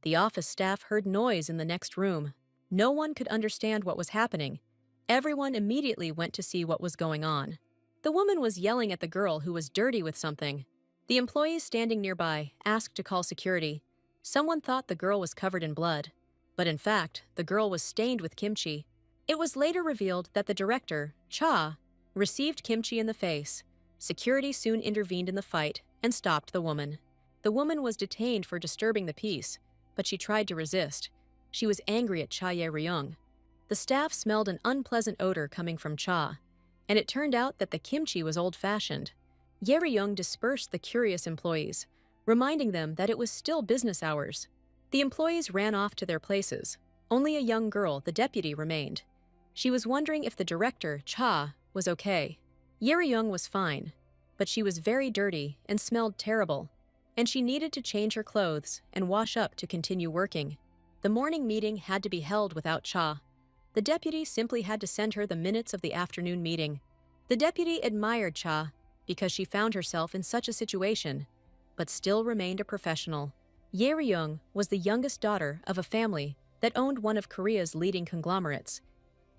The office staff heard noise in the next room. No one could understand what was happening. Everyone immediately went to see what was going on. The woman was yelling at the girl who was dirty with something. The employees standing nearby asked to call security. Someone thought the girl was covered in blood, but in fact, the girl was stained with kimchi. It was later revealed that the director, Cha, received kimchi in the face. Security soon intervened in the fight and stopped the woman. The woman was detained for disturbing the peace, but she tried to resist. She was angry at Cha Ye-ryung. The staff smelled an unpleasant odor coming from Cha, and it turned out that the kimchi was old-fashioned. Ye-ryung dispersed the curious employees, reminding them that it was still business hours. The employees ran off to their places. Only a young girl, the deputy, remained. She was wondering if the director, Cha, was okay. Ye-ryung was fine, but she was very dirty and smelled terrible, and she needed to change her clothes and wash up to continue working. The morning meeting had to be held without Cha. The deputy simply had to send her the minutes of the afternoon meeting. The deputy admired Cha because she found herself in such a situation, but still remained a professional. Ye-ryung was the youngest daughter of a family that owned one of Korea's leading conglomerates,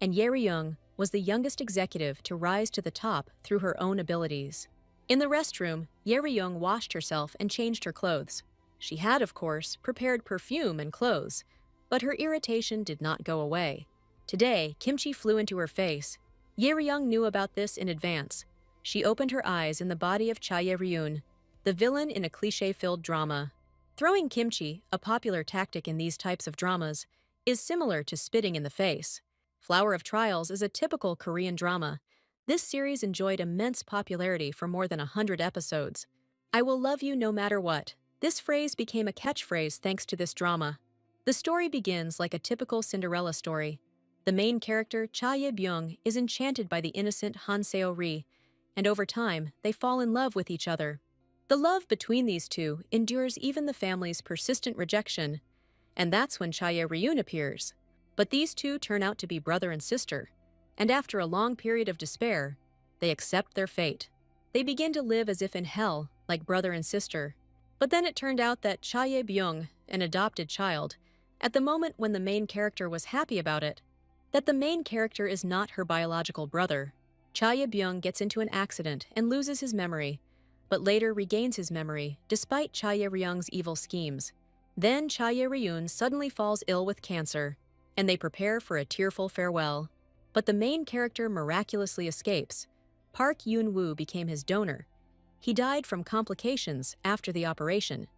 and Ye-ryung was the youngest executive to rise to the top through her own abilities. In the restroom, Ye-ryung washed herself and changed her clothes. She had, of course, prepared perfume and clothes, but her irritation did not go away. Today, kimchi flew into her face. Ye-ryung knew about this in advance. She opened her eyes in the body of Cha Ye-ryun, the villain in a cliché-filled drama. Throwing kimchi, a popular tactic in these types of dramas, is similar to spitting in the face. Flower of Trials is a typical Korean drama. This series enjoyed immense popularity for more than 100 episodes. I will love you no matter what. This phrase became a catchphrase thanks to this drama. The story begins like a typical Cinderella story. The main character, Cha Ye-byung, is enchanted by the innocent Han Seo-ri, and over time, they fall in love with each other. The love between these two endures even the family's persistent rejection, and that's when Cha Ye-ryun appears. But these two turn out to be brother and sister, and after a long period of despair, they accept their fate. They begin to live as if in hell, like brother and sister. But then it turned out that Cha Ye-byung, an adopted child, at the moment when the main character was happy about it, that the main character is not her biological brother. Cha Ye-byung gets into an accident and loses his memory, but later regains his memory despite Cha Ye-ryung's evil schemes. Then Cha Ye-ryun suddenly falls ill with cancer, and they prepare for a tearful farewell. But the main character miraculously escapes. Park Yoon-woo became his donor. He died from complications after the operation.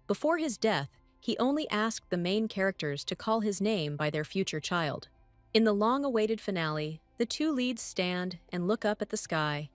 Before his death, he only asked the main characters to call his name by their future child. In the long-awaited finale, the two leads stand and look up at the sky,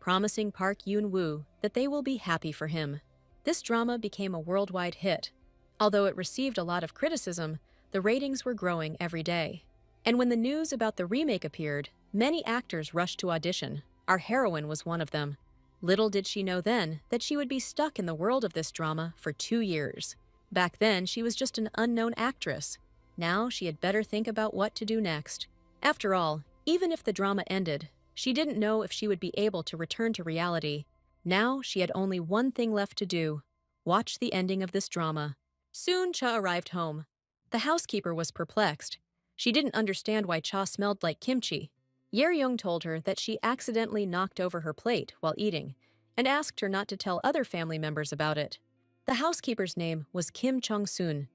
promising Park Yoon-woo that they will be happy for him. This drama became a worldwide hit. Although it received a lot of criticism, the ratings were growing every day. And when the news about the remake appeared, many actors rushed to audition. Our heroine was one of them. Little did she know then that she would be stuck in the world of this drama for 2 years. Back then, she was just an unknown actress. Now she had better think about what to do next. After all, even if the drama ended, she didn't know if she would be able to return to reality. Now she had only one thing left to do: watch the ending of this drama. Soon Cha arrived home. The housekeeper was perplexed. She didn't understand why Cha smelled like kimchi. Ye-ryung told her that she accidentally knocked over her plate while eating and asked her not to tell other family members about it. The housekeeper's name was Kim Chung-soon.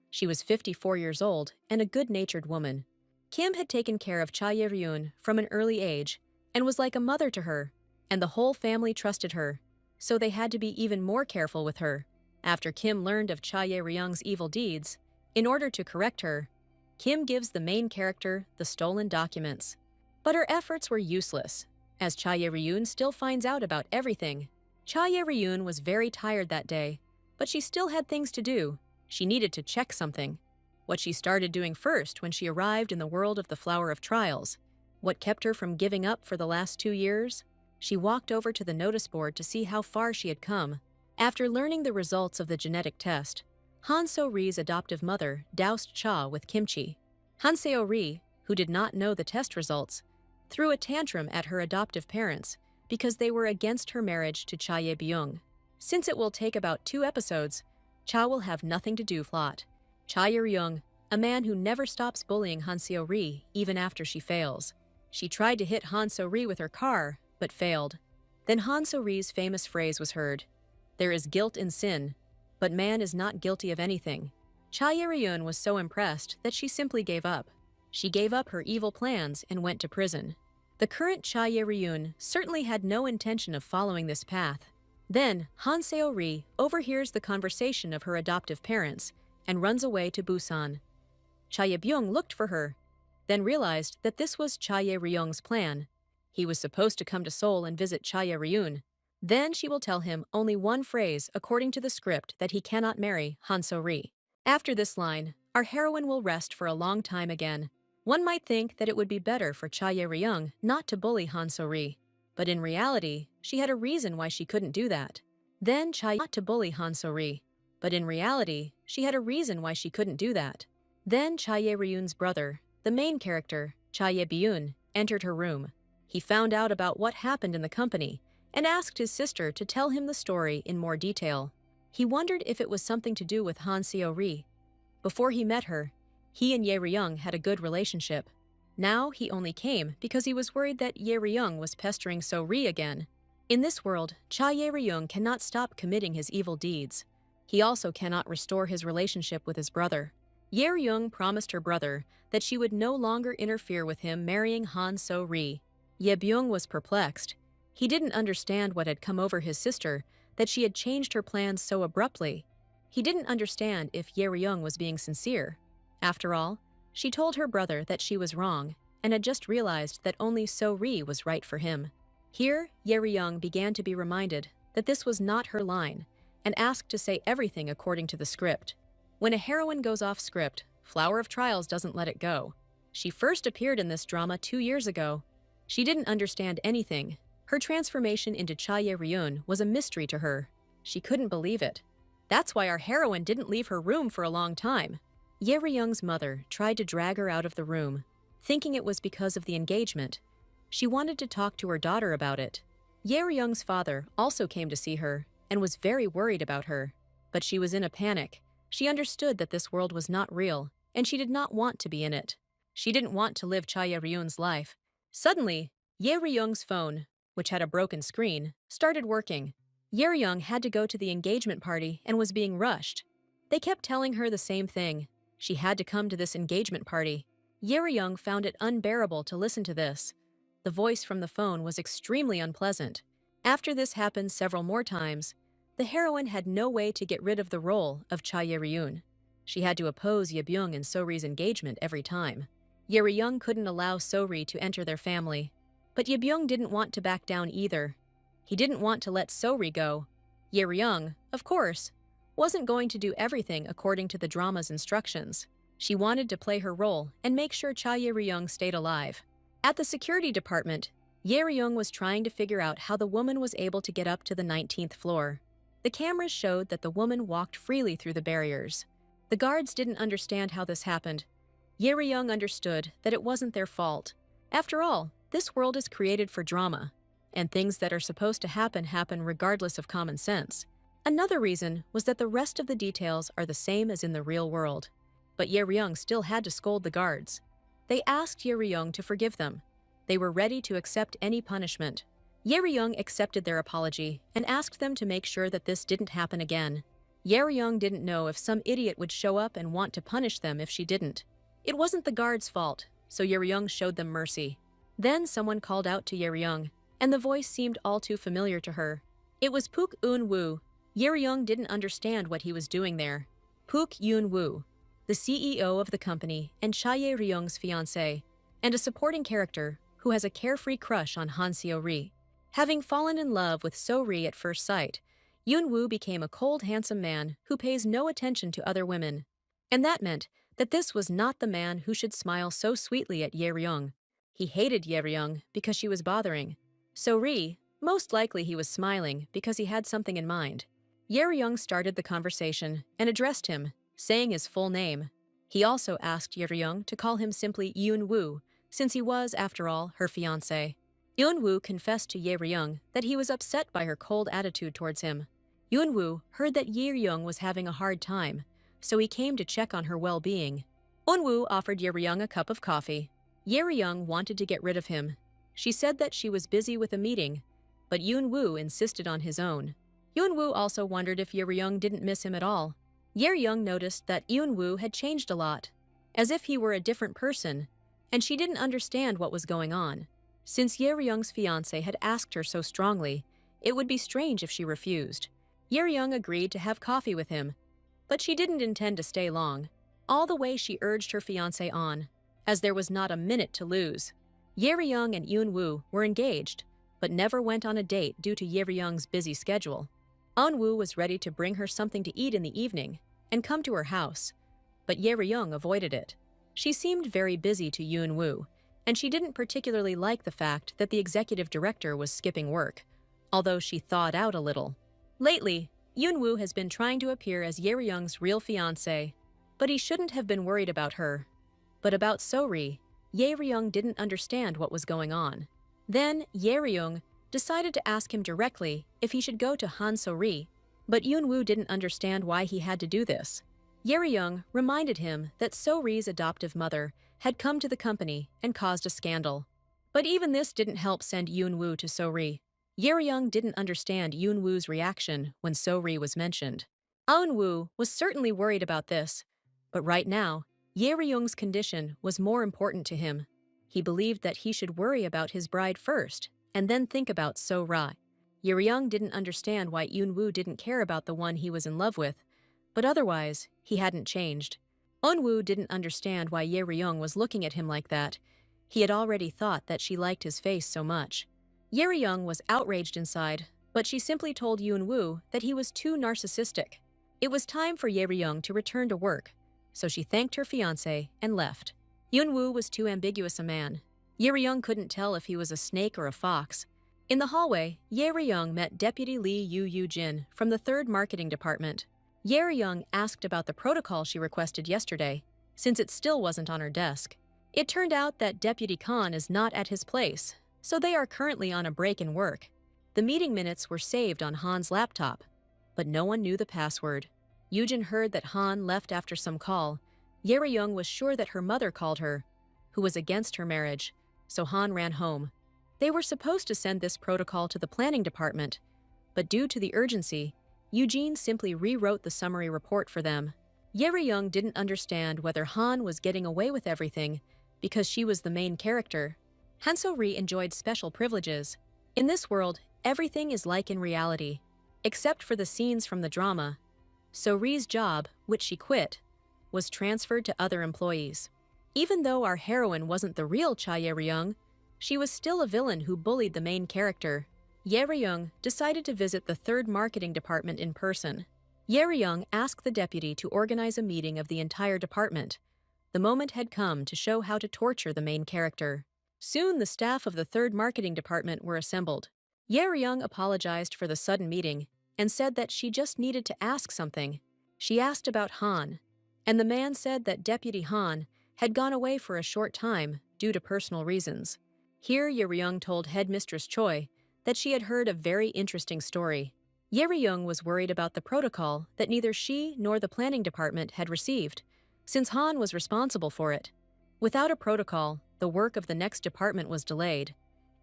She was 54 years old and a good-natured woman. Kim had taken care of Cha Ye-ryun from an early age and was like a mother to her, and the whole family trusted her, so they had to be even more careful with her. After Kim learned of Cha Ye-ryung's evil deeds, in order to correct her, Kim gives the main character the stolen documents. But her efforts were useless, as Cha Ye-ryun still finds out about everything. Cha Ye-ryun was very tired that day, but she still had things to do. She needed to check something. What she started doing first when she arrived in the world of the Flower of Trials. What kept her from giving up for the last 2 years? She walked over to the notice board to see how far she had come. After learning the results of the genetic test, Han Seo-ri's adoptive mother doused Cha with kimchi. Han Seo-ri, who did not know the test results, threw a tantrum at her adoptive parents because they were against her marriage to Cha Ye-byung. Since it will take about 2 episodes, Cha will have nothing to do plot. Cha Ye-ryung, a man who never stops bullying Han Seo-ri even after she fails. She tried to hit Han So-ri with her car, but failed. Then Han So-ri's famous phrase was heard. There is guilt in sin, but man is not guilty of anything. Cha Ye-ryun was so impressed that she simply gave up. She gave up her evil plans and went to prison. The current Cha Ye-ryun certainly had no intention of following this path. Then, Han Seo-ri overhears the conversation of her adoptive parents and runs away to Busan. Cha Ye-byung looked for her, then realized that this was Cha Ye-ryung's plan. He was supposed to come to Seoul and visit Cha Ye-ryun. Then she will tell him only one phrase according to the script that he cannot marry Han So-ri. After this line, our heroine will rest for a long time again. One might think that it would be better for Cha Ye-ryung not to bully Han So-ri, but in reality, she had a reason why she couldn't do that. Then not to bully Han So-ri, but in reality, she had a reason why she couldn't do that. Then Cha Ye-ryun's brother, the main character, Cha Ye-byun, entered her room. He found out about what happened in the company and asked his sister to tell him the story in more detail. He wondered if it was something to do with Han Seo-ri. Before he met her, he and Ye-ryung had a good relationship. Now he only came because he was worried that Ye-ryung was pestering So-ri again. In this world, Cha Ye-ryung cannot stop committing his evil deeds. He also cannot restore his relationship with his brother. Ye-ryung promised her brother that she would no longer interfere with him marrying Han So-ri. Ye-byung was perplexed. He didn't understand what had come over his sister, that she had changed her plans so abruptly. He didn't understand if Ye-ryung was being sincere. After all, she told her brother that she was wrong and had just realized that only So-ri was right for him. Here, Ye-ryung began to be reminded that this was not her line and asked to say everything according to the script. When a heroine goes off script, Flower of Trials doesn't let it go. She first appeared in this drama 2 years ago. She didn't understand anything. Her transformation into Cha Ye-ryun was a mystery to her. She couldn't believe it. That's why our heroine didn't leave her room for a long time. Ye-ryung's mother tried to drag her out of the room, thinking it was because of the engagement. She wanted to talk to her daughter about it. Ye-ryung's father also came to see her and was very worried about her. But she was in a panic. She understood that this world was not real, and she did not want to be in it. She didn't want to live Cha Ye-ryun's life. Suddenly, Ye-ryung's phone, which had a broken screen, started working. Ye-ryung had to go to the engagement party and was being rushed. They kept telling her the same thing. She had to come to this engagement party. Ye-ryung found it unbearable to listen to this. The voice from the phone was extremely unpleasant. After this happened several more times, the heroine had no way to get rid of the role of Cha Ye-ryun. She had to oppose Ye-byung and So-ri's engagement every time. Ye-ryung couldn't allow So-ri to enter their family. But Ye-byung didn't want to back down either. He didn't want to let So-ri go. Ye-ryung, of course, wasn't going to do everything according to the drama's instructions. She wanted to play her role and make sure Cha Ye-ryung stayed alive. At the security department, Ye-ryung was trying to figure out how the woman was able to get up to the 19th floor. The cameras showed that the woman walked freely through the barriers. The guards didn't understand how this happened. Ye-ryung understood that it wasn't their fault. After all, this world is created for drama, and things that are supposed to happen regardless of common sense. Another reason was that the rest of the details are the same as in the real world. But Ye-ryung still had to scold the guards. They asked Ye-ryung to forgive them. They were ready to accept any punishment. Ye-ryung accepted their apology and asked them to make sure that this didn't happen again. Ye-ryung didn't know if some idiot would show up and want to punish them if she didn't. It wasn't the guards' fault, so Ye-ryung showed them mercy. Then someone called out to Ye-ryung, and the voice seemed all too familiar to her. It was Puk Eun-woo. Ye-ryung didn't understand what he was doing there. Puk Eun-woo, the CEO of the company and Cha Ye-ryung's fiancé, and a supporting character who has a carefree crush on Han Seo-ri. Having fallen in love with So-ri at first sight, Eun-woo became a cold, handsome man who pays no attention to other women. And that meant that this was not the man who should smile so sweetly at Ye-ryung. He hated Ye-ryung because she was bothering. So-ri, most likely he was smiling because he had something in mind. Ye-ryung started the conversation and addressed him, saying his full name. He also asked Ye-ryung to call him simply Eun-woo, since he was, after all, her fiancé. Eun-woo confessed to Ye-ryung that he was upset by her cold attitude towards him. Eun-woo heard that Ye-ryung was having a hard time, so he came to check on her well-being. Eunwoo offered Yeryung a cup of coffee. Yeryung wanted to get rid of him. She said that she was busy with a meeting, but Eunwoo insisted on his own. Eunwoo also wondered if Yeryung didn't miss him at all. Yeryung noticed that Eunwoo had changed a lot, as if he were a different person, and she didn't understand what was going on. Since Yeryung's fiancé had asked her so strongly, it would be strange if she refused. Yeryung agreed to have coffee with him, but she didn't intend to stay long. All the way she urged her fiancé on, as there was not a minute to lose. Yeryung and Eunwoo were engaged, but never went on a date due to Yeryung's busy schedule. Eunwoo was ready to bring her something to eat in the evening and come to her house, but Yeryung avoided it. She seemed very busy to Eunwoo, and she didn't particularly like the fact that the executive director was skipping work, although she thawed out a little. Lately, Eunwoo has been trying to appear as Yeryung's real fiancé, but he shouldn't have been worried about her. But about So-ri, Yeryung didn't understand what was going on. Then, Yeryung decided to ask him directly if he should go to Han So-ri, but Eunwoo didn't understand why he had to do this. Yeryung reminded him that So-ri's adoptive mother had come to the company and caused a scandal. But even this didn't help send Eunwoo to So-ri. Yeryung didn't understand Eunwoo's reaction when So-ri was mentioned. Eunwoo was certainly worried about this, but right now, Yeryung's condition was more important to him. He believed that he should worry about his bride first, and then think about So-ri. Yeryung didn't understand why Eunwoo didn't care about the one he was in love with, but otherwise, he hadn't changed. Eunwoo didn't understand why Yeryung was looking at him like that. He had already thought that she liked his face so much. Yeryung was outraged inside, but she simply told Eunwoo that he was too narcissistic. It was time for Yeryung to return to work, so she thanked her fiancé and left. Eunwoo was too ambiguous a man. Yeryung couldn't tell if he was a snake or a fox. In the hallway, Yeryung met Deputy Lee Yoo-jin from the 3rd Marketing Department. Yeryung asked about the protocol she requested yesterday, since it still wasn't on her desk. It turned out that Deputy Khan is not at his place, so they are currently on a break in work. The meeting minutes were saved on Han's laptop, but no one knew the password. Yoo-jin heard that Han left after some call. Yeryung was sure that her mother called her, who was against her marriage, so Han ran home. They were supposed to send this protocol to the planning department, but due to the urgency, Eugene simply rewrote the summary report for them. Yeryung didn't understand whether Han was getting away with everything because she was the main character. Han So-ri enjoyed special privileges. In this world, everything is like in reality, except for the scenes from the drama. So-ri's job, which she quit, was transferred to other employees. Even though our heroine wasn't the real Cha Yeryung, she was still a villain who bullied the main character. Yeryung decided to visit the 3rd Marketing Department in person. Yeryung asked the deputy to organize a meeting of the entire department. The moment had come to show how to torture the main character. Soon the staff of the 3rd Marketing Department were assembled. Yeryung apologized for the sudden meeting and said that she just needed to ask something. She asked about Han, and the man said that Deputy Han had gone away for a short time due to personal reasons. Here Yeryung told Headmistress Choi that she had heard a very interesting story. Yeryung was worried about the protocol that neither she nor the planning department had received, since Han was responsible for it. Without a protocol, the work of the next department was delayed,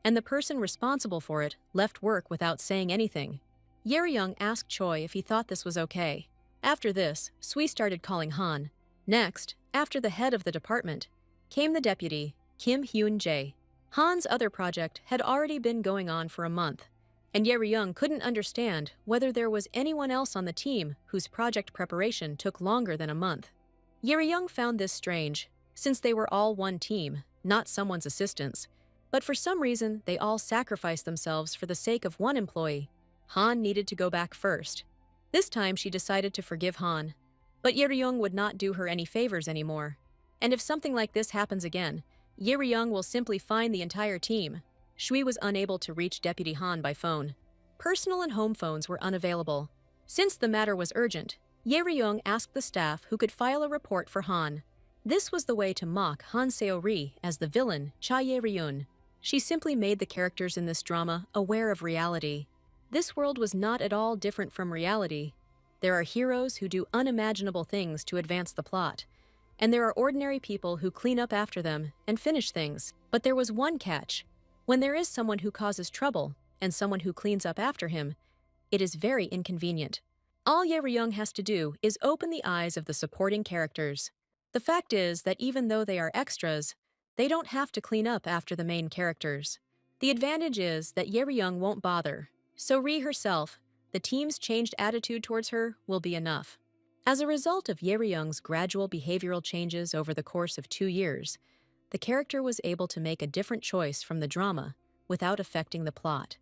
and the person responsible for it left work without saying anything. Yeryung asked Choi if he thought this was okay. After this, Sui started calling Han. Next, after the head of the department, came the deputy, Kim Hyun-jae. Han's other project had already been going on for a month, and Yeryung couldn't understand whether there was anyone else on the team whose project preparation took longer than a month. Yeryung found this strange, since they were all one team, not someone's assistants, but for some reason they all sacrificed themselves for the sake of one employee. Han needed to go back first. This time she decided to forgive Han, but Yeryung would not do her any favors anymore. And if something like this happens again, Yeryung will simply fine the entire team. Shui was unable to reach Deputy Han by phone. Personal and home phones were unavailable. Since the matter was urgent, Yeryung asked the staff who could file a report for Han. This was the way to mock Han Seo-ri as the villain, Cha Ye-ryun. She simply made the characters in this drama aware of reality. This world was not at all different from reality. There are heroes who do unimaginable things to advance the plot, and there are ordinary people who clean up after them and finish things. But there was one catch. When there is someone who causes trouble and someone who cleans up after him, it is very inconvenient. All Ye Ryung has to do is open the eyes of the supporting characters. The fact is that even though they are extras, they don't have to clean up after the main characters. The advantage is that Ye Ryung won't bother, so Ri herself, the team's changed attitude towards her, will be enough. As a result of Ye Ryung's gradual behavioral changes over the course of 2 years, the character was able to make a different choice from the drama without affecting the plot.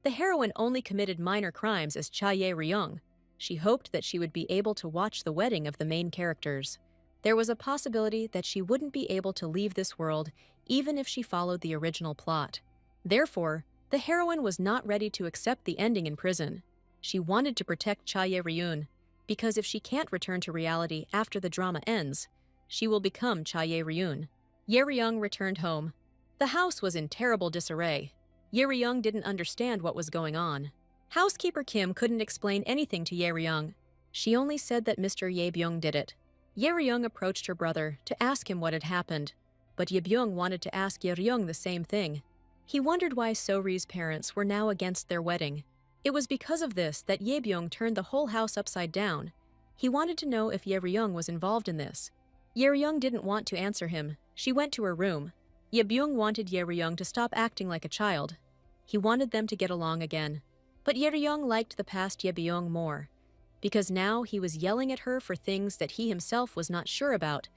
The heroine only committed minor crimes as Cha Ye Ryung. She hoped that she would be able to watch the wedding of the main characters. There was a possibility that she wouldn't be able to leave this world even if she followed the original plot. Therefore, the heroine was not ready to accept the ending in prison. She wanted to protect Cha Ye Ryun, because if she can't return to reality after the drama ends, she will become Cha Ye Ryun. Ye Ryung returned home. The house was in terrible disarray. Ye Ryung didn't understand what was going on. Housekeeper Kim couldn't explain anything to Ye Ryung. She only said that Mr. Ye Byung did it. Ye Ryung approached her brother to ask him what had happened, but Ye Byung wanted to ask Ye Ryung the same thing. He wondered why So-ri's parents were now against their wedding. It was because of this that Ye Byung turned the whole house upside down. He wanted to know if Ye Ryung was involved in this. Ye Ryung didn't want to answer him. She went to her room. Ye Byung wanted Ye Ryung to stop acting like a child. He wanted them to get along again. But Ye Ryung liked the past Ye Byung more, because now he was yelling at her for things that he himself was not sure about,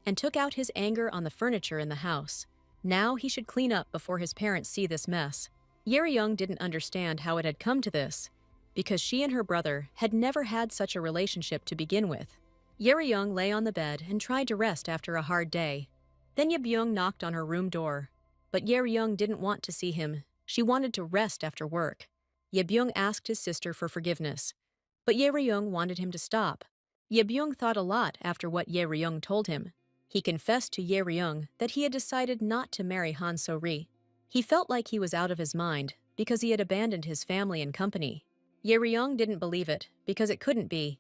and took out his anger on the furniture in the house. Now he should clean up before his parents see this mess. Ye Ryung didn't understand how it had come to this, because she and her brother had never had such a relationship to begin with. Ye Ryung lay on the bed and tried to rest after a hard day. Then Ye Byung knocked on her room door. But Ye Ryung didn't want to see him. She wanted to rest after work. Ye Byung asked his sister for forgiveness, but Ye Ryung wanted him to stop. Ye Byung thought a lot after what Ye Ryung told him. He confessed to Ye Ryung that he had decided not to marry Han So-ri. He felt like he was out of his mind because he had abandoned his family and company. Ye Ryung didn't believe it because it couldn't be.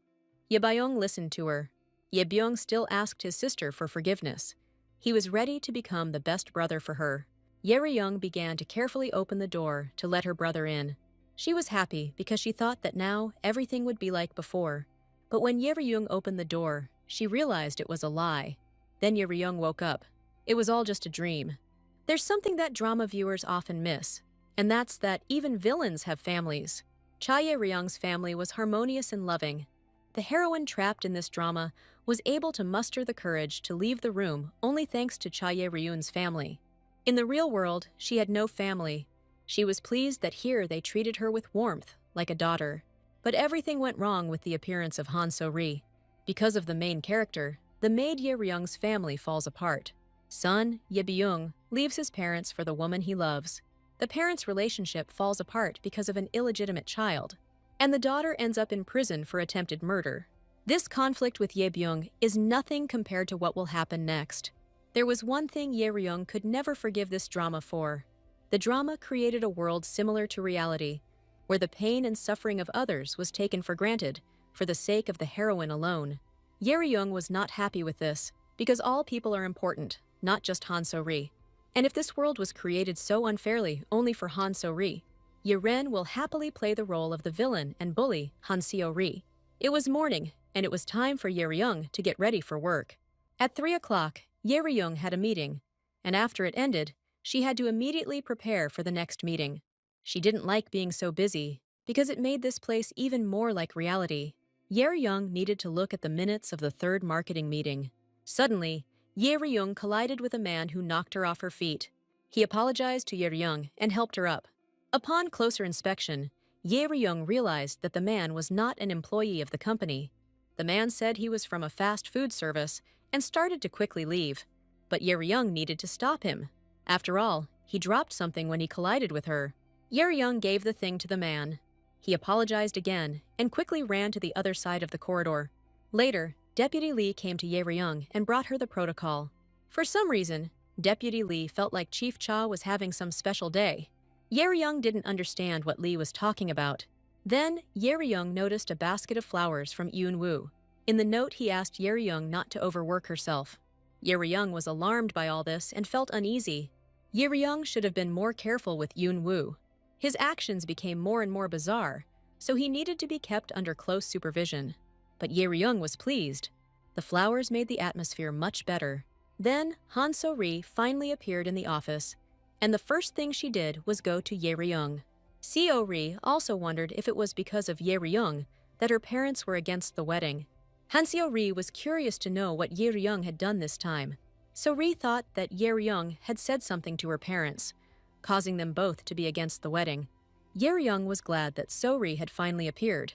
Ye Byung listened to her. Ye Byung still asked his sister for forgiveness. He was ready to become the best brother for her. Ye Ryung began to carefully open the door to let her brother in. She was happy because she thought that now everything would be like before. But when Ye Ryung opened the door, she realized it was a lie. Then Ye Ryung woke up. It was all just a dream. There's something that drama viewers often miss, and that's that even villains have families. Cha Ye Ryung's family was harmonious and loving. The heroine trapped in this drama was able to muster the courage to leave the room only thanks to Cha Ye Ryun's family. In the real world, she had no family. She was pleased that here they treated her with warmth, like a daughter. But everything went wrong with the appearance of Han So-ri. Because of the main character, the maid Ye Ryung's family falls apart. Son, Ye Byung, leaves his parents for the woman he loves. The parents' relationship falls apart because of an illegitimate child, and the daughter ends up in prison for attempted murder. This conflict with Ye Byung is nothing compared to what will happen next. There was one thing Ye Ryung could never forgive this drama for. The drama created a world similar to reality, where the pain and suffering of others was taken for granted for the sake of the heroine alone. Ye Ryung was not happy with this, because all people are important, not just Han So-ri. And if this world was created so unfairly only for Han So-ri, Ye Ren will happily play the role of the villain and bully Han Seo-ri. It was morning, and it was time for Ye Ryung to get ready for work. At 3 o'clock, Ye Ryung had a meeting, and after it ended, she had to immediately prepare for the next meeting. She didn't like being so busy, because it made this place even more like reality. Ye Ryung needed to look at the minutes of the third marketing meeting. Suddenly, Ye Ryung collided with a man who knocked her off her feet. He apologized to Ye Ryung and helped her up. Upon closer inspection, Ye Ryung realized that the man was not an employee of the company. The man said he was from a fast food service and started to quickly leave, but Ye Ryung needed to stop him. After all, he dropped something when he collided with her. Ye Ryung gave the thing to the man. He apologized again and quickly ran to the other side of the corridor. Later, Deputy Lee came to Ye Ryung and brought her the protocol. For some reason, Deputy Lee felt like Chief Cha was having some special day. Ye Ryung didn't understand what Lee was talking about. Then, Yeryung noticed a basket of flowers from Yoon-woo. In the note, he asked Yeryung not to overwork herself. Yeryung was alarmed by all this and felt uneasy. Yeryung should have been more careful with Yoon-woo. His actions became more and more bizarre, so he needed to be kept under close supervision. But Yeryung was pleased. The flowers made the atmosphere much better. Then, Han So-ri finally appeared in the office, and the first thing she did was go to Yeryung. Seo-ri also wondered if it was because of Yeryung that her parents were against the wedding. Han Seo-ri was curious to know what Yeryung had done this time. So-ri thought that Yeryung had said something to her parents, causing them both to be against the wedding. Yeryung was glad that So-ri had finally appeared.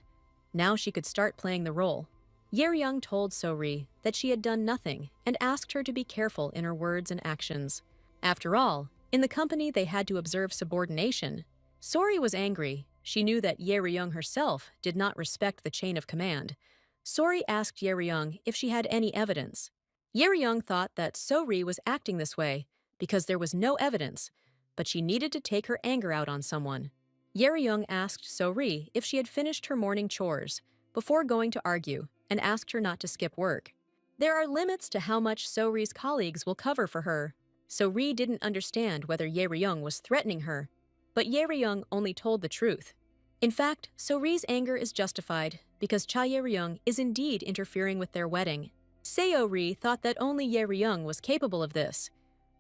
Now she could start playing the role. Yeryung told So-ri that she had done nothing and asked her to be careful in her words and actions. After all, in the company they had to observe subordination. So-ri was angry. She knew that Yeryung herself did not respect the chain of command. So-ri asked Yeryung if she had any evidence. Yeryung thought that So-ri was acting this way because there was no evidence, but she needed to take her anger out on someone. Yeryung asked So-ri if she had finished her morning chores before going to argue and asked her not to skip work. There are limits to how much So-ri's colleagues will cover for her. So-ri didn't understand whether Yeryung was threatening her, but Yeryung only told the truth. In fact, So-ri's anger is justified because Cha Yeryung is indeed interfering with their wedding. Seo-ri thought that only Yeryung was capable of this.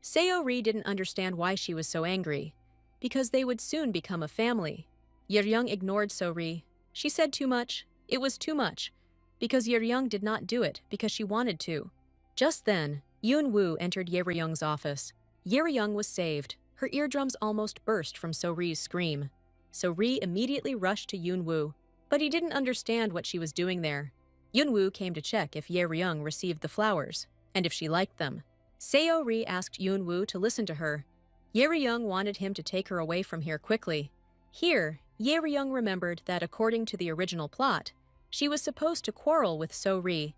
Seo-ri didn't understand why she was so angry, because they would soon become a family. Yeryung ignored So-ri. She said too much. It was too much, because Yeryung did not do it because she wanted to. Just then, Yoon-woo entered Yeryung's office. Yeryung was saved. Her eardrums almost burst from So-ri's scream. So-ri immediately rushed to Yoon-woo, but he didn't understand what she was doing there. Yoon-woo came to check if Yeryung received the flowers, and if she liked them. Seo-ri asked Yoon-woo to listen to her. Yeryung wanted him to take her away from here quickly. Here, Yeryung remembered that according to the original plot, she was supposed to quarrel with So-ri.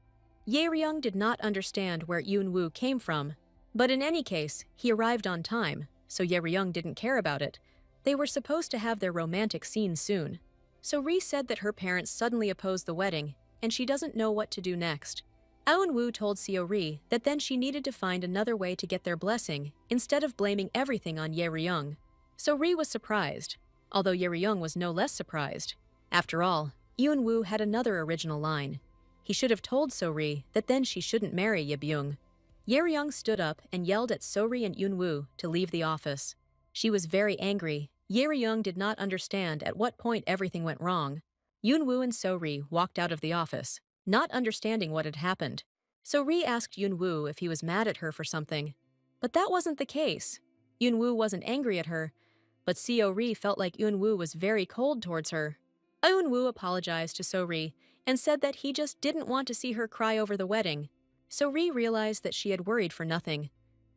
Yeryung did not understand where Yoon-woo came from, but in any case, he arrived on time, so Yeryung didn't care about it. They were supposed to have their romantic scene soon. So-ri said that her parents suddenly opposed the wedding, and she doesn't know what to do next. Aun-woo told Seo-ri that then she needed to find another way to get their blessing instead of blaming everything on Yeryung. So-ri was surprised, although Yeryung was no less surprised. After all, Yoon-woo had another original line. He should have told So-ri that then she shouldn't marry Yebyung. Yeryung stood up and yelled at So-ri and Yoon-woo to leave the office. She was very angry. Yeryung did not understand at what point everything went wrong. Yoon-woo and So-ri walked out of the office, not understanding what had happened. So-ri asked Yoon-woo if he was mad at her for something. But that wasn't the case. Yoon-woo wasn't angry at her, but Seo-ri felt like Yoon-woo was very cold towards her. Yoon-woo apologized to So-ri and said that he just didn't want to see her cry over the wedding. So-ri realized that she had worried for nothing,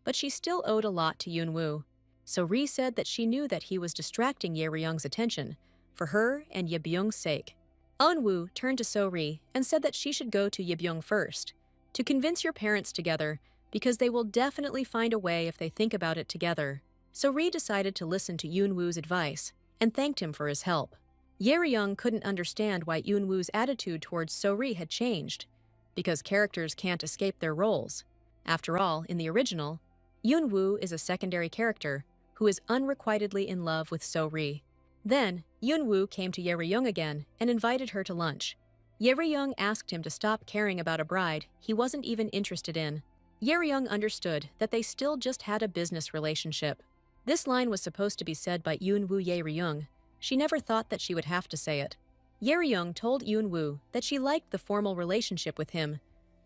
but she still owed a lot to Yoon-woo. So-ri said that she knew that he was distracting Yeryung's attention, for her and Yebyung's sake. Eun-woo turned to So-ri and said that she should go to Yebyung first, to convince your parents together, because they will definitely find a way if they think about it together. So-ri decided to listen to Yoon-woo's advice and thanked him for his help. Yeryung couldn't understand why Yoon-woo's attitude towards So-ri had changed, because characters can't escape their roles. After all, in the original, Yoon-woo is a secondary character who is unrequitedly in love with So-ri. Then, Yoon-woo came to Yeryung again and invited her to lunch. Yeryung asked him to stop caring about a bride he wasn't even interested in. Yeryung understood that they still just had a business relationship. This line was supposed to be said by Yoon-woo Yeryung. She never thought that she would have to say it. Yeryung told Yoon-woo that she liked the formal relationship with him,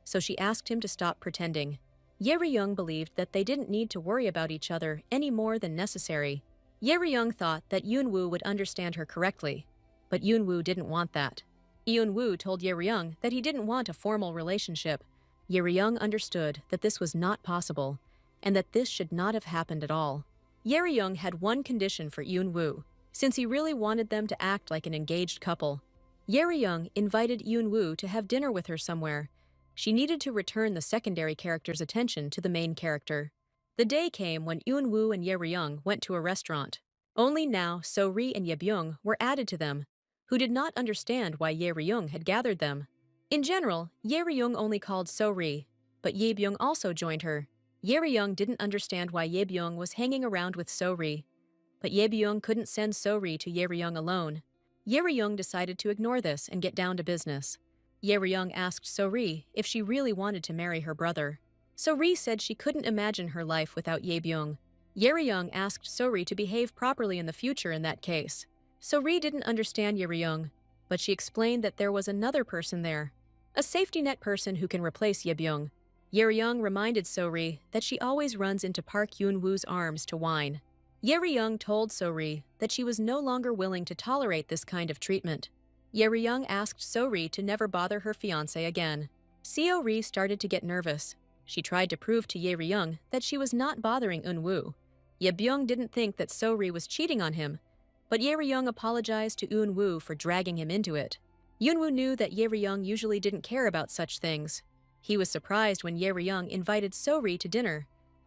so she asked him to stop pretending. Yeryung believed that they didn't need to worry about each other any more than necessary. Yeryung thought that Yoon-woo would understand her correctly, but Yoon-woo didn't want that. Yoon-woo told Yeryung that he didn't want a formal relationship. Yeryung understood that this was not possible, and that this should not have happened at all. Yeryung had one condition for Yoon-woo, since he really wanted them to act like an engaged couple. Yeryung invited Yoon-woo to have dinner with her somewhere. She needed to return the secondary character's attention to the main character. The day came when Yoon-woo and Yeryung went to a restaurant. Only now So-ri and Yebyung were added to them, who did not understand why Ye Ryung had gathered them. In general, Ye Ryung only called So-ri, but Ye Byung also joined her. Ye Ryung didn't understand why Ye Byung was hanging around with So-ri, but Ye Byung couldn't send So-ri to Ye Ryung alone. Ye Ryung decided to ignore this and get down to business. Ye Ryung asked So-ri if she really wanted to marry her brother. So-ri said she couldn't imagine her life without Ye Byung. Ye Ryung asked So-ri to behave properly in the future in that case. So-ri didn't understand Ye Ryung, but she explained that there was another person there, a safety net person who can replace Ye Byung. Ye Ryung reminded So-ri that she always runs into Park Yoon-woo's arms to whine. Ye Ryung told So-ri that she was no longer willing to tolerate this kind of treatment. Ye Ryung asked So-ri to never bother her fiancé again. So-ri started to get nervous. She tried to prove to Ye Ryung that she was not bothering Eun-woo. Ye Byung didn't think that So-ri was cheating on him, but Ye Ryung apologized to Eun-woo for dragging him into it. Eun-woo knew that Ye Ryung usually didn't care about such things. He was surprised when Ye Ryung invited So-ri to dinner,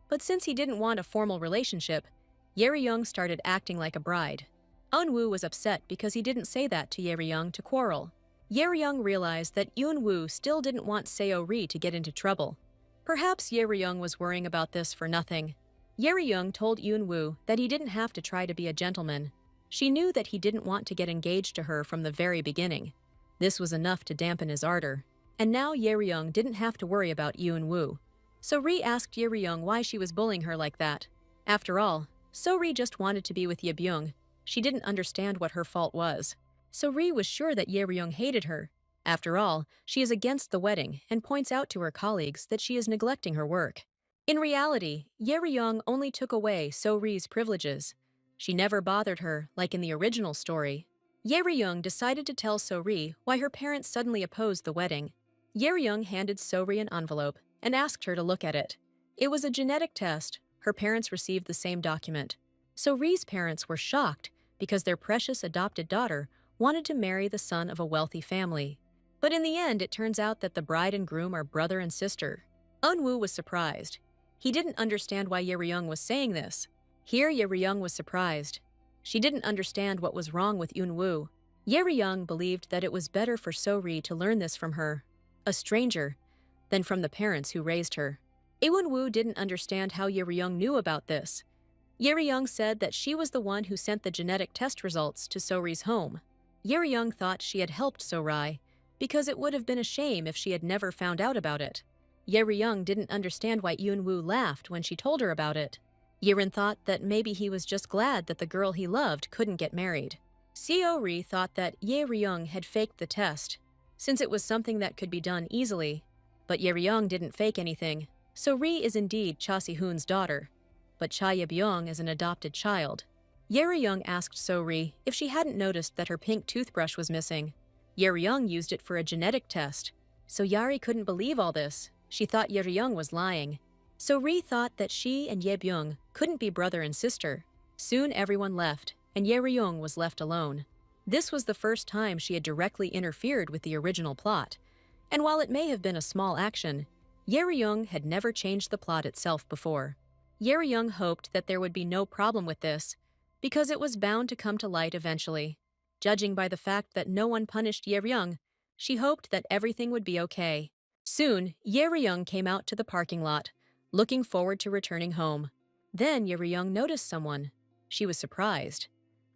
but since he didn't want a formal relationship, Ye Ryung started acting like a bride. Eun-woo was upset because he didn't say that to Ye Ryung to quarrel. Ye Ryung realized that Eun-woo still didn't want So-ri to get into trouble. Perhaps Ye Ryung was worrying about this for nothing. Ye Ryung told Eun-woo that he didn't have to try to be a gentleman. She knew that he didn't want to get engaged to her from the very beginning. This was enough to dampen his ardor. And now Ye Ryung didn't have to worry about Eun-woo. So-ri asked Ye Ryung why she was bullying her like that. After all, So-ri just wanted to be with Ye Byung. She didn't understand what her fault was. So-ri was sure that Ye Ryung hated her. After all, she is against the wedding and points out to her colleagues that she is neglecting her work. In reality, Ye Ryung only took away So-ri's privileges. She never bothered her, like in the original story. Ye Ryung decided to tell So-ri why her parents suddenly opposed the wedding. Ye Ryung handed So-ri an envelope and asked her to look at it. It was a genetic test. Her parents received the same document. So-ri's parents were shocked because their precious adopted daughter wanted to marry the son of a wealthy family. But in the end, it turns out that the bride and groom are brother and sister. Eun-woo was surprised. He didn't understand why Ye Ryung was saying this. Here, Ye Ryung was surprised. She didn't understand what was wrong with Eun-woo. Ye Ryung believed that it was better for So-ri to learn this from her, a stranger, than from the parents who raised her. Eun-woo didn't understand how Ye Ryung knew about this. Ye Ryung said that she was the one who sent the genetic test results to So-ri's home. Ye Ryung thought she had helped So-ri because it would have been a shame if she had never found out about it. Ye Ryung didn't understand why Eun-woo laughed when she told her about it. Ye-rin thought that maybe he was just glad that the girl he loved couldn't get married. So-ri thought that Ye Ryung had faked the test, since it was something that could be done easily. But Ye Ryung didn't fake anything. So-ri is indeed Cha Si-hoon's daughter, but Cha Ye-byung is an adopted child. Ye Ryung asked So-ri if she hadn't noticed that her pink toothbrush was missing. Ye Ryung used it for a genetic test, so Yari couldn't believe all this. She thought Ye Ryung was lying. So-ri thought that she and Ye Byung couldn't be brother and sister. Soon everyone left, and Ye Ryung was left alone. This was the first time she had directly interfered with the original plot, and while it may have been a small action, Ye Ryung had never changed the plot itself before. Ye Ryung hoped that there would be no problem with this, because it was bound to come to light eventually. Judging by the fact that no one punished Ye Ryung, she hoped that everything would be okay. Soon, Ye Ryung came out to the parking lot, looking forward to returning home. Then Ye Ryung noticed someone. She was surprised,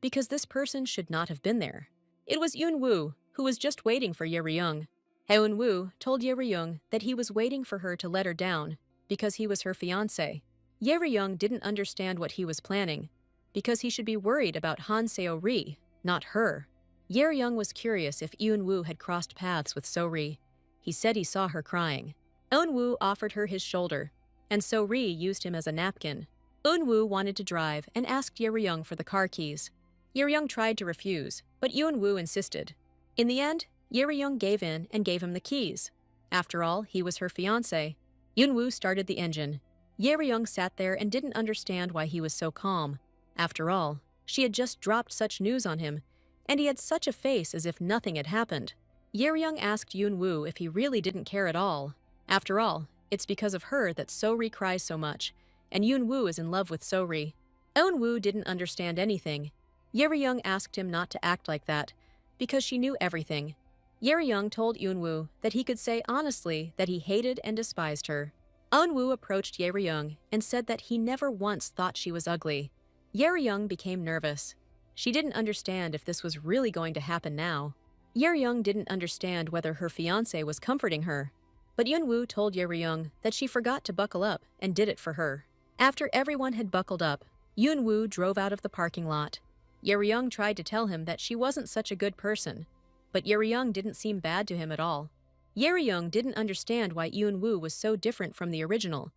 because this person should not have been there. It was Eun-woo, who was just waiting for Ye Ryung. Eun-woo told Ye Ryung that he was waiting for her to let her down, because he was her fiancé. Ye Ryung didn't understand what he was planning, because he should be worried about Han So-ri, not her. Ye Ryung was curious if Eun-woo had crossed paths with So-ri. He said he saw her crying. Eun-woo offered her his shoulder, and So-ri used him as a napkin. Eun-woo wanted to drive and asked Ye Ryung for the car keys. Ye Ryung tried to refuse, but Eun-woo insisted. In the end, Ye Ryung gave in and gave him the keys. After all, he was her fiancé. Eun-woo started the engine. Ye Ryung sat there and didn't understand why he was so calm. After all, she had just dropped such news on him, and he had such a face as if nothing had happened. Ye Ryung asked Eun-woo if he really didn't care at all. After all, it's because of her that So-ri cries so much, and Eun-woo is in love with So-ri. Eun-woo didn't understand anything. Ye Ryung asked him not to act like that, because she knew everything. Yeryung told Eunwoo that he could say honestly that he hated and despised her. Eunwoo approached Yeryung and said that he never once thought she was ugly. Yeryung became nervous. She didn't understand if this was really going to happen now. Yeryung didn't understand whether her fiancé was comforting her. But Eunwoo told Yeryung that she forgot to buckle up and did it for her. After everyone had buckled up, Eunwoo drove out of the parking lot. Yeryung tried to tell him that she wasn't such a good person, but Yeryung didn't seem bad to him at all. Yeryung didn't understand why Eunwoo was so different from the original,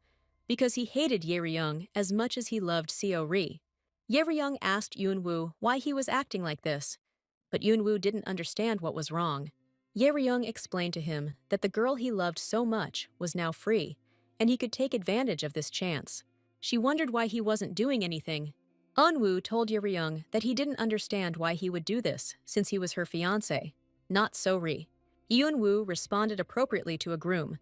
because he hated Yeryung as much as he loved Seo-ri. Yeryung asked Eunwoo why he was acting like this, but Eunwoo didn't understand what was wrong. Yeryung explained to him that the girl he loved so much was now free, and he could take advantage of this chance. She wondered why he wasn't doing anything. Eunwoo told Yeryung that he didn't understand why he would do this, since he was her fiancé, not Seo-ri. Eunwoo responded appropriately to a groom,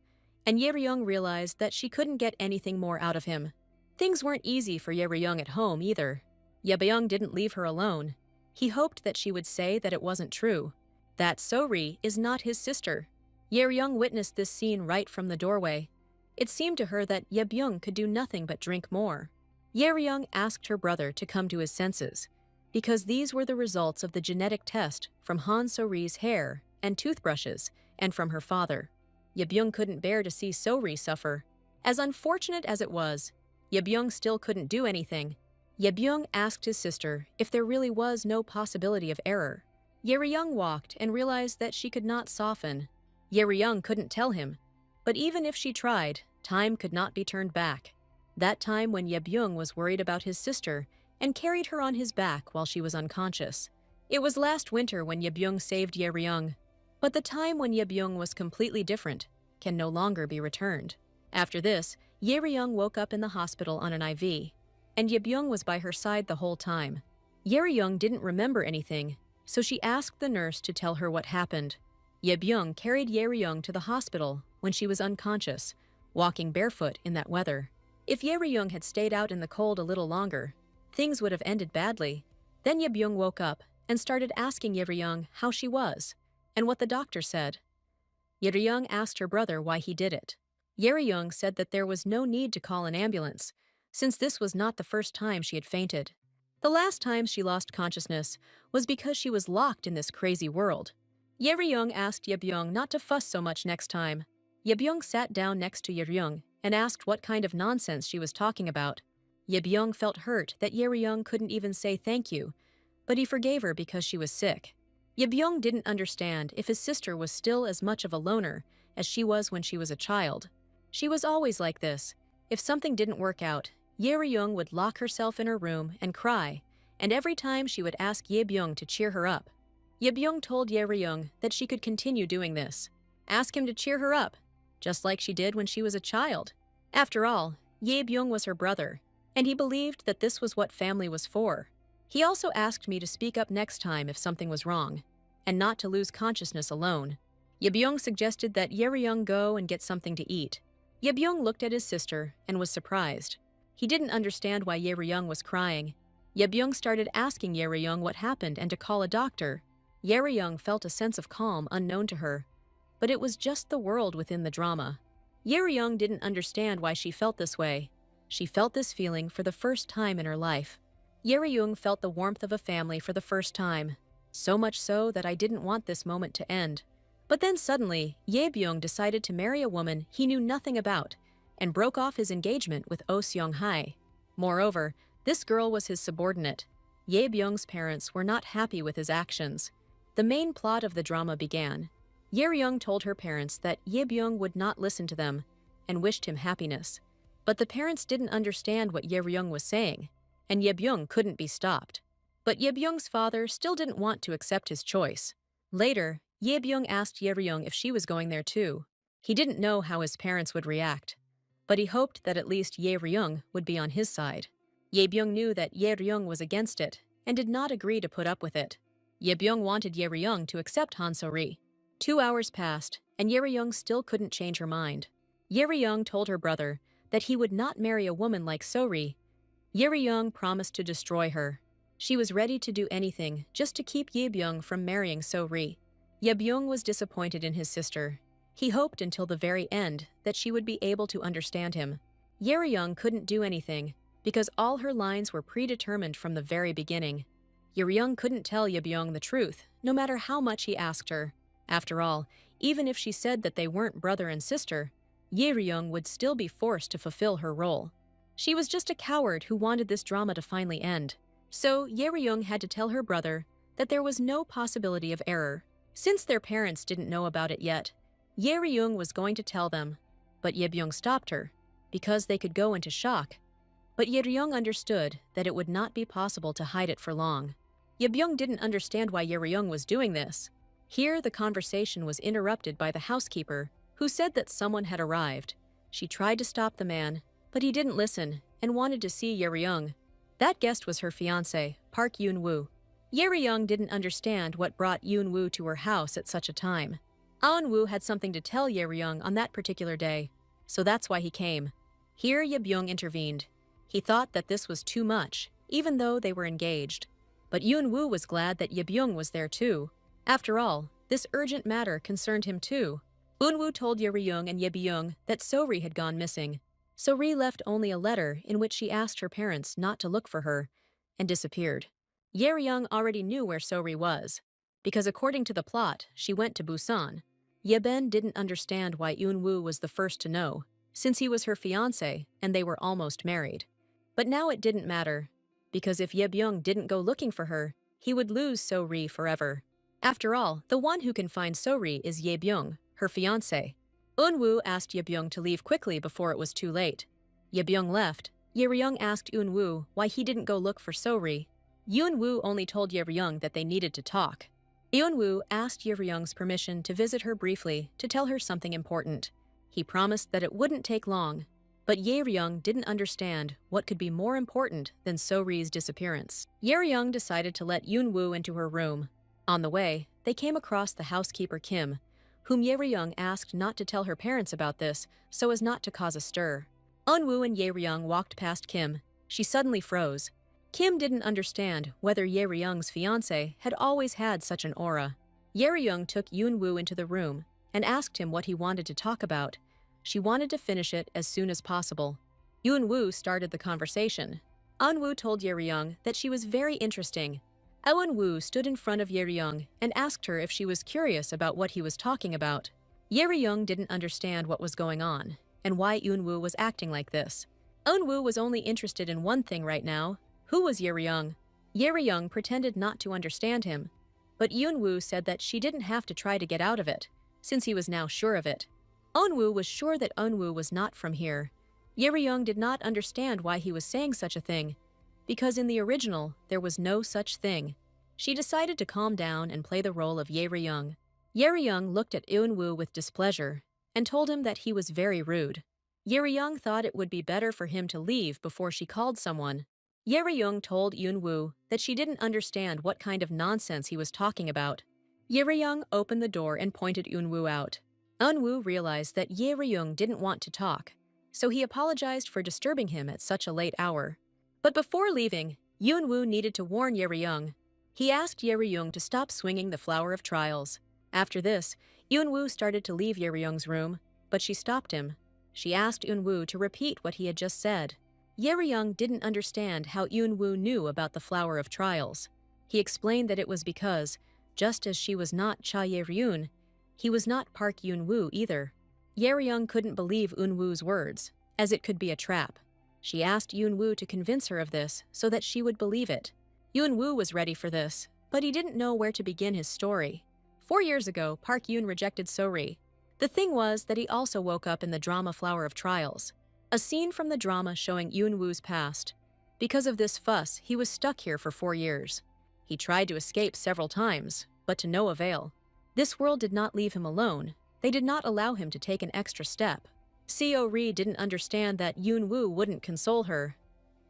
and Yeryung realized that she couldn't get anything more out of him. Things weren't easy for Yeryung at home either. Yebyung didn't leave her alone. He hoped that she would say that it wasn't true, that Seo-ri is not his sister. Yeryung witnessed this scene right from the doorway. It seemed to her that Yebyung could do nothing but drink more. Yeryung asked her brother to come to his senses, because these were the results of the genetic test from Han Seo-ri's hair and toothbrushes, and from her father. Yebyung couldn't bear to see Seo-ri suffer. As unfortunate as it was, Yebyung still couldn't do anything. Yebyung asked his sister if there really was no possibility of error. Yeryung walked and realized that she could not soften. Yeryung couldn't tell him, but even if she tried, time could not be turned back. That time when Yebyung was worried about his sister and carried her on his back while she was unconscious. It was last winter when Yebyung saved Yeryung, but the time when Yebyung was completely different can no longer be returned. After this, Yeryung woke up in the hospital on an IV, and Yebyung was by her side the whole time. Yeryung didn't remember anything, so she asked the nurse to tell her what happened. Yebyung carried Yeryung to the hospital when she was unconscious, walking barefoot in that weather. If Yeryung had stayed out in the cold a little longer, things would have ended badly. Then Yebyung woke up and started asking Yeryung how she was and what the doctor said. Yeryung asked her brother why he did it. Yeryung said that there was no need to call an ambulance, since this was not the first time she had fainted. The last time she lost consciousness was because she was locked in this crazy world. Yeryung asked Yebyung not to fuss so much next time. Yebyung sat down next to Yeryung and asked what kind of nonsense she was talking about. Yebyung felt hurt that Yeryung couldn't even say thank you, but he forgave her because she was sick. Yebyung didn't understand if his sister was still as much of a loner as she was when she was a child. She was always like this. If something didn't work out, Yeryung would lock herself in her room and cry, and every time she would ask Yebyung to cheer her up. Yebyung told Yeryung that she could continue doing this. Ask him to cheer her up, just like she did when she was a child. After all, Yebyung was her brother, and he believed that this was what family was for. He also asked me to speak up next time if something was wrong, and not to lose consciousness alone. Yebyung suggested that Yeryung go and get something to eat. Yebyung looked at his sister and was surprised. He didn't understand why Yeryung was crying. Yebyung started asking Yeryung what happened and to call a doctor. Yeryung felt a sense of calm unknown to her, but it was just the world within the drama. Yeryung didn't understand why she felt this way. She felt this feeling for the first time in her life. Yeryung felt the warmth of a family for the first time, so much so that I didn't want this moment to end. But then suddenly, Yebyung decided to marry a woman he knew nothing about and broke off his engagement with Oh Seong-hae. Moreover, this girl was his subordinate. Yebyung's parents were not happy with his actions. The main plot of the drama began. Yeryung told her parents that Yebyung would not listen to them and wished him happiness. But the parents didn't understand what Yeryung was saying, and Yebyung couldn't be stopped. But Yebyung's father still didn't want to accept his choice. Later, Yebyung asked Yeryung if she was going there too. He didn't know how his parents would react, but he hoped that at least Yeryung would be on his side. Yebyung knew that Yeryung was against it and did not agree to put up with it. Yebyung wanted Yeryung to accept Han So-ri. 2 hours passed, and Yeryung still couldn't change her mind. Yeryung told her brother that he would not marry a woman like So-ri. Yeryung promised to destroy her. She was ready to do anything just to keep Ye Byung from marrying So-ri. Ye Byung was disappointed in his sister. He hoped until the very end that she would be able to understand him. Ye Ryung couldn't do anything because all her lines were predetermined from the very beginning. Ye Ryung couldn't tell Ye Byung the truth, no matter how much he asked her. After all, even if she said that they weren't brother and sister, Ye Ryung would still be forced to fulfill her role. She was just a coward who wanted this drama to finally end. So Ye Ryung had to tell her brother that there was no possibility of error. Since their parents didn't know about it yet, Ye Ryung was going to tell them, but Ye Byung stopped her, because they could go into shock. But Ye Ryung understood that it would not be possible to hide it for long. Ye Byung didn't understand why Ye Ryung was doing this. Here, the conversation was interrupted by the housekeeper, who said that someone had arrived. She tried to stop the man, but he didn't listen and wanted to see Ye Ryung. That guest was her fiancé, Park Yoon-woo. Ye Ryung didn't understand what brought Yoon-woo to her house at such a time. Aun-woo had something to tell Ye Ryung on that particular day, so that's why he came. Here Ye Byung intervened. He thought that this was too much, even though they were engaged. But Yoon-woo was glad that Ye Byung was there too. After all, this urgent matter concerned him too. Eun-woo told Ye Ryung and Ye Byung that So-ri had gone missing. So-ri left only a letter in which she asked her parents not to look for her, and disappeared. Ye Ryung already knew where So-ri was, because according to the plot, she went to Busan. Ye Ben didn't understand why Eun-woo was the first to know, since he was her fiancé and they were almost married. But now it didn't matter, because if Ye Byung didn't go looking for her, he would lose So-ri forever. After all, the one who can find So-ri is Ye Byung, her fiancé. Eun-woo asked Ye Byung to leave quickly before it was too late. Ye Byung left. Ye Ryung asked Eun-woo why he didn't go look for So-ri. Eun-woo only told Ye Ryung that they needed to talk. Eun-woo asked Ye Ryung's permission to visit her briefly to tell her something important. He promised that it wouldn't take long, but Ye Ryung didn't understand what could be more important than So-ri's disappearance. Ye Ryung decided to let Eun-woo into her room. On the way, they came across the housekeeper Kim, whom Ye Ryung asked not to tell her parents about this so as not to cause a stir. Eun-woo and Ye Ryung walked past Kim. She suddenly froze. Kim didn't understand whether Ye Ryung's fiancé had always had such an aura. Ye Ryung took Eun-woo into the room and asked him what he wanted to talk about. She wanted to finish it as soon as possible. Eun-woo started the conversation. Eun-woo told Ye Ryung that she was very interesting. Eun-woo stood in front of Ye Ryung and asked her if she was curious about what he was talking about. Ye Ryung didn't understand what was going on and why Eun-woo was acting like this. Eun-woo was only interested in one thing right now. Who was Ye Ryung? Ye Ryung pretended not to understand him, but Eun-woo said that she didn't have to try to get out of it, since he was now sure of it. Eun-woo was sure that Eun-woo was not from here. Ye Ryung did not understand why he was saying such a thing, because in the original, there was no such thing. She decided to calm down and play the role of Ye Ryung. Ye Ryung looked at Eun-woo with displeasure and told him that he was very rude. Ye Ryung thought it would be better for him to leave before she called someone. Ye Ryung told Eun-woo that she didn't understand what kind of nonsense he was talking about. Ye Ryung opened the door and pointed Eun-woo out. Eun-woo realized that Ye Ryung didn't want to talk, so he apologized for disturbing him at such a late hour. But before leaving, Eun-woo needed to warn Ye Ryung. He asked Ye Ryung to stop swinging the flower of trials. After this, Eun-woo started to leave Ye Ryung's room, but she stopped him. She asked Eun-woo to repeat what he had just said. Ye Ryung didn't understand how Eun-woo knew about the flower of trials. He explained that it was because, just as she was not Cha Ye-ryun, he was not Park Yoon-woo either. Ye Ryung couldn't believe Eun-woo's words, as it could be a trap. She asked Eun-woo to convince her of this so that she would believe it. Eun-woo was ready for this, but he didn't know where to begin his story. 4 years ago, Park Yoon rejected So-ri. The thing was that he also woke up in the drama Flower of Trials, a scene from the drama showing Eun-woo's past. Because of this fuss, he was stuck here for 4 years. He tried to escape several times, but to no avail. This world did not leave him alone. They did not allow him to take an extra step. So-ri didn't understand that Eun-woo wouldn't console her.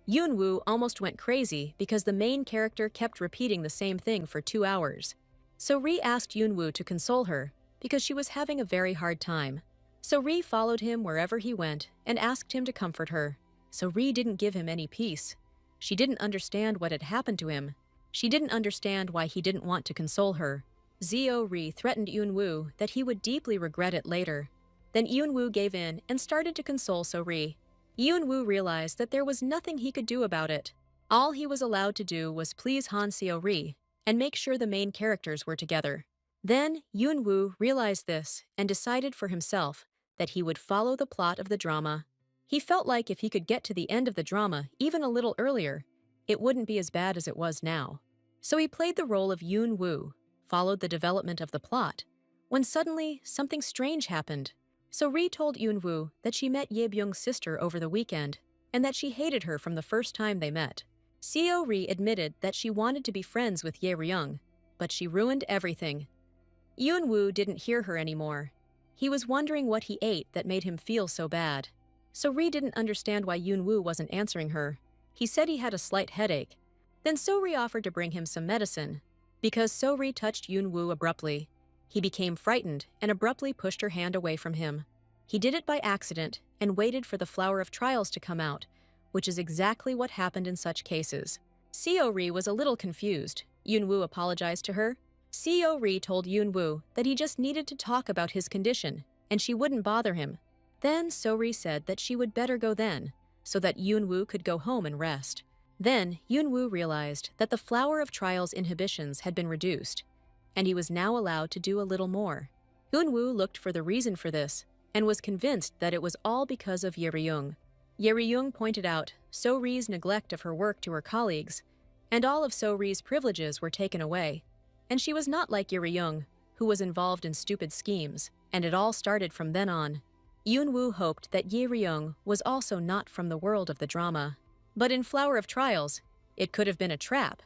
Eun-woo almost went crazy because the main character kept repeating the same thing for 2 hours. So-ri asked Eun-woo to console her because she was having a very hard time. So-ri followed him wherever he went and asked him to comfort her. So-ri didn't give him any peace. She didn't understand what had happened to him. She didn't understand why he didn't want to console her. Zio Ri threatened Yunwoo that he would deeply regret it later. Then Yunwoo gave in and started to console So-ri. Yunwoo realized that there was nothing he could do about it. All he was allowed to do was please Han Seo-ri and make sure the main characters were together. Then Yunwoo realized this and decided for himself that he would follow the plot of the drama. He felt like if he could get to the end of the drama even a little earlier, it wouldn't be as bad as it was now. So he played the role of Yunwoo, followed the development of the plot, when suddenly something strange happened. So-ri told Yunwoo that she met Ye-byung's sister over the weekend and that she hated her from the first time they met. Seo-ri admitted that she wanted to be friends with Ye-ryung, but she ruined everything. Yunwoo didn't hear her anymore. He was wondering what he ate that made him feel so bad. So-ri didn't understand why Yunwoo wasn't answering her. He said he had a slight headache. Then So-ri offered to bring him some medicine. Because So-ri touched Yunwoo abruptly, he became frightened and abruptly pushed her hand away from him. He did it by accident and waited for the flower of trials to come out, which is exactly what happened in such cases. Seo-ri was a little confused. Yunwoo apologized to her. Seo-ri told Yunwoo that he just needed to talk about his condition and she wouldn't bother him. Then So-ri said that she would better go then, so that Yunwoo could go home and rest. Then Yunwoo realized that the flower of trials inhibitions had been reduced, and he was now allowed to do a little more. Yunwoo looked for the reason for this and was convinced that it was all because of Ye-ryung. Ye-ryung pointed out So-ri's neglect of her work to her colleagues, and all of So-ri's privileges were taken away. And she was not like Ye-ryung, who was involved in stupid schemes, and it all started from then on. Yunwoo hoped that Ye-ryung was also not from the world of the drama. But in Flower of Trials, it could have been a trap,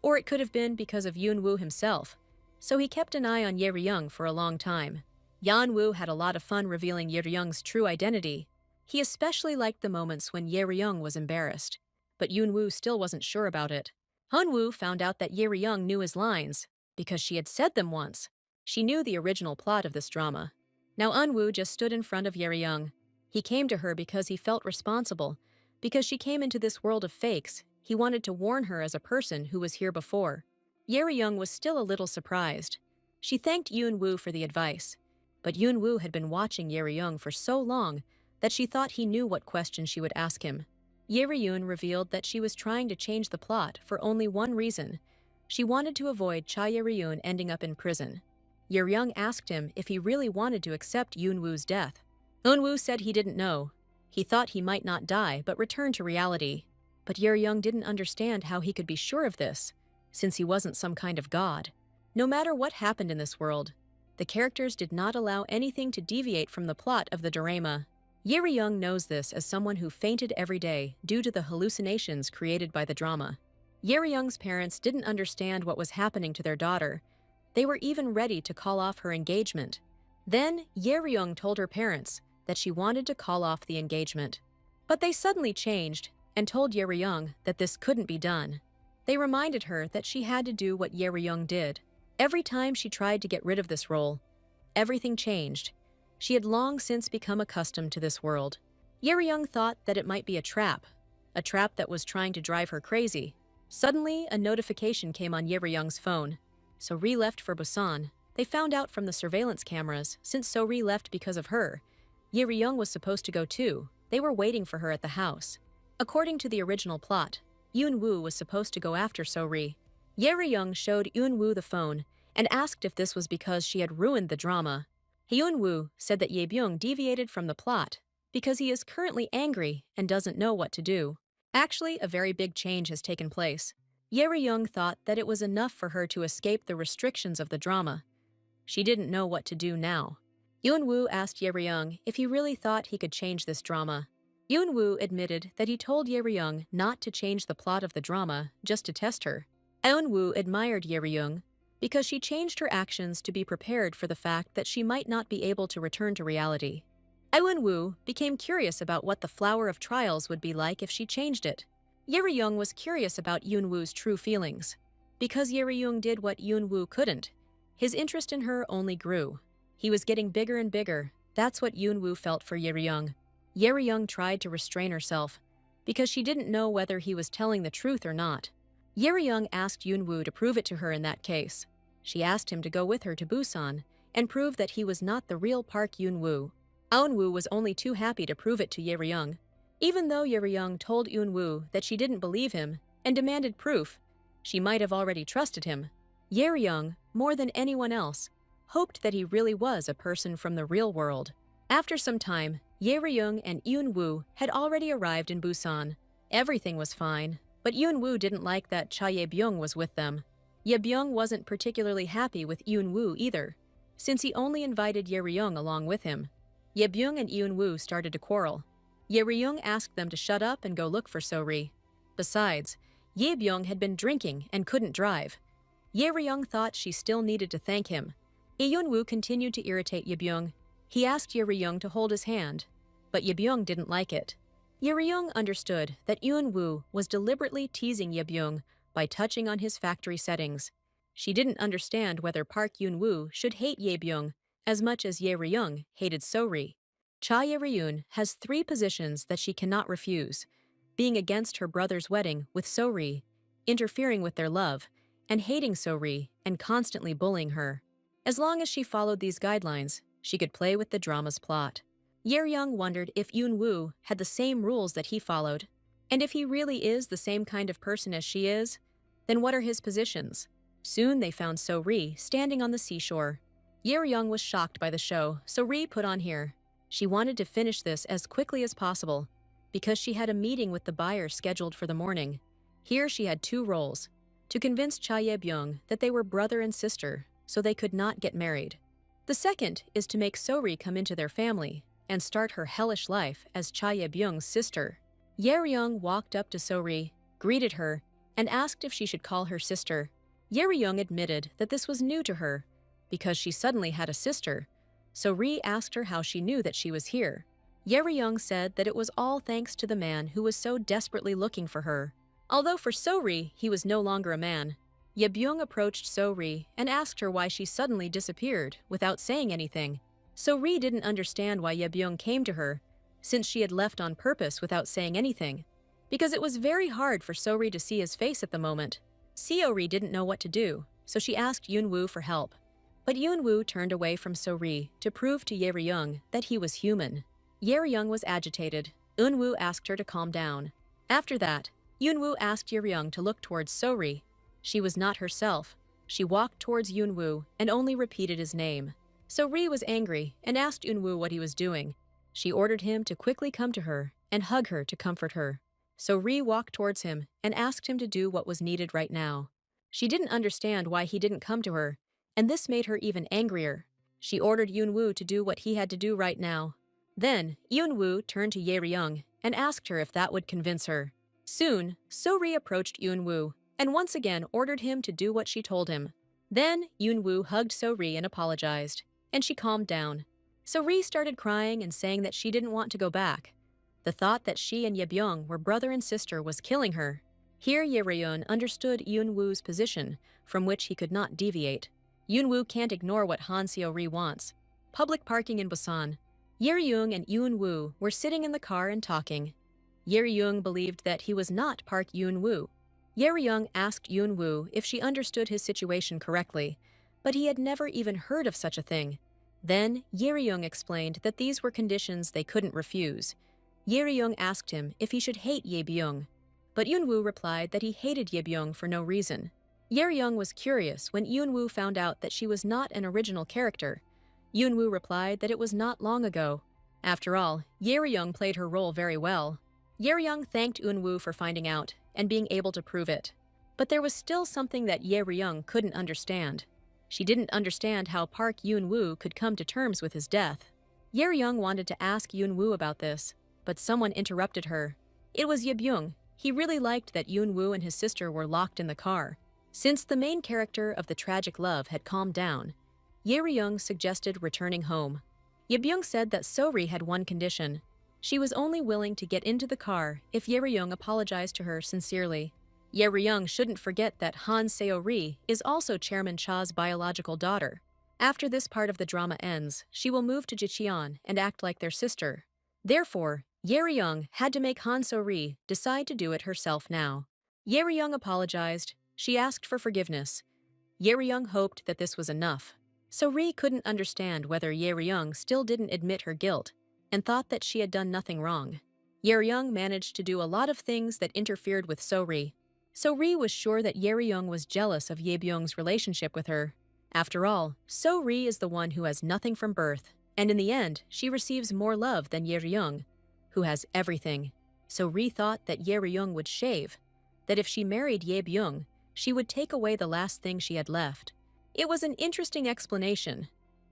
or it could have been because of Yunwoo himself, so he kept an eye on Ye-ryung for a long time. Yunwoo had a lot of fun revealing Ye-ryung's true identity. He especially liked the moments when Ye-ryung was embarrassed, but Yunwoo still wasn't sure about it. Hunwoo found out that Ye-ryung knew his lines, because she had said them once. She knew the original plot of this drama. Now Unwoo just stood in front of Ye-ryung. He came to her because he felt responsible. Because she came into this world of fakes, he wanted to warn her as a person who was here before. Ye-ryung was still a little surprised. She thanked Yunwoo for the advice, but Yunwoo had been watching Ye-ryung for so long that she thought he knew what question she would ask him. Ye-ryung revealed that she was trying to change the plot for only one reason. She wanted to avoid Cha Ye-ryung ending up in prison. Ye-ryung asked him if he really wanted to accept Yunwoo's death. Unwoo said he didn't know. He thought he might not die but return to reality. But Ye-ryung didn't understand how he could be sure of this, since he wasn't some kind of god. No matter what happened in this world, the characters did not allow anything to deviate from the plot of the drama. Ye-ryung knows this as someone who fainted every day due to the hallucinations created by the drama. Ye-ryung's parents didn't understand what was happening to their daughter. They were even ready to call off her engagement. Then Ye-ryung told her parents that she wanted to call off the engagement. But they suddenly changed and told Ye-ryung that this couldn't be done. They reminded her that she had to do what Ye-ryung did. Every time she tried to get rid of this role, everything changed. She had long since become accustomed to this world. Ye-ryung thought that it might be a trap that was trying to drive her crazy. Suddenly, a notification came on Ye-ryung's phone. So-ri left for Busan. They found out from the surveillance cameras, since So-ri left because of her, Ye-ryung was supposed to go too. They were waiting for her at the house. According to the original plot, Yunwoo was supposed to go after So-ri. Ye-ryung showed Yunwoo the phone and asked if this was because she had ruined the drama. Yunwoo said that Ye-byung deviated from the plot because he is currently angry and doesn't know what to do. Actually, a very big change has taken place. Ye-ryung thought that it was enough for her to escape the restrictions of the drama. She didn't know what to do now. Yunwoo asked Ye-ryung if he really thought he could change this drama. Yunwoo admitted that he told Ye-ryung not to change the plot of the drama, just to test her. Eunwoo admired Ye-ryung because she changed her actions to be prepared for the fact that she might not be able to return to reality. Eunwoo became curious about what the Flower of Trials would be like if she changed it. Ye-ryung was curious about Yunwoo's true feelings. Because Ye-ryung did what Yunwoo couldn't, his interest in her only grew. He was getting bigger and bigger. That's what Yunwoo felt for Ye-ryung. Ye-ryung tried to restrain herself, because she didn't know whether he was telling the truth or not. Yeryung asked Yoonwoo to prove it to her in that case. She asked him to go with her to Busan and prove that he was not the real Park Yoon-woo. Eun-woo was only too happy to prove it to Yeryung. Even though Yeryung told Eun-woo that she didn't believe him and demanded proof, she might have already trusted him. Yeryung, more than anyone else, hoped that he really was a person from the real world. After some time, Yeryung and Eun-woo had already arrived in Busan. Everything was fine, but Eun-woo didn't like that Cha Ye-byung was with them. Ye-byung wasn't particularly happy with Eun-woo either, since he only invited Yeryung along with him. Ye-byung and Eun-woo started to quarrel. Yeryung asked them to shut up and go look for So-ri. Besides, Ye-byung had been drinking and couldn't drive. Yeryung thought she still needed to thank him. Eun-woo continued to irritate Ye-byung. He asked Yeryung to hold his hand, but Ye-byung didn't like it. Yeryung understood that Eun-woo was deliberately teasing Ye-byung by touching on his factory settings. She didn't understand whether Park Yoon-woo should hate Ye-byung as much as Yeryung hated So-ri. Cha Ye-ryun has 3 positions that she cannot refuse: being against her brother's wedding with So-ri, interfering with their love, and hating So-ri and constantly bullying her. As long as she followed these guidelines, she could play with the drama's plot. Yeryung wondered if Eun-woo had the same rules that he followed, and if he really is the same kind of person as she is, then what are his positions? Soon they found So-ri standing on the seashore. Yeryung was shocked by the show So-ri put on here. She wanted to finish this as quickly as possible, because she had a meeting with the buyer scheduled for the morning. Here she had 2 roles: to convince Cha Ye-byung that they were brother and sister, so they could not get married. The second is to make So-ri come into their family and start her hellish life as Cha Ye-byung's sister. Yeryung walked up to So-ri, greeted her, and asked if she should call her sister. Yeryung admitted that this was new to her, because she suddenly had a sister. So-ri asked her how she knew that she was here. Yeryung said that it was all thanks to the man who was so desperately looking for her. Although for So-ri, he was no longer a man. Ye-byung approached So-ri and asked her why she suddenly disappeared without saying anything. So-ri didn't understand why Ye-byung came to her, since she had left on purpose without saying anything, because it was very hard for So-ri to see his face at the moment. So-ri didn't know what to do, so she asked Eun-woo for help. But Eun-woo turned away from So-ri to prove to Yeryung that he was human. Yeryung was agitated. Eun-woo asked her to calm down. After that, Eun-woo asked Yeryung to look towards So-ri. She was not herself. She walked towards Eun-woo and only repeated his name. So-ri was angry and asked Eun-woo what he was doing. She ordered him to quickly come to her and hug her to comfort her. So-ri walked towards him and asked him to do what was needed right now. She didn't understand why he didn't come to her, and this made her even angrier. She ordered Eun-woo to do what he had to do right now. Then, Eun-woo turned to Yeryung and asked her if that would convince her. Soon, So-ri approached Eun-woo and once again ordered him to do what she told him. Then, Eun-woo hugged So-ri and apologized, and she calmed down. So-ri started crying and saying that she didn't want to go back. The thought that she and Ye-byung were brother and sister was killing her. Here Yeryun understood Eun-woo's position, from which he could not deviate. Eun-woo can't ignore what Han Seo-ri wants. Public parking in Busan. Yeryung and Eun-woo were sitting in the car and talking. Yeryung believed that he was not Park Yoon-woo. Yeryung asked Eun-woo if she understood his situation correctly, but he had never even heard of such a thing. Then, Yeryung explained that these were conditions they couldn't refuse. Yeryung asked him if he should hate Ye-byung, but Eun-woo replied that he hated Ye-byung for no reason. Yeryung was curious when Eun-woo found out that she was not an original character. Eun-woo replied that it was not long ago. After all, Yeryung played her role very well. Yeryung thanked Eun-woo for finding out and being able to prove it. But there was still something that Yeryung couldn't understand. She didn't understand how Park Yoon-woo could come to terms with his death. Yeryung wanted to ask Eun-woo about this, but someone interrupted her. It was Ye-byung. He really liked that Eun-woo and his sister were locked in the car. Since the main character of the tragic love had calmed down, Yeryung suggested returning home. Ye-byung said that So-ri had one condition. She was only willing to get into the car if Yeryung apologized to her sincerely. Yeryung shouldn't forget that Han Seo-ri is also Chairman Cha's biological daughter. After this part of the drama ends, she will move to Jicheon and act like their sister. Therefore, Yeryung had to make Han So-ri decide to do it herself now. Yeryung apologized. She asked for forgiveness. Yeryung hoped that this was enough. So-ri couldn't understand whether Yeryung still didn't admit her guilt and thought that she had done nothing wrong. Yeryung managed to do a lot of things that interfered with So-ri. So-ri was sure that Yeryung was jealous of Yebyung's relationship with her. After all, So-ri is the one who has nothing from birth, and in the end, she receives more love than Yeryung, who has everything. So-ri thought that Yeryung would shave, that if she married Yebyung, she would take away the last thing she had left. It was an interesting explanation,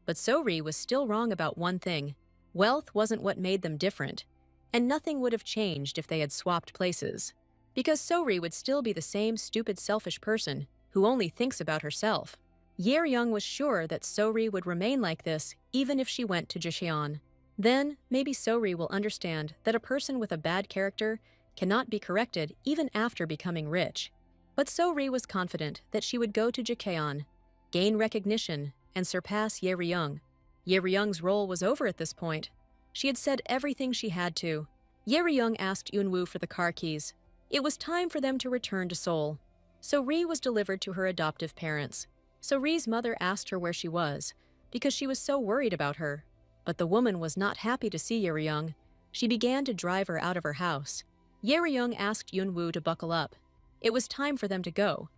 but So-ri was still wrong about one thing. Wealth wasn't what made them different, and nothing would have changed if they had swapped places. Because So-ri would still be the same stupid selfish person who only thinks about herself. Yeryung was sure that So-ri would remain like this even if she went to Joseon. Then, maybe So-ri will understand that a person with a bad character cannot be corrected even after becoming rich. But So-ri was confident that she would go to Joseon, gain recognition, and surpass Yeryung. Yeryung's role was over at this point. She had said everything she had to. Yeryung asked Eunwoo for the car keys. It was time for them to return to Seoul. So-ri was delivered to her adoptive parents. So-ri's mother asked her where she was, because she was so worried about her. But the woman was not happy to see Yeryung. She began to drive her out of her house. Yeryung asked Eunwoo to buckle up. It was time for them to go.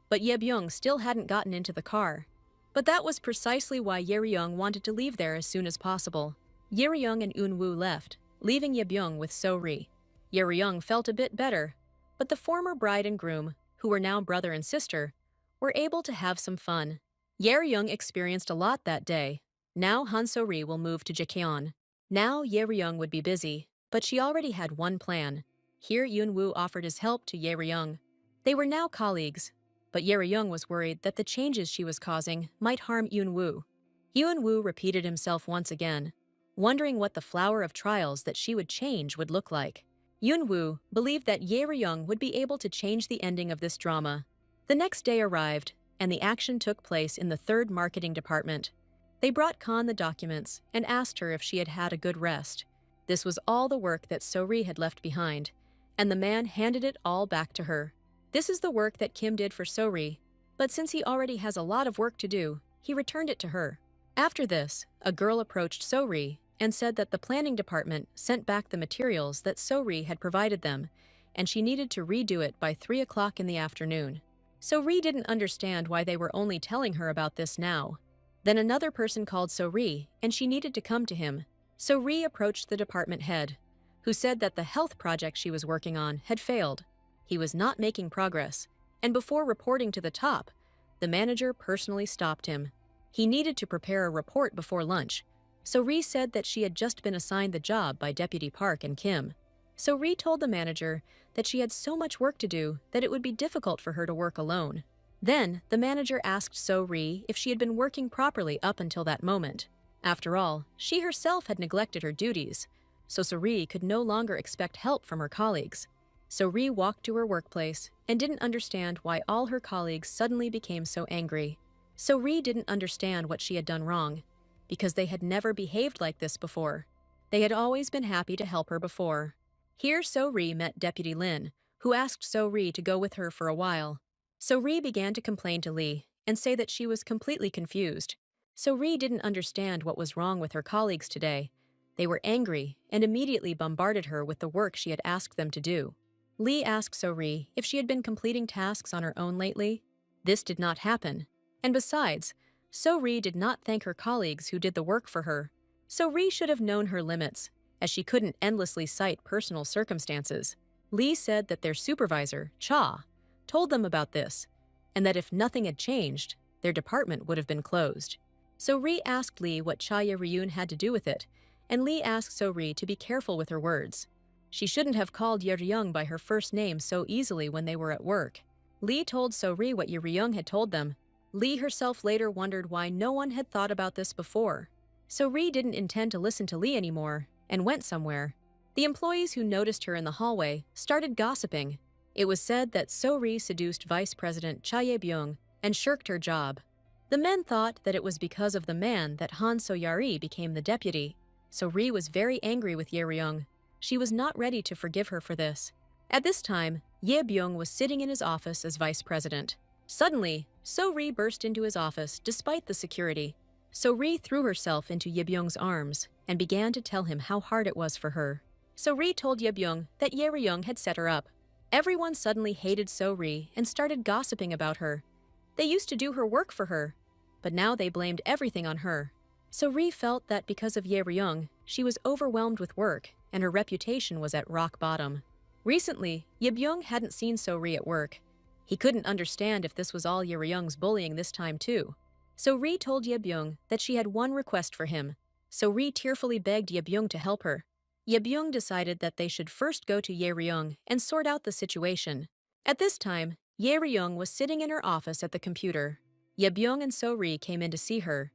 But Yebyung still hadn't gotten into the car. But that was precisely why Yeryung wanted to leave there as soon as possible. Yeryung and Eunwoo left, leaving Yebyung with So-ri. Yeryung felt a bit better, but the former bride and groom, who were now brother and sister, were able to have some fun. Yeryung experienced a lot that day. Now Han So-ri will move to Joseon. Now Yeryung would be busy, but she already had one plan. Here Eunwoo offered his help to Yeryung. They were now colleagues, but Yeryung was worried that the changes she was causing might harm Eunwoo. Eunwoo repeated himself once again, wondering what the flower of trials that she would change would look like. Eunwoo believed that Yeryung would be able to change the ending of this drama. The next day arrived, and the action took place in the 3rd marketing department. They brought Khan the documents and asked her if she had had a good rest. This was all the work that So-ri had left behind, and the man handed it all back to her. This is the work that Kim did for So-ri, but since he already has a lot of work to do, he returned it to her. After this, a girl approached So-ri and said that the planning department sent back the materials that So-ri had provided them, and she needed to redo it by 3 o'clock in the afternoon. So-ri didn't understand why they were only telling her about this now. Then another person called So-ri, and she needed to come to him. So-ri approached the department head, who said that the health project she was working on had failed. He was not making progress, and before reporting to the top, the manager personally stopped him. He needed to prepare a report before lunch. So-ri said that she had just been assigned the job by Deputy Park and Kim. So-ri told the manager that she had so much work to do that it would be difficult for her to work alone. Then, the manager asked So-ri if she had been working properly up until that moment. After all, she herself had neglected her duties, so So-ri could no longer expect help from her colleagues. So-ri walked to her workplace and didn't understand why all her colleagues suddenly became so angry. So-ri didn't understand what she had done wrong, because they had never behaved like this before. They had always been happy to help her before. Here So-ri met Deputy Lin, who asked So-ri to go with her for a while. So-ri began to complain to Lee and say that she was completely confused. So-ri didn't understand what was wrong with her colleagues today. They were angry and immediately bombarded her with the work she had asked them to do. Lee asked So-ri if she had been completing tasks on her own lately. This did not happen. And besides, So-ri did not thank her colleagues who did the work for her. So-ri should have known her limits, as she couldn't endlessly cite personal circumstances. Lee said that their supervisor, Cha, told them about this, and that if nothing had changed, their department would have been closed. So-ri asked Lee what Cha Ye-ryun had to do with it, and Lee asked So-ri to be careful with her words. She shouldn't have called Ye-ryung by her first name so easily when they were at work. Lee told So-ri what Ye-ryung had told them. Lee herself later wondered why no one had thought about this before. So-ri didn't intend to listen to Lee anymore and went somewhere. The employees who noticed her in the hallway started gossiping. It was said that So-ri seduced Vice President Cha Ye-byung and shirked her job. The men thought that it was because of the man that Han So-yari became the deputy. So-ri was very angry with Ye-ryung. She was not ready to forgive her for this. At this time, Ye Byung was sitting in his office as vice president. Suddenly, So-ri burst into his office despite the security. So-ri threw herself into Ye Byung's arms and began to tell him how hard it was for her. So-ri told Ye Byung that Ye Ryung had set her up. Everyone suddenly hated So-ri and started gossiping about her. They used to do her work for her, but now they blamed everything on her. So-ri felt that because of Ye Ryung, she was overwhelmed with work and her reputation was at rock bottom. Recently, Ye Byung hadn't seen So-ri at work. He couldn't understand if this was all Ye Ryung's bullying this time too. So-ri told Ye Byung that she had one request for him. So-ri tearfully begged Ye Byung to help her. Ye Byung decided that they should first go to Ye Ryung and sort out the situation. At this time, Ye Ryung was sitting in her office at the computer. Ye Byung and So-ri came in to see her.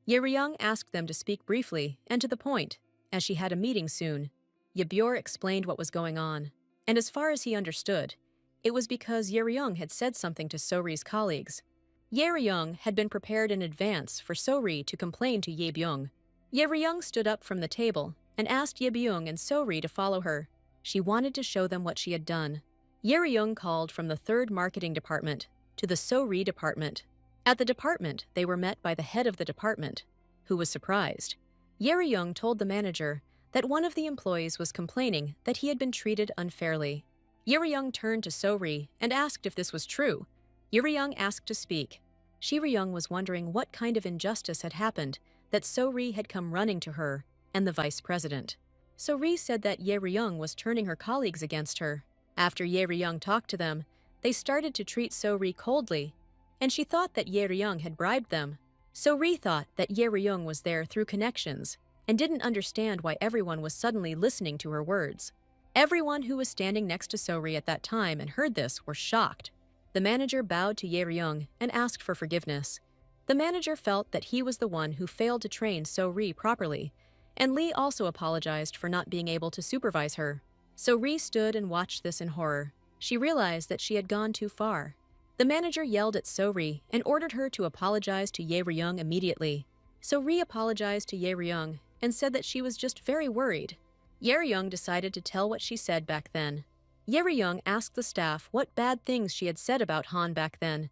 Ye Ryung asked them to speak briefly and to the point, as she had a meeting soon. Ye Byung explained what was going on, and as far as he understood, it was because Ye Ryung had said something to So-ri's colleagues. Ye Ryung had been prepared in advance for So-ri to complain to Ye Byung. Ye Ryung stood up from the table and asked Ye Byung and So-ri to follow her. She wanted to show them what she had done. Ye Ryung called from the 3rd marketing department to the So-ri department. At the department, they were met by the head of the department, who was surprised. Ye Ryung told the manager that one of the employees was complaining that he had been treated unfairly. Ye Ryung turned to So-ri and asked if this was true. Ye Ryung asked to speak. She Ryung was wondering what kind of injustice had happened that So-ri had come running to her and the vice president. So-ri said that Ye Ryung was turning her colleagues against her. After Ye Ryung talked to them, they started to treat So-ri coldly, and she thought that Ye Ryung had bribed them. So-ri thought that Ye Ryung was there through connections and didn't understand why everyone was suddenly listening to her words. Everyone who was standing next to So-ri at that time and heard this were shocked. The manager bowed to Ye Ryung and asked for forgiveness. The manager felt that he was the one who failed to train So-ri properly, and Lee also apologized for not being able to supervise her. So-ri stood and watched this in horror. She realized that she had gone too far. The manager yelled at So-ri and ordered her to apologize to Ye Ryung immediately. So-ri apologized to Ye Ryung and said that she was just very worried. Ye Ryung decided to tell what she said back then. Ye Ryung asked the staff what bad things she had said about Han back then,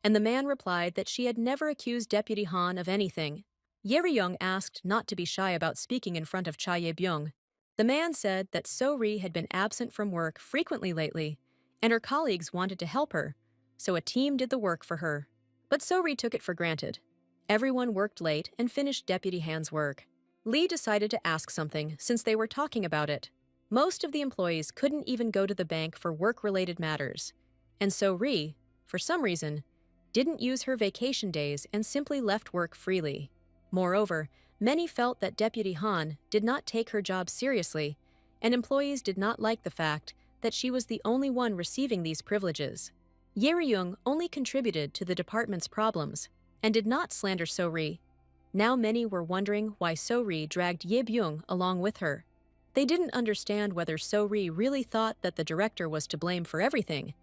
and the man replied that she had never accused Deputy Han of anything. Ye Ryung asked not to be shy about speaking in front of Cha Ye Byung. The man said that So-ri had been absent from work frequently lately, and her colleagues wanted to help her, so a team did the work for her. But So-ri took it for granted. Everyone worked late and finished Deputy Han's work. Lee decided to ask something since they were talking about it. Most of the employees couldn't even go to the bank for work-related matters, and So-ri, for some reason, didn't use her vacation days and simply left work freely. Moreover, many felt that Deputy Han did not take her job seriously, and employees did not like the fact that she was the only one receiving these privileges. Ye Ryung only contributed to the department's problems and did not slander So-ri. Now many were wondering why So-ri dragged Ye Byung along with her. They didn't understand whether So-ri really thought that the director was to blame for everything,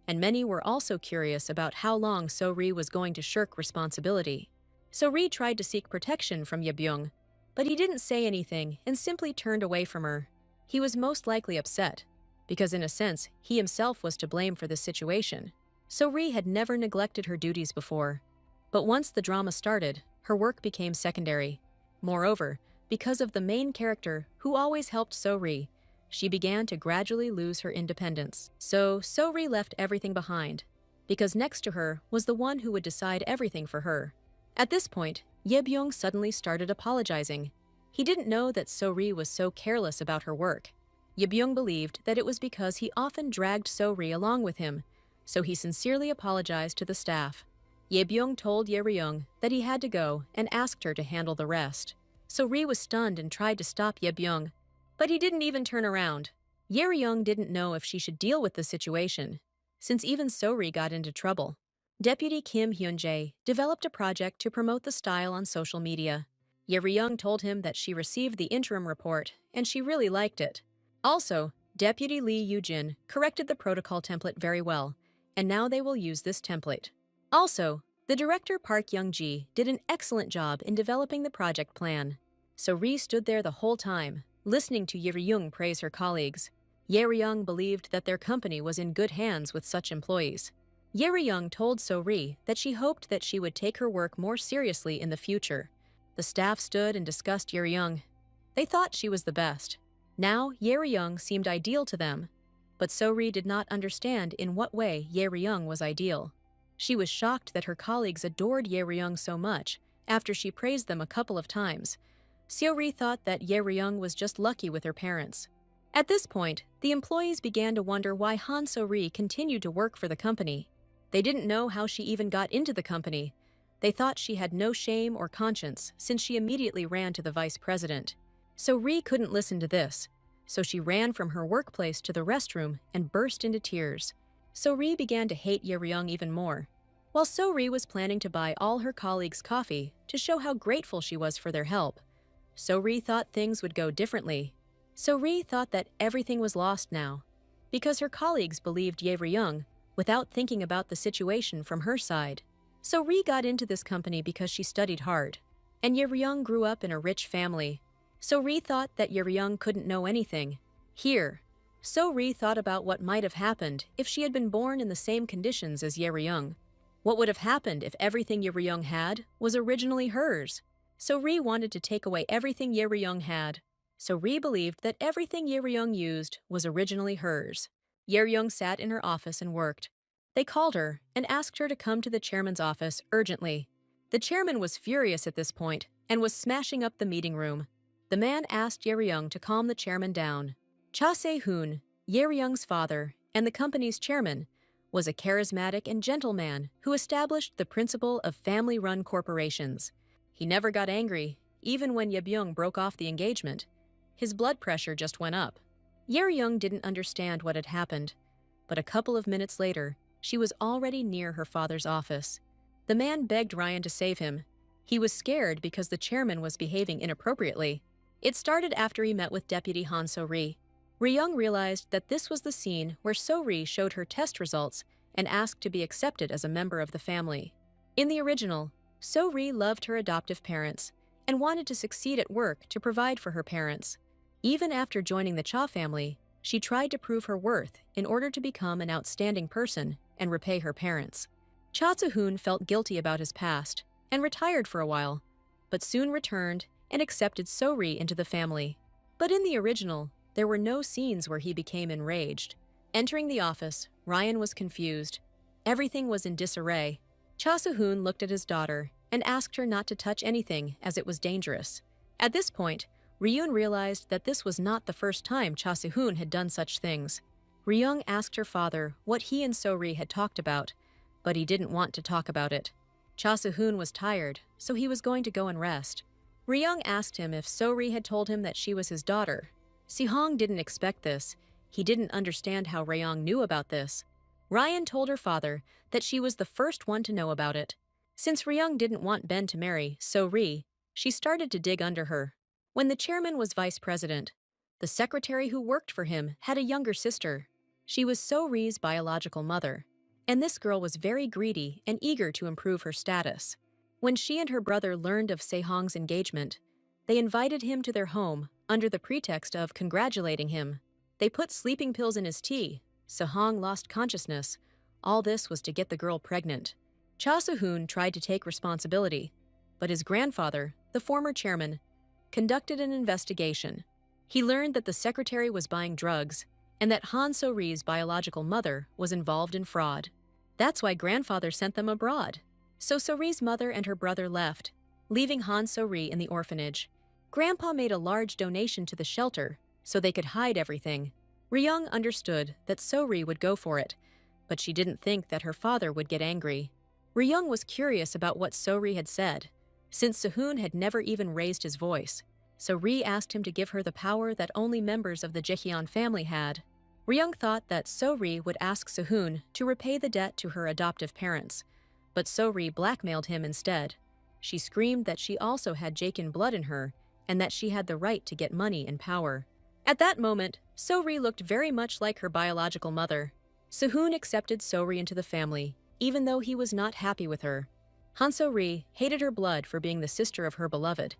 and many were also curious about how long So-ri was going to shirk responsibility. So-ri tried to seek protection from Ye Byung, but he didn't say anything and simply turned away from her. He was most likely upset, because in a sense, he himself was to blame for this situation. So-ri had never neglected her duties before, but once the drama started, her work became secondary. Moreover, because of the main character who always helped So-ri, she began to gradually lose her independence. So So-ri left everything behind, because next to her was the one who would decide everything for her. At this point, Ye Byung suddenly started apologizing. He didn't know that So-ri was so careless about her work. Ye Byung believed that it was because he often dragged So-ri along with him, so he sincerely apologized to the staff. Ye Byung told Ye Ryung that he had to go and asked her to handle the rest. So-ri was stunned and tried to stop Ye Byung, but he didn't even turn around. Ye Ryung didn't know if she should deal with the situation, since even So-ri got into trouble. Deputy Kim Hyun-jae developed a project to promote the style on social media. Ye Ryung told him that she received the interim report and she really liked it. Also, Deputy Lee Yoo-jin corrected the protocol template very well, and now they will use this template. Also, the director Park Young-ji did an excellent job in developing the project plan. So-ri stood there the whole time, listening to Ye Ryung praise her colleagues. Ye Ryung believed that their company was in good hands with such employees. Ye Ryung told So-ri that she hoped that she would take her work more seriously in the future. The staff stood and discussed Ye Ryung. They thought she was the best. Now, Ye Ryung seemed ideal to them. But So-ri did not understand in what way Ye Ryung was ideal. She was shocked that her colleagues adored Ye Ryung so much after she praised them a couple of times. So-ri thought that Ye Ryung was just lucky with her parents. At this point, the employees began to wonder why Han So-ri continued to work for the company. They didn't know how she even got into the company. They thought she had no shame or conscience since she immediately ran to the vice president. So-ri couldn't listen to this, so she ran from her workplace to the restroom and burst into tears. So-ri began to hate Ye Ryung even more. While So-ri was planning to buy all her colleagues coffee to show how grateful she was for their help, So-ri thought things would go differently. So-ri thought that everything was lost now, because her colleagues believed Ye Ryung without thinking about the situation from her side. So-ri got into this company because she studied hard, and Ye Ryung grew up in a rich family. So-ri thought that Ye Ryung couldn't know anything. Here, So-ri thought about what might have happened if she had been born in the same conditions as Ye Ryung. What would have happened if everything Ye Ryung had was originally hers? So-ri wanted to take away everything Ye Ryung had. So-ri believed that everything Ye Ryung used was originally hers. Ye Ryung sat in her office and worked. They called her and asked her to come to the chairman's office urgently. The chairman was furious at this point and was smashing up the meeting room. The man asked Ye Ryung to calm the chairman down. Cha Se-hoon, Ye Ryung's father and the company's chairman, was a charismatic and gentle man who established the principle of family-run corporations. He never got angry, even when Ye Byung broke off the engagement. His blood pressure just went up. Ye Ryung didn't understand what had happened, but a couple of minutes later, she was already near her father's office. The man begged Ryan to save him. He was scared because the chairman was behaving inappropriately. It started after he met with Deputy Han So-ri. Ryung realized that this was the scene where So-ri showed her test results and asked to be accepted as a member of the family. In the original, So-ri loved her adoptive parents and wanted to succeed at work to provide for her parents. Even after joining the Cha family, she tried to prove her worth in order to become an outstanding person and repay her parents. Cha Se-hoon felt guilty about his past and retired for a while, but soon returned and accepted So-ri into the family. But in the original, there were no scenes where he became enraged. Entering the office, Ryan was confused. Everything was in disarray. Cha Se-hoon looked at his daughter and asked her not to touch anything as it was dangerous. At this point, Ryun realized that this was not the first time Cha Se-hoon had done such things. Ryung asked her father what he and So-ri had talked about, but he didn't want to talk about it. Cha Se-hoon was tired, so he was going to go and rest. Ryung asked him if So-ri had told him that she was his daughter. Si-hong didn't expect this. He didn't understand how Ryung knew about this. Ryan told her father that she was the first one to know about it. Since Ryung didn't want Ben to marry So-ri, she started to dig under her. When the chairman was vice president, the secretary who worked for him had a younger sister. She was So-ri's biological mother, and this girl was very greedy and eager to improve her status. When she and her brother learned of Se-hong's engagement, they invited him to their home under the pretext of congratulating him. They put sleeping pills in his tea. Se-hong lost consciousness. All this was to get the girl pregnant. Cha Se-hoon tried to take responsibility, but his grandfather, the former chairman, conducted an investigation. He learned that the secretary was buying drugs and that Han So-ri's biological mother was involved in fraud. That's why grandfather sent them abroad. So So-ri's mother and her brother left, leaving Han So-ri in the orphanage. Grandpa made a large donation to the shelter so they could hide everything. Ryung understood that So-ri would go for it, but she didn't think that her father would get angry. Ryung was curious about what So-ri had said, since Se-hoon had never even raised his voice. So-ri asked him to give her the power that only members of the Jaehyun family had. Ryung thought that So-ri would ask Se-hoon to repay the debt to her adoptive parents, but So-ri blackmailed him instead. She screamed that she also had Jaehyun blood in her and that she had the right to get money and power. At that moment, So-ri looked very much like her biological mother. Se-hoon accepted So-ri into the family, even though he was not happy with her. Han So-ri hated her blood for being the sister of her beloved,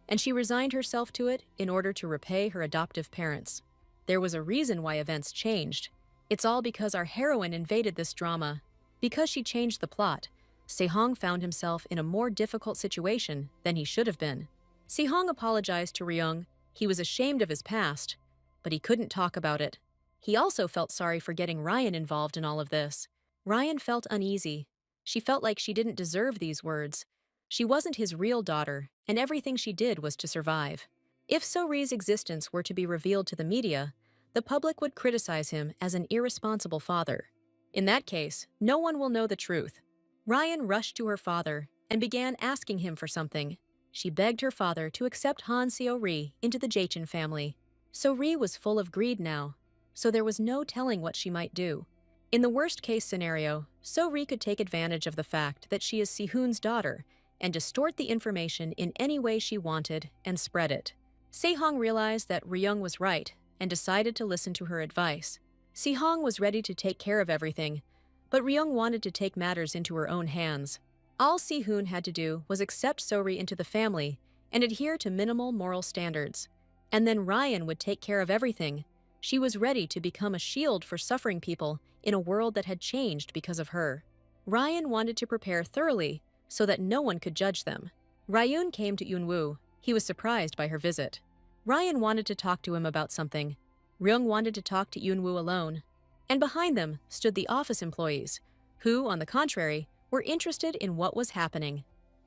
and she resigned herself to it in order to repay her adoptive parents. There was a reason why events changed. It's all because our heroine invaded this drama. Because she changed the plot, Sehong found himself in a more difficult situation than he should have been. Sehong apologized to Ryung. He was ashamed of his past, but he couldn't talk about it. He also felt sorry for getting Ryan involved in all of this. Ryan felt uneasy. She felt like she didn't deserve these words. She wasn't his real daughter, and everything she did was to survive. If So-ri's existence were to be revealed to the media, the public would criticize him as an irresponsible father. In that case, no one will know the truth. Ryan rushed to her father and began asking him for something. She begged her father to accept Han Seo-ri into the Jaechin family. So-ri was full of greed now, so there was no telling what she might do. In the worst-case scenario, So-ri could take advantage of the fact that she is Si-hoon's daughter and distort the information in any way she wanted and spread it. Sehong realized that Ryung was right and decided to listen to her advice. Sehong was ready to take care of everything, but Ryung wanted to take matters into her own hands. All Si-hoon had to do was accept So-ri into the family and adhere to minimal moral standards. And then Ryan would take care of everything. She was ready to become a shield for suffering people in a world that had changed because of her. Ryan wanted to prepare thoroughly so that no one could judge them. Ryun came to Yoonwoo. He was surprised by her visit. Ryan wanted to talk to him about something. Ryung wanted to talk to Yoonwoo alone. And behind them stood the office employees, who, on the contrary, were interested in what was happening.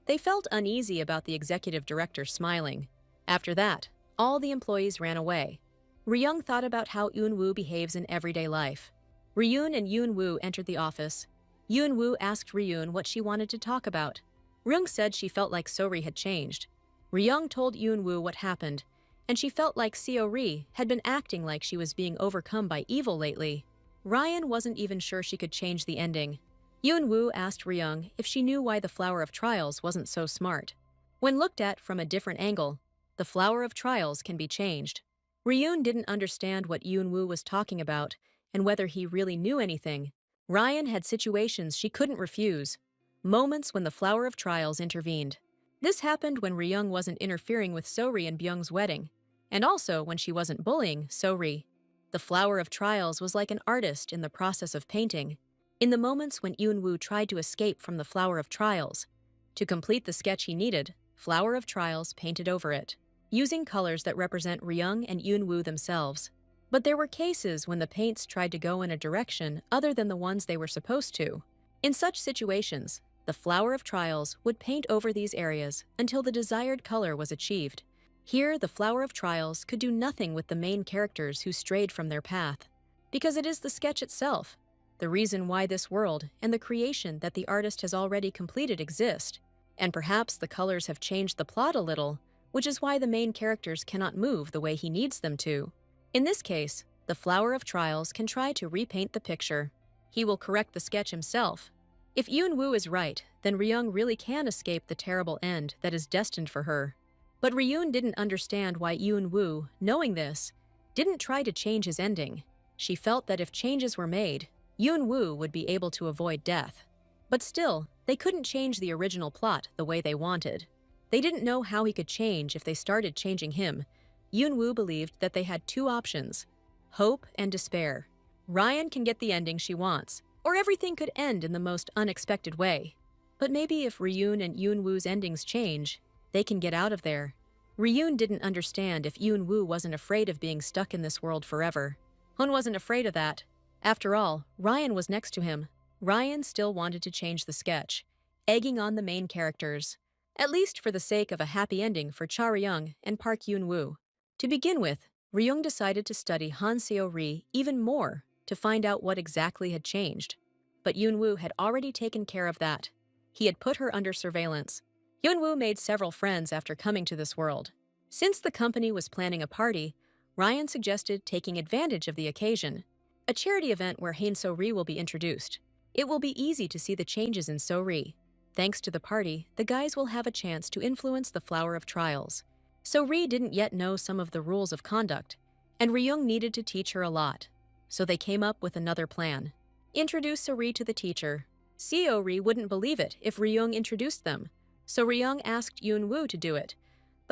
They felt uneasy about the executive director smiling. After that, all the employees ran away. Ryung thought about how Yoonwoo behaves in everyday life. Ryun and Yoonwoo entered the office. Yoonwoo asked Ryun what she wanted to talk about. Ryung said she felt like So-ri had changed. Ryung told Yoonwoo what happened, and she felt like Seo-ri had been acting like she was being overcome by evil lately. Ryan wasn't even sure she could change the ending. Yoonwoo asked Ryung if she knew why the Flower of Trials wasn't so smart. When looked at from a different angle, the Flower of Trials can be changed. Ryun didn't understand what Yoonwoo was talking about and whether he really knew anything. Ryan had situations she couldn't refuse, moments when the Flower of Trials intervened. This happened when Ryung wasn't interfering with So-ri and Byung's wedding, and also when she wasn't bullying So-ri. The Flower of Trials was like an artist in the process of painting. In the moments when Yoonwoo tried to escape from the Flower of Trials, to complete the sketch he needed, Flower of Trials painted over it, using colors that represent Ryung and Yoonwoo themselves. But there were cases when the paints tried to go in a direction other than the ones they were supposed to. In such situations, the Flower of Trials would paint over these areas until the desired color was achieved. Here, the Flower of Trials could do nothing with the main characters who strayed from their path, because it is the sketch itself, the reason why this world and the creation that the artist has already completed exist. And perhaps the colors have changed the plot a little, which is why the main characters cannot move the way he needs them to. In this case, the Flower of Trials can try to repaint the picture. He will correct the sketch himself. If Yoonwoo is right, then Ryung really can escape the terrible end that is destined for her. But Ryun didn't understand why Yoonwoo, knowing this, didn't try to change his ending. She felt that if changes were made, Yoonwoo would be able to avoid death. But still, they couldn't change the original plot the way they wanted. They didn't know how he could change if they started changing him. Yoonwoo believed that they had two options: hope and despair. Ryan can get the ending she wants, or everything could end in the most unexpected way. But maybe if Ryun and Yoonwoo's endings change, they can get out of there. Ryun didn't understand if Yoonwoo wasn't afraid of being stuck in this world forever. Hun wasn't afraid of that. After all, Ryan was next to him. Ryan still wanted to change the sketch, egging on the main characters, at least for the sake of a happy ending for Cha Ryung and Park Yoonwoo. To begin with, Ryung decided to study Han Seo-ri even more to find out what exactly had changed. But Yoonwoo had already taken care of that. He had put her under surveillance. Yoonwoo made several friends after coming to this world. Since the company was planning a party, Ryan suggested taking advantage of the occasion, a charity event where Han So-ri will be introduced. It will be easy to see the changes in So-ri. Thanks to the party, the guys will have a chance to influence the Flower of Trials. So-ri didn't yet know some of the rules of conduct, and Ryung needed to teach her a lot. So they came up with another plan. Introduce So-ri to the teacher. Seo-ri wouldn't believe it if Ryung introduced them, so Ryung asked Yoonwoo to do it.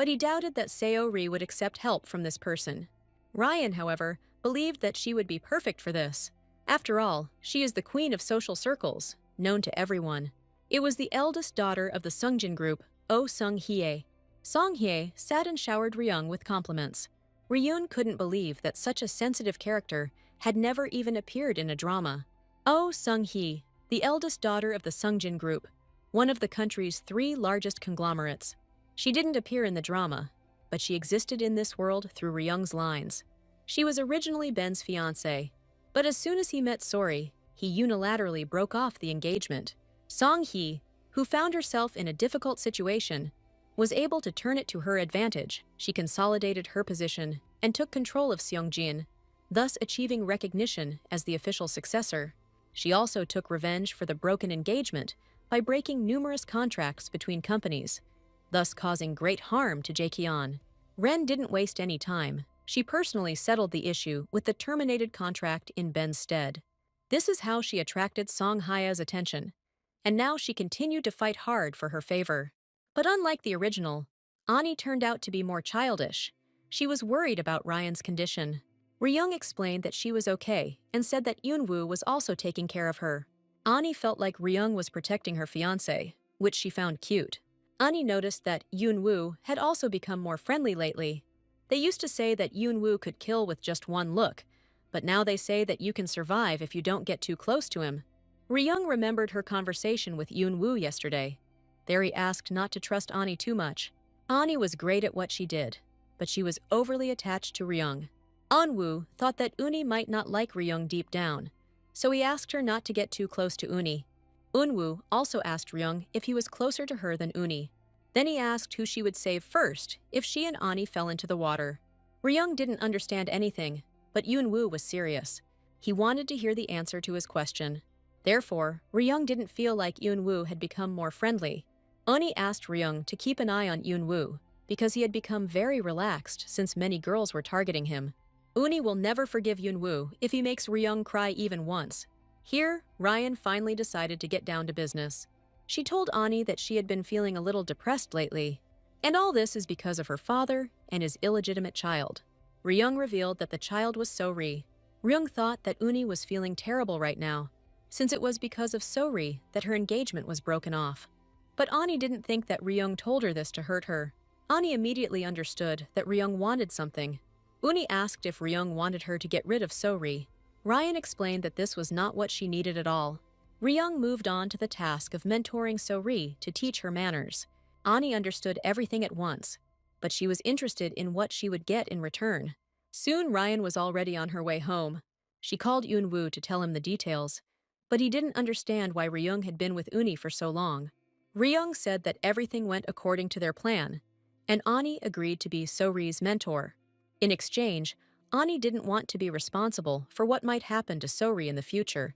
but he doubted that Seo-ri would accept help from this person. Ryan, however, believed that she would be perfect for this. After all, she is the queen of social circles, known to everyone. It was the eldest daughter of the Sungjin group, Oh Sung-hye. Song-hye sat and showered Ryung with compliments. Ryun couldn't believe that such a sensitive character had never even appeared in a drama. Oh Sung-hye, the eldest daughter of the Sungjin group, one of the country's 3 largest conglomerates. She didn't appear in the drama, but she existed in this world through Ryung's lines. She was originally Ben's fiancé, but as soon as he met Sori, he unilaterally broke off the engagement. Song-hye, who found herself in a difficult situation, was able to turn it to her advantage. She consolidated her position and took control of Seongjin, thus achieving recognition as the official successor. She also took revenge for the broken engagement by breaking numerous contracts between companies, thus causing great harm to Jaekyun. Ren didn't waste any time. She personally settled the issue with the terminated contract in Ben's stead. This is how she attracted Song-hye's attention, and now she continued to fight hard for her favor. But unlike the original, Ani turned out to be more childish. She was worried about Ryan's condition. Ryung explained that she was okay and said that Yoonwoo was also taking care of her. Ani felt like Ryung was protecting her fiancé, which she found cute. Ani noticed that Yoonwoo had also become more friendly lately. They used to say that Yoonwoo could kill with just one look, but now they say that you can survive if you don't get too close to him. Ryung remembered her conversation with Yoonwoo yesterday. There he asked not to trust Ani too much. Ani was great at what she did, but she was overly attached to Ryung. Eunwoo thought that Uni might not like Ryung deep down, so he asked her not to get too close to Uni. Eunwoo also asked Ryung if he was closer to her than Uni. Then he asked who she would save first if she and Ani fell into the water. Ryung didn't understand anything, but Yoonwoo was serious. He wanted to hear the answer to his question. Therefore, Ryung didn't feel like Yoonwoo had become more friendly. Uni asked Ryung to keep an eye on Yoonwoo because he had become very relaxed since many girls were targeting him. Uni will never forgive Yoonwoo if he makes Ryung cry even once. Here, Ryan finally decided to get down to business. She told Ani that she had been feeling a little depressed lately, and all this is because of her father and his illegitimate child. Ryung revealed that the child was So-ri. Ryung thought that Uni was feeling terrible right now, since it was because of So-ri that her engagement was broken off. But Ani didn't think that Ryung told her this to hurt her. Ani immediately understood that Ryung wanted something. Uni asked if Ryung wanted her to get rid of So-ri. Ryan explained that this was not what she needed at all. Ryung moved on to the task of mentoring So-ri to teach her manners. Ani understood everything at once, but she was interested in what she would get in return. Soon Ryan was already on her way home. She called Yoonwoo to tell him the details, but he didn't understand why Ryung had been with Uni for so long. Ryung said that everything went according to their plan, and Ani agreed to be So-ri's mentor. In exchange, Ani didn't want to be responsible for what might happen to So-ri in the future,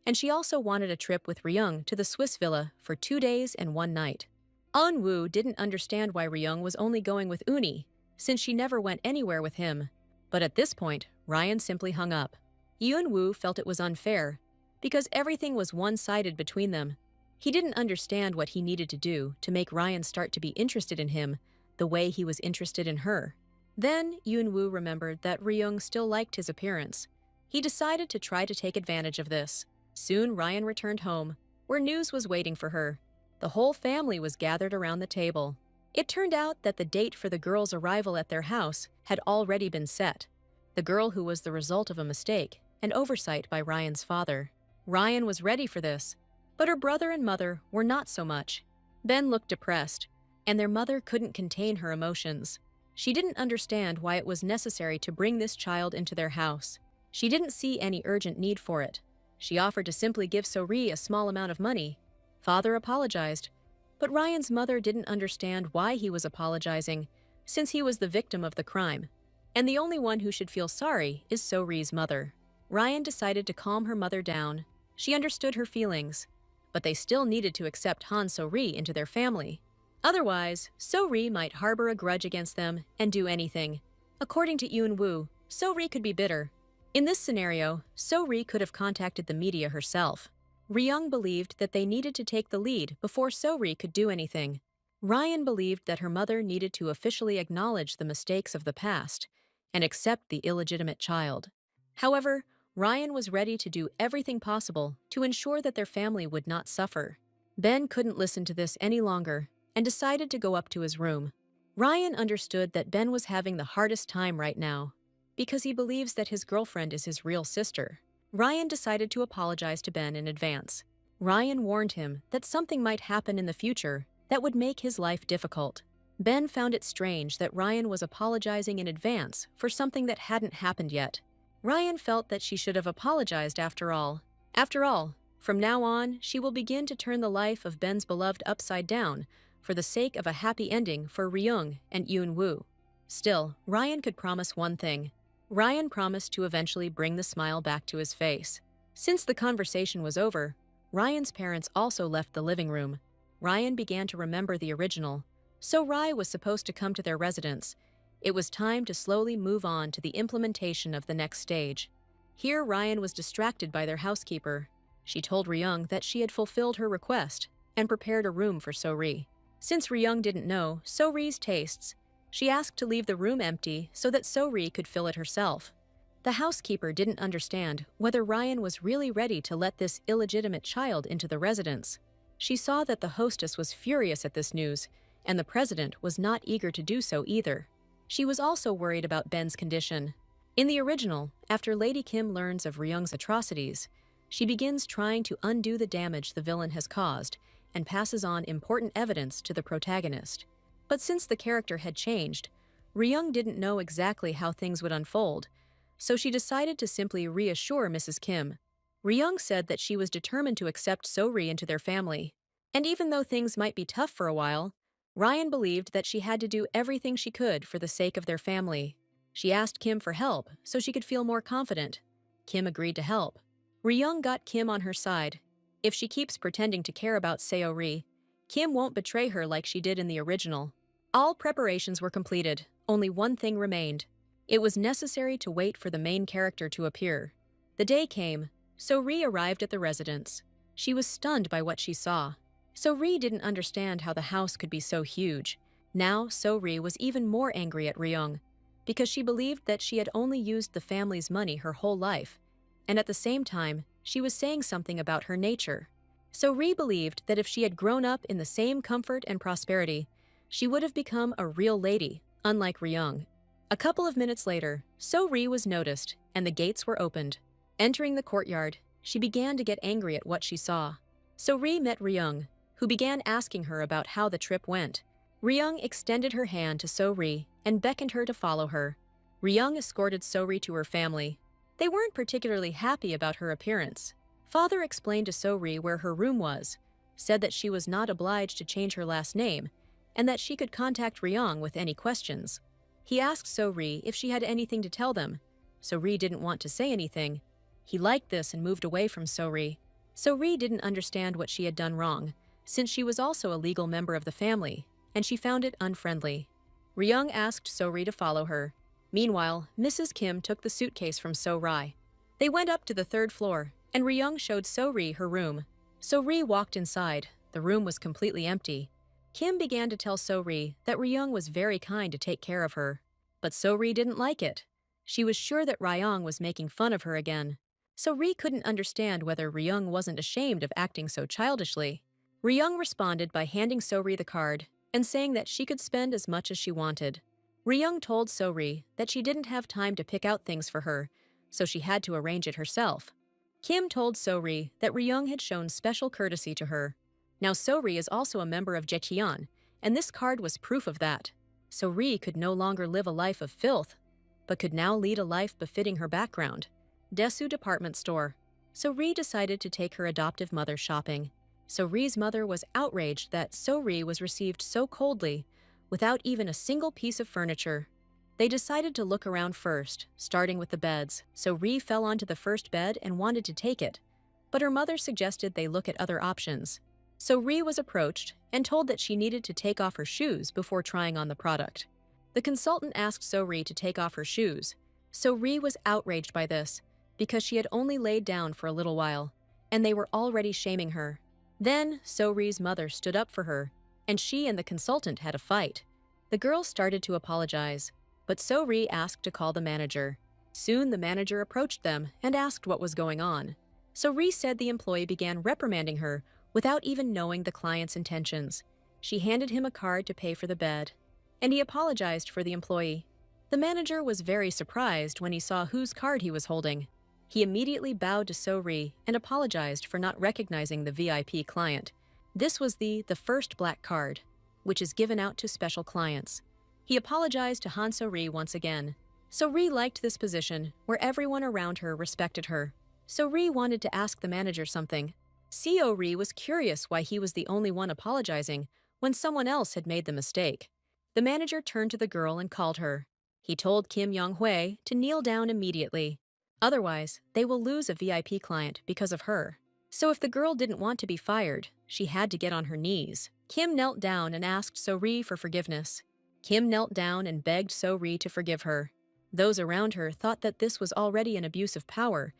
and she also wanted a trip with Ryung to the Swiss villa for 2 days and 1 night. Eunwoo didn't understand why Ryung was only going with Uni, since she never went anywhere with him. But at this point, Ryan simply hung up. Eunwoo felt it was unfair, because everything was one-sided between them. He didn't understand what he needed to do to make Ryan start to be interested in him the way he was interested in her. Then Yoonwoo remembered that Ryung still liked his appearance. He decided to try to take advantage of this. Soon Ryan returned home, where news was waiting for her. The whole family was gathered around the table. It turned out that the date for the girl's arrival at their house had already been set. The girl who was the result of a mistake and oversight by Ryan's father. Ryan was ready for this, but her brother and mother were not so much. Ben looked depressed, and their mother couldn't contain her emotions. She didn't understand why it was necessary to bring this child into their house. She didn't see any urgent need for it. She offered to simply give So-ri a small amount of money. Father apologized, but Ryan's mother didn't understand why he was apologizing, since he was the victim of the crime. And the only one who should feel sorry is So-ri's mother. Ryan decided to calm her mother down. She understood her feelings, but they still needed to accept Han So-ri into their family. Otherwise, So-ri might harbor a grudge against them and do anything. According to Yoonwoo, So-ri could be bitter. In this scenario, So-ri could have contacted the media herself. Ryung believed that they needed to take the lead before So-ri could do anything. Ryan believed that her mother needed to officially acknowledge the mistakes of the past and accept the illegitimate child. However, Ryan was ready to do everything possible to ensure that their family would not suffer. Ben couldn't listen to this any longer and decided to go up to his room. Ryan understood that Ben was having the hardest time right now because he believes that his girlfriend is his real sister. Ryan decided to apologize to Ben in advance. Ryan warned him that something might happen in the future that would make his life difficult. Ben found it strange that Ryan was apologizing in advance for something that hadn't happened yet. Ryan felt that she should have apologized after all. After all, from now on, she will begin to turn the life of Ben's beloved upside down for the sake of a happy ending for Ryung and Yoon-woo. Still, Ryan could promise one thing. Ryan promised to eventually bring the smile back to his face. Since the conversation was over, Ryan's parents also left the living room. Ryan began to remember the original. So Rai was supposed to come to their residence. It was time to slowly move on to the implementation of the next stage. Here Ryan was distracted by their housekeeper. She told Ryung that she had fulfilled her request and prepared a room for So-ri. Since Ryung didn't know So-ri's tastes, she asked to leave the room empty so that So-ri could fill it herself. The housekeeper didn't understand whether Ryan was really ready to let this illegitimate child into the residence. She saw that the hostess was furious at this news, and the president was not eager to do so either. She was also worried about Ben's condition. In the original, after Lady Kim learns of Ryung's atrocities, she begins trying to undo the damage the villain has caused and passes on important evidence to the protagonist. But since the character had changed, Ryung didn't know exactly how things would unfold, so she decided to simply reassure Mrs. Kim. Ryung said that she was determined to accept So-ri into their family. And even though things might be tough for a while, Ryan believed that she had to do everything she could for the sake of their family. She asked Kim for help so she could feel more confident. Kim agreed to help. Ryung got Kim on her side. If she keeps pretending to care about So-ri, Kim won't betray her like she did in the original. All preparations were completed. Only one thing remained. It was necessary to wait for the main character to appear. The day came. So-ri arrived at the residence. She was stunned by what she saw. So-ri didn't understand how the house could be so huge. Now So-ri was even more angry at Ryung, because she believed that she had only used the family's money her whole life, and at the same time, she was saying something about her nature. So-ri believed that if she had grown up in the same comfort and prosperity, she would have become a real lady, unlike Ryung. A couple of minutes later, So-ri was noticed, and the gates were opened. Entering the courtyard, she began to get angry at what she saw. So-ri met Ryung, who began asking her about how the trip went. Ryung extended her hand to So-ri and beckoned her to follow her. Ryung escorted So-ri to her family. They weren't particularly happy about her appearance. Father explained to So-ri where her room was, said that she was not obliged to change her last name, and that she could contact Ryung with any questions. He asked So-ri if she had anything to tell them. So-ri didn't want to say anything. He liked this and moved away from So-ri. So-ri didn't understand what she had done wrong, since she was also a legal member of the family, and she found it unfriendly. Ryung asked So-ri to follow her. Meanwhile, Mrs. Kim took the suitcase from So-ri. They went up to the third floor, and Ryung showed So-ri her room. So-ri walked inside. The room was completely empty. Kim began to tell So-ri that Ryung was very kind to take care of her. But So-ri didn't like it. She was sure that Ryung was making fun of her again. So-ri couldn't understand whether Ryung wasn't ashamed of acting so childishly. Ryung responded by handing So-ri the card and saying that she could spend as much as she wanted. Ryung told So-ri that she didn't have time to pick out things for her, so she had to arrange it herself. Kim told So-ri that Ryung had shown special courtesy to her. Now So-ri is also a member of Jecheon, and this card was proof of that. So-ri could no longer live a life of filth, but could now lead a life befitting her background. Desu department store. So-ri decided to take her adoptive mother shopping. So-ri's mother was outraged that So-ri was received so coldly, without even a single piece of furniture. They decided to look around first, starting with the beds. So-ri fell onto the first bed and wanted to take it, but her mother suggested they look at other options. So-ri was approached and told that she needed to take off her shoes before trying on the product. The consultant asked So-ri to take off her shoes. So-ri was outraged by this, because she had only laid down for a little while, and they were already shaming her. Then So-ri's mother stood up for her and she and the consultant had a fight. The girl started to apologize, but So-ri asked to call the manager. Soon the manager approached them and asked what was going on. So-ri said the employee began reprimanding her without even knowing the client's intentions. She handed him a card to pay for the bed, and he apologized for the employee. The manager was very surprised when he saw whose card he was holding. He immediately bowed to So-ri and apologized for not recognizing the VIP client. This was the first black card, which is given out to special clients. He apologized to Han So-ri once again. So-ri liked this position, where everyone around her respected her. So-ri wanted to ask the manager something. So-ri was curious why he was the only one apologizing when someone else had made the mistake. The manager turned to the girl and called her. He told Kim Yong-hwae to kneel down immediately. Otherwise, they will lose a VIP client because of her. So if the girl didn't want to be fired, she had to get on her knees. Kim knelt down and asked So-ri for forgiveness. Kim knelt down and begged So-ri to forgive her. Those around her thought that this was already an abuse of power.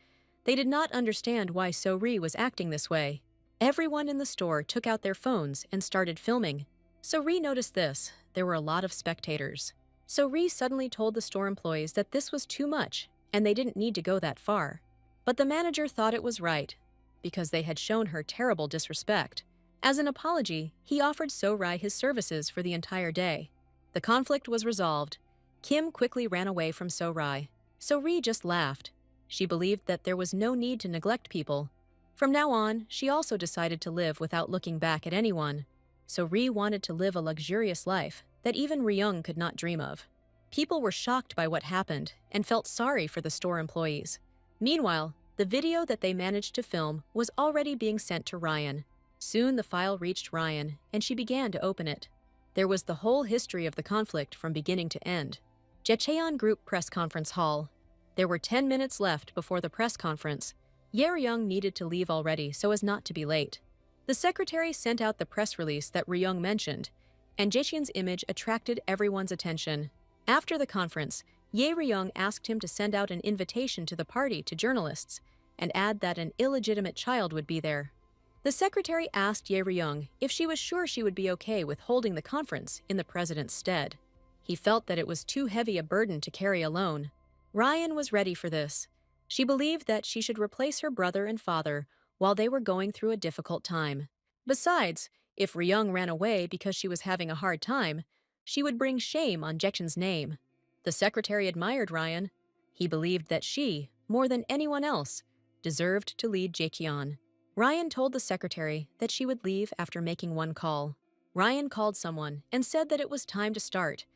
They did not understand why So-ri was acting this way. Everyone in the store took out their phones and started filming. So-ri noticed this. There were a lot of spectators. So-ri suddenly told the store employees that this was too much and they didn't need to go that far. But the manager thought it was right, because they had shown her terrible disrespect. As an apology, he offered So-ri his services for the entire day. The conflict was resolved. Kim quickly ran away from So-ri. So-ri just laughed. She believed that there was no need to neglect people. From now on, she also decided to live without looking back at anyone. So-ri wanted to live a luxurious life that even Ryung could not dream of. People were shocked by what happened and felt sorry for the store employees. Meanwhile, the video that they managed to film was already being sent to Ryan. Soon the file reached Ryan, and she began to open it. There was the whole history of the conflict from beginning to end. Jecheon Group Press Conference Hall. There were 10 minutes left before the press conference. Ye Ryung needed to leave already so as not to be late. The secretary sent out the press release that Ryung mentioned, and Jecheon's image attracted everyone's attention. After the conference, Ye Ryung asked him to send out an invitation to the party to journalists and add that an illegitimate child would be there. The secretary asked Ye Ryung if she was sure she would be okay with holding the conference in the president's stead. He felt that it was too heavy a burden to carry alone. Ryan was ready for this. She believed that she should replace her brother and father while they were going through a difficult time. Besides, if Ryung ran away because she was having a hard time, she would bring shame on Jecheon's name. The secretary admired Ryan. He believed that she, more than anyone else, deserved to lead Jecheon. Ryan told the secretary that she would leave after making one call. Ryan called someone and said that it was time to start,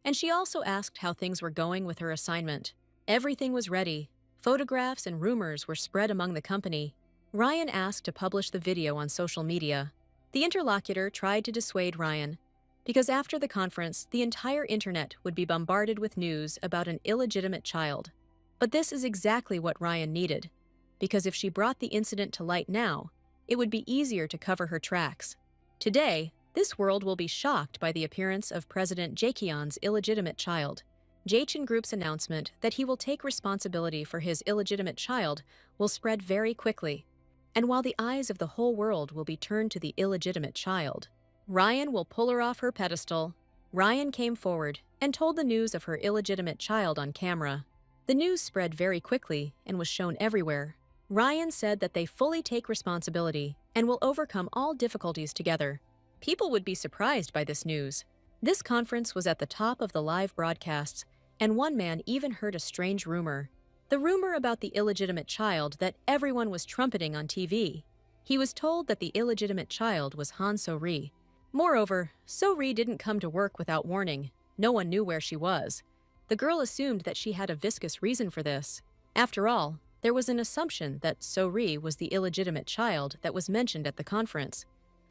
and she also asked how things were going with her assignment. Everything was ready. Photographs and rumors were spread among the company. Ryan asked to publish the video on social media. The interlocutor tried to dissuade Ryan, because after the conference, the entire internet would be bombarded with news about an illegitimate child. But this is exactly what Ryan needed, because if she brought the incident to light now, it would be easier to cover her tracks. Today, this world will be shocked by the appearance of President Jaekyon's illegitimate child. Jecheon Group's announcement that he will take responsibility for his illegitimate child will spread very quickly, and while the eyes of the whole world will be turned to the illegitimate child, Ryan will pull her off her pedestal. Ryan came forward and told the news of her illegitimate child on camera. The news spread very quickly and was shown everywhere. Ryan said that they fully take responsibility and will overcome all difficulties together. People would be surprised by this news. This conference was at the top of the live broadcasts, and one man even heard a strange rumor. The rumor about the illegitimate child that everyone was trumpeting on TV. He was told that the illegitimate child was Han So-ri. Moreover, So-ri didn't come to work without warning. No one knew where she was. The girl assumed that she had a viscous reason for this. After all, there was an assumption that So-ri was the illegitimate child that was mentioned at the conference.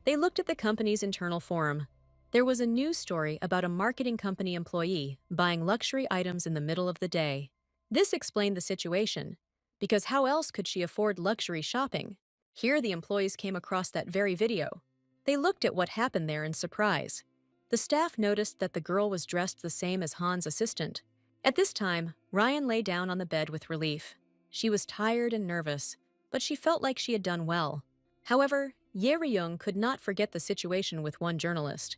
They looked at the company's internal forum. There was a news story about a marketing company employee buying luxury items in the middle of the day. This explained the situation, because how else could she afford luxury shopping? Here the employees came across that very video. They looked at what happened there in surprise. The staff noticed that the girl was dressed the same as Han's assistant. At this time, Ryan lay down on the bed with relief. She was tired and nervous, but she felt like she had done well. However, Ye Ryung could not forget the situation with one journalist.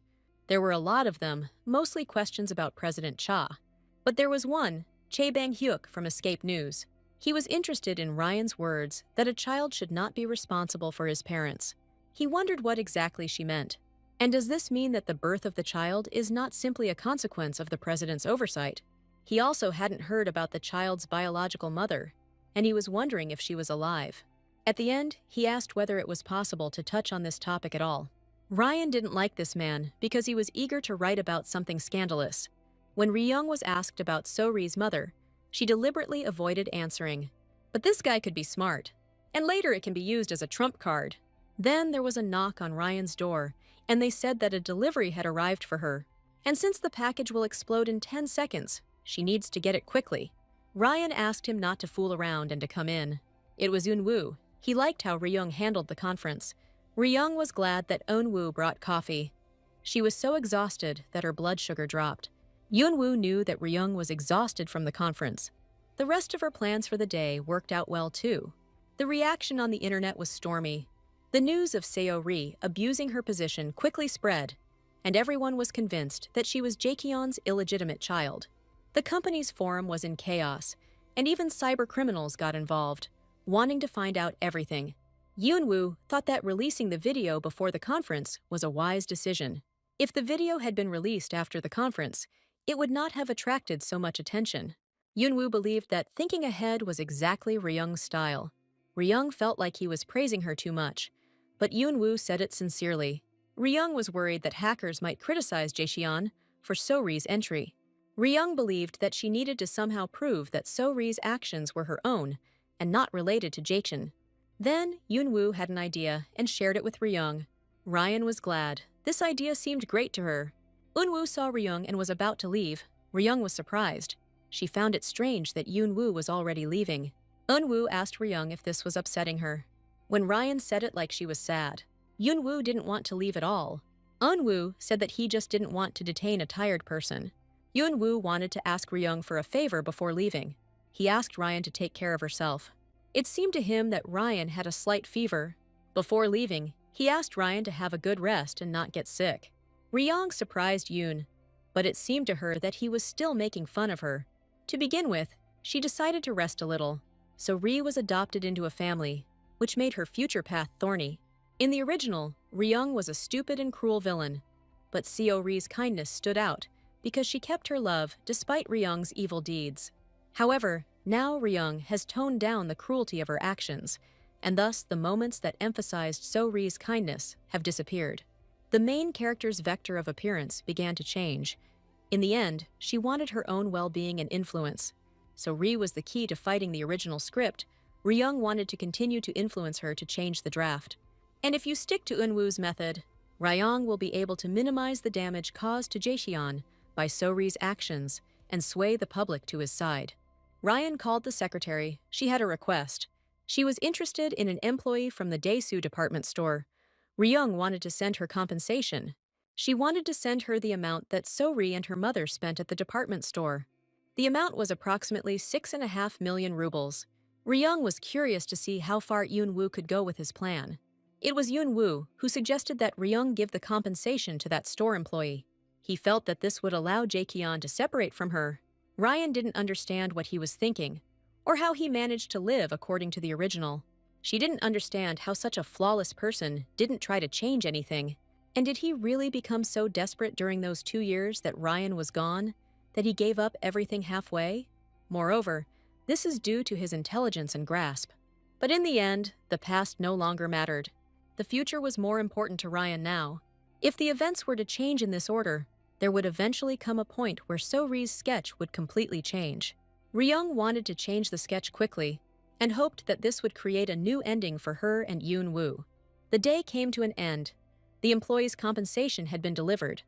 There were a lot of them, mostly questions about President Cha. But there was one, Chae Bang-hyuk from Escape News. He was interested in Ryan's words that a child should not be responsible for his parents. He wondered what exactly she meant. And does this mean that the birth of the child is not simply a consequence of the president's oversight? He also hadn't heard about the child's biological mother, and he was wondering if she was alive. At the end, he asked whether it was possible to touch on this topic at all. Ryan didn't like this man because he was eager to write about something scandalous. When Ryung was asked about So-ri's mother, she deliberately avoided answering. But this guy could be smart, and later it can be used as a trump card. Then there was a knock on Ryan's door, and they said that a delivery had arrived for her. And since the package will explode in 10 seconds, she needs to get it quickly. Ryan asked him not to fool around and to come in. It was Eun-woo. He liked how Ryung handled the conference. Ryung was glad that Eun-woo brought coffee. She was so exhausted that her blood sugar dropped. Eun-woo knew that Ryung was exhausted from the conference. The rest of her plans for the day worked out well too. The reaction on the internet was stormy. The news of So-ri abusing her position quickly spread, and everyone was convinced that she was Jae-kyun's illegitimate child. The company's forum was in chaos, and even cybercriminals got involved, wanting to find out everything. Eun-woo thought that releasing the video before the conference was a wise decision. If the video had been released after the conference, it would not have attracted so much attention. Eun-woo believed that thinking ahead was exactly Ryung's style. Ryung felt like he was praising her too much, but Eun-woo said it sincerely. Ryung was worried that hackers might criticize Jae-kyun for So-ri's entry. Ryung believed that she needed to somehow prove that So-ri's actions were her own and not related to Jae-kyun. Then Eun-woo had an idea and shared it with Ryung. Ryan was glad. This idea seemed great to her. Eun-woo saw Ryung and was about to leave. Ryung was surprised. She found it strange that Eun-woo was already leaving. Eun-woo asked Ryung if this was upsetting her. When Ryan said it like she was sad, Eun-woo didn't want to leave at all. Eun-woo said that he just didn't want to detain a tired person. Eun-woo wanted to ask Ryung for a favor before leaving. He asked Ryan to take care of herself. It seemed to him that Ryan had a slight fever. Before leaving, he asked Ryan to have a good rest and not get sick. Ryung surprised Yoon, but it seemed to her that he was still making fun of her. To begin with, she decided to rest a little. So Ri was adopted into a family, which made her future path thorny. In the original, Ryung was a stupid and cruel villain, but So-ri's kindness stood out because she kept her love despite Ryung's evil deeds. However, now Ryung has toned down the cruelty of her actions, and thus the moments that emphasized So-ri's kindness have disappeared. The main character's vector of appearance began to change. In the end, she wanted her own well-being and influence. So Ri was the key to fighting the original script. Ryung wanted to continue to influence her to change the draft. And if you stick to Eun-woo's method, Ryung will be able to minimize the damage caused to Jae-kyun by So-ri's actions and sway the public to his side. Ryan called the secretary. She had a request. She was interested in an employee from the Daesu department store. Ryung wanted to send her compensation. She wanted to send her the amount that So-ri and her mother spent at the department store. The amount was approximately 6.5 million rubles. Ryung was curious to see how far Eun-woo could go with his plan. It was Eun-woo who suggested that Ryung give the compensation to that store employee. He felt that this would allow Jae-kyun to separate from her. Ryan didn't understand what he was thinking, or how he managed to live according to the original. She didn't understand how such a flawless person didn't try to change anything. And did he really become so desperate during those 2 years that Ryan was gone, that he gave up everything halfway? Moreover, this is due to his intelligence and grasp. But in the end, the past no longer mattered. The future was more important to Ryan now. If the events were to change in this order, there would eventually come a point where So-ri's sketch would completely change. Ryung wanted to change the sketch quickly and hoped that this would create a new ending for her and Eun-woo. The day came to an end. The employee's compensation had been delivered,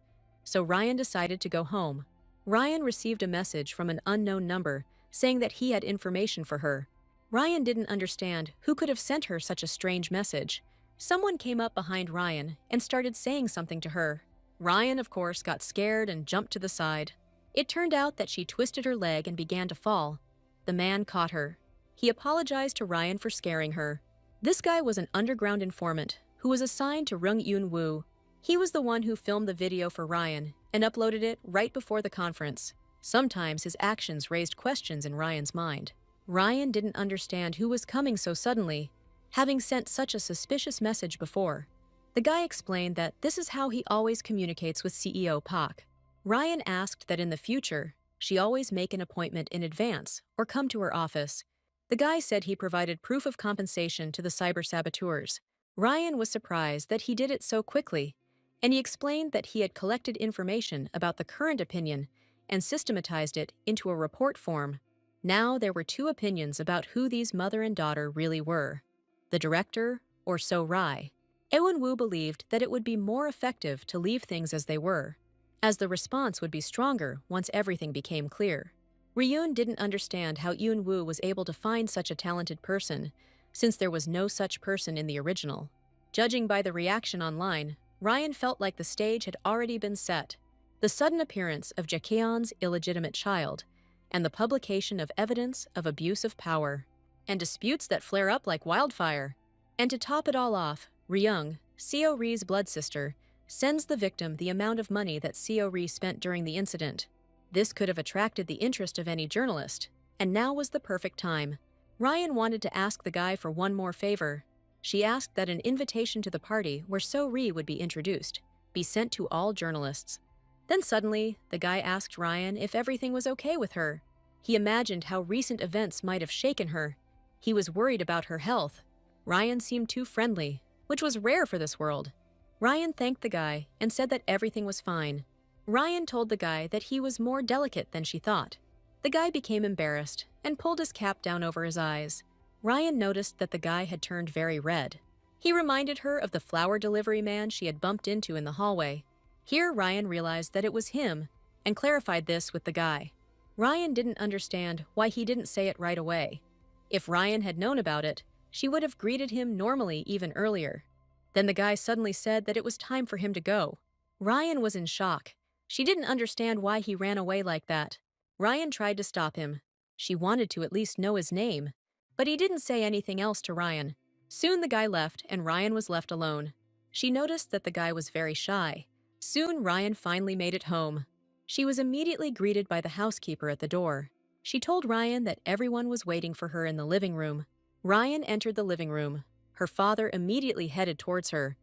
so Ryan decided to go home. Ryan received a message from an unknown number saying that he had information for her. Ryan didn't understand who could have sent her such a strange message. Someone came up behind Ryan and started saying something to her. Ryan, of course, got scared and jumped to the side. It turned out that she twisted her leg and began to fall. The man caught her. He apologized to Ryan for scaring her. This guy was an underground informant who was assigned to Rung Yoon-woo. He was the one who filmed the video for Ryan and uploaded it right before the conference. Sometimes his actions raised questions in Ryan's mind. Ryan didn't understand who was coming so suddenly, having sent such a suspicious message before. The guy explained that this is how he always communicates with CEO Park. Ryan asked that in the future, she always make an appointment in advance or come to her office. The guy said he provided proof of compensation to the cyber saboteurs. Ryan was surprised that he did it so quickly, and he explained that he had collected information about the current opinion and systematized it into a report form. Now there were two opinions about who these mother and daughter really were: the director or So Rai. Eun-woo believed that it would be more effective to leave things as they were, as the response would be stronger once everything became clear. Ryun didn't understand how Eun-woo was able to find such a talented person, since there was no such person in the original. Judging by the reaction online, Ryan felt like the stage had already been set. The sudden appearance of Jaekyun's illegitimate child, and the publication of evidence of abuse of power, and disputes that flare up like wildfire. And to top it all off, Ryung, Seo Ri's blood sister, sends the victim the amount of money that Seo Ri spent during the incident. This could have attracted the interest of any journalist, and now was the perfect time. Ryan wanted to ask the guy for one more favor. She asked that an invitation to the party where So Ri would be introduced be sent to all journalists. Then suddenly, the guy asked Ryan if everything was okay with her. He imagined how recent events might have shaken her. He was worried about her health. Ryan seemed too friendly, which was rare for this world. Ryan thanked the guy and said that everything was fine. Ryan told the guy that he was more delicate than she thought. The guy became embarrassed and pulled his cap down over his eyes. Ryan noticed that the guy had turned very red. He reminded her of the flower delivery man she had bumped into in the hallway. Here Ryan realized that it was him and clarified this with the guy. Ryan didn't understand why he didn't say it right away. If Ryan had known about it, she would have greeted him normally even earlier. Then the guy suddenly said that it was time for him to go. Ryan was in shock. She didn't understand why he ran away like that. Ryan tried to stop him. She wanted to at least know his name, but he didn't say anything else to Ryan. Soon the guy left and Ryan was left alone. She noticed that the guy was very shy. Soon Ryan finally made it home. She was immediately greeted by the housekeeper at the door. She told Ryan that everyone was waiting for her in the living room. Ryan entered the living room. Her father immediately headed towards her.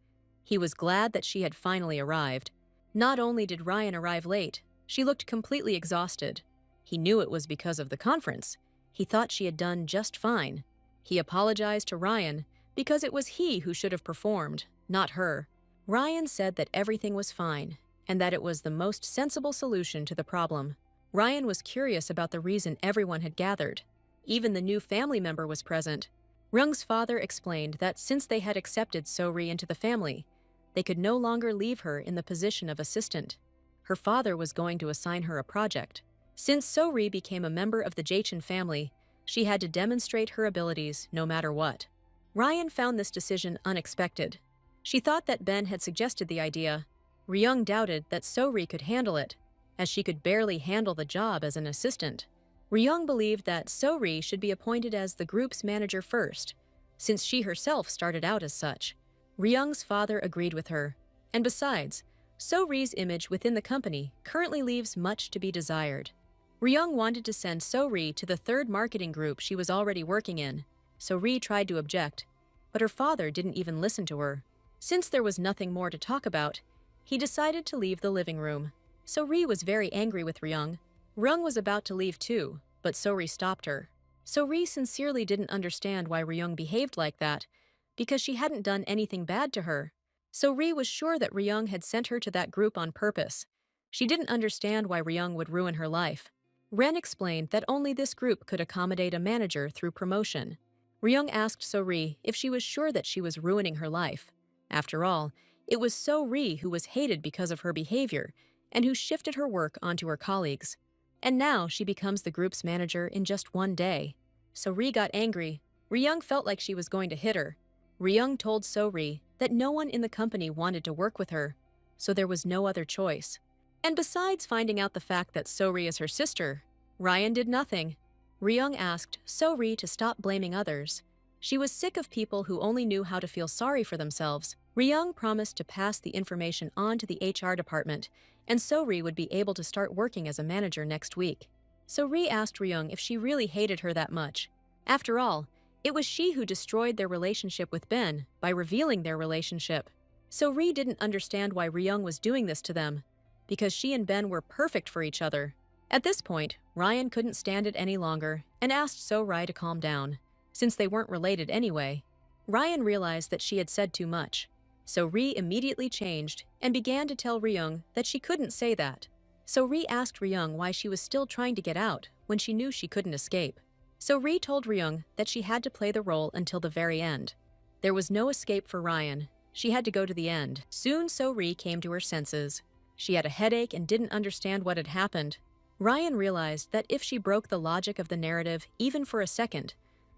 He was glad that she had finally arrived. Not only did Ryan arrive late, she looked completely exhausted. He knew it was because of the conference. He thought she had done just fine. He apologized to Ryan because it was he who should have performed, not her. Ryan said that everything was fine and that it was the most sensible solution to the problem. Ryan was curious about the reason everyone had gathered. Even the new family member was present. Rung's father explained that since they had accepted So Ri into the family, they could no longer leave her in the position of assistant. Her father was going to assign her a project. Since So Ri became a member of the Jaechin family, she had to demonstrate her abilities no matter what. Ryan found this decision unexpected. She thought that Ben had suggested the idea. Ryung doubted that So Ri could handle it, as she could barely handle the job as an assistant. Ryung believed that So Ri should be appointed as the group's manager first, since she herself started out as such. Ryung's father agreed with her, and besides, So Ri's image within the company currently leaves much to be desired. Ryung wanted to send So Ri to the third marketing group she was already working in. So Ri tried to object, but her father didn't even listen to her. Since there was nothing more to talk about, he decided to leave the living room. So Ri was very angry with Ryung. Ryung was about to leave too, but So Ri stopped her. So Ri sincerely didn't understand why Ryung behaved like that, because she hadn't done anything bad to her. So Ri was sure that Ryung had sent her to that group on purpose. She didn't understand why Ryung would ruin her life. Ren explained that only this group could accommodate a manager through promotion. Ryung asked So Ri if she was sure that she was ruining her life. After all, it was So Ri who was hated because of her behavior and who shifted her work onto her colleagues. And now she becomes the group's manager in just one day. So Ri got angry. Ryung felt like she was going to hit her. Ryung told So Ri that no one in the company wanted to work with her, so there was no other choice. And besides finding out the fact that So Ri is her sister, Ryan did nothing. Ryung asked So Ri to stop blaming others She was sick of people who only knew how to feel sorry for themselves. Ryung promised to pass the information on to the HR department, and So-ri would be able to start working as a manager next week. So-ri asked Ryung if she really hated her that much. After all, it was she who destroyed their relationship with Ben by revealing their relationship. So-ri didn't understand why Ryung was doing this to them, because she and Ben were perfect for each other. At this point, Ryan couldn't stand it any longer and asked So-ri to calm down. Since they weren't related anyway, Ryan realized that she had said too much. So Ri immediately changed and began to tell Ryung that she couldn't say that. So Ri asked Ryung why she was still trying to get out when she knew she couldn't escape. So Ri told Ryung that she had to play the role until the very end. There was no escape for Ryan. She had to go to the end. Soon So Ri came to her senses. She had a headache and didn't understand what had happened. Ryan realized that if she broke the logic of the narrative even for a second,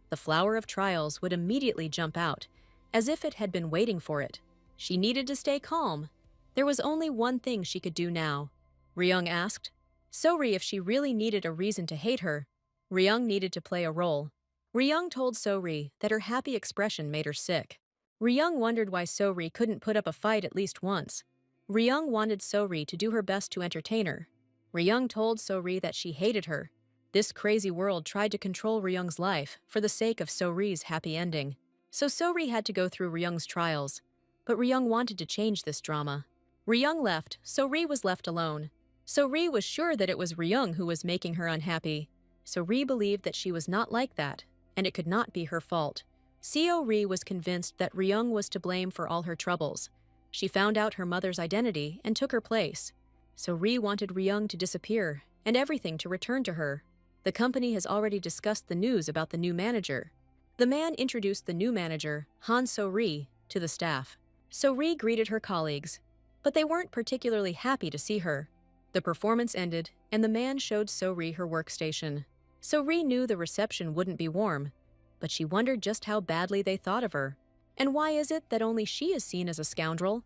the flower of trials would immediately jump out, as if it had been waiting for it. She needed to stay calm. There was only one thing she could do now. Ryung asked So-ri if she really needed a reason to hate her. Ryung needed to play a role. Ryung told So-ri that her happy expression made her sick. Ryung wondered why So-ri couldn't put up a fight at least once. Ryung wanted So-ri to do her best to entertain her. Ryung told So-ri that she hated her. This crazy world tried to control Ryung's life for the sake of So-ri's happy ending. So So-ri had to go through Ryung's trials. But Ryung wanted to change this drama. Ryung left, So-ri was left alone. So-ri was sure that it was Ryung who was making her unhappy. So-ri believed that she was not like that, and it could not be her fault. So-ri was convinced that Ryung was to blame for all her troubles. She found out her mother's identity and took her place. So-ri wanted Ryung to disappear and everything to return to her. The company has already discussed the news about the new manager. The man introduced the new manager, Han So-ri, to the staff. So-ri greeted her colleagues, but they weren't particularly happy to see her. The performance ended, and the man showed So-ri her workstation. So-ri knew the reception wouldn't be warm, but she wondered just how badly they thought of her. And why is it that only she is seen as a scoundrel?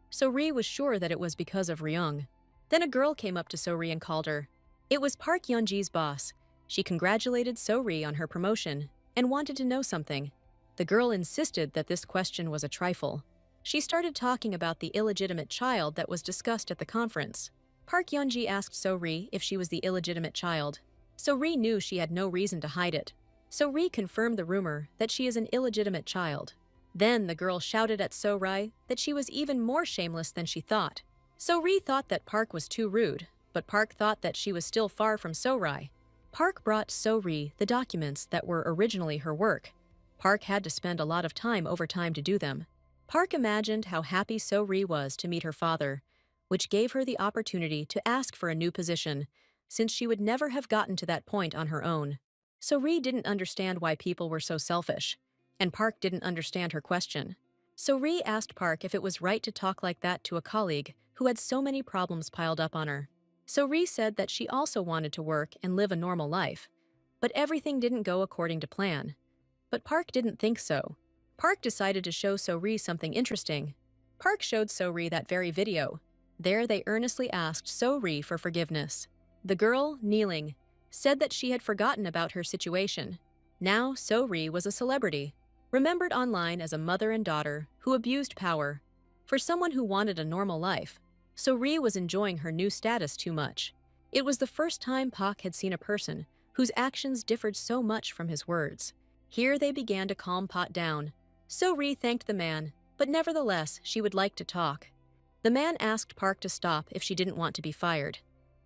So-ri was sure that it was because of Ryung. Then a girl came up to So-ri and called her. It was Park Yeonji's boss. She congratulated So-ri on her promotion and wanted to know something. The girl insisted that this question was a trifle. She started talking about the illegitimate child that was discussed at the conference. Park Yeonji asked So-ri if she was the illegitimate child. So-ri knew she had no reason to hide it. So-ri confirmed the rumor that she is an illegitimate child. Then the girl shouted at So-ri that she was even more shameless than she thought. So-ri thought that Park was too rude, but Park thought that she was still far from So-ri. Park brought So-ri the documents that were originally her work. Park had to spend a lot of time overtime to do them. Park imagined how happy So-ri was to meet her father, which gave her the opportunity to ask for a new position, since she would never have gotten to that point on her own. So-ri didn't understand why people were so selfish, and Park didn't understand her question. So-ri asked Park if it was right to talk like that to a colleague who had so many problems piled up on her. So-ri said that she also wanted to work and live a normal life, but everything didn't go according to plan. But Park didn't think so. Park decided to show So-ri something interesting. Park showed So-ri that very video. There they earnestly asked So-ri for forgiveness. The girl, kneeling, said that she had forgotten about her situation. Now So-ri was a celebrity, remembered online as a mother and daughter who abused power. For someone who wanted a normal life, So-ri was enjoying her new status too much. It was the first time Park had seen a person whose actions differed so much from his words. Here they began to calm Park down. So-ri thanked the man, but nevertheless she would like to talk. The man asked Park to stop if she didn't want to be fired,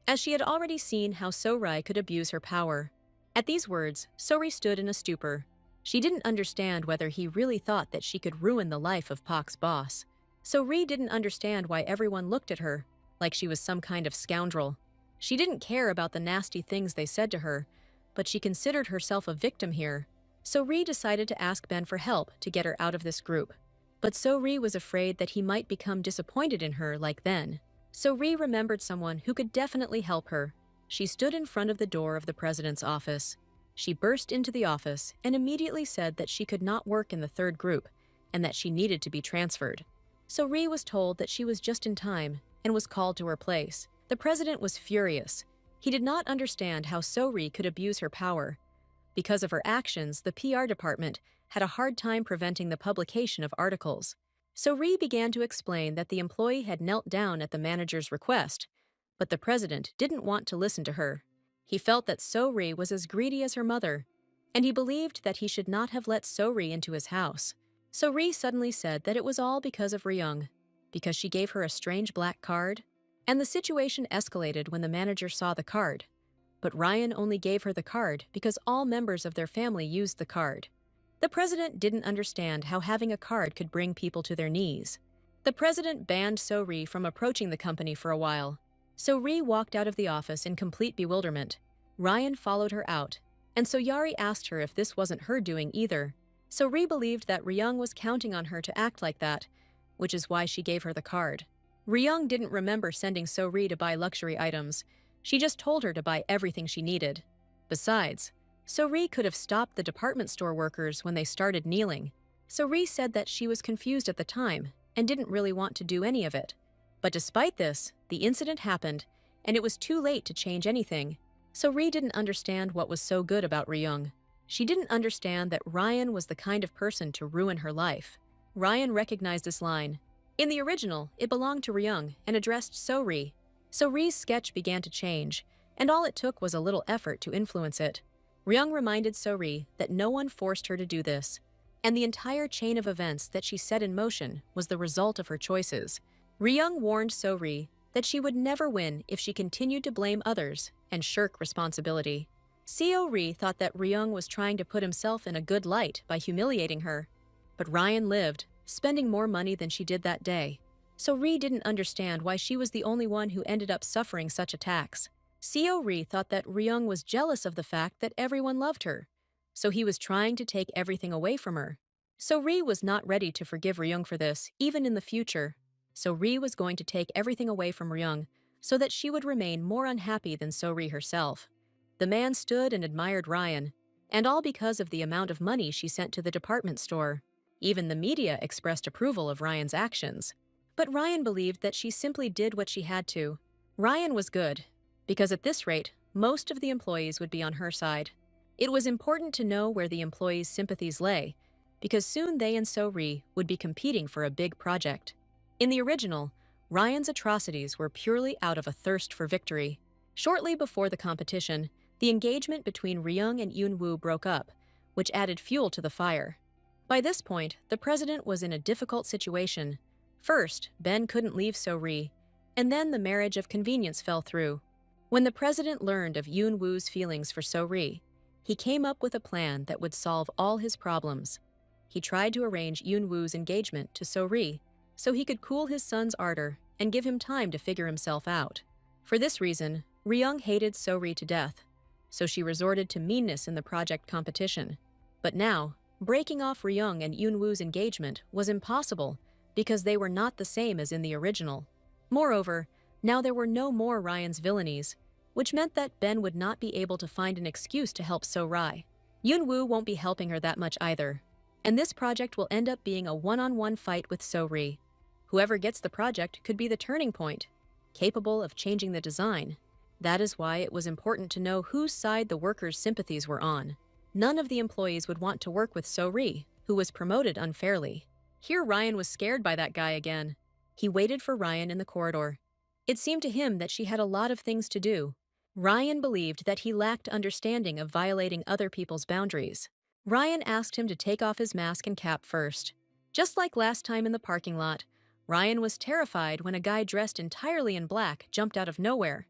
as she had already seen how So-ri could abuse her power. At these words, So-ri stood in a stupor. She didn't understand whether he really thought that she could ruin the life of Park's boss. So-ri didn't understand why everyone looked at her like she was some kind of scoundrel. She didn't care about the nasty things they said to her, but she considered herself a victim here. So-ri decided to ask Ben for help to get her out of this group. But So-ri was afraid that he might become disappointed in her like then. So-ri remembered someone who could definitely help her. She stood in front of the door of the president's office. She burst into the office and immediately said that she could not work in the third group and that she needed to be transferred. So-ri was told that she was just in time and was called to her place. The president was furious. He did not understand how So-ri could abuse her power. Because of her actions, the PR department had a hard time preventing the publication of articles. So Ri began to explain that the employee had knelt down at the manager's request, but the president didn't want to listen to her. He felt that So-ri was as greedy as her mother, and he believed that he should not have let So-ri into his house. So-ri suddenly said that it was all because of Ryung, because she gave her a strange black card, and the situation escalated when the manager saw the card. But Ryan only gave her the card because all members of their family used the card. The president didn't understand how having a card could bring people to their knees. The president banned So-ri from approaching the company for a while. So-ri walked out of the office in complete bewilderment. Ryan followed her out, and So-yari asked her if this wasn't her doing either. So-ri believed that Ryung was counting on her to act like that, which is why she gave her the card. Ryung didn't remember sending So-ri to buy luxury items. She just told her to buy everything she needed. Besides, So-ri could have stopped the department store workers when they started kneeling. So-ri said that she was confused at the time and didn't really want to do any of it. But despite this, the incident happened, and it was too late to change anything. So-ri didn't understand what was so good about Ryung. She didn't understand that Ryan was the kind of person to ruin her life. Ryan recognized this line. In the original, it belonged to Ryung and addressed So-ri. So-ri's sketch began to change, and all it took was a little effort to influence it. Ryung reminded So-ri that no one forced her to do this, and the entire chain of events that she set in motion was the result of her choices. Ryung warned So-ri that she would never win if she continued to blame others and shirk responsibility. So-ri thought that Ryung was trying to put himself in a good light by humiliating her. But Ryan lived, spending more money than she did that day. So-ri didn't understand why she was the only one who ended up suffering such attacks. So-ri thought that Ryung was jealous of the fact that everyone loved her, so he was trying to take everything away from her. So-ri was not ready to forgive Ryung for this, even in the future. So-ri was going to take everything away from Ryung so that she would remain more unhappy than So-ri herself. The man stood and admired Ryan, and all because of the amount of money she sent to the department store. Even the media expressed approval of Ryan's actions. But Ryan believed that she simply did what she had to. Ryan was good, because at this rate, most of the employees would be on her side. It was important to know where the employees' sympathies lay, because soon they and So-ri would be competing for a big project. In the original, Ryan's atrocities were purely out of a thirst for victory. Shortly before the competition, the engagement between Ryung and Yoon-woo broke up, which added fuel to the fire. By this point, the president was in a difficult situation. First, Ben couldn't leave So-ri, and then the marriage of convenience fell through. When the president learned of Yoon-woo's feelings for So-ri, he came up with a plan that would solve all his problems. He tried to arrange Yoon-woo's engagement to So-ri so he could cool his son's ardor and give him time to figure himself out. For this reason, Ryung hated So-ri to death, so she resorted to meanness in the project competition. But now, breaking off Ryung and Yoon-woo's engagement was impossible because they were not the same as in the original. Moreover, now there were no more Ryan's villainies, which meant that Ben would not be able to find an excuse to help So-ri. Yoon-woo won't be helping her that much either, and this project will end up being a one-on-one fight with So-ri. Whoever gets the project could be the turning point, capable of changing the design. That is why it was important to know whose side the workers' sympathies were on. None of the employees would want to work with So-ri, who was promoted unfairly. Here Ryan was scared by that guy again. He waited for Ryan in the corridor. It seemed to him that she had a lot of things to do. Ryan believed that he lacked understanding of violating other people's boundaries. Ryan asked him to take off his mask and cap first. Just like last time in the parking lot, Ryan was terrified when a guy dressed entirely in black jumped out of nowhere.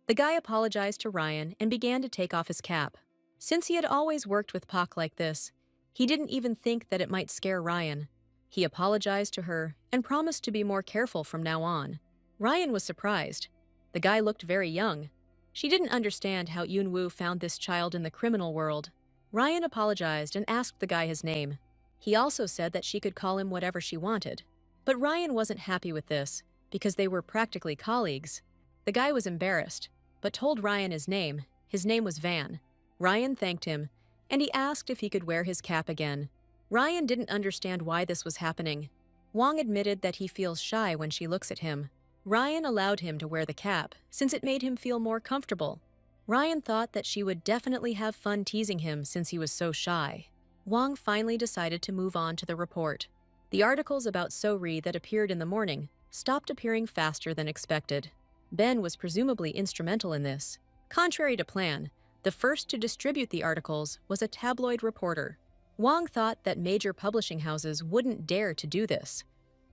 The guy apologized to Ryan and began to take off his cap. Since he had always worked with Pak like this, he didn't even think that it might scare Ryan. He apologized to her and promised to be more careful from now on. Ryan was surprised. The guy looked very young. She didn't understand how Yoon-woo found this child in the criminal world. Ryan apologized and asked the guy his name. He also said that she could call him whatever she wanted. But Ryan wasn't happy with this, because they were practically colleagues. The guy was embarrassed, but told Ryan his name. His name was Van. Ryan thanked him, and he asked if he could wear his cap again. Ryan didn't understand why this was happening. Wong admitted that he feels shy when she looks at him. Ryan allowed him to wear the cap, since it made him feel more comfortable. Ryan thought that she would definitely have fun teasing him since he was so shy. Wang finally decided to move on to the report. The articles about So-ri that appeared in the morning stopped appearing faster than expected. Ben was presumably instrumental in this. Contrary to plan, the first to distribute the articles was a tabloid reporter. Wang thought that major publishing houses wouldn't dare to do this.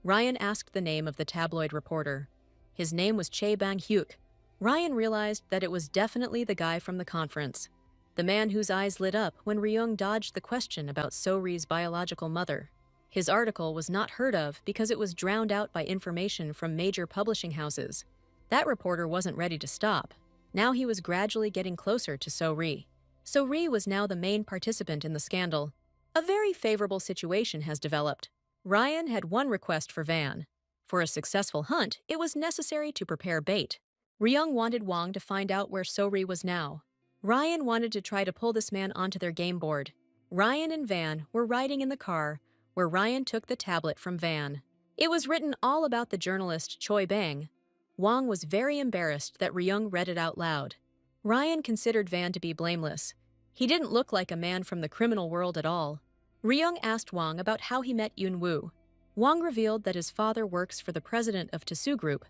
Ryan asked the name of the tabloid reporter. His name was Chae Bang-hyuk. Ryan realized that it was definitely the guy from the conference, the man whose eyes lit up when Ryung dodged the question about So-ri's biological mother. His article was not heard of because it was drowned out by information from major publishing houses. That reporter wasn't ready to stop. Now he was gradually getting closer to So-ri. So-ri was now the main participant in the scandal. A very favorable situation has developed. Ryan had one request for Van. For a successful hunt, it was necessary to prepare bait. Ryung wanted Wang to find out where So-ri was now. Ryan wanted to try to pull this man onto their game board. Ryan and Van were riding in the car, where Ryan took the tablet from Van. It was written all about the journalist Choi Bang. Wang was very embarrassed that Ryung read it out loud. Ryan considered Van to be blameless. He didn't look like a man from the criminal world at all. Ryung asked Wang about how he met Yoon-woo. Wang revealed that his father works for the president of Tasu Group,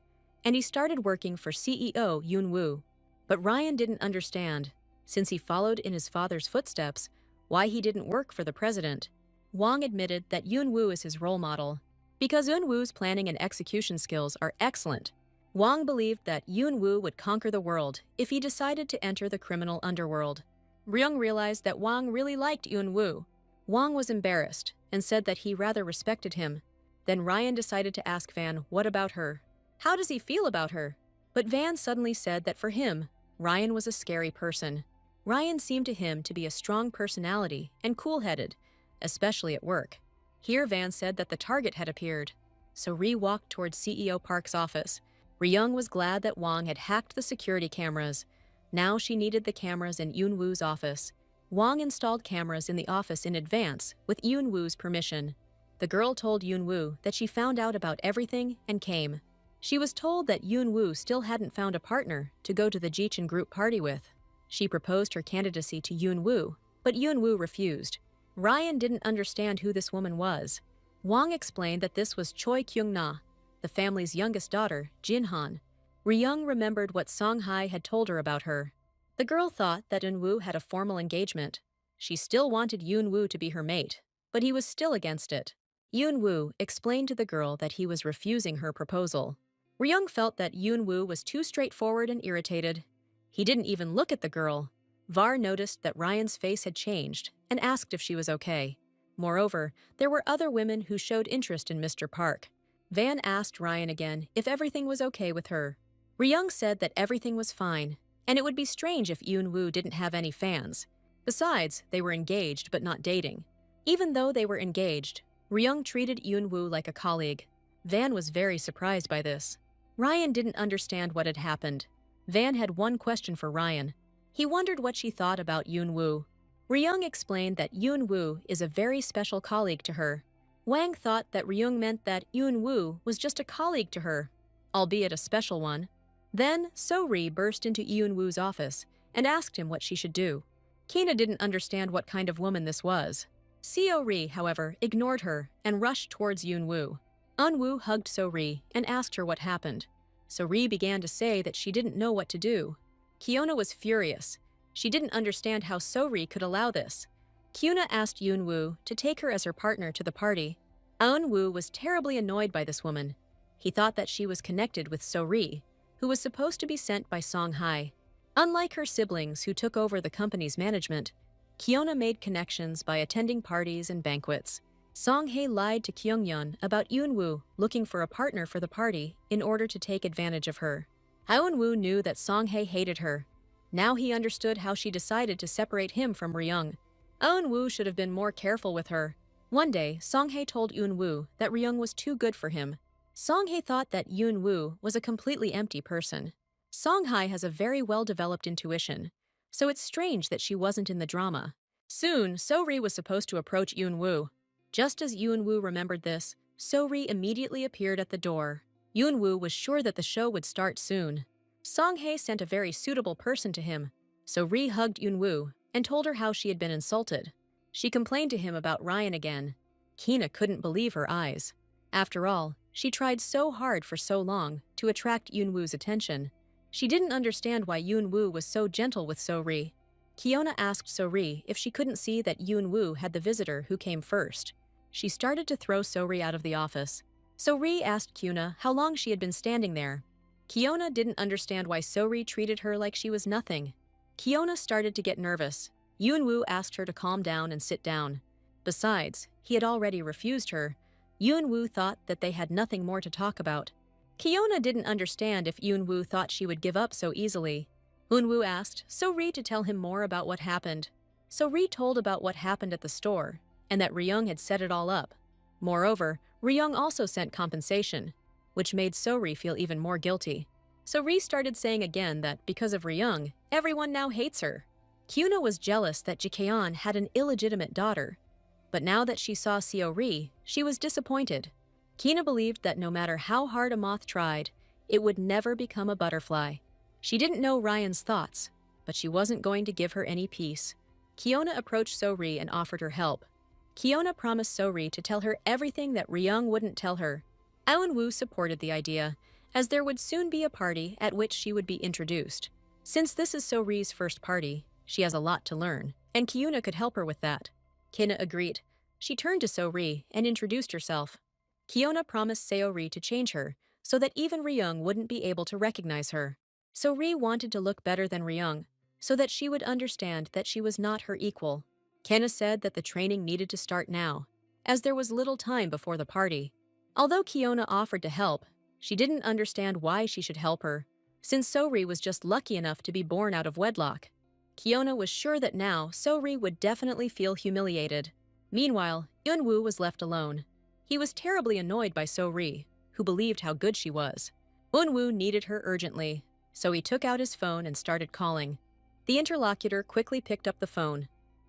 and he started working for CEO Yoon-woo. But Ryan didn't understand, since he followed in his father's footsteps, why he didn't work for the president. Wang admitted that Yoon-woo is his role model. Because Yoon-woo's planning and execution skills are excellent, Wang believed that Yoon-woo would conquer the world if he decided to enter the criminal underworld. Ryung realized that Wang really liked Yoon-woo. Wang was embarrassed and said that he rather respected him. Then Ryan decided to ask Van what about her. How does he feel about her? But Van suddenly said that for him, Ryan was a scary person. Ryan seemed to him to be a strong personality and cool-headed, especially at work. Here Van said that the target had appeared. So Ri walked towards CEO Park's office. Ryung was glad that Wang had hacked the security cameras. Now she needed the cameras in Yoon-woo's office. Wang installed cameras in the office in advance with Yoon-woo's permission. The girl told Yoon-woo that she found out about everything and came. She was told that Yoon-woo still hadn't found a partner to go to the Jichin group party with. She proposed her candidacy to Yoon-woo, but Yoon-woo refused. Ryan didn't understand who this woman was. Wang explained that this was Choi Kyung-na, the family's youngest daughter, Jin-han. Ryung remembered what Song-hae had told her about her. The girl thought that Yoon-woo had a formal engagement. She still wanted Yoon-woo to be her mate, but he was still against it. Yoon-woo explained to the girl that he was refusing her proposal. Ryung felt that Yoon-woo was too straightforward and irritated. He didn't even look at the girl. Var noticed that Ryan's face had changed and asked if she was okay. Moreover, there were other women who showed interest in Mr. Park. Van asked Ryan again if everything was okay with her. Ryung said that everything was fine, and it would be strange if Yoon-woo didn't have any fans. Besides, they were engaged but not dating. Even though they were engaged, Ryung treated Yoon-woo like a colleague. Van was very surprised by this. Ryan didn't understand what had happened. Van had one question for Ryan. He wondered what she thought about Yoon-woo. Ryung explained that Yoon-woo is a very special colleague to her. Wang thought that Ryung meant that Yoon-woo was just a colleague to her, albeit a special one. Then, So-ri burst into Yoon-woo's office and asked him what she should do. Kina didn't understand what kind of woman this was. So-ri, however, ignored her and rushed towards Yoon-woo. Eun-woo hugged So-ri and asked her what happened. So-ri began to say that she didn't know what to do. Kiona was furious. She didn't understand how So-ri could allow this. Kiona asked Yoon-woo to take her as her partner to the party. Eun-woo was terribly annoyed by this woman. He thought that she was connected with So-ri, who was supposed to be sent by Song-hae. Unlike her siblings who took over the company's management, Kiona made connections by attending parties and banquets. Song-hae lied to Kyung-yeon about Yoon-woo looking for a partner for the party in order to take advantage of her. Eun-woo knew that Song-hae hated her. Now he understood how she decided to separate him from Ryung. Eun-woo should have been more careful with her. One day, Song-hae told Eun-woo that Ryung was too good for him. Song-hae thought that Yoon-woo was a completely empty person. Song-hae has a very well-developed intuition, so it's strange that she wasn't in the drama. Soon, So-ri was supposed to approach Yoon-woo. Just as Yoon-woo remembered this, So-ri immediately appeared at the door. Yoon-woo was sure that the show would start soon. Song-hae sent a very suitable person to him, so Ri hugged Yoon-woo and told her how she had been insulted. She complained to him about Ryan again. Kina couldn't believe her eyes. After all, she tried so hard for so long to attract Yoonwoo's attention. She didn't understand why Yoonwoo was so gentle with So-ri. Kiona asked So-ri if she couldn't see that Yoonwoo had the visitor who came first. She started to throw So-ri out of the office. So-ri asked Kiona how long she had been standing there. Kiona didn't understand why So-ri treated her like she was nothing. Kiona started to get nervous. Yoonwoo asked her to calm down and sit down. Besides, he had already refused her. Yoonwoo thought that they had nothing more to talk about. Kiona didn't understand if Yoonwoo thought she would give up so easily. Yoonwoo asked So-ri to tell him more about what happened. So-ri told about what happened at the store, and that Ryung had set it all up. Moreover, Ryung also sent compensation, which made So-ri feel even more guilty. So-ri started saying again that because of Ryung, everyone now hates her. Kiona was jealous that Jikaeon had an illegitimate daughter, but now that she saw Seo-ri, she was disappointed. Kina believed that no matter how hard a moth tried, it would never become a butterfly. She didn't know Ryan's thoughts, but she wasn't going to give her any peace. Kiona approached So-ri and offered her help. Kiona promised So-ri to tell her everything that Ryung wouldn't tell her. Eun-woo supported the idea, as there would soon be a party at which she would be introduced. Since this is So-ri's first party, she has a lot to learn, and Kiona could help her with that. Kina agreed. She turned to So-ri and introduced herself. Kiona promised Seo-ri to change her, so that even Ryung wouldn't be able to recognize her. So-ri wanted to look better than Ryung, so that she would understand that she was not her equal. Kina said that the training needed to start now, as there was little time before the party. Although Kiona offered to help, she didn't understand why she should help her, since So-ri was just lucky enough to be born out of wedlock. Kiona was sure that now So-ri would definitely feel humiliated. Meanwhile, Eun-woo was left alone. He was terribly annoyed by So-ri, who believed how good she was. Eun-woo needed her urgently, so he took out his phone and started calling. The interlocutor quickly picked up the phone.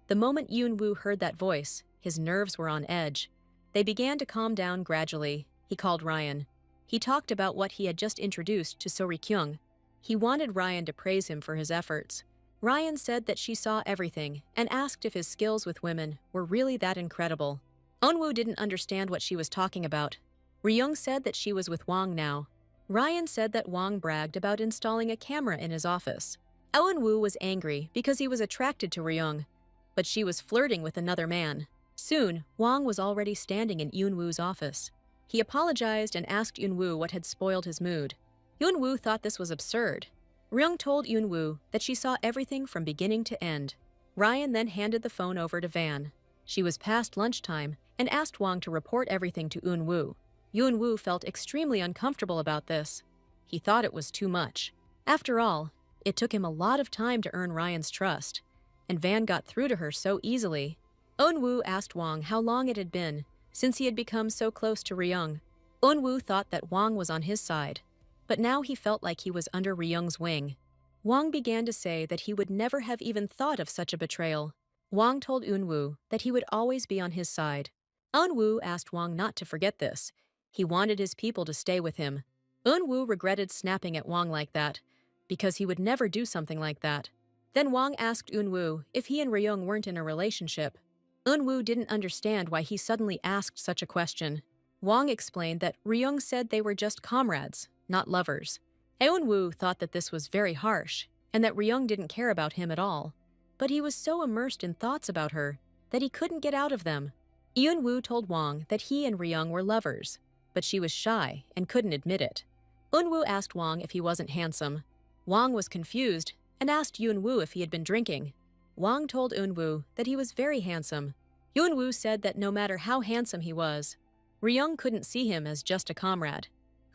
The moment Eun-woo heard that voice, his nerves were on edge. They began to calm down gradually. He called Ryan. He talked about what he had just introduced to So-ri Kyung. He wanted Ryan to praise him for his efforts. Ryan said that she saw everything and asked if his skills with women were really that incredible. Eun-woo didn't understand what she was talking about. Ryung said that she was with Wang now. Ryan said that Wang bragged about installing a camera in his office. Eun-woo was angry because he was attracted to Ryung, but she was flirting with another man. Soon, Wang was already standing in Eun-woo's office. He apologized and asked Eun-woo what had spoiled his mood. Eun-woo thought this was absurd. Ryung told Eun-woo that she saw everything from beginning to end. Ryan then handed the phone over to Van. She was past lunchtime and asked Wang to report everything to Eun-woo. Eun-woo felt extremely uncomfortable about this. He thought it was too much. After all, it took him a lot of time to earn Ryan's trust, and Van got through to her so easily. Eun-woo asked Wang how long it had been since he had become so close to Ryung. Eun-woo thought that Wang was on his side, but now he felt like he was under Ryung's wing. Wang began to say that he would never have even thought of such a betrayal. Wang told Eun-woo that he would always be on his side. Eun-woo asked Wang not to forget this. He wanted his people to stay with him. Eun-woo regretted snapping at Wang like that, because he would never do something like that. Then Wang asked Eun-woo if he and Ryung weren't in a relationship. Eun-woo didn't understand why he suddenly asked such a question. Wang explained that Ryung said they were just comrades, not lovers. Eun-woo thought that this was very harsh, and that Ryung didn't care about him at all. But he was so immersed in thoughts about her that he couldn't get out of them. Eun-woo told Wang that he and Ryung were lovers, but she was shy and couldn't admit it. Eun-woo asked Wang if he wasn't handsome. Wang was confused and asked Eun-woo if he had been drinking. Wang told Eun-woo that he was very handsome. Eun-woo said that no matter how handsome he was, Ryung couldn't see him as just a comrade.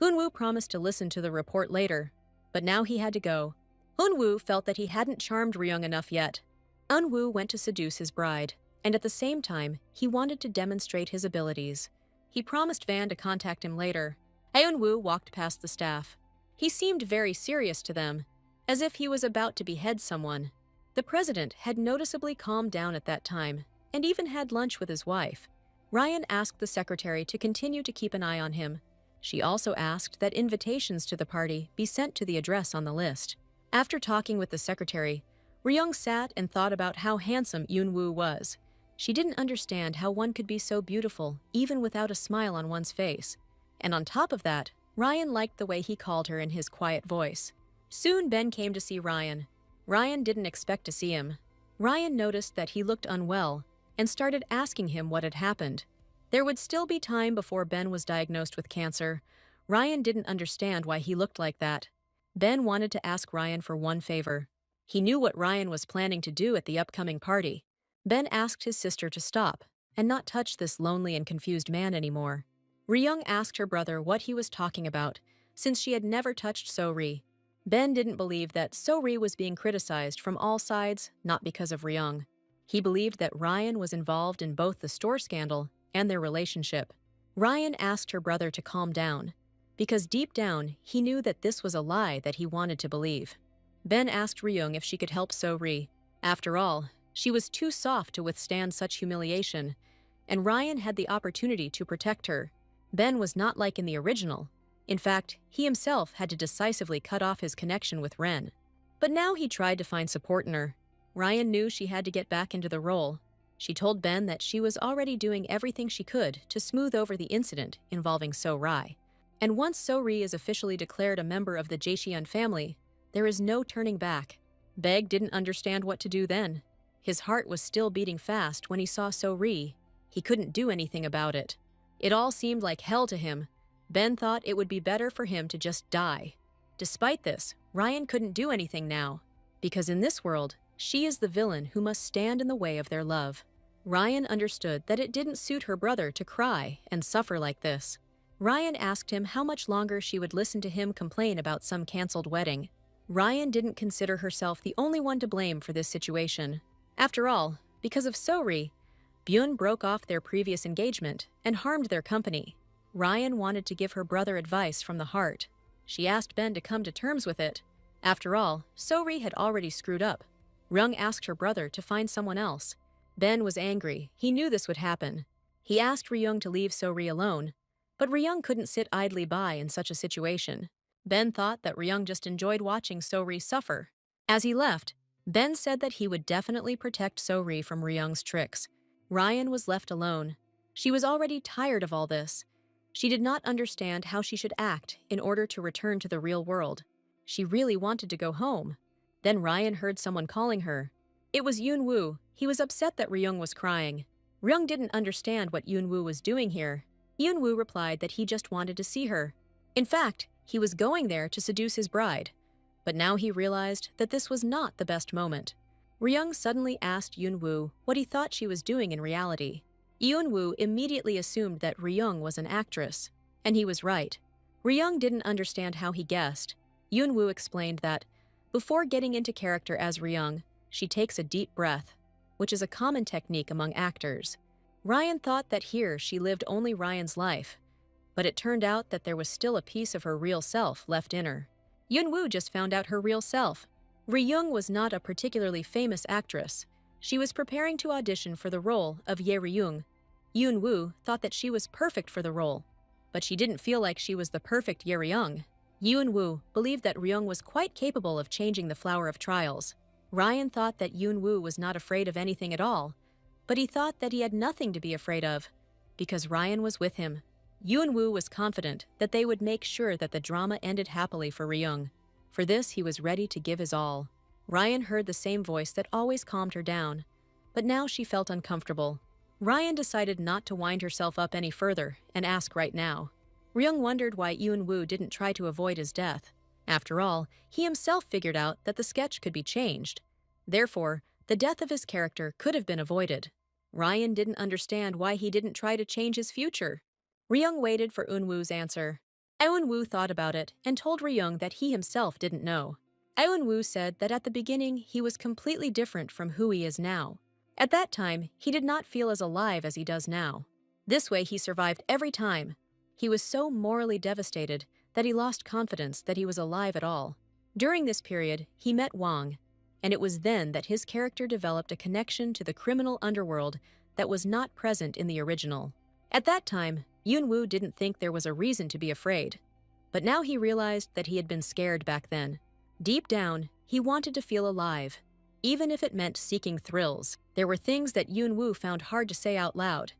Eun-woo promised to listen to the report later, but now he had to go. Eun-woo felt that he hadn't charmed Ryung enough yet. Eun-woo went to seduce his bride, and at the same time, he wanted to demonstrate his abilities. He promised Van to contact him later. Eun-woo walked past the staff. He seemed very serious to them, as if he was about to behead someone. The president had noticeably calmed down at that time, and even had lunch with his wife. Ryan asked the secretary to continue to keep an eye on him. She also asked that invitations to the party be sent to the address on the list. After talking with the secretary, Ryung sat and thought about how handsome Eun-woo was. She didn't understand how one could be so beautiful even without a smile on one's face. And on top of that, Ryan liked the way he called her in his quiet voice. Soon Ben came to see Ryan. Ryan didn't expect to see him. Ryan noticed that he looked unwell and started asking him what had happened. There would still be time before Ben was diagnosed with cancer. Ryan didn't understand why he looked like that. Ben wanted to ask Ryan for one favor. He knew what Ryan was planning to do at the upcoming party. Ben asked his sister to stop and not touch this lonely and confused man anymore. Ryung asked her brother what he was talking about, since she had never touched So-ri. Ben didn't believe that So-ri was being criticized from all sides, not because of Ryung. He believed that Ryan was involved in both the store scandal and their relationship. Ryan asked her brother to calm down, because deep down he knew that this was a lie that he wanted to believe. Ben asked Ryung if she could help So-ri. After all, she was too soft to withstand such humiliation, and Ryan had the opportunity to protect her. Ben was not like in the original. In fact, he himself had to decisively cut off his connection with Ren. But now he tried to find support in her. Ryan knew she had to get back into the role. She told Ben that she was already doing everything she could to smooth over the incident involving So-ri. And once So-ri is officially declared a member of the Jaehyun family, there is no turning back. Baek didn't understand what to do then. His heart was still beating fast when he saw So-ri. He couldn't do anything about it. It all seemed like hell to him. Ben thought it would be better for him to just die. Despite this, Ryan couldn't do anything now, because in this world, she is the villain who must stand in the way of their love. Ryan understood that it didn't suit her brother to cry and suffer like this. Ryan asked him how much longer she would listen to him complain about some canceled wedding. Ryan didn't consider herself the only one to blame for this situation. After all, because of So-ri, Byun broke off their previous engagement and harmed their company. Ryan wanted to give her brother advice from the heart. She asked Ben to come to terms with it. After all, So-ri had already screwed up. Ryung asked her brother to find someone else. Ben was angry. He knew this would happen. He asked Ryung to leave So-ri alone, but Ryung couldn't sit idly by in such a situation. Ben thought that Ryung just enjoyed watching So-ri suffer. As he left, Ben said that he would definitely protect So-ri from Ryung's tricks. Ryan was left alone. She was already tired of all this. She did not understand how she should act in order to return to the real world. She really wanted to go home. Then Ryan heard someone calling her. It was Yoon-woo. He was upset that Ryung was crying. Ryung didn't understand what Yoon-woo was doing here. Yoon-woo replied that he just wanted to see her. In fact, he was going there to seduce his bride. But now he realized that this was not the best moment. Ryung suddenly asked Yoon-woo what he thought she was doing in reality. Yoon-woo immediately assumed that Ryung was an actress. And he was right. Ryung didn't understand how he guessed. Yoon-woo explained that, before getting into character as Ryung, she takes a deep breath, which is a common technique among actors. Ryan thought that here she lived only Ryan's life, but it turned out that there was still a piece of her real self left in her. Yoon-woo just found out her real self. Ryung was not a particularly famous actress. She was preparing to audition for the role of Ye Ryung. Yoon-woo thought that she was perfect for the role, but she didn't feel like she was the perfect Ye Ryung. Yoon-woo believed that Ryung was quite capable of changing the flower of trials. Ryan thought that Yoon-woo was not afraid of anything at all, but he thought that he had nothing to be afraid of, because Ryan was with him. Yoon-woo was confident that they would make sure that the drama ended happily for Ryung. For this, he was ready to give his all. Ryan heard the same voice that always calmed her down, but now she felt uncomfortable. Ryan decided not to wind herself up any further and ask right now. Ryung wondered why Yoon-woo didn't try to avoid his death. After all, he himself figured out that the sketch could be changed. Therefore, the death of his character could have been avoided. Ryan didn't understand why he didn't try to change his future. Ryung waited for Eun-woo's answer. Eun-woo thought about it and told Ryung that he himself didn't know. Eun-woo said that at the beginning he was completely different from who he is now. At that time, he did not feel as alive as he does now. This way he survived every time. He was so morally devastated that he lost confidence that he was alive at all. During this period, he met Wang, and it was then that his character developed a connection to the criminal underworld that was not present in the original. At that time, Yoon-woo didn't think there was a reason to be afraid. But now he realized that he had been scared back then. Deep down, he wanted to feel alive. even if it meant seeking thrills. There were things that Yun-woo found hard to say out loud.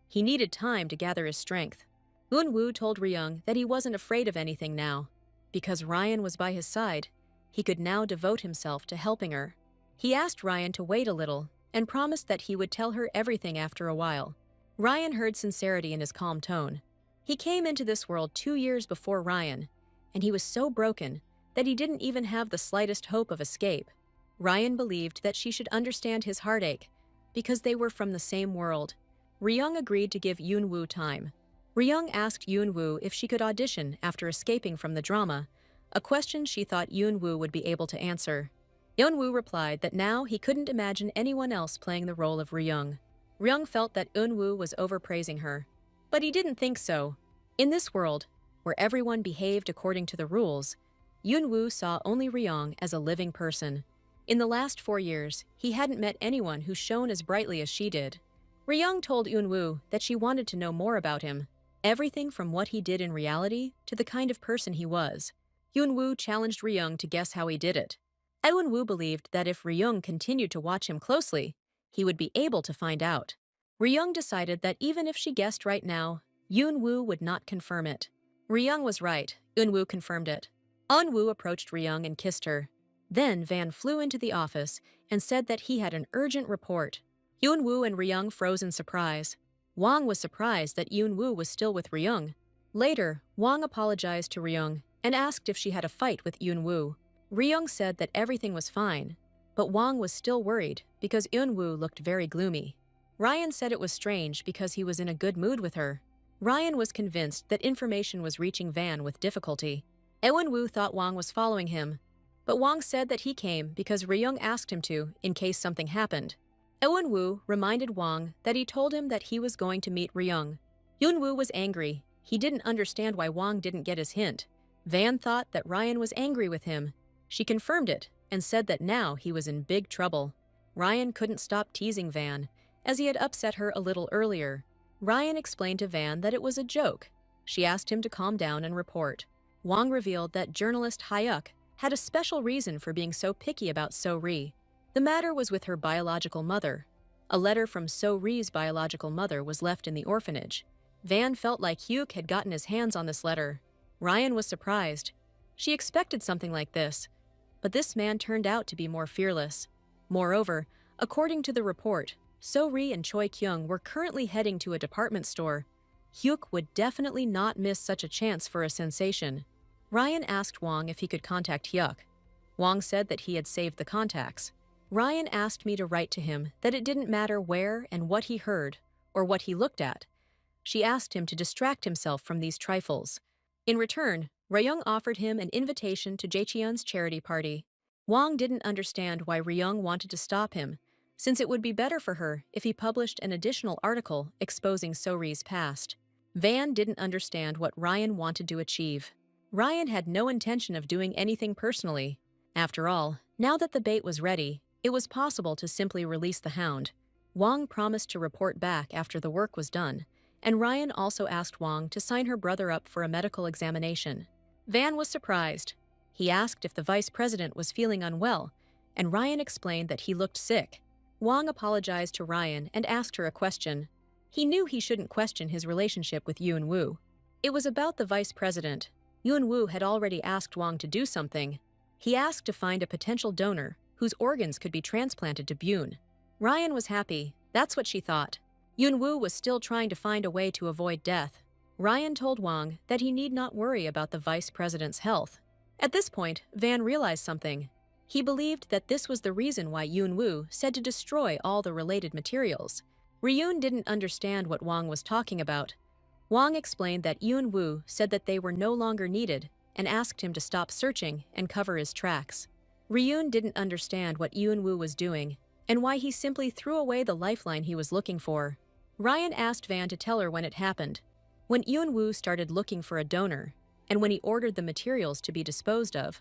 He needed time to gather his strength. Yun-woo told Ryung that he wasn't afraid of anything now. Because Ryan was by his side, he could now devote himself to helping her. He asked Ryan to wait a little and promised that he would tell her everything after a while. Ryan heard sincerity in his calm tone. He came into this world 2 years before Ryan, and he was so broken that he didn't even have the slightest hope of escape. Ryan believed that she should understand his heartache because they were from the same world. Ryung agreed to give Yun-woo time. Ryung asked Yun-woo if she could audition after escaping from the drama, a question she thought Yun-woo would be able to answer. Yun-woo replied that now he couldn't imagine anyone else playing the role of Ryung. Ryung felt that Yun-woo was overpraising her, but he didn't think so. In this world, where everyone behaved according to the rules, Yun-woo saw only Ryung as a living person. In the last 4 years, he hadn't met anyone who shone as brightly as she did. Ryung told Yun-woo that she wanted to know more about him, everything from what he did in reality to the kind of person he was. Yun-woo challenged Ryung to guess how he did it. Yun-woo believed that if Ryung continued to watch him closely, he would be able to find out. Ryung decided that even if she guessed right now, Yun-woo would not confirm it. Ryung was right. Yun-woo confirmed it. Eun-woo approached Ryung and kissed her. Then Van flew into the office and said that he had an urgent report. Yun-woo and Ryung froze in surprise. Wang was surprised that Yun-woo was still with Ryung. Later, Wang apologized to Ryung and asked if she had a fight with Yun-woo. Ryung said that everything was fine, but Wang was still worried because Yun-woo looked very gloomy. Ryan said it was strange because he was in a good mood with her. Ryan was convinced that information was reaching Van with difficulty. Yun-woo thought Wang was following him, but Wang said that he came because Ryung asked him to in case something happened. Yun-woo reminded Wang that he told him that he was going to meet Ryung. Yun-woo was angry. He didn't understand why Wang didn't get his hint. Van thought that Ryan was angry with him. She confirmed it and said that now he was in big trouble. Ryan couldn't stop teasing Van, as he had upset her a little earlier. Ryan explained to Van that it was a joke. She asked him to calm down and report. Wang revealed that journalist Hyuk had a special reason for being so picky about So-ri. The matter was with her biological mother. A letter from So-ri's biological mother was left in the orphanage. Van felt like Hyuk had gotten his hands on this letter. Ryan was surprised. She expected something like this, but this man turned out to be more fearless. Moreover, according to the report, So-ri and Choi Kyung were currently heading to a department store. Hyuk would definitely not miss such a chance for a sensation. Ryan asked Wang if he could contact Hyuk. Wang said that he had saved the contacts. Ryan asked me to write to him that it didn't matter where and what he heard or what he looked at. She asked him to distract himself from these trifles. In return, Ryung offered him an invitation to Jaecheon's charity party. Wang didn't understand why Ryung wanted to stop him, since it would be better for her if he published an additional article exposing So-ri's past. Van didn't understand what Ryan wanted to achieve. Ryan had no intention of doing anything personally. After all, now that the bait was ready, it was possible to simply release the hound. Wang promised to report back after the work was done, and Ryan also asked Wang to sign her brother up for a medical examination. Van was surprised. He asked if the vice president was feeling unwell, and Ryan explained that he looked sick. Wang apologized to Ryan and asked her a question. He knew he shouldn't question his relationship with Yun-woo. It was about the vice president. Yun-woo had already asked Wang to do something. He asked to find a potential donor whose organs could be transplanted to Bune. Ryan was happy. That's what she thought. Yun-woo was still trying to find a way to avoid death. Ryan told Wang that he need not worry about the vice president's health. At this point, Van realized something. He believed that this was the reason why Yun-woo said to destroy all the related materials. Ryun didn't understand what Wang was talking about. Wang explained that Yun-woo said that they were no longer needed and asked him to stop searching and cover his tracks. Ryun didn't understand what Yun-woo was doing and why he simply threw away the lifeline he was looking for. Ryan asked Van to tell her when it happened. When Yun-woo started looking for a donor, and when he ordered the materials to be disposed of,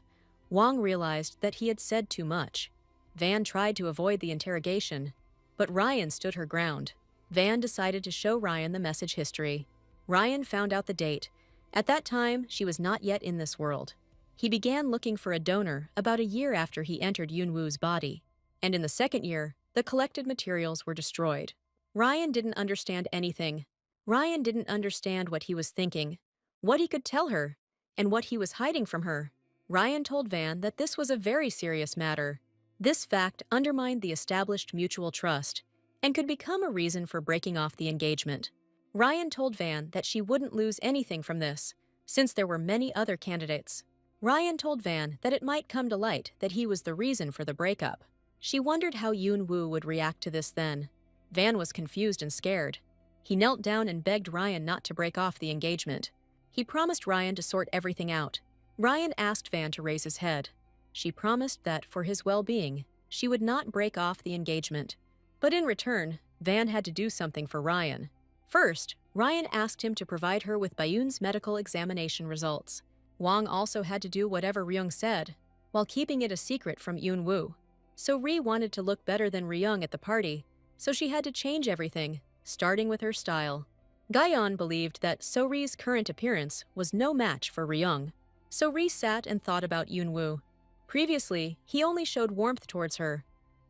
Wang realized that he had said too much. Van tried to avoid the interrogation, but Ryan stood her ground. Van decided to show Ryan the message history. Ryan found out the date. At that time, she was not yet in this world. He began looking for a donor about a year after he entered Yun-woo's body. and in the second year, the collected materials were destroyed. Ryan didn't understand anything. Ryan didn't understand what he was thinking, what he could tell her, and what he was hiding from her. Ryan told Van that this was a very serious matter. This fact undermined the established mutual trust and could become a reason for breaking off the engagement. Ryan told Van that she wouldn't lose anything from this, since there were many other candidates. Ryan told Van that it might come to light that he was the reason for the breakup. She wondered how Yoon-woo would react to this then. Van was confused and scared. He knelt down and begged Ryan not to break off the engagement. He promised Ryan to sort everything out. Ryan asked Van to raise his head. She promised that, for his well-being, she would not break off the engagement. But in return, Van had to do something for Ryan. First, Ryan asked him to provide her with Bayun's medical examination results. Wang also had to do whatever Ryung said, while keeping it a secret from Yoon-woo. So Ri wanted to look better than Ryung at the party, so she had to change everything, starting with her style. Gayeon believed that So-ri's current appearance was no match for Ryung. So-ri sat and thought about Yoon-woo. Previously, he only showed warmth towards her,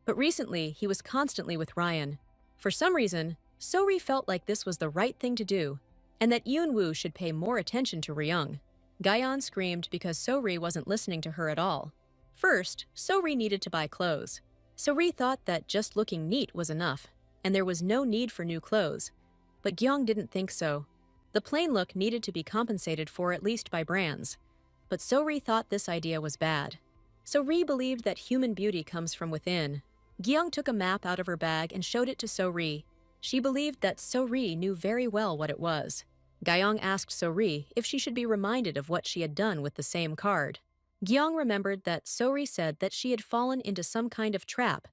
but recently he was constantly with Ryan. For some reason, So-ri felt like this was the right thing to do, and that Yoon-woo should pay more attention to Ryung. Gayeon screamed because So-ri wasn't listening to her at all. First, So-ri needed to buy clothes. So-ri thought that just looking neat was enough, and there was no need for new clothes. But Gyeong didn't think so. The plain look needed to be compensated for at least by brands. But So-ri thought this idea was bad. So-ri believed that human beauty comes from within. Gyeong took a map out of her bag and showed it to So-ri. She believed that So-ri knew very well what it was. Gayeon asked So-ri if she should be reminded of what she had done with the same card. Gyeong remembered that So-ri said that she had fallen into some kind of trap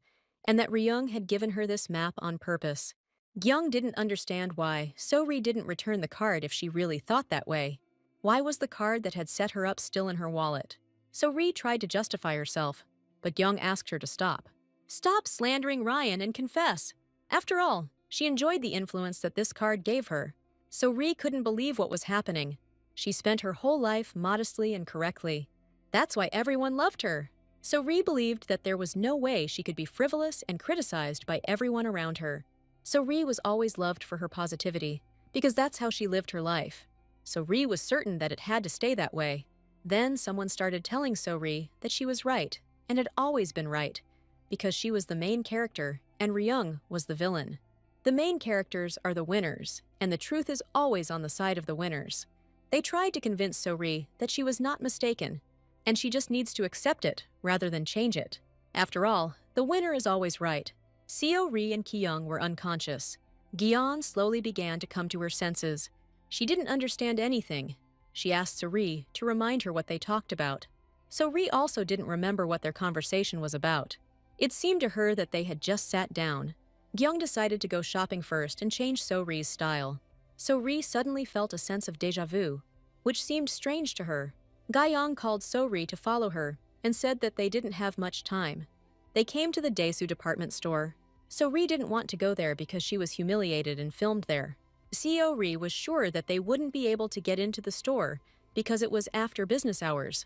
and that Ryung had given her this map on purpose. Gyeong didn't understand why So-ri didn't return the card if she really thought that way. Why was the card that had set her up still in her wallet? So-ri tried to justify herself, but Gyeong asked her to stop. Stop slandering Ryan and confess. After all, she enjoyed the influence that this card gave her. So-ri couldn't believe what was happening. She spent her whole life modestly and correctly. That's why everyone loved her. So-ri believed that there was no way she could be frivolous and criticized by everyone around her. So-ri was always loved for her positivity, because that's how she lived her life. So-ri was certain that it had to stay that way. Then someone started telling So-ri that she was right, and had always been right, because she was the main character and Ryung was the villain. The main characters are the winners, and the truth is always on the side of the winners. They tried to convince So-ri that she was not mistaken, and she just needs to accept it rather than change it. After all, the winner is always right. Seo-ri and Ki-young were unconscious. Gyeon slowly began to come to her senses. She didn't understand anything. She asked So-ri to remind her what they talked about. So-ri also didn't remember what their conversation was about. It seemed to her that they had just sat down. Gyeong decided to go shopping first and change So-ri's style. So-ri suddenly felt a sense of déjà vu, which seemed strange to her. Gayeon called So-ri to follow her and said that they didn't have much time. They came to the Daesu department store. So-ri didn't want to go there because she was humiliated and filmed there. Seo-ri was sure that they wouldn't be able to get into the store because it was after business hours.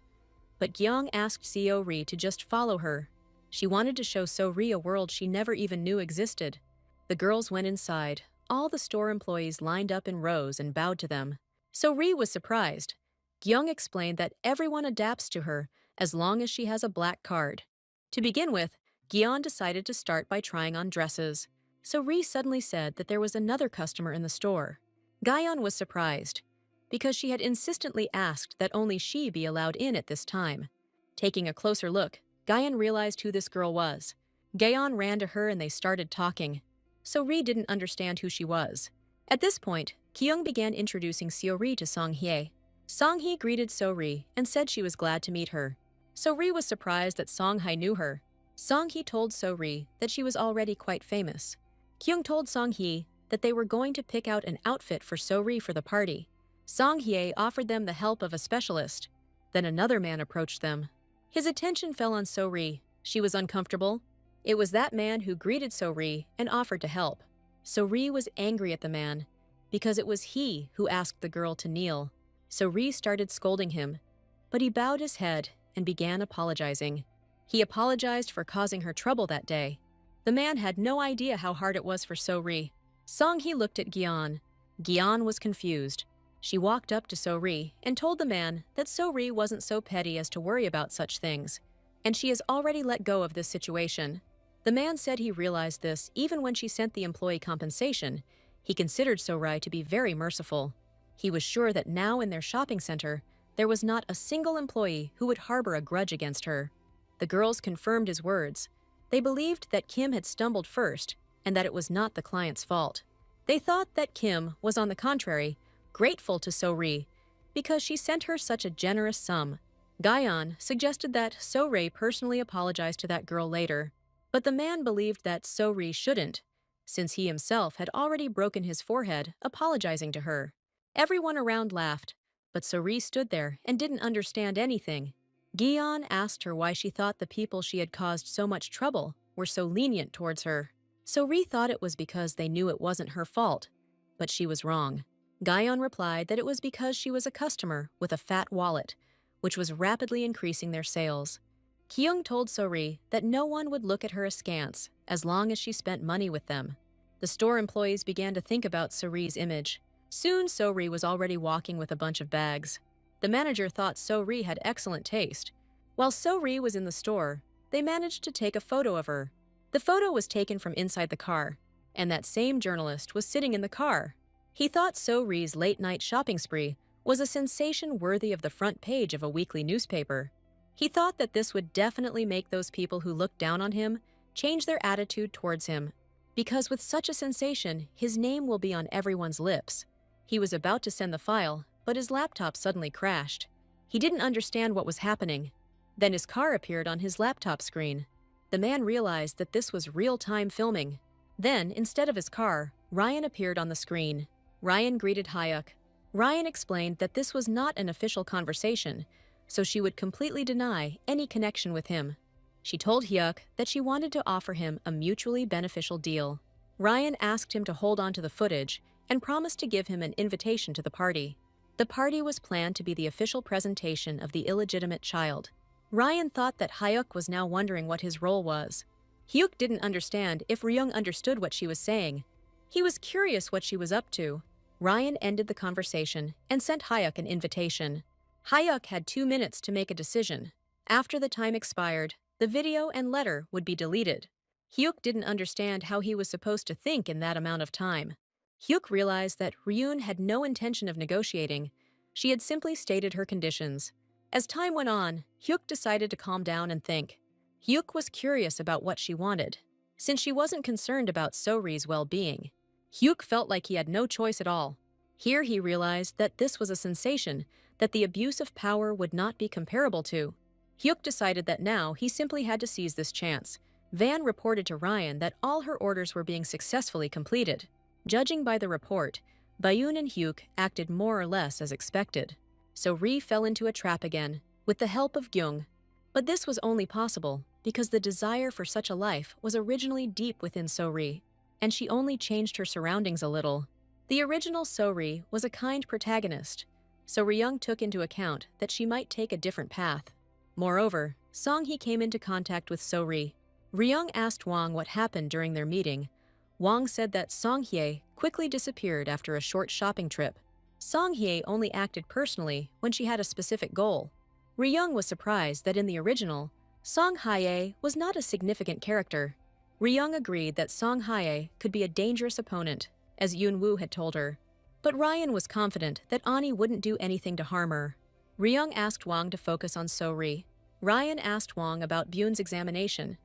But Gyeong asked Seo-ri to just follow her. She wanted to show So-ri a world she never even knew existed. The girls went inside. All the store employees lined up in rows and bowed to them. So-ri was surprised. Gyeong explained that everyone adapts to her as long as she has a black card. To begin with, Gyeon decided to start by trying on dresses. So-ri suddenly said that there was another customer in the store. Gayeon was surprised, because she had insistently asked that only she be allowed in at this time. Taking a closer look, Gayeon realized who this girl was. Gayeon ran to her and they started talking. So-ri didn't understand who she was. At this point, Ki-young began introducing Seo-ri to Song-hye. Song-hye greeted So-ri and said she was glad to meet her. So-ri was surprised that Song-hye knew her. Song-hye told So-ri that she was already quite famous. Ki-young told Song-hye that they were going to pick out an outfit for So-ri for the party. Song-hye offered them the help of a specialist. Then another man approached them. His attention fell on So-ri. She was uncomfortable. It was that man who greeted So-ri and offered to help. So-ri was angry at the man, because it was he who asked the girl to kneel. So-ri started scolding him, but he bowed his head and began apologizing. He apologized for causing her trouble that day. The man had no idea how hard it was for So-ri. Song-hee looked at Gyeon. Gyeon was confused. She walked up to So-ri and told the man that So-ri wasn't so petty as to worry about such things, and she has already let go of this situation. The man said he realized this even when she sent the employee compensation. He considered So-ri to be very merciful. He was sure that now in their shopping center, there was not a single employee who would harbor a grudge against her. The girls confirmed his words. They believed that Kim had stumbled first and that it was not the client's fault. They thought that Kim was, on the contrary, grateful to So-ri because she sent her such a generous sum. Gyeon suggested that So-ri personally apologize to that girl later, but the man believed that So-ri shouldn't, since he himself had already broken his forehead apologizing to her. Everyone around laughed, but So-ri stood there and didn't understand anything. Gyeon asked her why she thought the people she had caused so much trouble were so lenient towards her. So-ri thought it was because they knew it wasn't her fault, but she was wrong. Gyeon replied that it was because she was a customer with a fat wallet, which was rapidly increasing their sales. Kyung told So-ri that no one would look at her askance as long as she spent money with them. The store employees began to think about So-ri's image. Soon So-ri was already walking with a bunch of bags. The manager thought So-ri had excellent taste. While So-ri was in the store, they managed to take a photo of her. The photo was taken from inside the car, and that same journalist was sitting in the car. He thought So-ri's late-night shopping spree was a sensation worthy of the front page of a weekly newspaper. He thought that this would definitely make those people who looked down on him change their attitude towards him, because with such a sensation, his name will be on everyone's lips. He was about to send the file, but his laptop suddenly crashed. He didn't understand what was happening. Then his car appeared on his laptop screen. The man realized that this was real-time filming. Then, instead of his car, Ryan appeared on the screen. Ryan greeted Hyuk. Ryan explained that this was not an official conversation, so she would completely deny any connection with him. She told Hyuk that she wanted to offer him a mutually beneficial deal. Ryan asked him to hold on to the footage and promised to give him an invitation to the party. The party was planned to be the official presentation of the illegitimate child. Ryan thought that Hyuk was now wondering what his role was. Hyuk didn't understand if Ryung understood what she was saying. He was curious what she was up to. Ryan ended the conversation and sent Hyuk an invitation. Hyuk had 2 minutes to make a decision. After the time expired, the video and letter would be deleted. Hyuk didn't understand how he was supposed to think in that amount of time. Hyuk realized that Ryun had no intention of negotiating. She had simply stated her conditions. As time went on, Hyuk decided to calm down and think. Hyuk was curious about what she wanted, since she wasn't concerned about So-ri's well-being. Hyuk felt like he had no choice at all. Here he realized that this was a sensation that the abuse of power would not be comparable to. Hyuk decided that now he simply had to seize this chance. Van reported to Ryan that all her orders were being successfully completed. Judging by the report, Bayun and Hyuk acted more or less as expected. So-ri fell into a trap again, with the help of Gyung. But this was only possible because the desire for such a life was originally deep within So-ri, and she only changed her surroundings a little. The original So-ri was a kind protagonist, so Ryung took into account that she might take a different path. Moreover, Song-hee came into contact with So-ri. Ryung asked Wang what happened during their meeting. Wang said that Song-hye quickly disappeared after a short shopping trip. Song-hye only acted personally when she had a specific goal. Ryung was surprised that in the original, Song-hye was not a significant character. Ryung agreed that Song-hye could be a dangerous opponent, as Yoon-woo had told her. But Ryan was confident that Ani wouldn't do anything to harm her. Ryung asked Wang to focus on So-ri. Ryan asked Wang about Byun's examination.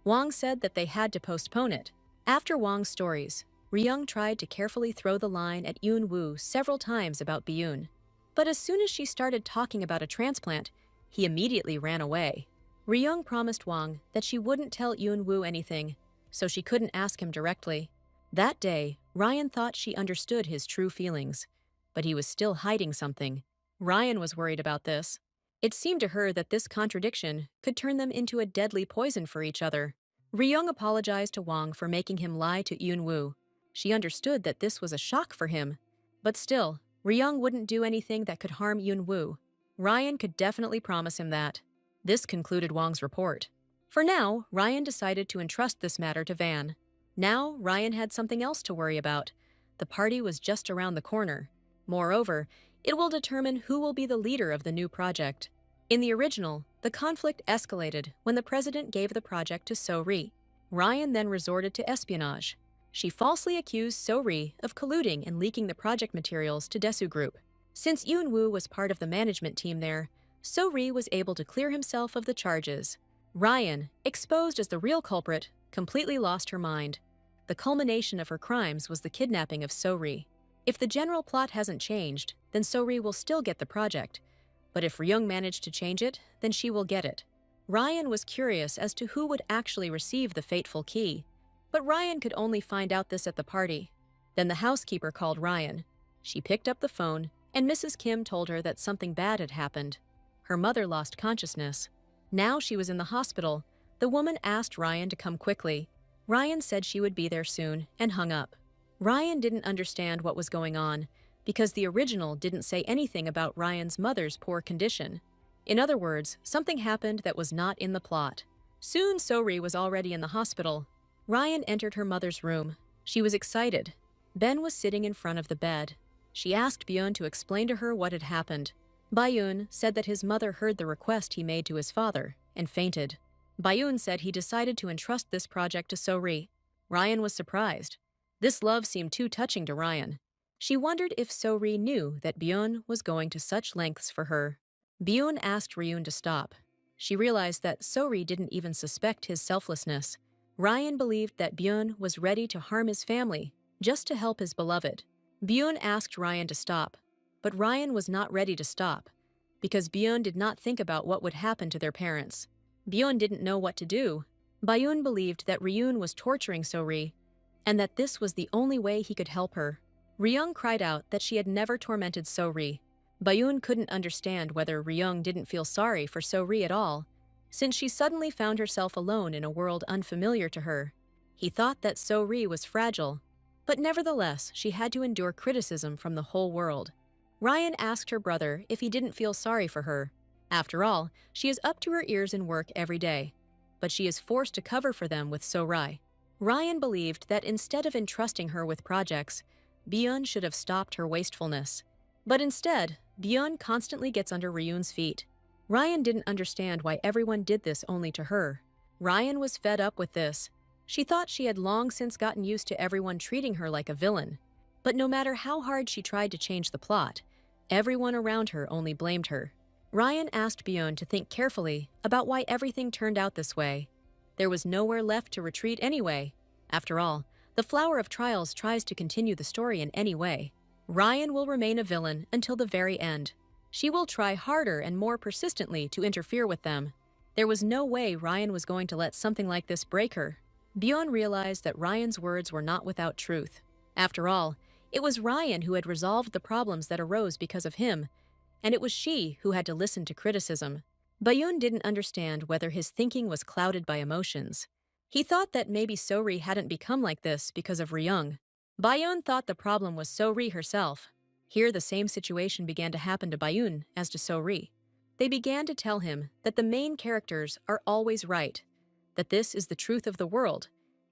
Wang said that they had to postpone it. After Wang's stories, Ryung tried to carefully throw the line at Yoon-woo several times about Byun. But as soon as she started talking about a transplant, he immediately ran away. Ryung promised Wang that she wouldn't tell Yoon-woo anything, so she couldn't ask him directly. That day, Ryan thought she understood his true feelings, but he was still hiding something. Ryan was worried about this. It seemed to her that this contradiction could turn them into a deadly poison for each other. Ryung apologized to Wang for making him lie to Yoon-woo. She understood that this was a shock for him. But still, Ryung wouldn't do anything that could harm Yoon-woo. Ryan could definitely promise him that. This concluded Wang's report. For now, Ryan decided to entrust this matter to Van. Now, Ryan had something else to worry about. The party was just around the corner. Moreover, it will determine who will be the leader of the new project. In the original, the conflict escalated when the president gave the project to So-ri. Ryan then resorted to espionage. She falsely accused So-ri of colluding and leaking the project materials to Desu Group. Since Yoon-woo was part of the management team there, So-ri was able to clear himself of the charges. Ryan, exposed as the real culprit, completely lost her mind. The culmination of her crimes was the kidnapping of So-ri. If the general plot hasn't changed, then So-ri will still get the project. But if Ryung managed to change it, then she will get it. Ryan was curious as to who would actually receive the fateful key. But Ryan could only find out this at the party. Then the housekeeper called Ryan. She picked up the phone, and Mrs. Kim told her that something bad had happened. Her mother lost consciousness. Now she was in the hospital. The woman asked Ryan to come quickly. Ryan said she would be there soon and hung up. Ryan didn't understand what was going on because the original didn't say anything about Ryan's mother's poor condition. In other words, something happened that was not in the plot. Soon So-ri was already in the hospital. Ryan entered her mother's room. She was excited. Ben was sitting in front of the bed. She asked Byun to explain to her what had happened. Byun said that his mother heard the request he made to his father and fainted. Byun said he decided to entrust this project to So-ri. Ryan was surprised. This love seemed too touching to Ryan. She wondered if So-ri knew that Byun was going to such lengths for her. Byun asked Ryun to stop. She realized that So-ri didn't even suspect his selflessness. Ryan believed that Byun was ready to harm his family just to help his beloved. Byun asked Ryan to stop, but Ryan was not ready to stop because Byun did not think about what would happen to their parents. Byun didn't know what to do. Byun believed that Ryun was torturing So-ri and that this was the only way he could help her. Ryung cried out that she had never tormented So-ri. Byun couldn't understand whether Ryung didn't feel sorry for So-ri at all, since she suddenly found herself alone in a world unfamiliar to her. He thought that So-ri was fragile, but nevertheless she had to endure criticism from the whole world. Ryan asked her brother if he didn't feel sorry for her. After all, she is up to her ears in work every day, but she is forced to cover for them with So-ri. Ryan believed that instead of entrusting her with projects, Byun should have stopped her wastefulness. But instead, Byun constantly gets under Ryun's feet. Ryan didn't understand why everyone did this only to her. Ryan was fed up with this. She thought she had long since gotten used to everyone treating her like a villain. But no matter how hard she tried to change the plot, everyone around her only blamed her. Ryan asked Byun to think carefully about why everything turned out this way. There was nowhere left to retreat anyway. After all, the Flower of Trials tries to continue the story in any way. Ryan will remain a villain until the very end. She will try harder and more persistently to interfere with them. There was no way Ryan was going to let something like this break her. Byun realized that Ryan's words were not without truth. After all, it was Ryan who had resolved the problems that arose because of him, and it was she who had to listen to criticism. Byun didn't understand whether his thinking was clouded by emotions. He thought that maybe So-ri hadn't become like this because of Ryung. Byun thought the problem was So-ri herself. Here the same situation began to happen to Byun as to So-ri. They began to tell him that the main characters are always right, that this is the truth of the world,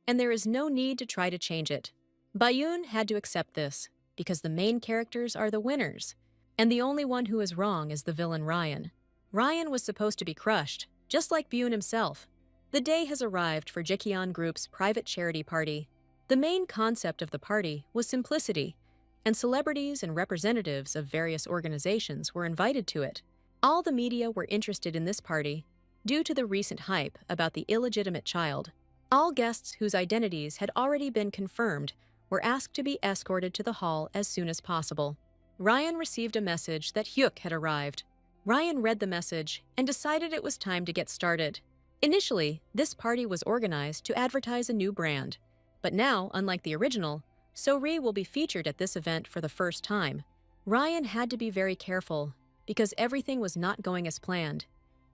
and there is no need to try to change it. Byun had to accept this, because the main characters are the winners, and the only one who is wrong is the villain Ryan. Ryan was supposed to be crushed, just like Byun himself. The day has arrived for Jikyeon Group's private charity party. The main concept of the party was simplicity, and celebrities and representatives of various organizations were invited to it. All the media were interested in this party due to the recent hype about the illegitimate child. All guests whose identities had already been confirmed were asked to be escorted to the hall as soon as possible. Ryan received a message that Hyuk had arrived. Ryan read the message and decided it was time to get started. Initially, this party was organized to advertise a new brand. But now, unlike the original, So-ri will be featured at this event for the first time. Ryan had to be very careful because everything was not going as planned.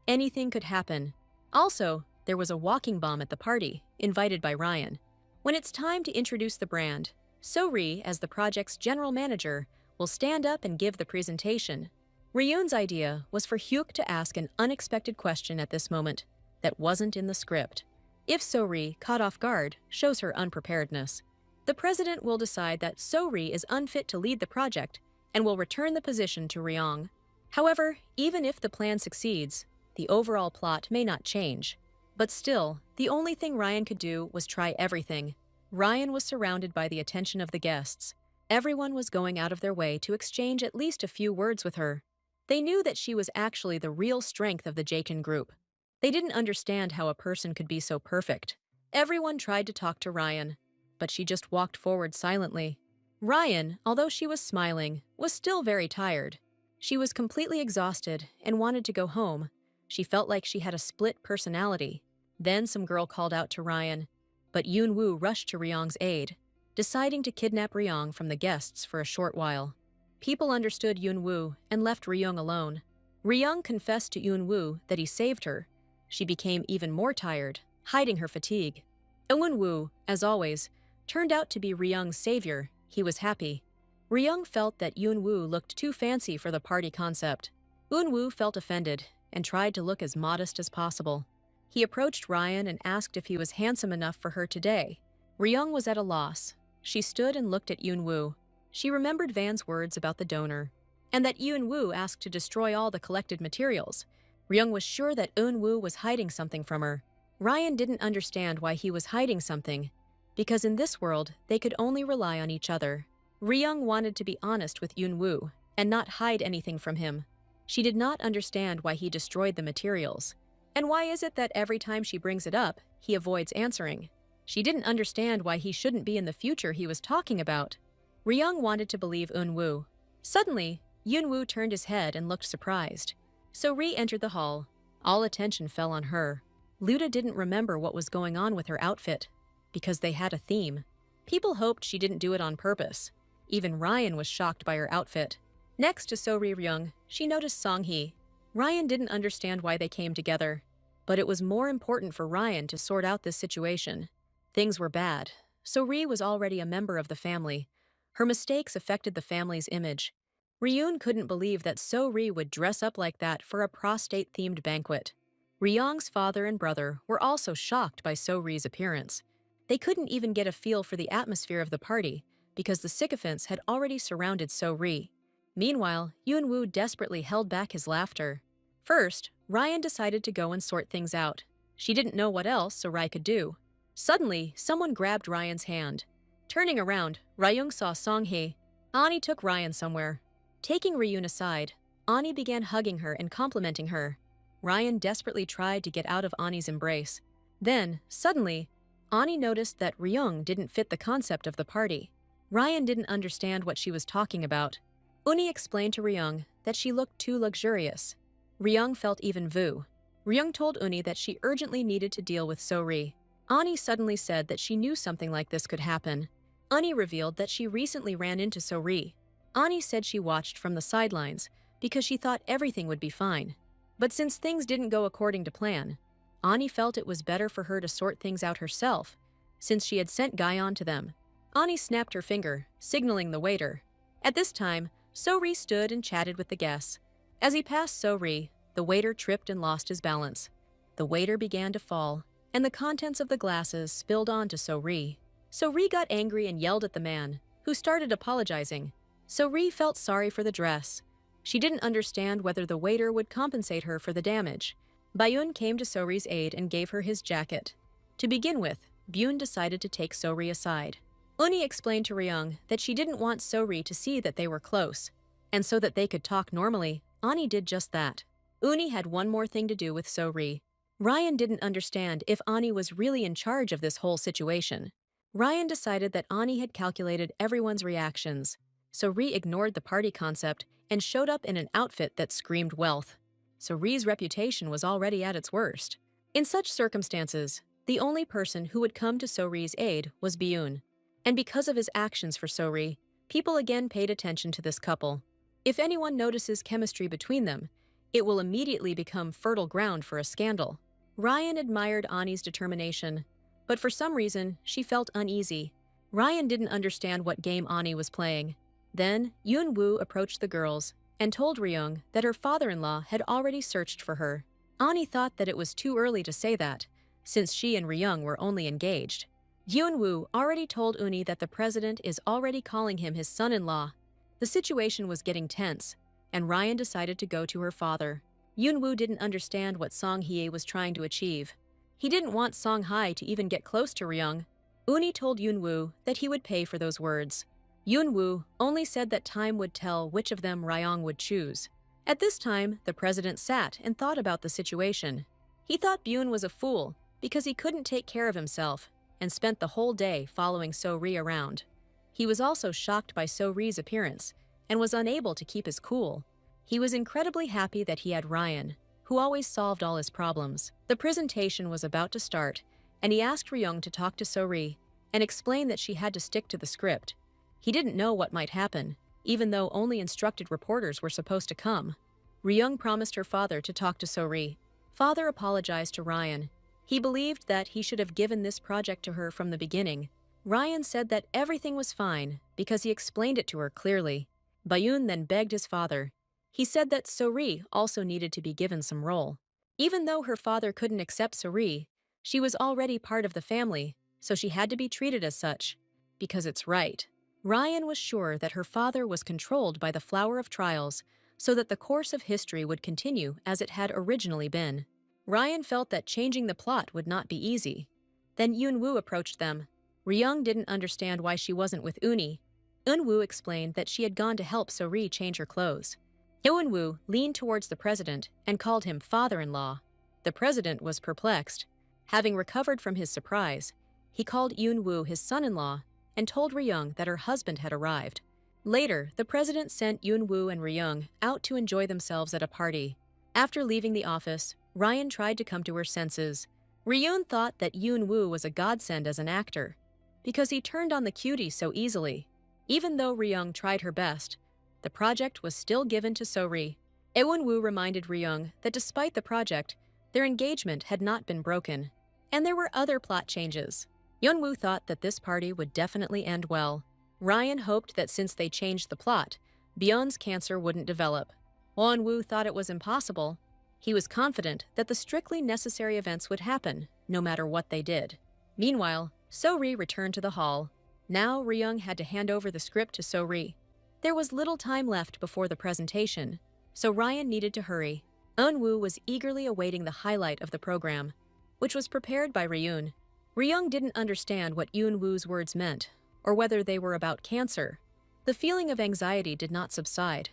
Anything could happen. Also, there was a walking bomb at the party, invited by Ryan. When it's time to introduce the brand, So-ri, as the project's general manager, will stand up and give the presentation. Ryun's idea was for Hyuk to ask an unexpected question at this moment. that wasn't in the script. If So-ri, caught off guard, shows her unpreparedness, the president will decide that So-ri is unfit to lead the project and will return the position to Ryong. However, even if the plan succeeds, the overall plot may not change. But still, the only thing Ryan could do was try everything. Ryan was surrounded by the attention of the guests. Everyone was going out of their way to exchange at least a few words with her. They knew that she was actually the real strength of the Jakin group. They didn't understand how a person could be so perfect. Everyone tried to talk to Ryan, but she just walked forward silently. Ryan, although she was smiling, was still very tired. She was completely exhausted and wanted to go home. She felt like she had a split personality. Then some girl called out to Ryan, but Yoon-woo rushed to Ryong's aid, deciding to kidnap Ryong from the guests for a short while. People understood Yoon-woo and left Ryong alone. Ryong confessed to Yoon-woo that he saved her. She became even more tired, hiding her fatigue. Yoon-woo, as always, turned out to be Ryong's savior. He was happy. Ryong felt that Yoon-woo looked too fancy for the party concept. Yoon-woo felt offended and tried to look as modest as possible. He approached Ryan and asked if he was handsome enough for her today. Ryong was at a loss. She stood and looked at Yoon-woo. She remembered Van's words about the donor, and that Yoon-woo asked to destroy all the collected materials. Ryong was sure that Yoon-woo was hiding something from her. Ryan didn't understand why he was hiding something, because in this world, they could only rely on each other. Ryong wanted to be honest with Yoon-woo and not hide anything from him. She did not understand why he destroyed the materials. And why is it that every time she brings it up, he avoids answering? She didn't understand why he shouldn't be in the future he was talking about. Ryong wanted to believe Yoon-woo. Suddenly, Yoon-woo turned his head and looked surprised. So-ri entered the hall. All attention fell on her. Luda didn't remember what was going on with her outfit, because they had a theme. People hoped she didn't do it on purpose. Even Ryan was shocked by her outfit. Next to So-ri Ryong, she noticed Song-hee. Ryan didn't understand why they came together, but it was more important for Ryan to sort out this situation. Things were bad. So-ri was already a member of the family. Her mistakes affected the family's image. Ryun couldn't believe that So-ri would dress up like that for a prostate-themed banquet. Ryong's father and brother were also shocked by So-ri's appearance. They couldn't even get a feel for the atmosphere of the party because the sycophants had already surrounded So-ri. Meanwhile, Yoon-woo desperately held back his laughter. First, Ryan decided to go and sort things out. She didn't know what else So-ri could do. Suddenly, someone grabbed Ryan's hand. Turning around, Ryung saw Song-hee. Ani took Ryan somewhere. Taking Ryun aside, Ani began hugging her and complimenting her. Ryan desperately tried to get out of Ani's embrace. Then, suddenly, Ani noticed that Ryung didn't fit the concept of the party. Ryan didn't understand what she was talking about. Uni explained to Ryung that she looked too luxurious. Ryung felt even vu. Ryung told Uni that she urgently needed to deal with So-ri. Ani suddenly said that she knew something like this could happen. Uni revealed that she recently ran into So-ri. Ani said she watched from the sidelines because she thought everything would be fine. But since things didn't go according to plan, Ani felt it was better for her to sort things out herself, since she had sent Guyon to them. Ani snapped her finger, signaling the waiter. At this time, So-ri stood and chatted with the guests. As he passed So-ri, the waiter tripped and lost his balance. The waiter began to fall, and the contents of the glasses spilled onto So-ri. So-ri got angry and yelled at the man, who started apologizing. So-ri felt sorry for the dress. She didn't understand whether the waiter would compensate her for the damage. Byun came to So-ri's aid and gave her his jacket. To begin with, Byun decided to take So-ri aside. Uni explained to Ryung that she didn't want So-ri to see that they were close, and so that they could talk normally, Ani did just that. Uni had one more thing to do with So-ri. Ryan didn't understand if Ani was really in charge of this whole situation. Ryan decided that Ani had calculated everyone's reactions. So-ri ignored the party concept and showed up in an outfit that screamed wealth. So-ri's reputation was already at its worst. In such circumstances, the only person who would come to So-ri's aid was Byun. And because of his actions for So-ri, people again paid attention to this couple. If anyone notices chemistry between them, it will immediately become fertile ground for a scandal. Ryan admired Ani's determination, but for some reason, she felt uneasy. Ryan didn't understand what game Ani was playing. Then, Yoon-woo approached the girls and told Ryung that her father-in-law had already searched for her. Ani thought that it was too early to say that, since she and Ryung were only engaged. Yoon-woo already told Uni that the president is already calling him his son-in-law. The situation was getting tense, and Ryan decided to go to her father. Yoon-woo didn't understand what Song Hye was trying to achieve. He didn't want Song Hye to even get close to Ryung. Uni told Yoon-woo that he would pay for those words. Yoon-woo only said that time would tell which of them Ryung would choose. At this time, the president sat and thought about the situation. He thought Byun was a fool because he couldn't take care of himself and spent the whole day following So-ri around. He was also shocked by So-ri's appearance and was unable to keep his cool. He was incredibly happy that he had Ryan, who always solved all his problems. The presentation was about to start, and he asked Ryung to talk to So-ri and explain that she had to stick to the script. He didn't know what might happen, even though only instructed reporters were supposed to come. Ryung promised her father to talk to So-ri. Father apologized to Ryan. He believed that he should have given this project to her from the beginning. Ryan said that everything was fine because he explained it to her clearly. Bayun then begged his father. He said that So-ri also needed to be given some role. Even though her father couldn't accept So-ri, she was already part of the family, so she had to be treated as such, because it's right. Ryan was sure that her father was controlled by the flower of trials so that the course of history would continue as it had originally been. Ryan felt that changing the plot would not be easy. Then Yoon-woo approached them. Ryung didn't understand why she wasn't with Uni. Eun-woo explained that she had gone to help So-ri change her clothes. Eun-woo leaned towards the president and called him father-in-law. The president was perplexed. Having recovered from his surprise, he called Yoon-woo his son-in-law and told Ryung that her husband had arrived. Later, the president sent Yoon-woo and Ryung out to enjoy themselves at a party. After leaving the office, Ryan tried to come to her senses. Ryung thought that Yoon-woo was a godsend as an actor, because he turned on the cutie so easily. Even though Ryung tried her best, the project was still given to So-ri. Eun-woo reminded Ryung that despite the project, their engagement had not been broken, and there were other plot changes. Yeon-woo thought that this party would definitely end well. Ryan hoped that since they changed the plot, Byun's cancer wouldn't develop. Won-woo thought it was impossible. He was confident that the strictly necessary events would happen, no matter what they did. Meanwhile, So-ri returned to the hall. Now Ryung had to hand over the script to So-ri. There was little time left before the presentation, so Ryan needed to hurry. Eun-woo was eagerly awaiting the highlight of the program, which was prepared by Ryung. Ryung didn't understand what Yoon-woo's words meant, or whether they were about cancer. The feeling of anxiety did not subside.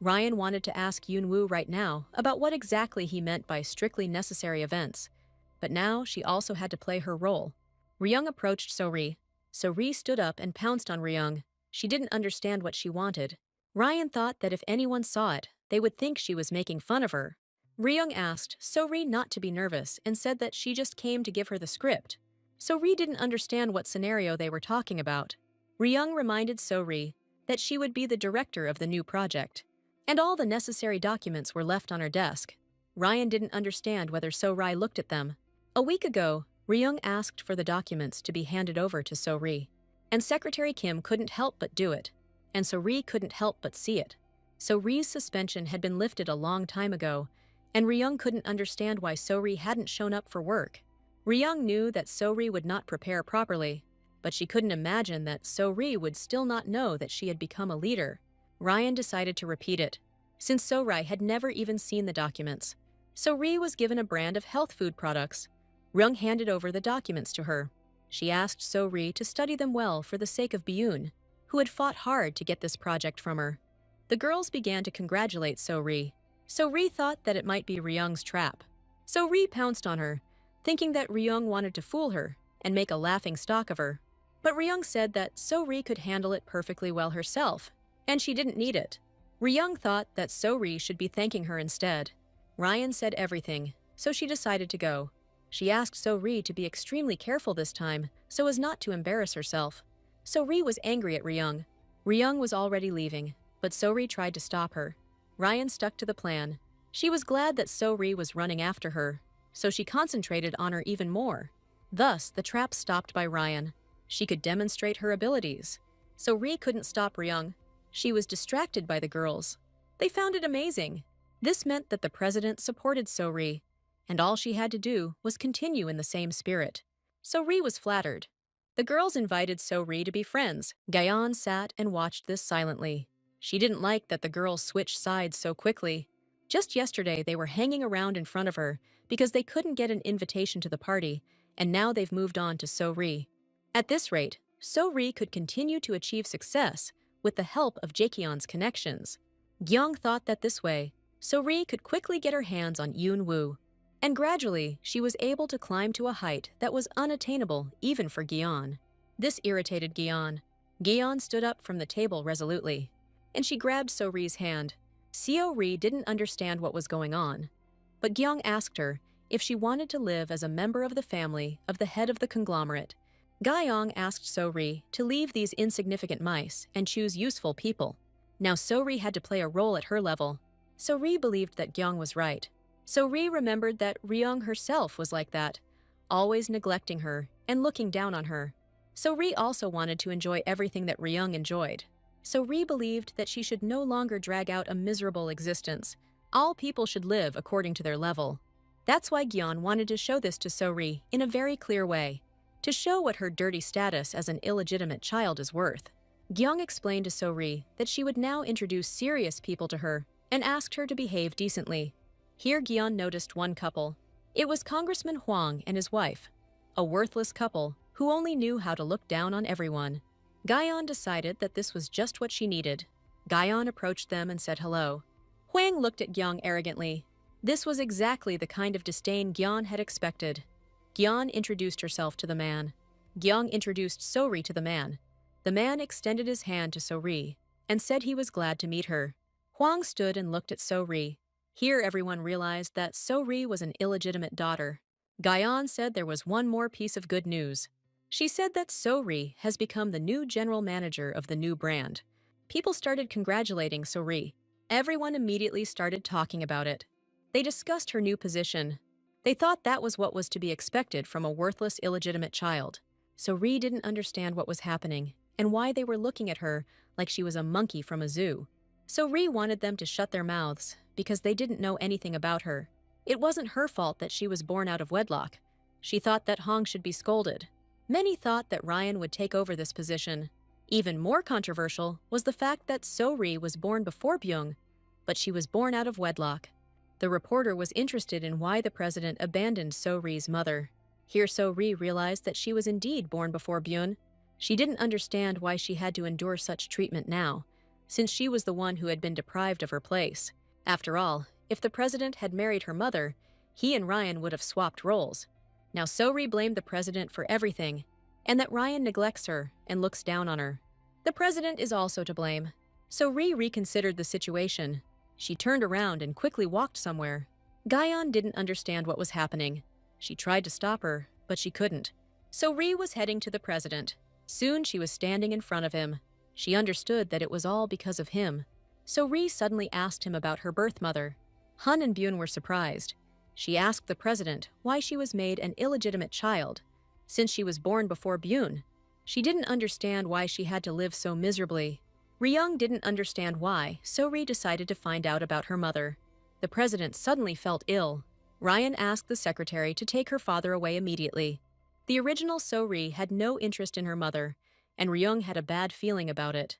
Ryan wanted to ask Yoon-woo right now about what exactly he meant by strictly necessary events, but now she also had to play her role. Ryung approached So-ri. So-ri stood up and pounced on Ryung. She didn't understand what she wanted. Ryan thought that if anyone saw it, they would think she was making fun of her. Ryung asked So-ri not to be nervous and said that she just came to give her the script. So-ri didn't understand what scenario they were talking about. Ryung reminded So-ri that she would be the director of the new project, and all the necessary documents were left on her desk. Ryan didn't understand whether So-ri looked at them. A week ago, Ryung asked for the documents to be handed over to So-ri, and Secretary Kim couldn't help but do it, and So-ri couldn't help but see it. So-ri's suspension had been lifted a long time ago, and Ryung couldn't understand why So-ri hadn't shown up for work. Ryung knew that So-ri would not prepare properly, but she couldn't imagine that So-ri would still not know that she had become a leader. Ryan decided to repeat it, since So-ri had never even seen the documents. So-ri was given a brand of health food products. Ryung handed over the documents to her. She asked So-ri to study them well for the sake of Byun, who had fought hard to get this project from her. The girls began to congratulate So-ri. So-ri thought that it might be Ryung's trap. So-ri pounced on her, thinking that Ryung wanted to fool her and make a laughing stock of her. But Ryung said that So-ri could handle it perfectly well herself, and she didn't need it. Ryung thought that So-ri should be thanking her instead. Ryan said everything, so she decided to go. She asked So-ri to be extremely careful this time so as not to embarrass herself. So-ri was angry at Ryung. Ryung was already leaving, but So-ri tried to stop her. Ryan stuck to the plan. She was glad that So-ri was running after her, so she concentrated on her even more. Thus, the trap stopped by Ryan. She could demonstrate her abilities. So-ri couldn't stop Ryung. She was distracted by the girls. They found it amazing. This meant that the president supported So-ri. and all she had to do was continue in the same spirit. So-ri was flattered. The girls invited So-ri to be friends. Gayeon sat and watched this silently. She didn't like that the girls switched sides so quickly. Just yesterday, they were hanging around in front of her because they couldn't get an invitation to the party, and now they've moved on to So-ri. At this rate, So-ri could continue to achieve success with the help of Jaekyeon's connections. Gyeong thought that this way, So-ri could quickly get her hands on Yoon-woo. And gradually, she was able to climb to a height that was unattainable even for Gyeon. This irritated Gyeon. Gyeon stood up from the table resolutely, and she grabbed So-ri's hand. Seo-ri didn't understand what was going on, but Gyeong asked her if she wanted to live as a member of the family of the head of the conglomerate. Gyeong asked So-ri to leave these insignificant mice and choose useful people. Now So-ri had to play a role at her level. So-ri believed that Gyeong was right. So-ri remembered that Ryung herself was like that, always neglecting her and looking down on her. So-ri also wanted to enjoy everything that Ryung enjoyed. So-ri believed that she should no longer drag out a miserable existence. All people should live according to their level. That's why Gyeon wanted to show this to So-ri in a very clear way, to show what her dirty status as an illegitimate child is worth. Gyeong explained to So-ri that she would now introduce serious people to her and asked her to behave decently. Here Gyeon noticed one couple. It was Congressman Hwang and his wife, a worthless couple who only knew how to look down on everyone. Gyeon decided that this was just what she needed. Gyeon approached them and said hello. Hwang looked at Gyeong arrogantly. This was exactly the kind of disdain Gyeon had expected. Gyeon introduced herself to the man. Gyeong introduced So-ri to the man. The man extended his hand to So-ri and said he was glad to meet her. Hwang stood and looked at So-ri. Here everyone realized that So-ri was an illegitimate daughter. Gyeon said there was one more piece of good news. She said that So-ri has become the new general manager of the new brand. People started congratulating So-ri. Everyone immediately started talking about it. They discussed her new position. They thought that was what was to be expected from a worthless, illegitimate child. So-ri didn't understand what was happening and why they were looking at her like she was a monkey from a zoo. So-ri wanted them to shut their mouths because they didn't know anything about her. It wasn't her fault that she was born out of wedlock. She thought that Hong should be scolded. Many thought that Ryan would take over this position. Even more controversial was the fact that So-ri was born before Byung, but she was born out of wedlock. The reporter was interested in why the president abandoned So-ri's mother. Here So-ri realized that she was indeed born before Byun. She didn't understand why she had to endure such treatment now, since she was the one who had been deprived of her place. After all, if the president had married her mother, he and Ryan would have swapped roles. Now So-ri blamed the president for everything, and that Ryan neglects her and looks down on her. The president is also to blame. So-ri reconsidered the situation. She turned around and quickly walked somewhere. Gyeon didn't understand what was happening. She tried to stop her, but she couldn't. So-ri was heading to the president. Soon she was standing in front of him. She understood that it was all because of him. So-ri suddenly asked him about her birth mother. Han and Byun were surprised. She asked the president why she was made an illegitimate child, since she was born before Byun. She didn't understand why she had to live so miserably. Ryung didn't understand why, So-ri decided to find out about her mother. The president suddenly felt ill. Ryan asked the secretary to take her father away immediately. The original So-ri had no interest in her mother, and Ryung had a bad feeling about it.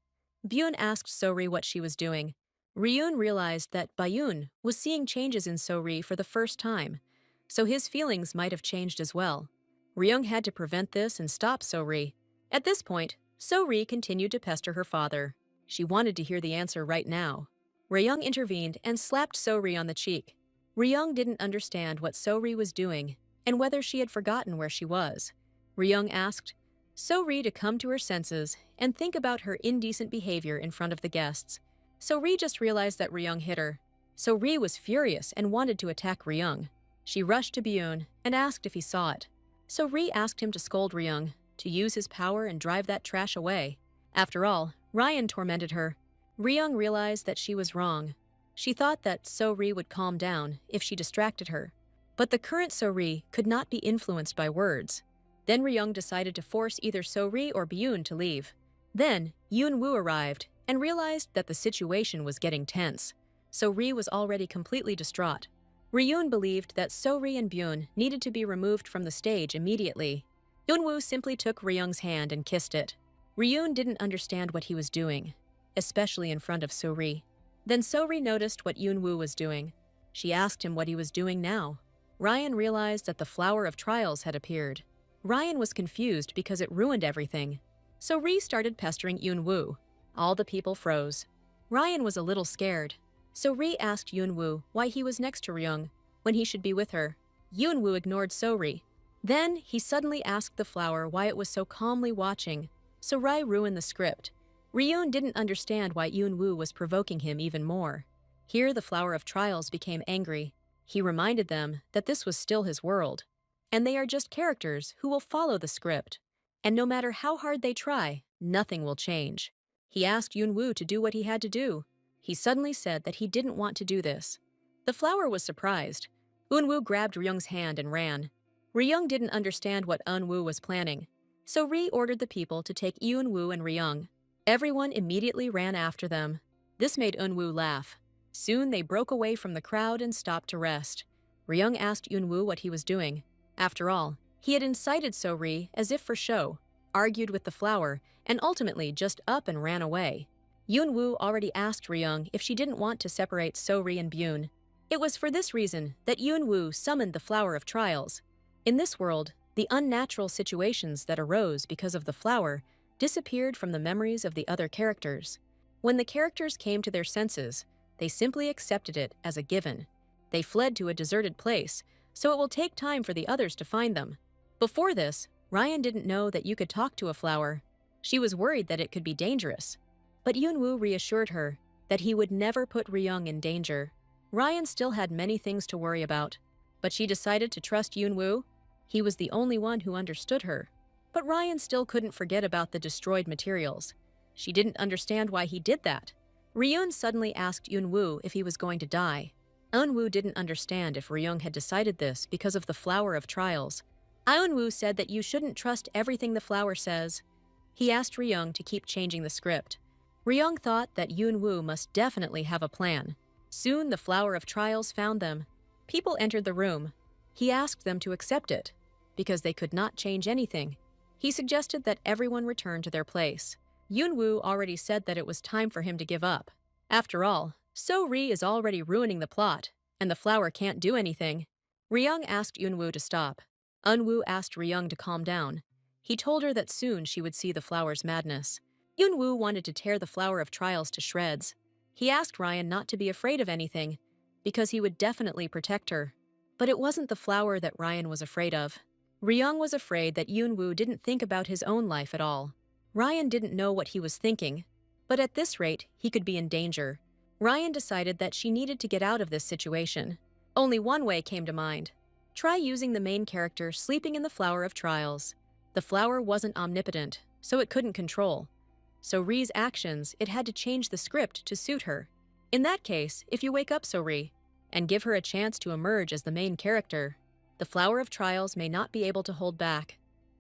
Byun asked So-ri what she was doing. Ryun realized that Bayun was seeing changes in So-ri for the first time, so his feelings might have changed as well. Ryung had to prevent this and stop So-ri. At this point, So-ri continued to pester her father. She wanted to hear the answer right now. Ryung intervened and slapped So-ri on the cheek. Ryung didn't understand what So-ri was doing and whether she had forgotten where she was. Ryung asked So-ri to come to her senses and think about her indecent behavior in front of the guests. So-ri just realized that Ryung hit her. So-ri was furious and wanted to attack Ryung. She rushed to Byun and asked if he saw it. So-ri asked him to scold Ryung, to use his power and drive that trash away. After all, Ryan tormented her. Ryung realized that she was wrong. She thought that So-ri would calm down if she distracted her. But the current So-ri could not be influenced by words. Then Ryung decided to force either So-ri or Byun to leave. Then Yoon-woo arrived and realized that the situation was getting tense. So-ri was already completely distraught. Ryun believed that So-ri and Byun needed to be removed from the stage immediately. Eunwoo simply took Ryung's hand and kissed it. Ryun didn't understand what he was doing, especially in front of So-ri. Then So-ri noticed what Eunwoo was doing. She asked him what he was doing now. Ryan realized that the flower of trials had appeared. Ryan was confused because it ruined everything. So-ri started pestering Eunwoo. All the people froze. Ryan was a little scared. So-ri asked Eunwoo why he was next to Ryung when he should be with her. Eunwoo ignored So-ri. Then he suddenly asked the flower why it was so calmly watching. So-ri ruined the script. Ryun didn't understand why Eunwoo was provoking him even more. Here the flower of trials became angry. He reminded them that this was still his world, and they are just characters who will follow the script. And no matter how hard they try, nothing will change. He asked Eunwoo to do what he had to do. He suddenly said that he didn't want to do this. The flower was surprised. Eunwoo grabbed Ryung's hand and ran. Ryung didn't understand what Eunwoo was planning, so Ri ordered the people to take Eunwoo and Ryung. Everyone immediately ran after them. This made Eunwoo laugh. Soon they broke away from the crowd and stopped to rest. Ryung asked Eunwoo what he was doing. After all, he had incited So-ri as if for show, argued with the flower, and ultimately just up and ran away. Eunwoo already asked Ryung if she didn't want to separate So-ri and Byun. It was for this reason that Eunwoo summoned the flower of trials. In this world, the unnatural situations that arose because of the flower disappeared from the memories of the other characters. When the characters came to their senses, they simply accepted it as a given. They fled to a deserted place, so it will take time for the others to find them. Before this, Ryan didn't know that you could talk to a flower. She was worried that it could be dangerous. But Eunwoo reassured her that he would never put Ryung in danger. Ryan still had many things to worry about, but she decided to trust Eunwoo. He was the only one who understood her. But Ryan still couldn't forget about the destroyed materials. She didn't understand why he did that. Ryun suddenly asked Eunwoo if he was going to die. Eunwoo didn't understand if Ryung had decided this because of the flower of trials. Eunwoo said that you shouldn't trust everything the flower says. He asked Ryung to keep changing the script. Ryung thought that Eunwoo must definitely have a plan. Soon the flower of trials found them. People entered the room. He asked them to accept it, because they could not change anything. He suggested that everyone return to their place. Eunwoo already said that it was time for him to give up. After all, So-ri is already ruining the plot, and the flower can't do anything. Ryung asked Eunwoo to stop. Eunwoo asked Ryung to calm down. He told her that soon she would see the flower's madness. Eunwoo wanted to tear the flower of trials to shreds. He asked Ryan not to be afraid of anything, because he would definitely protect her. But it wasn't the flower that Ryan was afraid of. Ryung was afraid that Eunwoo didn't think about his own life at all. Ryan didn't know what he was thinking, but at this rate, he could be in danger. Ryan decided that she needed to get out of this situation. Only one way came to mind. Try using the main character sleeping in the flower of trials. The flower wasn't omnipotent, so it couldn't control. So Ri's actions, it had to change the script to suit her. In that case, if you wake up So-ri and give her a chance to emerge as the main character, the flower of trials may not be able to hold back.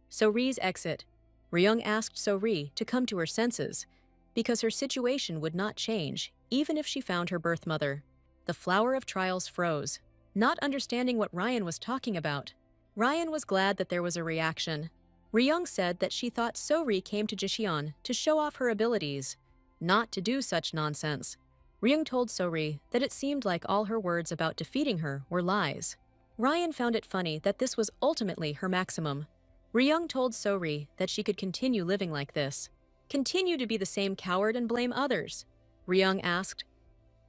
So-ri's exit. Ryung asked So-ri to come to her senses, because her situation would not change even if she found her birth mother. The flower of trials froze, not understanding what Ryan was talking about. Ryan was glad that there was a reaction. Ryung said that she thought So-ri came to Jishyun to show off her abilities, not to do such nonsense. Ryung told So-ri that it seemed like all her words about defeating her were lies. Ryan found it funny that this was ultimately her maximum. Ryung told So-ri that she could continue living like this, continue to be the same coward and blame others. Ryung asked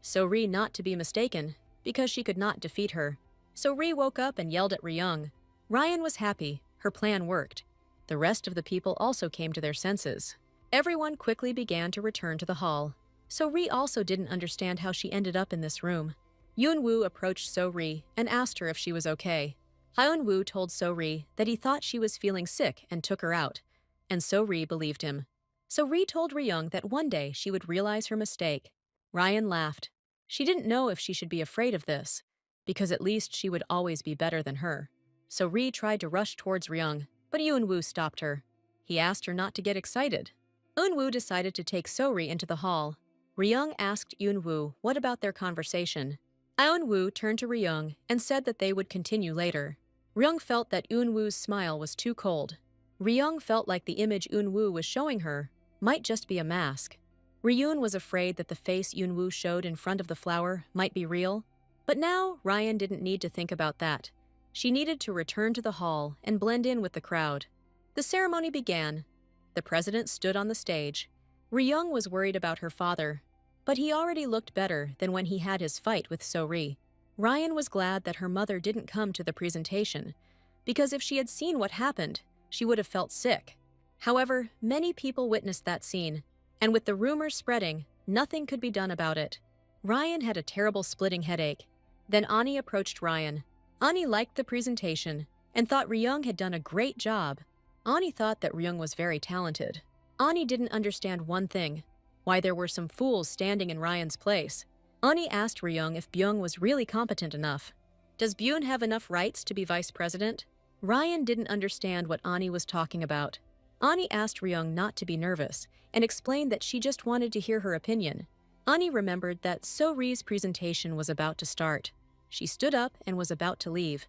So-ri not to be mistaken, because she could not defeat her. So-ri woke up and yelled at Ryung. Ryan was happy. Her plan worked. The rest of the people also came to their senses. Everyone quickly began to return to the hall. So-ri also didn't understand how she ended up in this room. Eunwoo approached So-ri and asked her if she was okay. Eunwoo told So-ri that he thought she was feeling sick and took her out, and So-ri believed him. So-ri told Ryung that one day she would realize her mistake. Ryan laughed. She didn't know if she should be afraid of this, because at least she would always be better than her. So-ri tried to rush towards Ryung, but Eunwoo stopped her. He asked her not to get excited. Eunwoo decided to take So-ri into the hall. Ryung asked Eunwoo what about their conversation. Eun-woo turned to Ryung and said that they would continue later. Ryung felt that Eun-woo's smile was too cold. Ryung felt like the image Eun-woo was showing her might just be a mask. Ryun was afraid that the face Eun-woo showed in front of the flower might be real. But now, Ryan didn't need to think about that. She needed to return to the hall and blend in with the crowd. The ceremony began. The president stood on the stage. Ryung was worried about her father, but he already looked better than when he had his fight with So-ri. Ryan was glad that her mother didn't come to the presentation, because if she had seen what happened, she would have felt sick. However, many people witnessed that scene, and with the rumors spreading, nothing could be done about it. Ryan had a terrible splitting headache. Then Ani approached Ryan. Ani liked the presentation and thought Ryung had done a great job. Ani thought that Ryung was very talented. Ani didn't understand one thing, why there were some fools standing in Ryan's place. Ani asked Ryung if Byung was really competent enough. Does Byung have enough rights to be vice president? Ryan didn't understand what Ani was talking about. Ani asked Ryung not to be nervous and explained that she just wanted to hear her opinion. Ani remembered that So-ri's presentation was about to start. She stood up and was about to leave,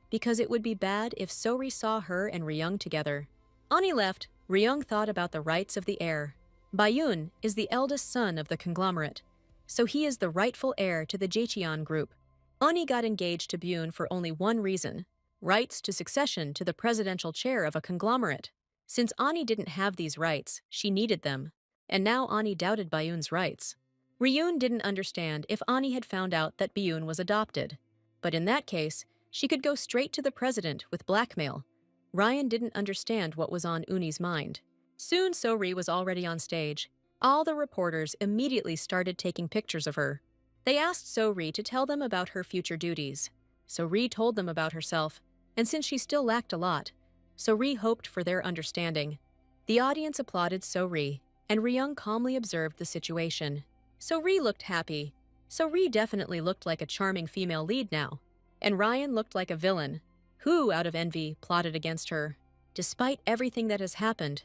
because it would be bad if So-ri saw her and Ryung together. Ani left. Ryung thought about the rights of the heir. Bayun is the eldest son of the conglomerate, so he is the rightful heir to the Jaecheon group. Ani got engaged to Byun for only one reason: rights to succession to the presidential chair of a conglomerate. Since Ani didn't have these rights, she needed them, and now Ani doubted Bayun's rights. Ryun didn't understand if Ani had found out that Byun was adopted, but in that case, she could go straight to the president with blackmail. Ryan didn't understand what was on Uni's mind. Soon So-ri was already on stage. All the reporters immediately started taking pictures of her. They asked So-ri to tell them about her future duties. So-ri told them about herself, and since she still lacked a lot, So-ri hoped for their understanding. The audience applauded So-ri, and Ryung calmly observed the situation. So-ri looked happy. So-ri definitely looked like a charming female lead now, and Ryan looked like a villain, who, out of envy, plotted against her. Despite everything that has happened,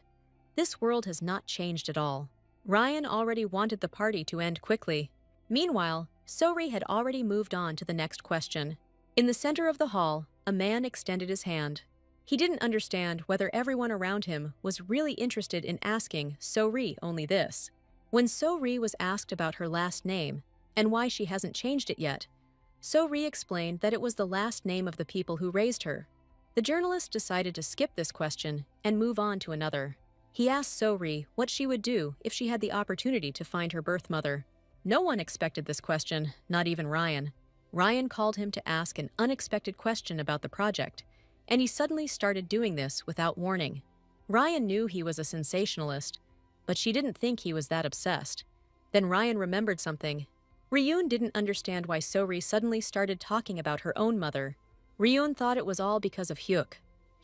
this world has not changed at all. Ryan already wanted the party to end quickly. Meanwhile, So-ri had already moved on to the next question. In the center of the hall, a man extended his hand. He didn't understand whether everyone around him was really interested in asking So-ri only this. When So-ri was asked about her last name and why she hasn't changed it yet, So-ri explained that it was the last name of the people who raised her. The journalist decided to skip this question and move on to another. He asked So-ri what she would do if she had the opportunity to find her birth mother. No one expected this question, not even Ryan. Ryan called him to ask an unexpected question about the project, and he suddenly started doing this without warning. Ryan knew he was a sensationalist, but she didn't think he was that obsessed. Then Ryan remembered something. Ryun didn't understand why So-ri suddenly started talking about her own mother. Ryun thought it was all because of Hyuk.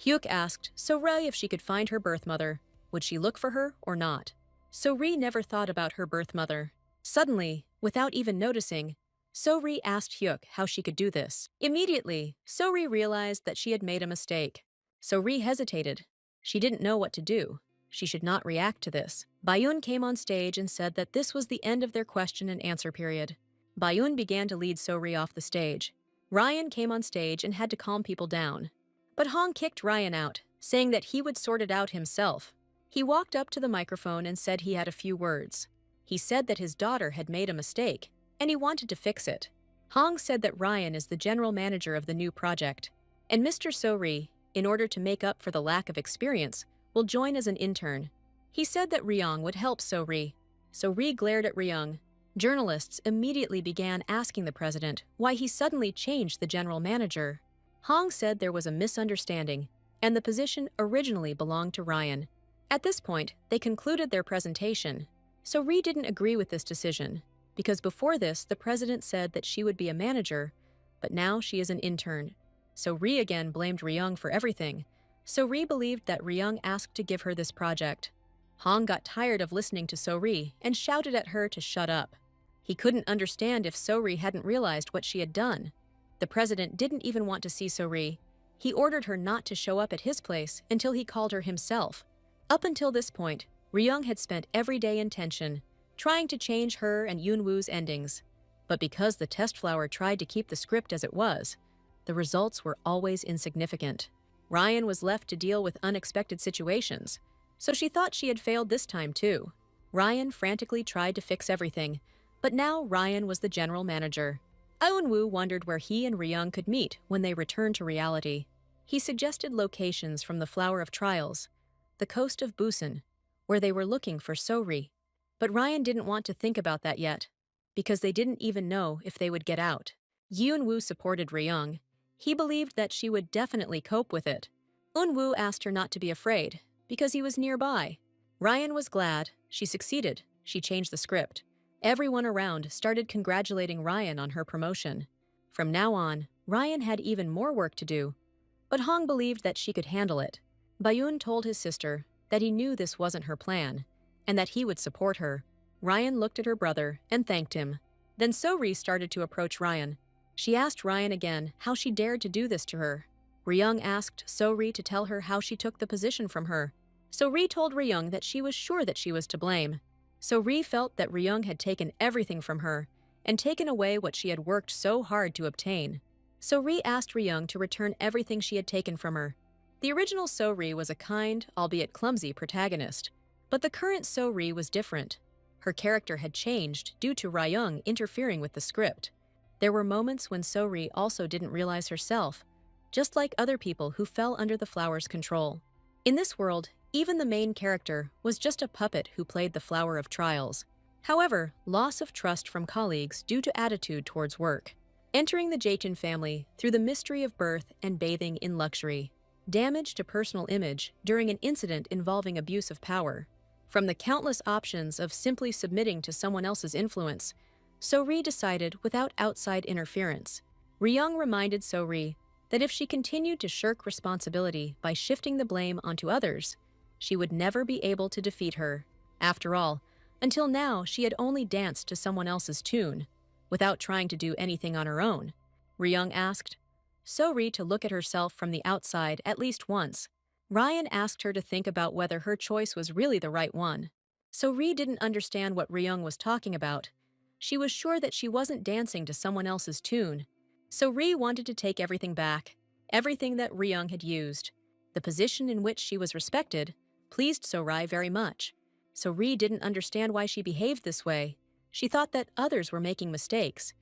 Hyuk asked So-ri if she could find her birth mother. Would she look for her or not? So-ri never thought about her birth mother. Suddenly, without even noticing, So-ri asked Hyuk how she could do this. Immediately, So-ri realized that she had made a mistake. So-ri hesitated. She didn't know what to do. She should not react to this. Bayun came on stage and said that this was the end of their question and answer period. Bayun began to lead So-ri off the stage. Ryan came on stage and had to calm people down. But Hong kicked Ryan out, saying that he would sort it out himself. He walked up to the microphone and said he had a few words. He said that his daughter had made a mistake, and he wanted to fix it. Hong said that Ryan is the general manager of the new project, and Mr. So-ri, in order to make up for the lack of experience, will join as an intern. He said that Ryung would help So-ri. So-ri glared at Ryung. Journalists immediately began asking the president why he suddenly changed the general manager. Hong said there was a misunderstanding, and the position originally belonged to Ryan. At this point, they concluded their presentation. So-ri didn't agree with this decision, because before this, the president said that she would be a manager, but now she is an intern. So-ri again blamed Ryung for everything. So-ri believed that Ryung asked to give her this project. Hong got tired of listening to So-ri and shouted at her to shut up. He couldn't understand if So-ri hadn't realized what she had done. The president didn't even want to see So-ri. He ordered her not to show up at his place until he called her himself. Up until this point, Ryung had spent every day in tension, trying to change her and Yoon-woo's endings. But because the test flower tried to keep the script as it was, the results were always insignificant. Ryan was left to deal with unexpected situations, so she thought she had failed this time too. Ryan frantically tried to fix everything, but now Ryan was the general manager. Eun-woo wondered where he and Ryung could meet when they returned to reality. He suggested locations from the Flower of Trials, the coast of Busan, where they were looking for So-ri. But Ryan didn't want to think about that yet, because they didn't even know if they would get out. Eun-woo supported Ryung. He believed that she would definitely cope with it. Eun-woo asked her not to be afraid, because he was nearby. Ryan was glad. She succeeded. She changed the script. Everyone around started congratulating Ryan on her promotion. From now on, Ryan had even more work to do. But Hong believed that she could handle it. Bayun told his sister that he knew this wasn't her plan, and that he would support her. Ryan looked at her brother and thanked him. Then So-ri started to approach Ryan. She asked Ryan again how she dared to do this to her. Ryung asked So-ri to tell her how she took the position from her. So-ri told Ryung that she was sure that she was to blame. So-ri felt that Ryung had taken everything from her and taken away what she had worked so hard to obtain. So-ri asked Ryung to return everything she had taken from her. The original So-ri was a kind, albeit clumsy, protagonist, but the current So-ri was different. Her character had changed due to Ryung interfering with the script. There were moments when So-ri also didn't realize herself, just like other people who fell under the flower's control. In this world, even the main character was just a puppet who played the Flower of Trials. However, loss of trust from colleagues due to attitude towards work. Entering the Jaechin family through the mystery of birth and bathing in luxury. Damage to personal image during an incident involving abuse of power. From the countless options of simply submitting to someone else's influence, So-ri decided without outside interference. Ryung reminded So-ri that if she continued to shirk responsibility by shifting the blame onto others, she would never be able to defeat her. After all, until now she had only danced to someone else's tune, without trying to do anything on her own. Ryung asked So-ri to look at herself from the outside at least once. Ryan asked her to think about whether her choice was really the right one. So-ri didn't understand what Ryung was talking about. She was sure that she wasn't dancing to someone else's tune. So-ri wanted to take everything back, everything that Ryung had used. The position in which she was respected pleased So-ri very much. So-ri didn't understand why she behaved this way. She thought that others were making mistakes,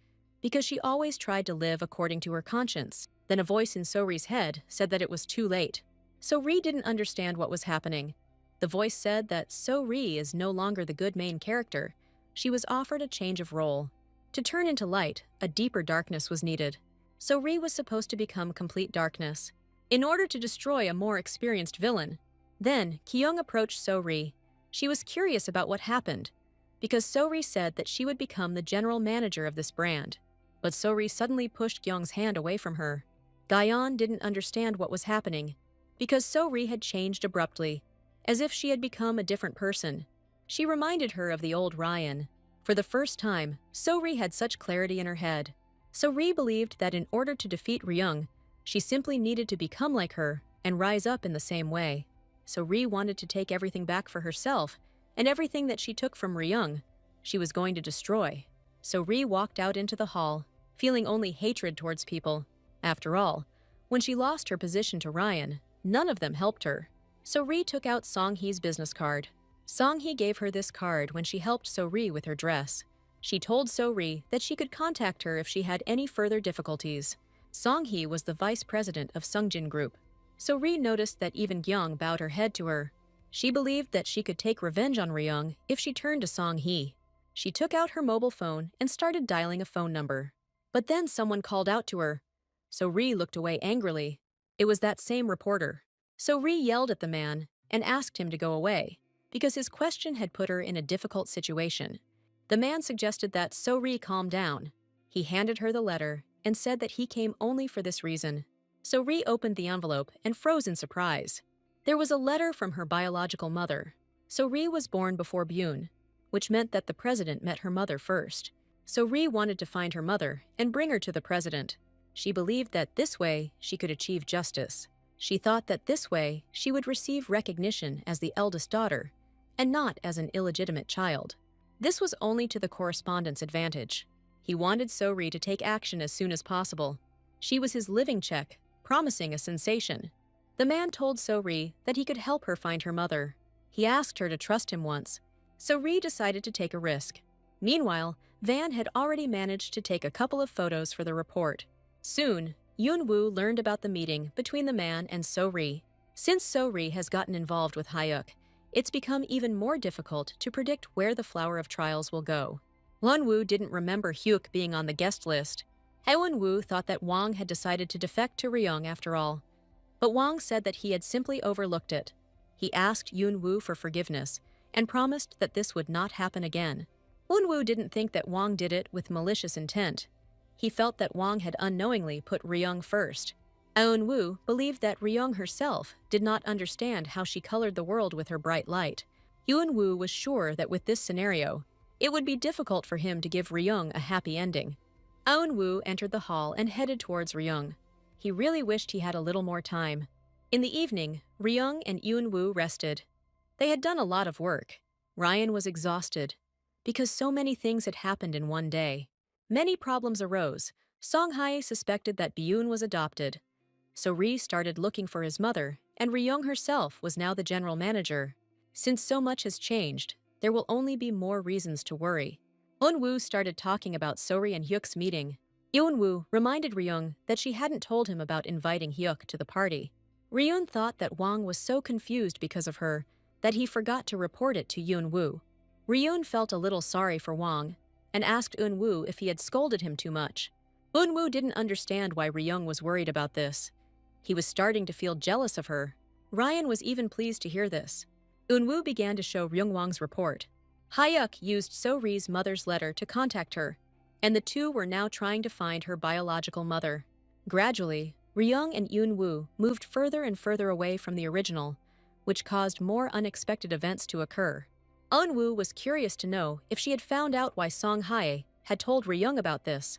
because she always tried to live according to her conscience. Then a voice in So-ri's head said that it was too late. So-ri didn't understand what was happening. The voice said that So-ri is no longer the good main character. She was offered a change of role. To turn into light, a deeper darkness was needed. So-ri was supposed to become complete darkness, in order to destroy a more experienced villain. Then, Kyung approached So-ri. She was curious about what happened, because So-ri said that she would become the general manager of this brand. But So-ri suddenly pushed Kyung's hand away from her. Gayeon didn't understand what was happening, because So-ri had changed abruptly, as if she had become a different person. She reminded her of the old Ryan. For the first time, So-ri had such clarity in her head. So-ri believed that in order to defeat Ryung, she simply needed to become like her and rise up in the same way. So-ri wanted to take everything back for herself, and everything that she took from Ryung, she was going to destroy. So-ri walked out into the hall, feeling only hatred towards people. After all, when she lost her position to Ryan, none of them helped her. So-ri took out Song-hee's business card. Song-hee gave her this card when she helped So-ri with her dress. She told So-ri that she could contact her if she had any further difficulties. Song-hee was the vice president of Sungjin Group. So-ri noticed that even Gyeong bowed her head to her. She believed that she could take revenge on Ryung if she turned to Song-hee. She took out her mobile phone and started dialing a phone number. But then someone called out to her. So-ri looked away angrily. It was that same reporter. So-ri yelled at the man and asked him to go away, because his question had put her in a difficult situation. The man suggested that So-ri calm down. He handed her the letter and said that he came only for this reason. So-ri opened the envelope and froze in surprise. There was a letter from her biological mother. So-ri was born before Byun, which meant that the president met her mother first. So-ri wanted to find her mother and bring her to the president. She believed that this way she could achieve justice. She thought that this way she would receive recognition as the eldest daughter, and not as an illegitimate child. This was only to the correspondent's advantage. He wanted So-ri to take action as soon as possible. She was his living check, promising a sensation. The man told So-ri that he could help her find her mother. He asked her to trust him once. So-ri decided to take a risk. Meanwhile, Van had already managed to take a couple of photos for the report. Soon, Yoon-woo learned about the meeting between the man and So-ri. Since So-ri has gotten involved with Hyuk, it's become even more difficult to predict where the Flower of Trials will go. Won-woo didn't remember Hyuk being on the guest list. Haewon-woo thought that Wang had decided to defect to Ryung after all. But Wang said that he had simply overlooked it. He asked Yoon-woo for forgiveness and promised that this would not happen again. Won-woo didn't think that Wang did it with malicious intent. He felt that Wang had unknowingly put Ryung first. Aeon-woo believed that Ryung herself did not understand how she colored the world with her bright light. Yoon-woo was sure that with this scenario, it would be difficult for him to give Ryung a happy ending. Aeon-woo entered the hall and headed towards Ryung. He really wished he had a little more time. In the evening, Ryung and Yoon-woo rested. They had done a lot of work. Ryan was exhausted because so many things had happened in one day. Many problems arose. Song-hae suspected that Byun was adopted. So Ri started looking for his mother, and Ryung herself was now the general manager. Since so much has changed, there will only be more reasons to worry. Eun-woo started talking about So-ri and Hyuk's meeting. Eun-woo reminded Ryung that she hadn't told him about inviting Hyuk to the party. Ryung thought that Wang was so confused because of her that he forgot to report it to Eun-woo. Ryung felt a little sorry for Wang and asked Eun-woo if he had scolded him too much. Eun-woo didn't understand why Ryung was worried about this. He was starting to feel jealous of her. Ryan was even pleased to hear this. Eun-woo began to show Ryung Wang's report. Hyuk used So-ri's mother's letter to contact her, and the two were now trying to find her biological mother. Gradually, Ryung and Eun-woo moved further and further away from the original, which caused more unexpected events to occur. Eun-woo was curious to know if she had found out why Song-hae had told Ryung about this.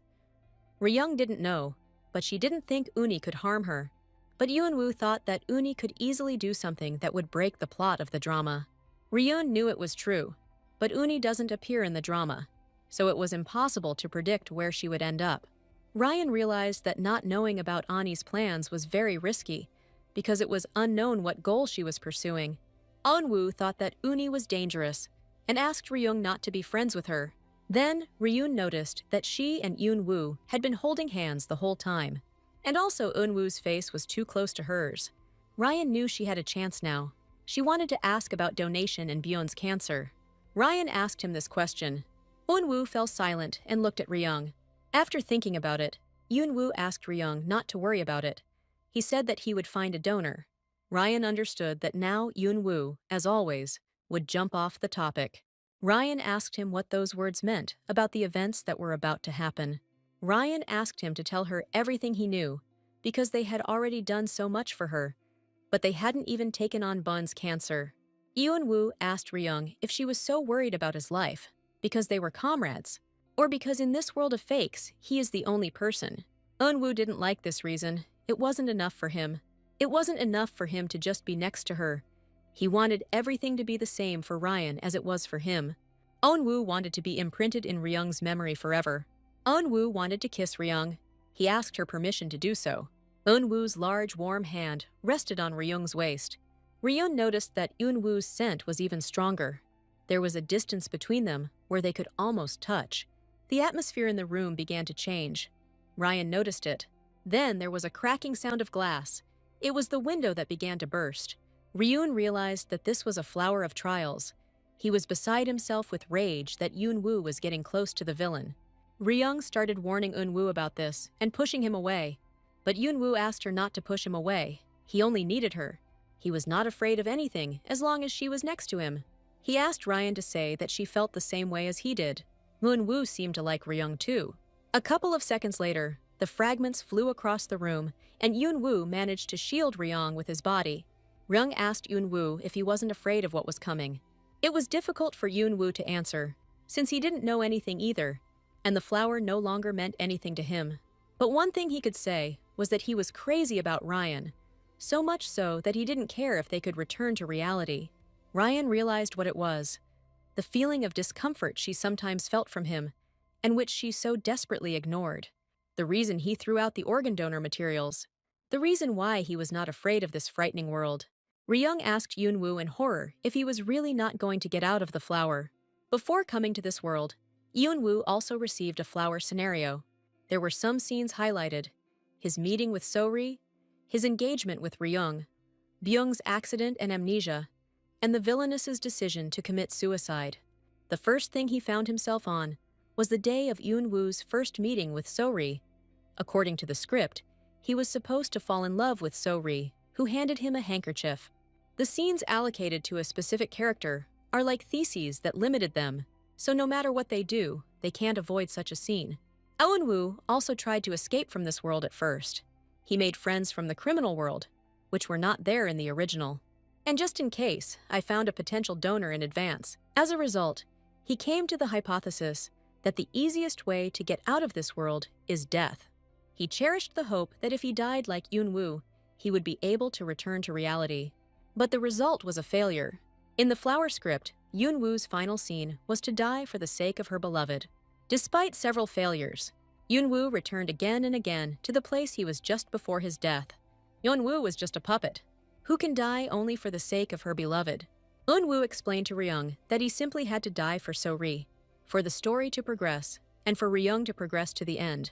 Ryung didn't know, but she didn't think Uni could harm her. But Eun-woo thought that Uni could easily do something that would break the plot of the drama. Ryung knew it was true, but Uni doesn't appear in the drama, so it was impossible to predict where she would end up. Ryan realized that not knowing about Ani's plans was very risky, because it was unknown what goal she was pursuing. Eun-woo thought that Uni was dangerous, and asked Ryung not to be friends with her. Then, Ryung noticed that she and Eun-woo had been holding hands the whole time. And also Eun-woo's face was too close to hers. Ryan knew she had a chance now. She wanted to ask about donation and Byun's cancer. Ryan asked him this question. Eun-woo fell silent and looked at Ryung. After thinking about it, Eun-woo asked Ryung not to worry about it. He said that he would find a donor. Ryan understood that now Eun-woo, as always, would jump off the topic. Ryan asked him what those words meant about the events that were about to happen. Ryan asked him to tell her everything he knew, because they had already done so much for her, but they hadn't even taken on Bun's cancer. Eun-woo asked Ryung if she was so worried about his life, because they were comrades, or because in this world of fakes, he is the only person. Eun-woo didn't like this reason. It wasn't enough for him. It wasn't enough for him to just be next to her. He wanted everything to be the same for Ryan as it was for him. Eun-woo wanted to be imprinted in Ryung's memory forever. Eun-woo wanted to kiss Ryung. He asked her permission to do so. Eun-woo's large, warm hand rested on Ryung's waist. Ryung noticed that Eun-woo's scent was even stronger. There was a distance between them where they could almost touch. The atmosphere in the room began to change. Ryan noticed it. Then there was a cracking sound of glass. It was the window that began to burst. Ryung realized that this was a flower of trials. He was beside himself with rage that Eun-woo was getting close to the villain. Ryung started warning Eun-woo about this and pushing him away. But Eun-woo asked her not to push him away. He only needed her. He was not afraid of anything as long as she was next to him. He asked Ryan to say that she felt the same way as he did. Eun-woo seemed to like Ryung too. A couple of seconds later, the fragments flew across the room, and Eun-woo managed to shield Ryung with his body. Ryung asked Eun-woo if he wasn't afraid of what was coming. It was difficult for Eun-woo to answer, since he didn't know anything either, and the flower no longer meant anything to him. But one thing he could say was that he was crazy about Ryan, so much so that he didn't care if they could return to reality. Ryan realized what it was, the feeling of discomfort she sometimes felt from him, and which she so desperately ignored. The reason he threw out the organ donor materials. The reason why he was not afraid of this frightening world. Ryung asked Yoonwoo in horror if he was really not going to get out of the flower. Before coming to this world, Yoonwoo also received a flower scenario. There were some scenes highlighted: his meeting with Sori, his engagement with Ryung, Byung's accident and amnesia, and the Villainess's decision to commit suicide. The first thing he found himself on was the day of Yoonwoo's first meeting with Sori. According to the script, he was supposed to fall in love with Sori, who handed him a handkerchief. The scenes allocated to a specific character are like theses that limited them, so no matter what they do, they can't avoid such a scene. Eunwoo also tried to escape from this world at first. He made friends from the criminal world, which were not there in the original. And just in case, I found a potential donor in advance. As a result, he came to the hypothesis that the easiest way to get out of this world is death. He cherished the hope that if he died like Yoonwoo, he would be able to return to reality. But the result was a failure. In the flower script, Yoonwoo's final scene was to die for the sake of her beloved. Despite several failures, Yoonwoo returned again and again to the place he was just before his death. Yoonwoo was just a puppet, who can die only for the sake of her beloved. Eunwoo explained to Ryung that he simply had to die for Sori, for the story to progress, and for Ryung to progress to the end.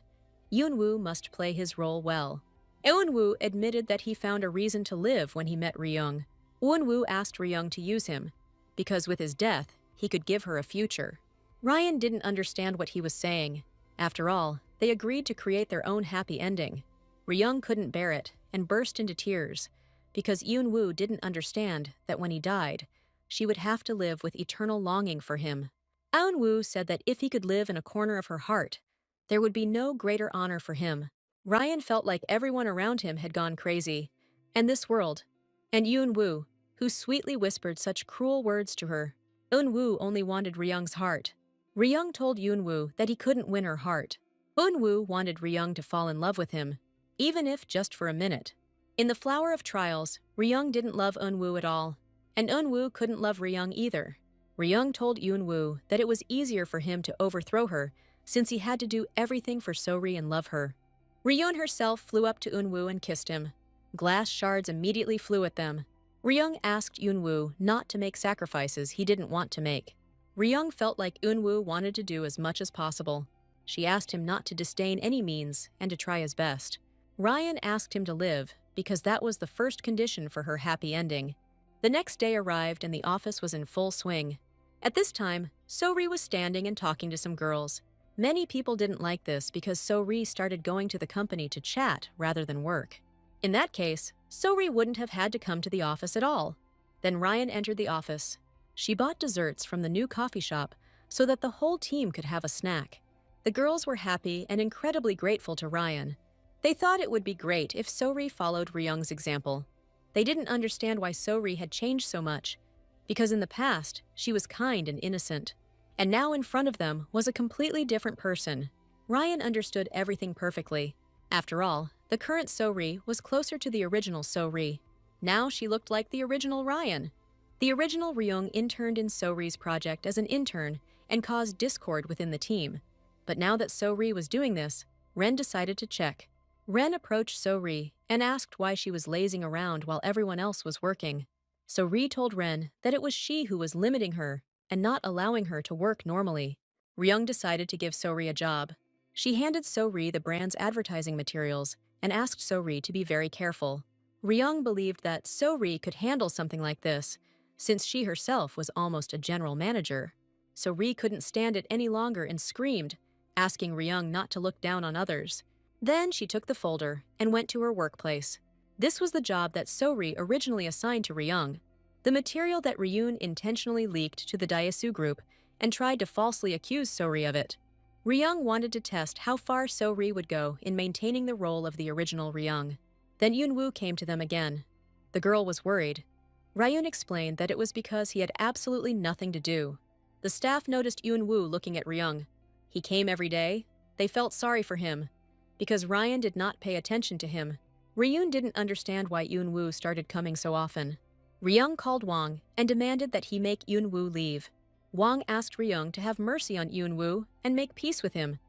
Yoonwoo must play his role well. Eunwoo admitted that he found a reason to live when he met Ryung. Eunwoo asked Ryung to use him, because with his death, he could give her a future. Ryan didn't understand what he was saying. After all, they agreed to create their own happy ending. Ryung couldn't bear it and burst into tears, because Eunwoo didn't understand that when he died, she would have to live with eternal longing for him. Eunwoo said that if he could live in a corner of her heart, there would be no greater honor for him. Ryan felt like everyone around him had gone crazy, and this world, and Eunwoo, who sweetly whispered such cruel words to her. Eunwoo only wanted Ryung's heart. Ryung told Eunwoo that he couldn't win her heart. Eunwoo wanted Ryung to fall in love with him, even if just for a minute. In the Flower of Trials, Ryung didn't love Eunwoo at all, and Eunwoo couldn't love Ryung either. Ryung told Eunwoo that it was easier for him to overthrow her since he had to do everything for Sori and love her. Ryung herself flew up to Eunwoo and kissed him. Glass shards immediately flew at them. Ryung asked Eunwoo not to make sacrifices he didn't want to make. Ryung felt like Eunwoo wanted to do as much as possible. She asked him not to disdain any means and to try his best. Ryan asked him to live because that was the first condition for her happy ending. The next day arrived and the office was in full swing. At this time, Sori was standing and talking to some girls. Many people didn't like this because Sori started going to the company to chat rather than work. In that case, Sori wouldn't have had to come to the office at all. Then Ryan entered the office. She bought desserts from the new coffee shop so that the whole team could have a snack. The girls were happy and incredibly grateful to Ryan. They thought it would be great if Sori followed Ryung's example. They didn't understand why Sori had changed so much, because in the past, she was kind and innocent. And now in front of them was a completely different person. Ryan understood everything perfectly. After all, the current Sori was closer to the original Sori. Now she looked like the original Ryan. The original Ryung interned in Sori's project as an intern and caused discord within the team. But now that Sori was doing this, Ren decided to check. Ren approached Sori and asked why she was lazing around while everyone else was working. Sori told Ren that it was she who was limiting her and not allowing her to work normally. Ryung decided to give Sori a job. She handed Sori the brand's advertising materials and asked Sori to be very careful. Ryung believed that Sori could handle something like this, since she herself was almost a general manager. Sori couldn't stand it any longer and screamed, asking Ryung not to look down on others. Then she took the folder and went to her workplace. This was the job that Sori originally assigned to Ryung, the material that Ryun intentionally leaked to the Daesu group and tried to falsely accuse Sori of it. Ryung wanted to test how far Sori would go in maintaining the role of the original Ryung. Then Eunwoo came to them again. The girl was worried. Ryun explained that it was because he had absolutely nothing to do. The staff noticed Eunwoo looking at Ryung. He came every day. They felt sorry for him. Because Ryan did not pay attention to him, Ryun didn't understand why Eunwoo started coming so often. Ryung called Wang and demanded that he make Eunwoo leave. Wang asked Ryung to have mercy on Eun-woo and make peace with him,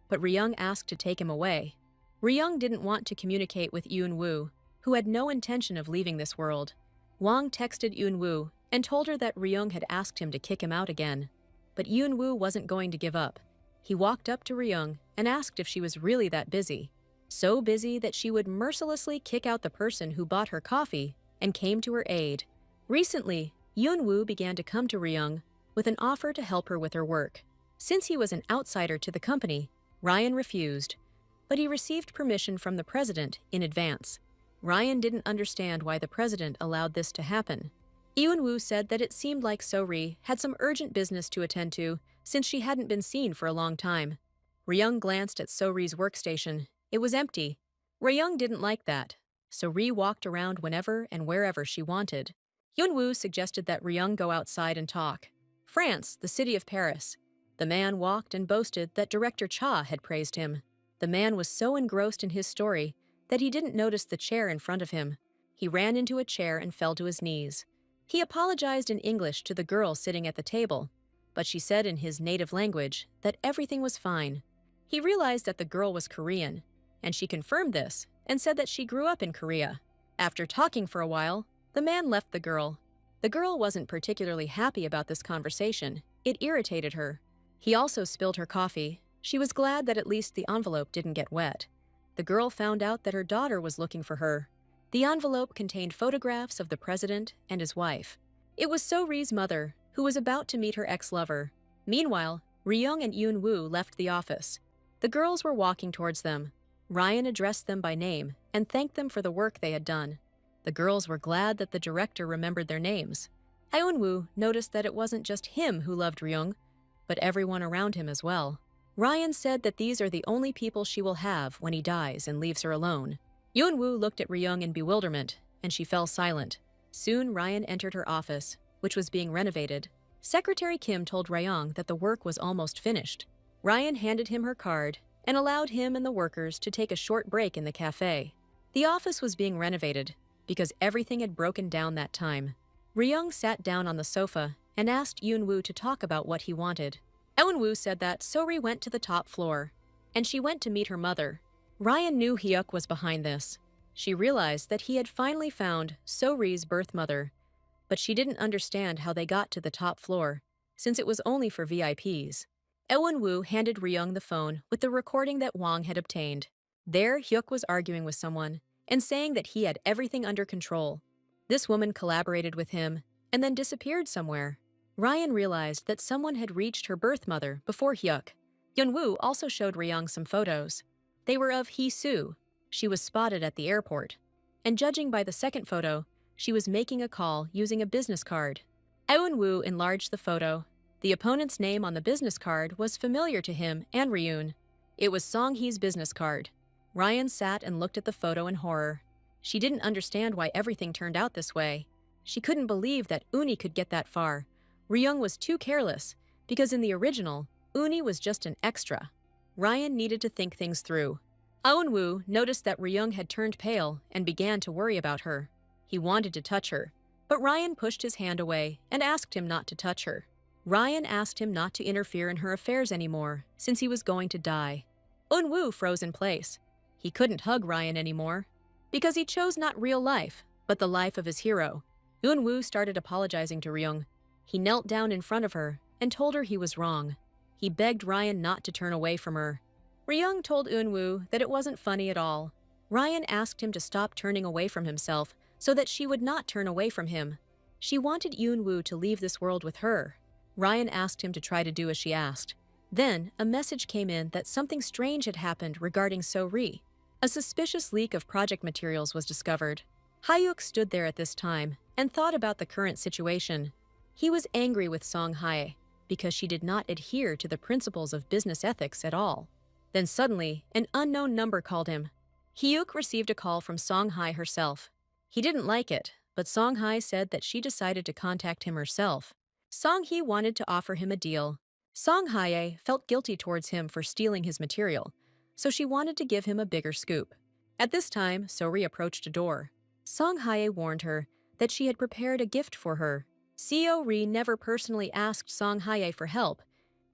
but Ryung asked to take him away. Ryung didn't want to communicate with Eun-woo, who had no intention of leaving this world. Wang texted Eun-woo and told her that Ryung had asked him to kick him out again. But Eun-woo wasn't going to give up. He walked up to Ryung and asked if she was really that busy. So busy that she would mercilessly kick out the person who bought her coffee and came to her aid. Recently, Eun-woo began to come to Ryung with an offer to help her with her work. Since he was an outsider to the company, Ryan refused, but he received permission from the president in advance. Ryan didn't understand why the president allowed this to happen. Eun-woo said that it seemed like So-ri had some urgent business to attend to since she hadn't been seen for a long time. Ryung glanced at So-ri's workstation. It was empty. Ryung didn't like that, so Ri walked around whenever and wherever she wanted. Eun-woo suggested that Ryung go outside and talk. France, the city of Paris. The man walked and boasted that director Cha had praised him. The man was so engrossed in his story that he didn't notice the chair in front of him. He ran into a chair and fell to his knees. He apologized in English to the girl sitting at the table, but she said in his native language that everything was fine. He realized that the girl was Korean, and she confirmed this and said that she grew up in Korea. After talking for a while, the man left the girl. The girl wasn't particularly happy about this conversation. It irritated her. He also spilled her coffee. She was glad that at least the envelope didn't get wet. The girl found out that her daughter was looking for her. The envelope contained photographs of the president and his wife. It was So-ri's mother, who was about to meet her ex-lover. Meanwhile, Ryung and Eun-woo left the office. The girls were walking towards them. Ryan addressed them by name and thanked them for the work they had done. The girls were glad that the director remembered their names. Eun-woo noticed that it wasn't just him who loved Ryung, but everyone around him as well. Ryan said that these are the only people she will have when he dies and leaves her alone. Eun-woo looked at Ryung in bewilderment, and she fell silent. Soon Ryan entered her office, which was being renovated. Secretary Kim told Ryung that the work was almost finished. Ryan handed him her card and allowed him and the workers to take a short break in the cafe. The office was being renovated because everything had broken down that time. Ryung sat down on the sofa and asked Eun-woo to talk about what he wanted. Eun-woo said that So-ri went to the top floor, and she went to meet her mother. Ryan knew Hyuk was behind this. She realized that he had finally found So-ri's birth mother, but she didn't understand how they got to the top floor, since it was only for VIPs. Eun-woo handed Ryung the phone with the recording that Wang had obtained. There, Hyuk was arguing with someone and saying that he had everything under control. This woman collaborated with him and then disappeared somewhere. Ryan realized that someone had reached her birth mother before Hyuk. Eun-woo also showed Ryung some photos. They were of Hee-soo. She was spotted at the airport. And judging by the second photo, she was making a call using a business card. Eun-woo enlarged the photo. The opponent's name on the business card was familiar to him and Ryun. It was Song-hee's business card. Ryan sat and looked at the photo in horror. She didn't understand why everything turned out this way. She couldn't believe that Uni could get that far. Ryung was too careless, because in the original, Uni was just an extra. Ryan needed to think things through. Eun-woo noticed that Ryung had turned pale and began to worry about her. He wanted to touch her, but Ryan pushed his hand away and asked him not to touch her. Ryan asked him not to interfere in her affairs anymore, since he was going to die. Eun-woo froze in place. He couldn't hug Ryan anymore, because he chose not real life, but the life of his hero. Eun-woo started apologizing to Ryung. He knelt down in front of her and told her he was wrong. He begged Ryan not to turn away from her. Ryung told Eun-woo that it wasn't funny at all. Ryan asked him to stop turning away from himself so that she would not turn away from him. She wanted Eun-woo to leave this world with her. Ryan asked him to try to do as she asked. Then, a message came in that something strange had happened regarding So-ri. A suspicious leak of project materials was discovered. Hyuk stood there at this time and thought about the current situation. He was angry with Song-hae because she did not adhere to the principles of business ethics at all. Then suddenly, an unknown number called him. Hyuk received a call from Song-hae herself. He didn't like it, but Song-hae said that she decided to contact him herself. Song-hee wanted to offer him a deal. Song-hae felt guilty towards him for stealing his material, so she wanted to give him a bigger scoop. At this time, So-ri approached a door. Song-hae warned her that she had prepared a gift for her. Seo Ri never personally asked Song Haye for help,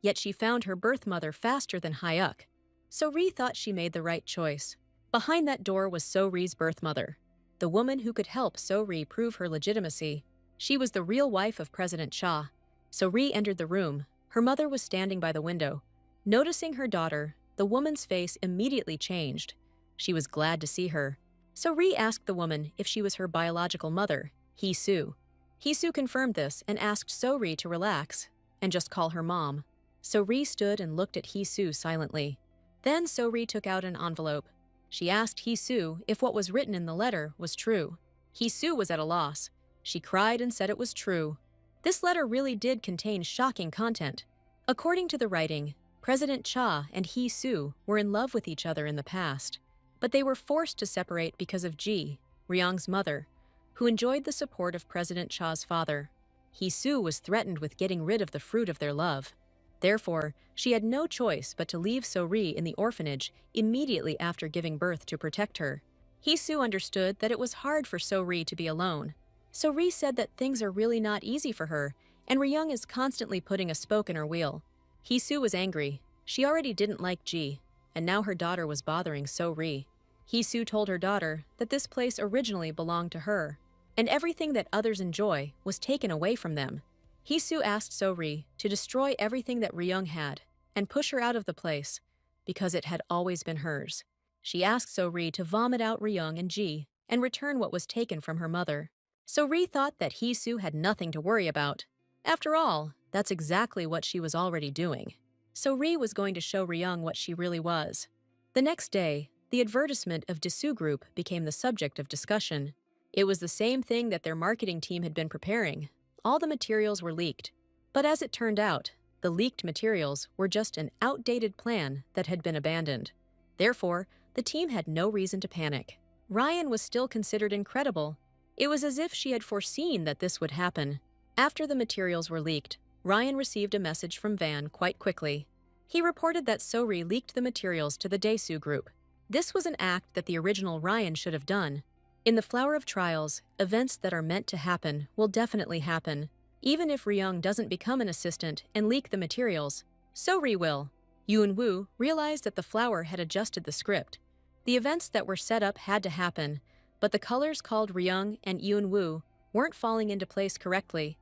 yet she found her birth mother faster than Hyuk. So Ri thought she made the right choice. Behind that door was So Ri's birth mother, the woman who could help So Ri prove her legitimacy. She was the real wife of President Cha. So Ri entered the room. Her mother was standing by the window. Noticing her daughter, the woman's face immediately changed. She was glad to see her. So Ri asked the woman if she was her biological mother, Hee-soo. Hee-soo confirmed this and asked So Ri to relax and just call her mom. So Ri stood and looked at Hee-soo silently. Then So Ri took out an envelope. She asked Hee-soo if what was written in the letter was true. Hee-soo was at a loss. She cried and said it was true. This letter really did contain shocking content. According to the writing, President Cha and Hee-soo were in love with each other in the past, but they were forced to separate because of Ji, Ryong's mother, who enjoyed the support of President Cha's father. Hee-soo was threatened with getting rid of the fruit of their love. Therefore, she had no choice but to leave So Ri in the orphanage immediately after giving birth to protect her. Hee-soo understood that it was hard for So Ri to be alone. So Ri said that things are really not easy for her, and Ryong is constantly putting a spoke in her wheel. Hee-soo was angry. She already didn't like Ji, and now her daughter was bothering So Ri. Hee-soo told her daughter that this place originally belonged to her, and everything that others enjoy was taken away from them. Hee-soo asked So Ri to destroy everything that Ryong had and push her out of the place, because it had always been hers. She asked So Ri to vomit out Ryong and Ji and return what was taken from her mother. So Ri thought that Hee-soo had nothing to worry about. After all, that's exactly what she was already doing. So Ri was going to show Ryong what she really was. The next day, the advertisement of Dessous Group became the subject of discussion. It was the same thing that their marketing team had been preparing. All the materials were leaked. But as it turned out, the leaked materials were just an outdated plan that had been abandoned. Therefore, the team had no reason to panic. Ryan was still considered incredible. It was as if she had foreseen that this would happen. After the materials were leaked, Ryan received a message from Van quite quickly. He reported that So Ri leaked the materials to the Dessous Group. This was an act that the original Ryan should have done. In the Flower of Trials, events that are meant to happen will definitely happen. Even if Ryong doesn't become an assistant and leak the materials, So Ri will. Yoon-woo realized that the flower had adjusted the script. The events that were set up had to happen, but the colors called Ryong and Yoon-woo weren't falling into place correctly.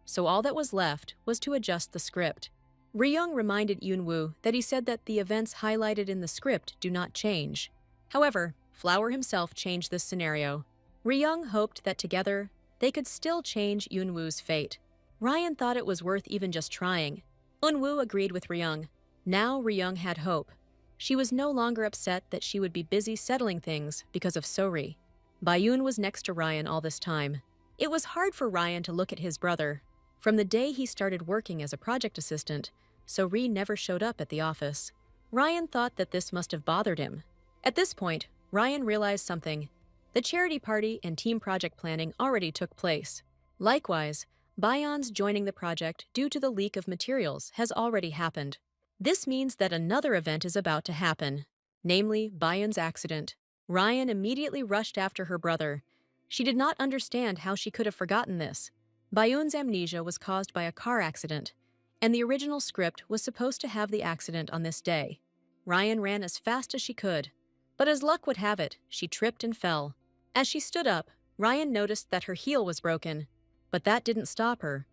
So all that was left was to adjust the script. Ryong reminded Yoon-woo that he said that the events highlighted in the script do not change. However, Flower himself changed this scenario. Ryong hoped that together, they could still change Yoon-woo's fate. Ryan thought it was worth even just trying. Eun-woo agreed with Ryong. Now Ryong had hope. She was no longer upset that she would be busy settling things because of So Ri. Bayun was next to Ryan all this time. It was hard for Ryan to look at his brother. From the day he started working as a project assistant, So Ri never showed up at the office. Ryan thought that this must have bothered him. At this point, Ryan realized something. The charity party and team project planning already took place. Likewise, Bayon's joining the project due to the leak of materials has already happened. This means that another event is about to happen, namely Bayon's accident. Ryan immediately rushed after her brother. She did not understand how she could have forgotten this. Bayon's amnesia was caused by a car accident, and the original script was supposed to have the accident on this day. Ryan ran as fast as she could, but as luck would have it, she tripped and fell. As she stood up, Ryan noticed that her heel was broken, but that didn't stop her.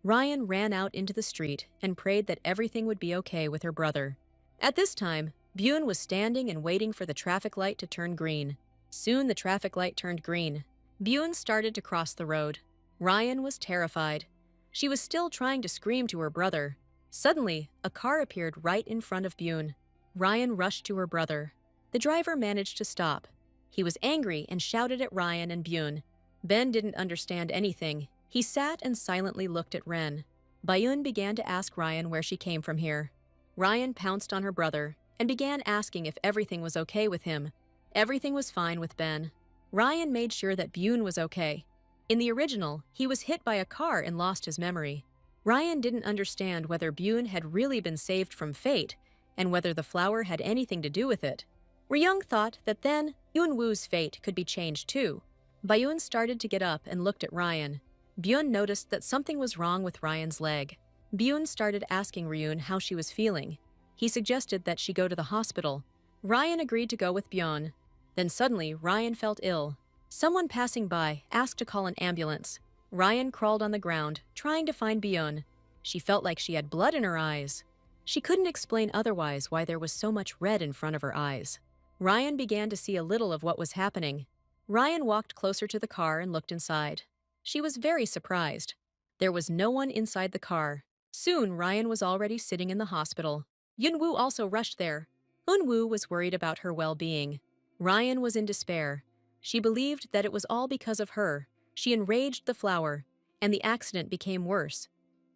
Ryan ran out into the street and prayed that everything would be okay with her brother. At this time, Byun was standing and waiting for the traffic light to turn green. Soon the traffic light turned green. Byun started to cross the road. Ryan was terrified. She was still trying to scream to her brother. Suddenly, a car appeared right in front of Byun. Ryan rushed to her brother. The driver managed to stop. He was angry and shouted at Ryan and Byun. Ben didn't understand anything. He sat and silently looked at Ren. Byun began to ask Ryan where she came from here. Ryan pounced on her brother and began asking if everything was okay with him. Everything was fine with Ben. Ryan made sure that Byun was okay. In the original, he was hit by a car and lost his memory. Ryan didn't understand whether Byun had really been saved from fate and whether the flower had anything to do with it. Ryung thought that then Yoon-woo's fate could be changed too. Byun started to get up and looked at Ryan. Byun noticed that something was wrong with Ryan's leg. Byun started asking Ryun how she was feeling. He suggested that she go to the hospital. Ryan agreed to go with Byun. Then suddenly, Ryan felt ill. Someone passing by asked to call an ambulance. Ryan crawled on the ground, trying to find Byun. She felt like she had blood in her eyes. She couldn't explain otherwise why there was so much red in front of her eyes. Ryan began to see a little of what was happening. Ryan walked closer to the car and looked inside. She was very surprised. There was no one inside the car. Soon, Ryan was already sitting in the hospital. Yunwoo also rushed there. Eunwoo was worried about her well-being. Ryan was in despair. She believed that it was all because of her. She enraged the flower, and the accident became worse.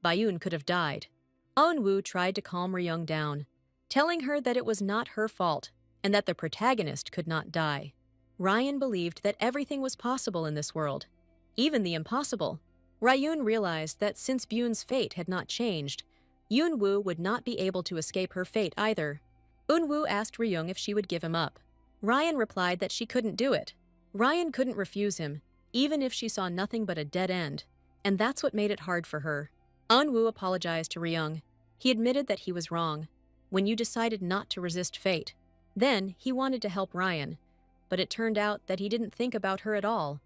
Bayun could have died. Eunwoo tried to calm Ryung down, telling her that it was not her fault and that the protagonist could not die. Ryan believed that everything was possible in this world, even the impossible. Ryun realized that since Byun's fate had not changed, Eunwoo would not be able to escape her fate either. Eunwoo asked Ryung if she would give him up. Ryan replied that she couldn't do it. Ryan couldn't refuse him, even if she saw nothing but a dead end, and that's what made it hard for her. Eunwoo apologized to Ryung. He admitted that he was wrong. When you decided not to resist fate, then he wanted to help Ryan, but it turned out that he didn't think about her at all.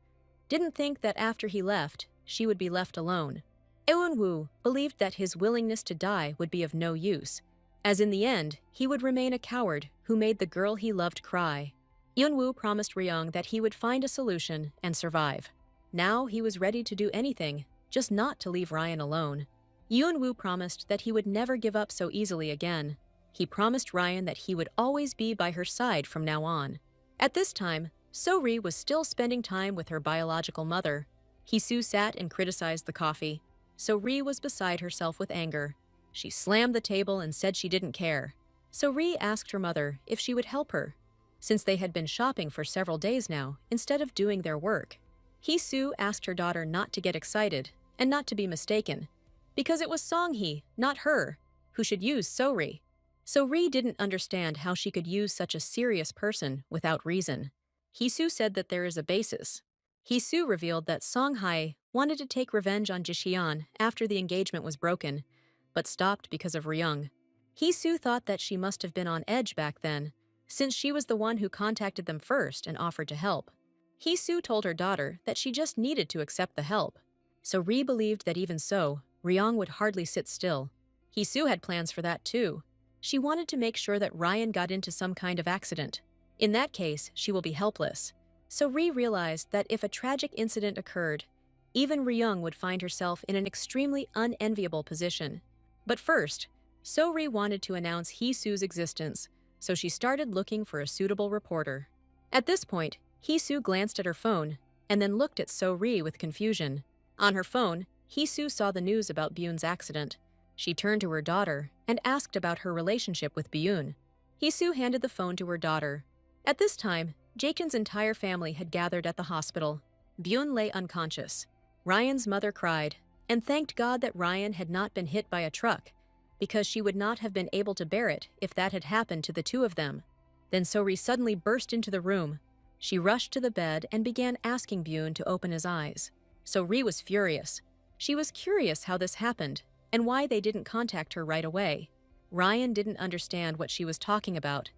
Didn't think that after he left, she would be left alone. Eunwoo believed that his willingness to die would be of no use, as in the end, he would remain a coward who made the girl he loved cry. Eunwoo promised Ryung that he would find a solution and survive. Now he was ready to do anything, just not to leave Ryan alone. Eunwoo promised that he would never give up so easily again. He promised Ryan that he would always be by her side from now on. At this time, So-ri was still spending time with her biological mother. Hee-soo sat and criticized the coffee. So-ri was beside herself with anger. She slammed the table and said she didn't care. So-ri asked her mother if she would help her, since they had been shopping for several days now instead of doing their work. Hee-soo asked her daughter not to get excited and not to be mistaken, because it was Song-hee, not her, who should use So-ri. So-ri didn't understand how she could use such a serious person without reason. Hee-soo said that there is a basis. Hee-soo revealed that Song-hae wanted to take revenge on Ji-hyun after the engagement was broken, but stopped because of Ryung. Hee-soo thought that she must have been on edge back then, since she was the one who contacted them first and offered to help. Hee-soo told her daughter that she just needed to accept the help. So Ri believed that even so, Ryung would hardly sit still. Hee-soo had plans for that too. She wanted to make sure that Ryan got into some kind of accident. In that case, she will be helpless. So Ri realized that if a tragic incident occurred, even Ryung would find herself in an extremely unenviable position. But first, So-ri wanted to announce Hee-soo's existence, so she started looking for a suitable reporter. At this point, Hee-soo glanced at her phone and then looked at So-ri with confusion. On her phone, Hee-soo saw the news about Byun's accident. She turned to her daughter and asked about her relationship with Byun. Hee-soo handed the phone to her daughter. At this time, Jaekin's entire family had gathered at the hospital. Byun lay unconscious. Ryan's mother cried and thanked God that Ryan had not been hit by a truck, because she would not have been able to bear it if that had happened to the two of them. Then So-ri suddenly burst into the room. She rushed to the bed and began asking Byun to open his eyes. So-ri was furious. She was curious how this happened and why they didn't contact her right away. Ryan didn't understand what she was talking about,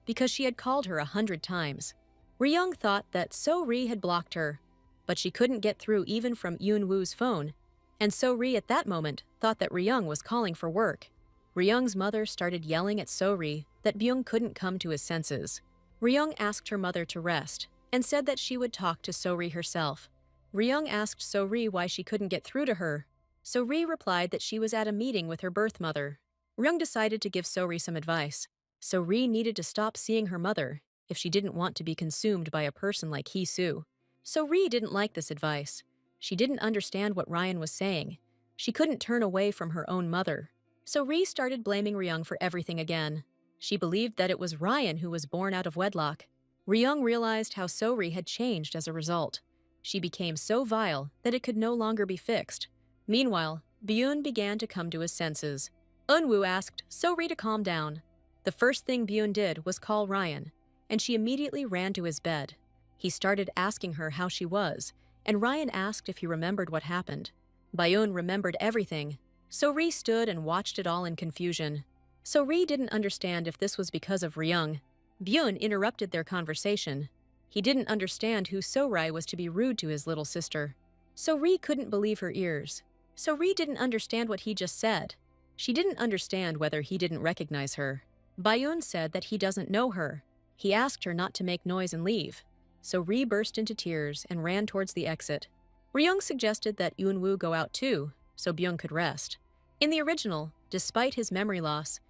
because she had called her 100 times. Ryung thought that So-ri had blocked her, but she couldn't get through even from Eunwoo's phone, and So-ri at that moment thought that Ryung was calling for work. Ryung's mother started yelling at So-ri that Byung couldn't come to his senses. Ryung asked her mother to rest and said that she would talk to So-ri herself. Ryung asked So-ri why she couldn't get through to her. So-ri replied that she was at a meeting with her birth mother. Ryung decided to give So-ri some advice. So-ri needed to stop seeing her mother if she didn't want to be consumed by a person like Hee-soo. So-ri didn't like this advice. She didn't understand what Ryan was saying. She couldn't turn away from her own mother. So-ri started blaming Ryung for everything again. She believed that it was Ryan who was born out of wedlock. Ryung realized how So-ri had changed as a result. She became so vile that it could no longer be fixed. Meanwhile, Byun began to come to his senses. Eunwoo asked So-ri to calm down. The first thing Byun did was call Ryan, and she immediately ran to his bed. He started asking her how she was, and Ryan asked if he remembered what happened. Byun remembered everything, so Ri stood and watched it all in confusion. So Ri didn't understand if this was because of Ryung. Byun interrupted their conversation. He didn't understand who So-ri was to be rude to his little sister. So Ri couldn't believe her ears. So Ri didn't understand what he just said. She didn't understand whether he didn't recognize her. Byun said that he doesn't know her. He asked her not to make noise and leave. So Ri burst into tears and ran towards the exit. Ryung suggested that Eunwoo go out too, so Byun could rest. In the original, despite his memory loss,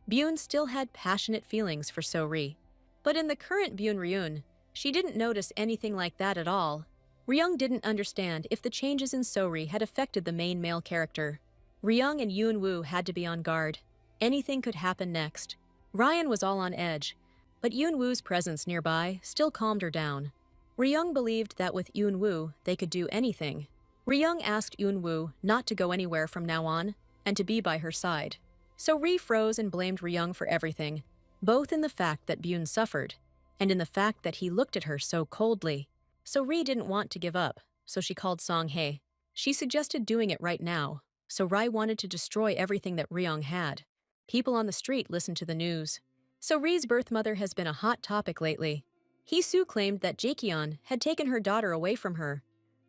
Byun still had passionate feelings for So-ri. But in the current Byun Ryun, she didn't notice anything like that at all. Ryung didn't understand if the changes in So-ri had affected the main male character. Ryung and Eunwoo had to be on guard. Anything could happen next. Ryan was all on edge, but Eunwoo's presence nearby still calmed her down. Ryung believed that with Eunwoo, they could do anything. Ryung asked Eunwoo not to go anywhere from now on and to be by her side. So Ri froze and blamed Ryung for everything, both in the fact that Byun suffered and in the fact that he looked at her so coldly. So Ri didn't want to give up, so she called Song-hae. She suggested doing it right now, so Ri wanted to destroy everything that Ryung had. People on the street listened to the news. So Ri's birth mother has been a hot topic lately. Hee-soo claimed that Jaekyeon had taken her daughter away from her,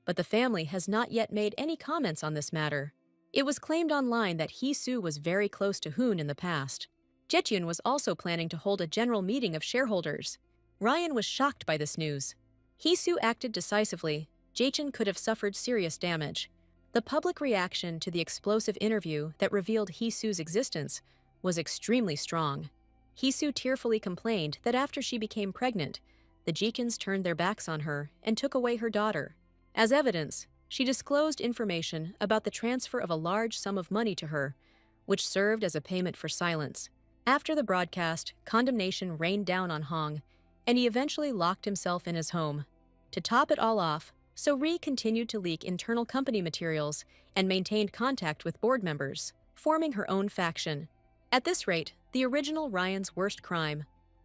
but the family has not yet made any comments on this matter. It was claimed online that Hee-soo was very close to Hoon in the past. Jaekyun was also planning to hold a general meeting of shareholders. Ryan was shocked by this news. Hee-soo acted decisively. Jaekyun could have suffered serious damage. The public reaction to the explosive interview that revealed Hee-soo's existence was extremely strong. Hee-soo tearfully complained that after she became pregnant, the Jekyns turned their backs on her and took away her daughter. As evidence, she disclosed information about the transfer of a large sum of money to her, which served as a payment for silence. After the broadcast, condemnation rained down on Hong, and he eventually locked himself in his home. To top it all off, So-ri continued to leak internal company materials and maintained contact with board members, forming her own faction. At this rate, the original Ryan's worst crime,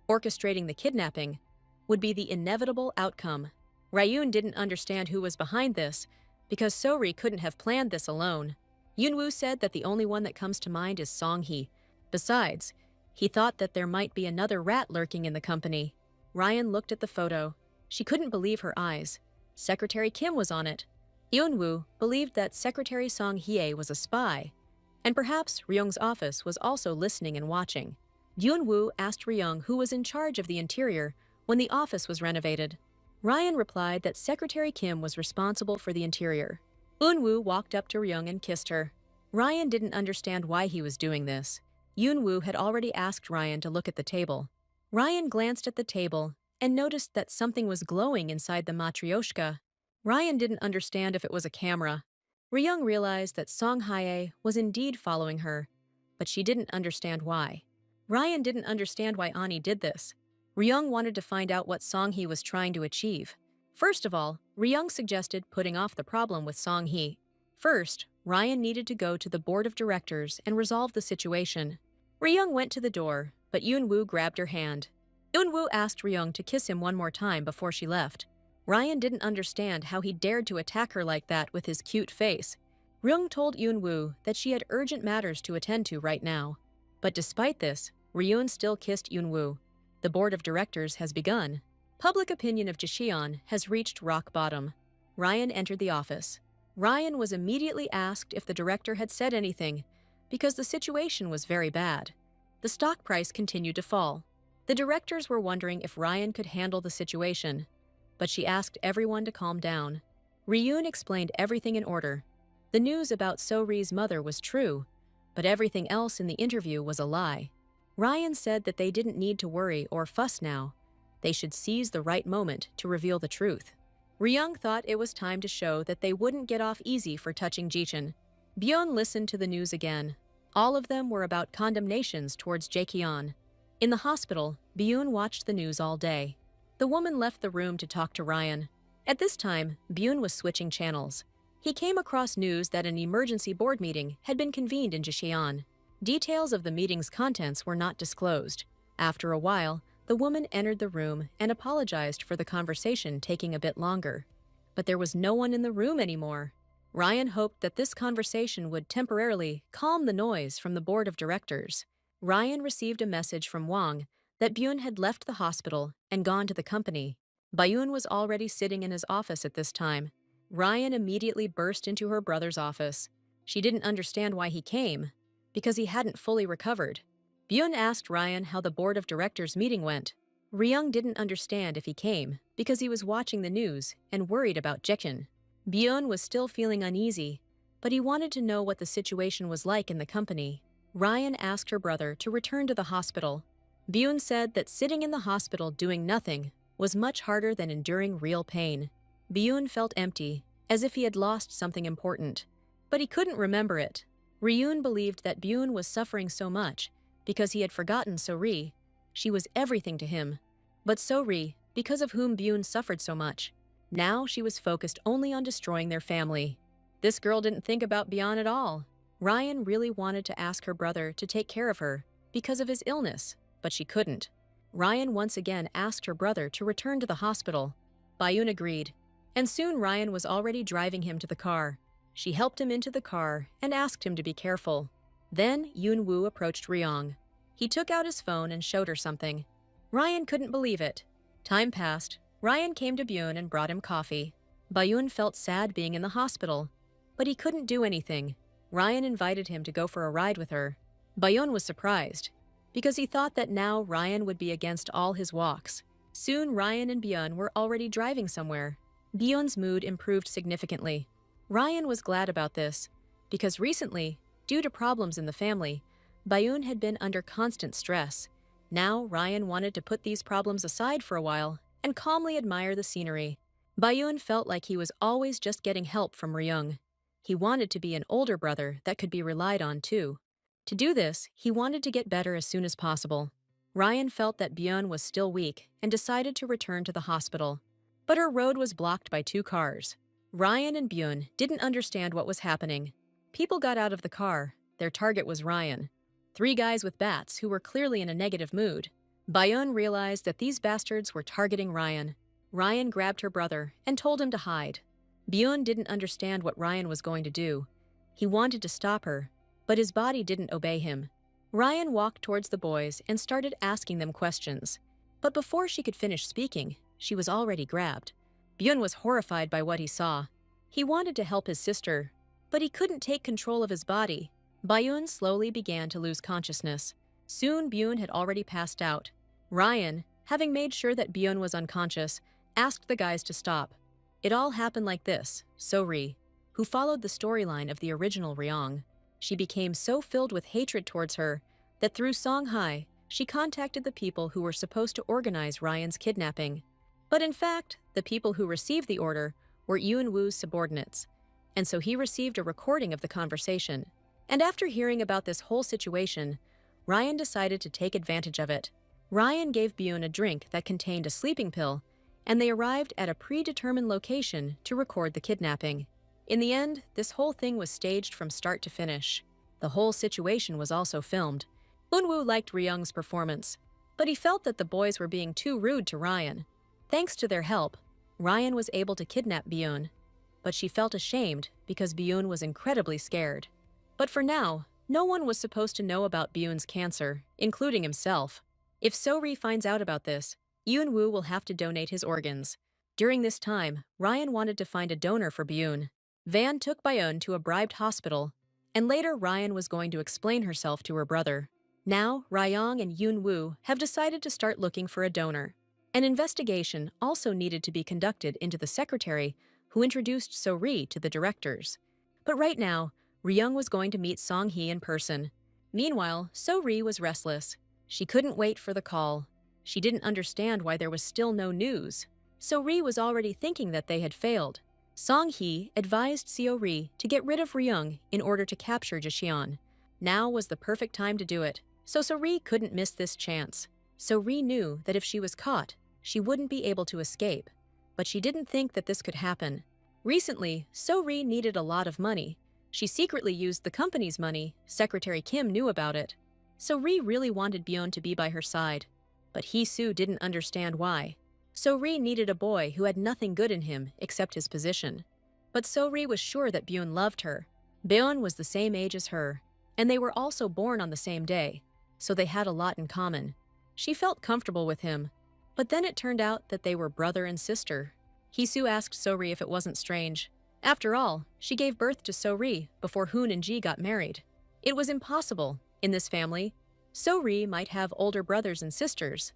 orchestrating the kidnapping, would be the inevitable outcome. Ryun didn't understand who was behind this, because So-ri couldn't have planned this alone. Eunwoo said that the only one that comes to mind is Song-hee. Besides, he thought that there might be another rat lurking in the company. Ryan looked at the photo. She couldn't believe her eyes. Secretary Kim was on it. Eunwoo believed that Secretary Song-hye was a spy, and perhaps Ryung's office was also listening and watching. Eunwoo asked Ryung who was in charge of the interior when the office was renovated. Ryan replied that Secretary Kim was responsible for the interior. Eunwoo walked up to Ryung and kissed her. Ryan didn't understand why he was doing this. Eunwoo had already asked Ryan to look at the table. Ryan glanced at the table and noticed that something was glowing inside the matryoshka. Ryan didn't understand if it was a camera. Ryung realized that Song-hye was indeed following her, but she didn't understand why. Ryan didn't understand why Ani did this. Ryung wanted to find out what Song-hye was trying to achieve. First of all, Ryung suggested putting off the problem with Song-hye. First, Ryan needed to go to the board of directors and resolve the situation. Ryung went to the door, but Eunwoo grabbed her hand. Eunwoo asked Ryung to kiss him one more time before she left. Ryan didn't understand how he dared to attack her like that with his cute face. Ryung told Eunwoo that she had urgent matters to attend to right now. But despite this, Ryun still kissed Eunwoo. The board of directors has begun. Public opinion of Jaehyun has reached rock bottom. Ryan entered the office. Ryan was immediately asked if the director had said anything, because the situation was very bad. The stock price continued to fall. The directors were wondering if Ryan could handle the situation, but she asked everyone to calm down. Ryun explained everything in order. The news about So-ri's mother was true, but everything else in the interview was a lie. Ryan said that they didn't need to worry or fuss now. They should seize the right moment to reveal the truth. Ryung thought it was time to show that they wouldn't get off easy for touching Jichun. Byun listened to the news again. All of them were about condemnations towards Jaekyeon. In the hospital, Byun watched the news all day. The woman left the room to talk to Ryan. At this time, Byun was switching channels. He came across news that an emergency board meeting had been convened in Jaehyun. Details of the meeting's contents were not disclosed. After a while, the woman entered the room and apologized for the conversation taking a bit longer. but there was no one in the room anymore. Ryan hoped that this conversation would temporarily calm the noise from the board of directors. Ryan received a message from Wang that Byun had left the hospital and gone to the company. Byun was already sitting in his office at this time. Ryan immediately burst into her brother's office. She didn't understand why he came, because he hadn't fully recovered. Byun asked Ryan how the board of directors meeting went. Ryung didn't understand if he came, because he was watching the news and worried about Jekin. Byun was still feeling uneasy, but he wanted to know what the situation was like in the company. Ryan asked her brother to return to the hospital. Byun said that sitting in the hospital doing nothing was much harder than enduring real pain. Byun felt empty, as if he had lost something important, but he couldn't remember it. Ryun believed that Byun was suffering so much because he had forgotten So-ri. She was everything to him. But So-ri, because of whom Byun suffered so much, now she was focused only on destroying their family. This girl didn't think about Byun at all. Ryan really wanted to ask her brother to take care of her because of his illness, but she couldn't. Ryan once again asked her brother to return to the hospital. Byun agreed, and soon Ryan was already driving him to the car. She helped him into the car and asked him to be careful. Then Yoon-woo approached Ryong. He took out his phone and showed her something. Ryan couldn't believe it. Time passed. Ryan came to Byun and brought him coffee. Byun felt sad being in the hospital, but he couldn't do anything. Ryan invited him to go for a ride with her. Byun was surprised, because he thought that now Ryan would be against all his walks. Soon Ryan and Byun were already driving somewhere. Byun's mood improved significantly. Ryan was glad about this, because recently, due to problems in the family, Byun had been under constant stress. Now Ryan wanted to put these problems aside for a while and calmly admire the scenery. Byun felt like he was always just getting help from Ryung. He wanted to be an older brother that could be relied on too. To do this, he wanted to get better as soon as possible. Ryan felt that Byun was still weak and decided to return to the hospital. But her road was blocked by 2 cars. Ryan and Byun didn't understand what was happening. People got out of the car. Their target was Ryan. 3 guys with bats who were clearly in a negative mood. Byun realized that these bastards were targeting Ryan. Ryan grabbed her brother and told him to hide. Byun didn't understand what Ryan was going to do. He wanted to stop her, but his body didn't obey him. Ryan walked towards the boys and started asking them questions. But before she could finish speaking, she was already grabbed. Byun was horrified by what he saw. He wanted to help his sister, but he couldn't take control of his body. Byun slowly began to lose consciousness. Soon Byun had already passed out. Ryan, having made sure that Byun was unconscious, asked the guys to stop. It all happened like this. So-ri, who followed the storyline of the original Ryong. She became so filled with hatred towards her that through Song-hae, she contacted the people who were supposed to organize Ryan's kidnapping. But in fact, the people who received the order were Yoon-woo's subordinates, and so he received a recording of the conversation. And after hearing about this whole situation, Ryan decided to take advantage of it. Ryan gave Byun a drink that contained a sleeping pill, and they arrived at a predetermined location to record the kidnapping. In the end, this whole thing was staged from start to finish. The whole situation was also filmed. Yoon-woo liked Ryung's performance, but he felt that the boys were being too rude to Ryan. Thanks to their help, Ryan was able to kidnap Byun, but she felt ashamed because Byun was incredibly scared. But for now, no one was supposed to know about Byun's cancer, including himself. If So-ri finds out about this, Yoon-woo will have to donate his organs. During this time, Ryan wanted to find a donor for Byun. Van took Byun to a bribed hospital, and later Ryan was going to explain herself to her brother. Now, Ryong and Yoon-woo have decided to start looking for a donor. An investigation also needed to be conducted into the secretary who introduced So-ri to the directors. But right now, Ryung was going to meet Song-hee in person. Meanwhile, So-ri was restless. She couldn't wait for the call. She didn't understand why there was still no news. So-ri was already thinking that they had failed. Song-hee advised So-ri to get rid of Ryung in order to capture Jaehyun. Now was the perfect time to do it, so So-ri couldn't miss this chance. So-ri knew that if she was caught, she wouldn't be able to escape. But she didn't think that this could happen. Recently, So-ri needed a lot of money. She secretly used the company's money. Secretary Kim knew about it. So-ri really wanted Byun to be by her side, but Hee-soo didn't understand why. So-ri needed a boy who had nothing good in him except his position. But So-ri was sure that Byun loved her. Byun was the same age as her, and they were also born on the same day, so they had a lot in common. She felt comfortable with him, but then it turned out that they were brother and sister. Hisu asked So-ri if it wasn't strange. After all, she gave birth to So-ri before Hoon and Ji got married. It was impossible, in this family. So-ri might have older brothers and sisters,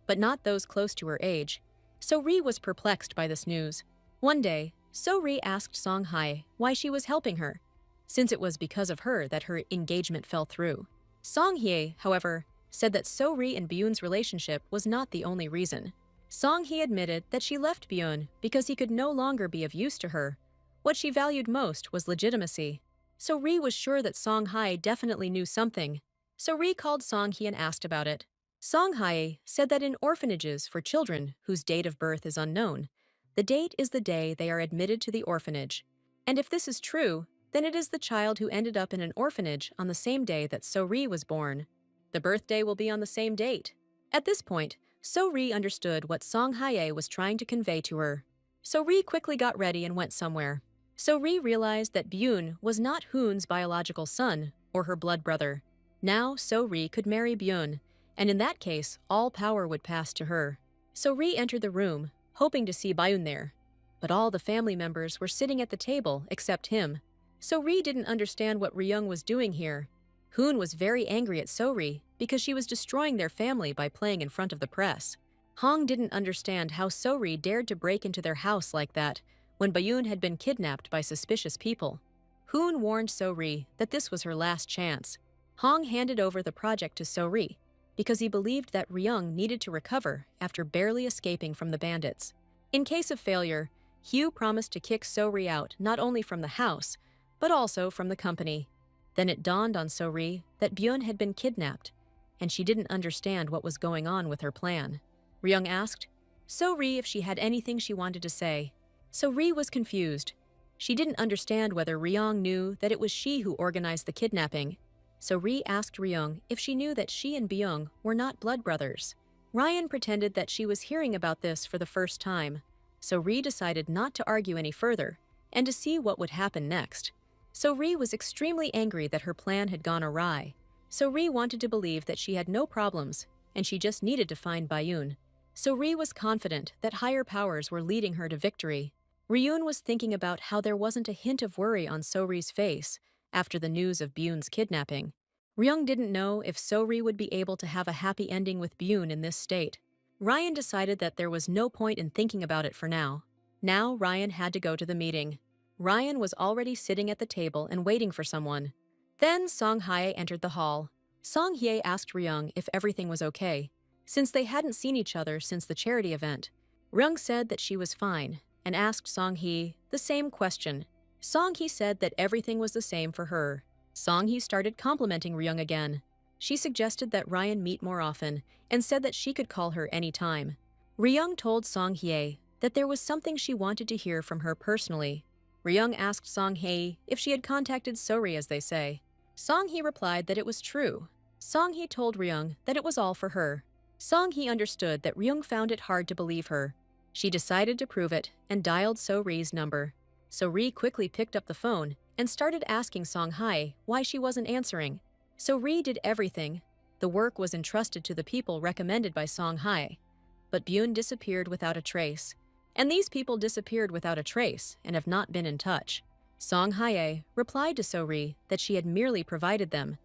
but not those close to her age. So-ri was perplexed by this news. One day, So-ri asked Song-hae why she was helping her, since it was because of her that her engagement fell through. Song-hye, however, said that So-ri and Byun's relationship was not the only reason. Song-hye admitted that she left Byun because he could no longer be of use to her. What she valued most was legitimacy. So-ri was sure that Song-hae definitely knew something, so Ri called Song-hye and asked about it. Song-hae said that in orphanages for children whose date of birth is unknown, the date is the day they are admitted to the orphanage. And if this is true, then it is the child who ended up in an orphanage on the same day that So-ri was born. The birthday will be on the same date. At this point, So-ri understood what Song-hae was trying to convey to her. So-ri quickly got ready and went somewhere. So-ri realized that Byun was not Hoon's biological son or her blood brother. Now So-ri could marry Byun, and in that case, all power would pass to her. So-ri entered the room, hoping to see Byun there. But all the family members were sitting at the table except him. So-ri didn't understand what Ryung was doing here. Hoon was very angry at So-ri because she was destroying their family by playing in front of the press. Hong didn't understand how So-ri dared to break into their house like that when Byun had been kidnapped by suspicious people. Hoon warned So-ri that this was her last chance. Hong handed over the project to So-ri because he believed that Ryung needed to recover after barely escaping from the bandits. In case of failure, Hugh promised to kick So-ri out not only from the house, but also from the company. Then it dawned on So-ri that Byun had been kidnapped, and she didn't understand what was going on with her plan. Ryung asked So-ri if she had anything she wanted to say. So-ri was confused. She didn't understand whether Ryung knew that it was she who organized the kidnapping. So Ri asked Ryung if she knew that she and Byung were not blood brothers. Ryan pretended that she was hearing about this for the first time. So Ri decided not to argue any further and to see what would happen next. So Ri was extremely angry that her plan had gone awry. So Ri wanted to believe that she had no problems and she just needed to find Byun. So Ri was confident that higher powers were leading her to victory. Ryun was thinking about how there wasn't a hint of worry on So-ri's face after the news of Byun's kidnapping. Ryung didn't know if So-ri would be able to have a happy ending with Byun in this state. Ryan decided that there was no point in thinking about it for now. Now Ryan had to go to the meeting. Ryan was already sitting at the table and waiting for someone. Then Song-hae entered the hall. Song-hye asked Ryung if everything was okay, since they hadn't seen each other since the charity event. Ryung said that she was fine and asked Song-hye the same question. Song-hye said that everything was the same for her. Song-hye started complimenting Ryung again. She suggested that Ryan meet more often and said that she could call her any time. Ryung told Song-hye that there was something she wanted to hear from her personally. Ryung asked Song-hye if she had contacted So-ri, as they say. Song-hye replied that it was true. Song-hye told Ryung that it was all for her. Song-hye understood that Ryung found it hard to believe her. She decided to prove it and dialed So-ri's number. So-ri quickly picked up the phone and started asking Song-hae why she wasn't answering. So-ri did everything. The work was entrusted to the people recommended by Song-hae. But Byun disappeared without a trace. And these people disappeared without a trace and have not been in touch. Song-hae replied to So-ri that she had merely provided them,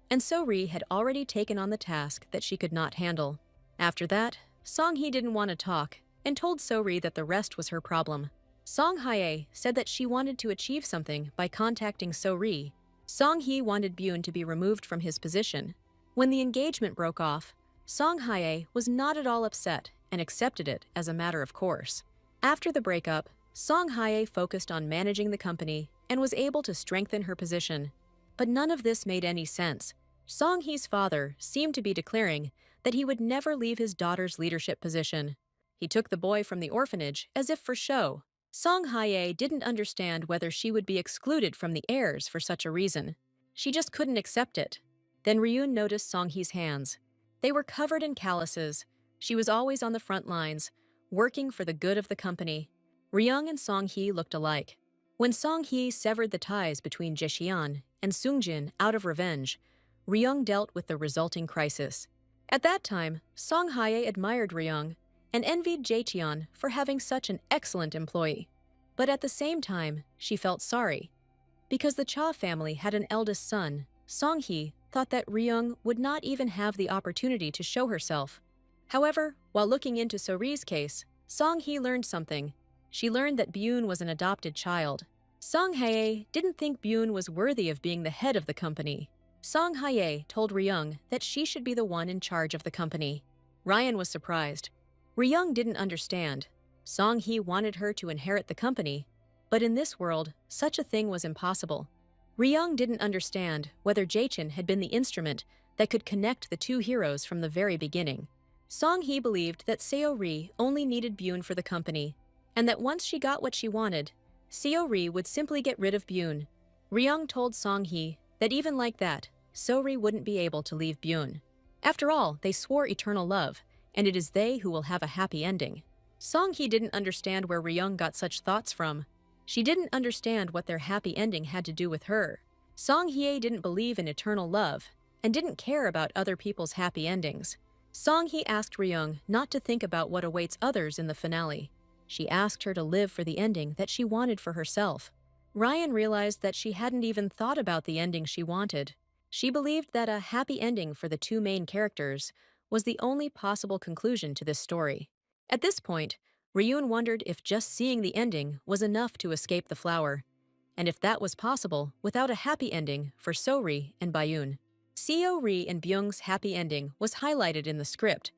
and So-ri had already taken on the task that she could not handle. After that, Song-hye didn't want to talk and told So-ri that the rest was her problem. Song-hae said that she wanted to achieve something by contacting So-ri. Song-hye wanted Byun to be removed from his position. When the engagement broke off, Song-hae was not at all upset and accepted it as a matter of course. After the breakup, Song-hae focused on managing the company and was able to strengthen her position. But none of this made any sense. Song-hye's father seemed to be declaring that he would never leave his daughter's leadership position. He took the boy from the orphanage as if for show. Song-hae didn't understand whether she would be excluded from the heirs for such a reason. She just couldn't accept it. Then Ryun noticed Song-hye's hands. They were covered in calluses. She was always on the front lines, working for the good of the company. Ryung and Song-hee looked alike. When Song-hee severed the ties between Jae-hyun and Seung-jin out of revenge, Ryung dealt with the resulting crisis. At that time, Song-hye admired Ryung and envied Jae-hyun for having such an excellent employee. But at the same time, she felt sorry. Because the Cha family had an eldest son, Song-hee thought that Ryung would not even have the opportunity to show herself. However, while looking into So-ri's case, Song-hee learned something. She learned that Byun was an adopted child. Song-hae didn't think Byun was worthy of being the head of the company. Song-hae told Ryung that she should be the one in charge of the company. Ryan was surprised. Ryung didn't understand. Song-hee wanted her to inherit the company, but in this world, such a thing was impossible. Ryung didn't understand whether Jae-chin had been the instrument that could connect the two heroes from the very beginning. Song-hee believed that Seo-ri only needed Byun for the company, and that once she got what she wanted, Seo-ri would simply get rid of Byun. Ryung told Song-hee that even like that, So-ri wouldn't be able to leave Byun. After all, they swore eternal love, and it is they who will have a happy ending. Song-hee didn't understand where Ryung got such thoughts from. She didn't understand what their happy ending had to do with her. Song-hye didn't believe in eternal love and didn't care about other people's happy endings. Song-hee asked Ryung not to think about what awaits others in the finale. She asked her to live for the ending that she wanted for herself. Ryan realized that she hadn't even thought about the ending she wanted. She believed that a happy ending for the two main characters was the only possible conclusion to this story. At this point, Ryun wondered if just seeing the ending was enough to escape the flower, and if that was possible without a happy ending for So-ri and Byun. Seo-ri and Byung's happy ending was highlighted in the script,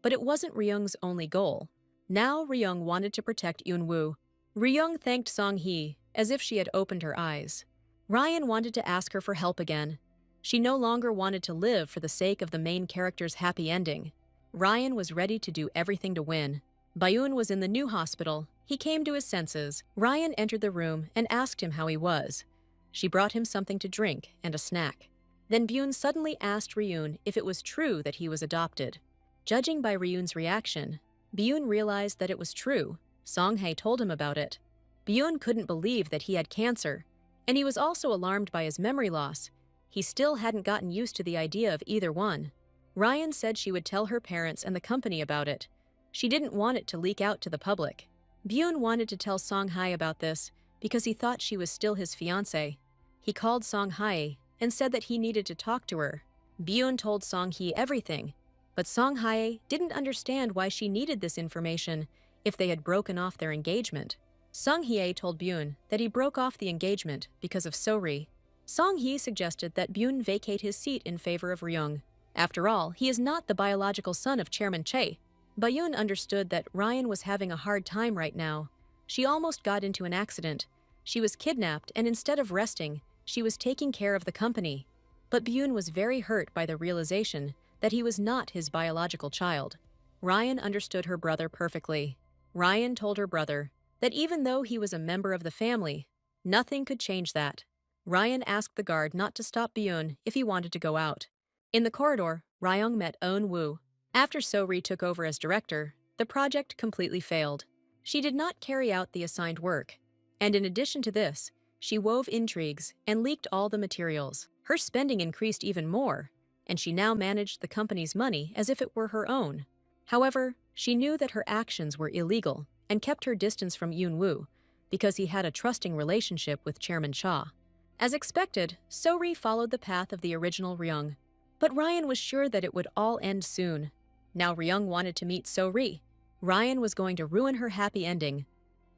but it wasn't Ryung's only goal. Now Ryung wanted to protect Eun-woo. Ryung thanked Song-hee as if she had opened her eyes. Ryan wanted to ask her for help again. She no longer wanted to live for the sake of the main character's happy ending. Ryan was ready to do everything to win. Byun was in the new hospital. He came to his senses. Ryan entered the room and asked him how he was. She brought him something to drink and a snack. Then Byun suddenly asked Ryun if it was true that he was adopted. Judging by Ryun's reaction, Byun realized that it was true. Song-hae told him about it. Byun couldn't believe that he had cancer, and he was also alarmed by his memory loss. He still hadn't gotten used to the idea of either one. Ryan said she would tell her parents and the company about it. She didn't want it to leak out to the public. Byun wanted to tell Song-hae about this because he thought she was still his fiancée. He called Song-hae and said that he needed to talk to her. Byun told Song-hee everything, but Song-hae didn't understand why she needed this information if they had broken off their engagement. Song-hye told Byun that he broke off the engagement because of So-ri. Song-hee suggested that Byun vacate his seat in favor of Ryung. After all, he is not the biological son of Chairman Chae. Byun understood that Ryan was having a hard time right now. She almost got into an accident. She was kidnapped, and instead of resting, she was taking care of the company. But Byun was very hurt by the realization that he was not his biological child. Ryan understood her brother perfectly. Ryan told her brother that even though he was a member of the family, nothing could change that. Ryan asked the guard not to stop Byun if he wanted to go out. In the corridor, Ryung met Eun-woo. After So-ri took over as director, the project completely failed. She did not carry out the assigned work, and in addition to this, she wove intrigues and leaked all the materials. Her spending increased even more, and she now managed the company's money as if it were her own. However, she knew that her actions were illegal and kept her distance from Eun-woo because he had a trusting relationship with Chairman Cha. As expected, So-ri followed the path of the original Ryung, but Ryan was sure that it would all end soon. Now Ryung wanted to meet So-ri. Ryan was going to ruin her happy ending,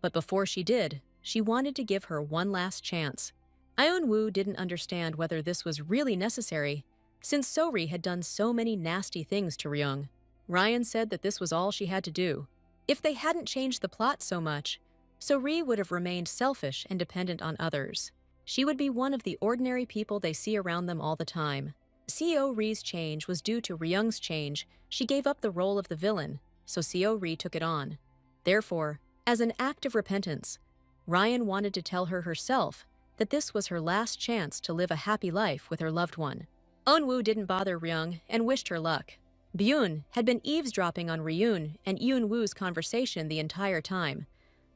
but before she did, she wanted to give her one last chance. Eun-woo didn't understand whether this was really necessary, since So-ri had done so many nasty things to Ryung. Ryan said that this was all she had to do. If they hadn't changed the plot so much, So-ri would have remained selfish and dependent on others. She would be one of the ordinary people they see around them all the time. Seo-ri's change was due to Ryung's change. She gave up the role of the villain, so Seo-ri took it on. Therefore, as an act of repentance, Ryan wanted to tell her herself that this was her last chance to live a happy life with her loved one. Eun-woo didn't bother Ryung and wished her luck. Byun had been eavesdropping on Ryun and Yoon-woo's conversation the entire time,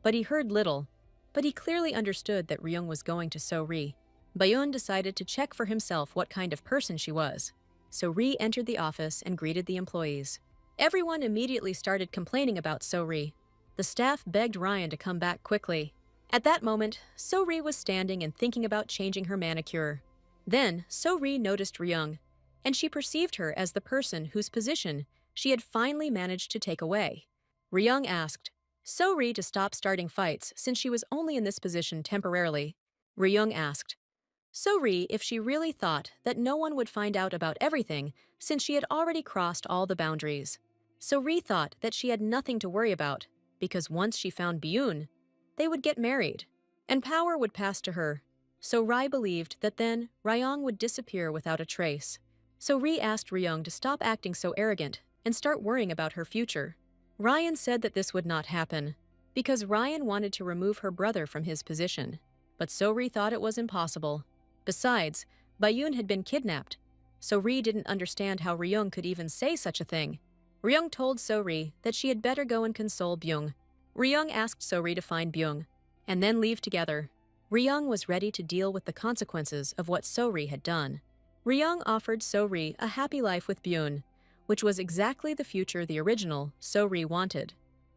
but he heard little, but he clearly understood that Ryung was going to So-ri. Byun decided to check for himself what kind of person she was. So-ri entered the office and greeted the employees. Everyone immediately started complaining about So-ri. The staff begged Ryan to come back quickly. At that moment, So-ri was standing and thinking about changing her manicure. Then, So-ri noticed Ryung, and she perceived her as the person whose position she had finally managed to take away. Ryung asked So-ri to stop starting fights since she was only in this position temporarily. Ryung asked So-ri if she really thought that no one would find out about everything since she had already crossed all the boundaries. So-ri thought that she had nothing to worry about because once she found Byun, they would get married, and power would pass to her. So Rai believed that then Ryung would disappear without a trace. So Ri asked Ryung to stop acting so arrogant and start worrying about her future. Ryan said that this would not happen, because Ryan wanted to remove her brother from his position. But So-ri thought it was impossible. Besides, Byun had been kidnapped, so Ri didn't understand how Ryung could even say such a thing. Ryung told So-ri that she had better go and console Byung. Ryung asked So-ri to find Byung, and then leave together. Ryung was ready to deal with the consequences of what So-ri had done. Ryung offered So-ri a happy life with Byun, which was exactly the future the original So-ri wanted.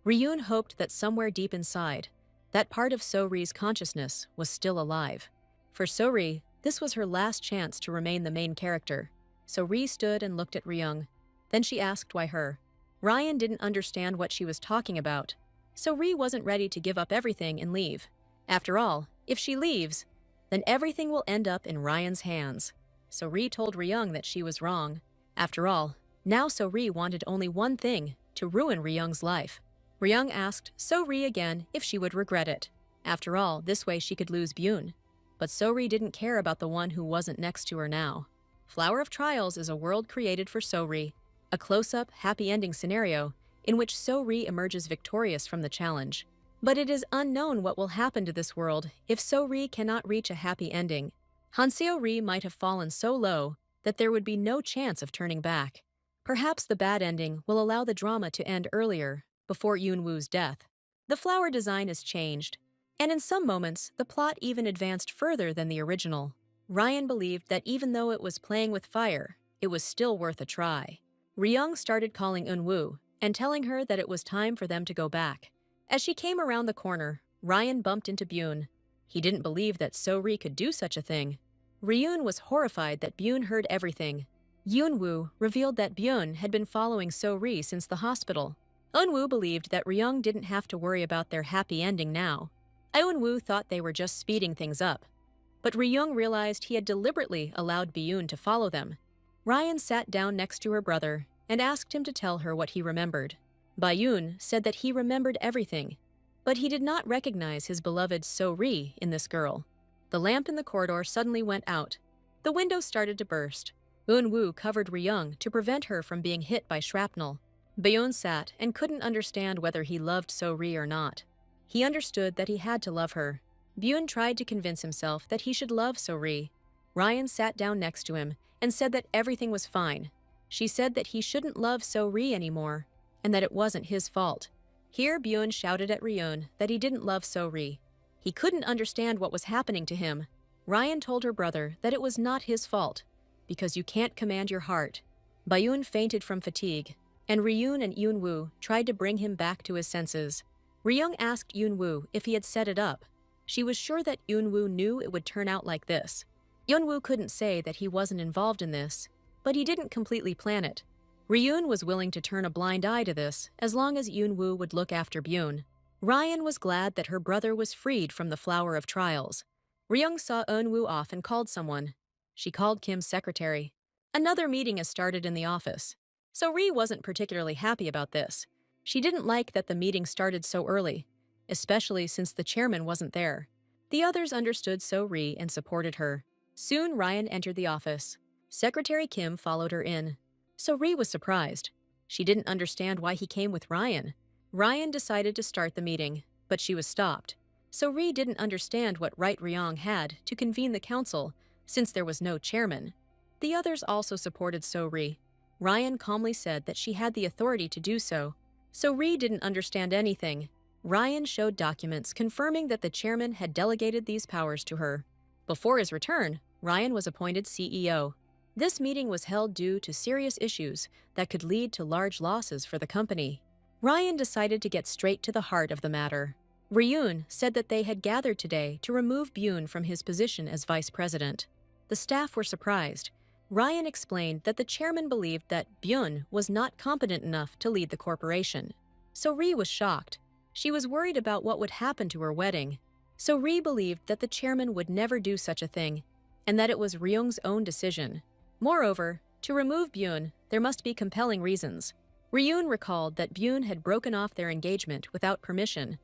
Ryun hoped that somewhere deep inside, that part of So-ri's consciousness was still alive. For So-ri, this was her last chance to remain the main character. So Ri stood and looked at Ryung. Then she asked why her. Ryan didn't understand what she was talking about, so Ri wasn't ready to give up everything and leave. After all, if she leaves, then everything will end up in Ryan's hands. So Ri told Ryung that she was wrong. After all, now So-ri wanted only one thing, to ruin Ryung's life. Ryung asked So-ri again if she would regret it. After all, this way she could lose Byun. But So-ri didn't care about the one who wasn't next to her now. Flower of Trials is a world created for So-ri, a close-up, happy ending scenario in which So-ri emerges victorious from the challenge. But it is unknown what will happen to this world if So-ri cannot reach a happy ending. Hanseo-ri might have fallen so low that there would be no chance of turning back. Perhaps the bad ending will allow the drama to end earlier, before Yoon-woo's death. The flower design is changed, and in some moments, the plot even advanced further than the original. Ryan believed that even though it was playing with fire, it was still worth a try. Ryung started calling Eun-woo and telling her that it was time for them to go back. As she came around the corner, Ryan bumped into Byun. He didn't believe that So-ri could do such a thing. Ryun was horrified that Byun heard everything. Yoon-woo revealed that Byun had been following So-ri since the hospital. Eun-woo believed that Ryung didn't have to worry about their happy ending now. Eun-woo thought they were just speeding things up. But Ryung realized he had deliberately allowed Byun to follow them. Ryan sat down next to her brother and asked him to tell her what he remembered. Byun said that he remembered everything, but he did not recognize his beloved So-ri in this girl. The lamp in the corridor suddenly went out. The window started to burst. Eun-woo covered Ryung to prevent her from being hit by shrapnel. Byun sat and couldn't understand whether he loved So-ri or not. He understood that he had to love her. Byun tried to convince himself that he should love So-ri. Ryan sat down next to him and said that everything was fine. She said that he shouldn't love So-ri anymore, and that it wasn't his fault. Here Byun shouted at Ryun that he didn't love So-ri. He couldn't understand what was happening to him. Ryan told her brother that it was not his fault, because you can't command your heart. Byun fainted from fatigue, and Ryun and Yoon-woo tried to bring him back to his senses. Ryung asked Yoon-woo if he had set it up. She was sure that Yoon-woo knew it would turn out like this. Yoon-woo couldn't say that he wasn't involved in this, but he didn't completely plan it. Ryun was willing to turn a blind eye to this as long as Yoon-woo would look after Byun. Ryan was glad that her brother was freed from the Flower of Trials. Ryung saw Eun-woo off and called someone. She called Kim's secretary. Another meeting has started in the office. So Ri wasn't particularly happy about this. She didn't like that the meeting started so early, especially since the chairman wasn't there. The others understood So-ri and supported her. Soon Ryan entered the office. Secretary Kim followed her in. So-ri was surprised. She didn't understand why he came with Ryan. Ryan decided to start the meeting, but she was stopped. So-ri didn't understand what right Ryung had to convene the council, since there was no chairman. The others also supported So-ri. Ryan calmly said that she had the authority to do so. So Ri didn't understand anything. Ryan showed documents confirming that the chairman had delegated these powers to her. Before his return, Ryan was appointed CEO. This meeting was held due to serious issues that could lead to large losses for the company. Ryan decided to get straight to the heart of the matter. Ryun said that they had gathered today to remove Byun from his position as vice president. The staff were surprised. Ryan explained that the chairman believed that Byun was not competent enough to lead the corporation. So Ri was shocked. She was worried about what would happen to her wedding. So Ri believed that the chairman would never do such a thing, and that it was Ryung's own decision. Moreover, to remove Byun, there must be compelling reasons. Ryun recalled that Byun had broken off their engagement without permission,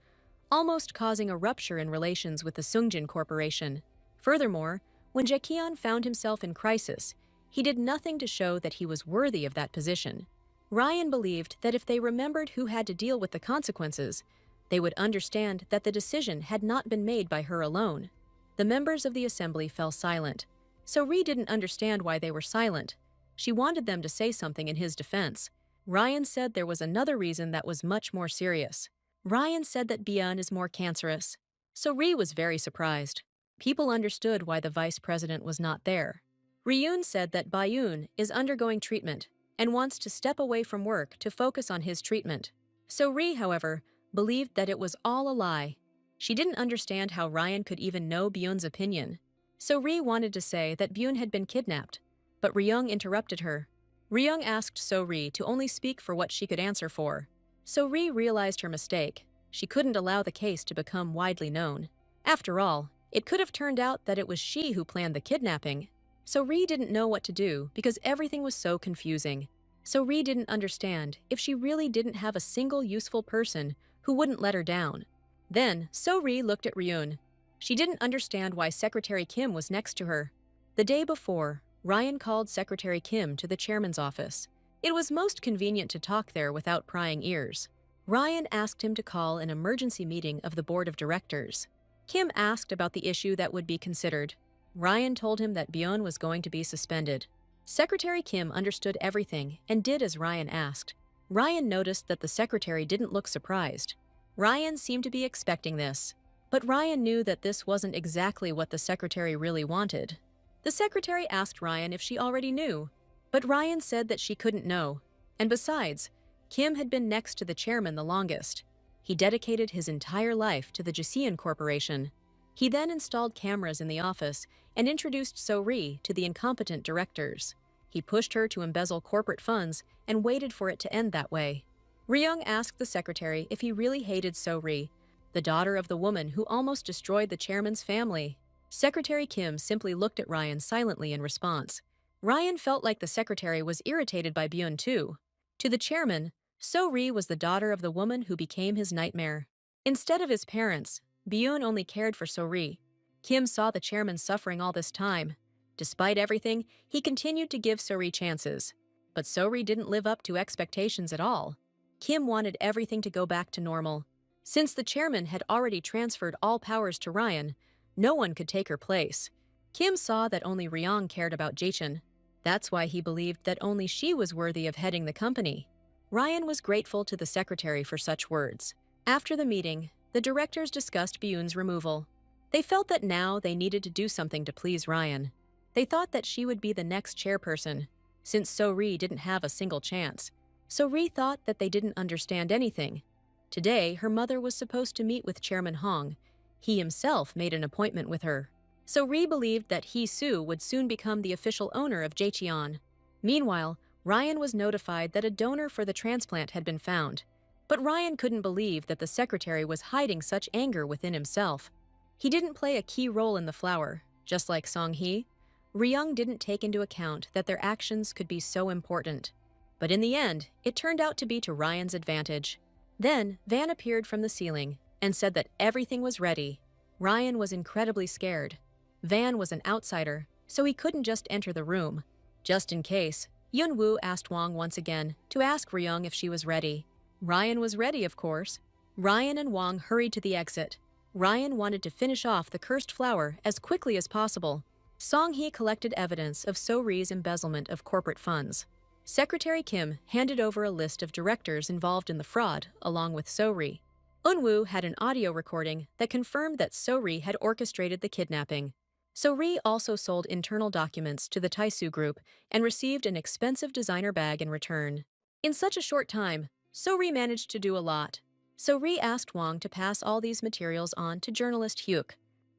almost causing a rupture in relations with the Sungjin Corporation. Furthermore, when Jaekyun found himself in crisis, he did nothing to show that he was worthy of that position. Ryan believed that if they remembered who had to deal with the consequences, they would understand that the decision had not been made by her alone. The members of the assembly fell silent. So Ri didn't understand why they were silent. She wanted them to say something in his defense. Ryan said there was another reason that was much more serious. Ryan said that Byun is more cancerous. So Ri was very surprised. People understood why the vice president was not there. Ryun said that Byun is undergoing treatment and wants to step away from work to focus on his treatment. So Ri, however, believed that it was all a lie. She didn't understand how Ryan could even know Byun's opinion. So Ri wanted to say that Byun had been kidnapped, but Ryung interrupted her. Ryung asked So Ri to only speak for what she could answer for. So Ri realized her mistake. She couldn't allow the case to become widely known. After all, it could have turned out that it was she who planned the kidnapping. So Ri didn't know what to do because everything was so confusing. So Ri didn't understand if she really didn't have a single useful person who wouldn't let her down. Then, So Ri looked at Ryun. She didn't understand why Secretary Kim was next to her. The day before, Ryan called Secretary Kim to the chairman's office. It was most convenient to talk there without prying ears. Ryan asked him to call an emergency meeting of the board of directors. Kim asked about the issue that would be considered. Ryan told him that Byun was going to be suspended. Secretary Kim understood everything and did as Ryan asked. Ryan noticed that the secretary didn't look surprised. Ryan seemed to be expecting this, but Ryan knew that this wasn't exactly what the secretary really wanted. The secretary asked Ryan if she already knew, but Ryan said that she couldn't know. And besides, Kim had been next to the chairman the longest. He dedicated his entire life to the Joseon Corporation. He then installed cameras in the office and introduced So Ri to the incompetent directors. He pushed her to embezzle corporate funds and waited for it to end that way. Ryung asked the secretary if he really hated So Ri, the daughter of the woman who almost destroyed the chairman's family. Secretary Kim simply looked at Ryan silently in response. Ryan felt like the secretary was irritated by Byun too. To the chairman, So Ri was the daughter of the woman who became his nightmare. Instead of his parents, Byun only cared for So Ri. Kim saw the chairman suffering all this time. Despite everything, he continued to give So Ri chances. But So Ri didn't live up to expectations at all. Kim wanted everything to go back to normal. Since the chairman had already transferred all powers to Ryan, no one could take her place. Kim saw that only Ryung cared about Jaechun. That's why he believed that only she was worthy of heading the company. Ryan was grateful to the secretary for such words. After the meeting, the directors discussed Byun's removal. They felt that now they needed to do something to please Ryan. They thought that she would be the next chairperson, since So Ri didn't have a single chance. So Ri thought that they didn't understand anything. Today, her mother was supposed to meet with Chairman Hong. He himself made an appointment with her. So Ri believed that Hee-soo would soon become the official owner of Jaecheon. Meanwhile, Ryan was notified that a donor for the transplant had been found. But Ryan couldn't believe that the secretary was hiding such anger within himself. He didn't play a key role in the flower, just like Song-hee. Ryung didn't take into account that their actions could be so important. But in the end, it turned out to be to Ryan's advantage. Then, Van appeared from the ceiling and said that everything was ready. Ryan was incredibly scared. Van was an outsider, so he couldn't just enter the room. Just in case, Yun-woo asked Wang once again to ask Ryung if she was ready. Ryan was ready, of course. Ryan and Wang hurried to the exit. Ryan wanted to finish off the cursed flower as quickly as possible. Song-hee collected evidence of So Ri's embezzlement of corporate funds. Secretary Kim handed over a list of directors involved in the fraud, along with So-ri. Eun-woo had an audio recording that confirmed that So-ri had orchestrated the kidnapping. So-ri also sold internal documents to the Taisu group and received an expensive designer bag in return. In such a short time, So-ri managed to do a lot. So-ri asked Wang to pass all these materials on to journalist Hyuk.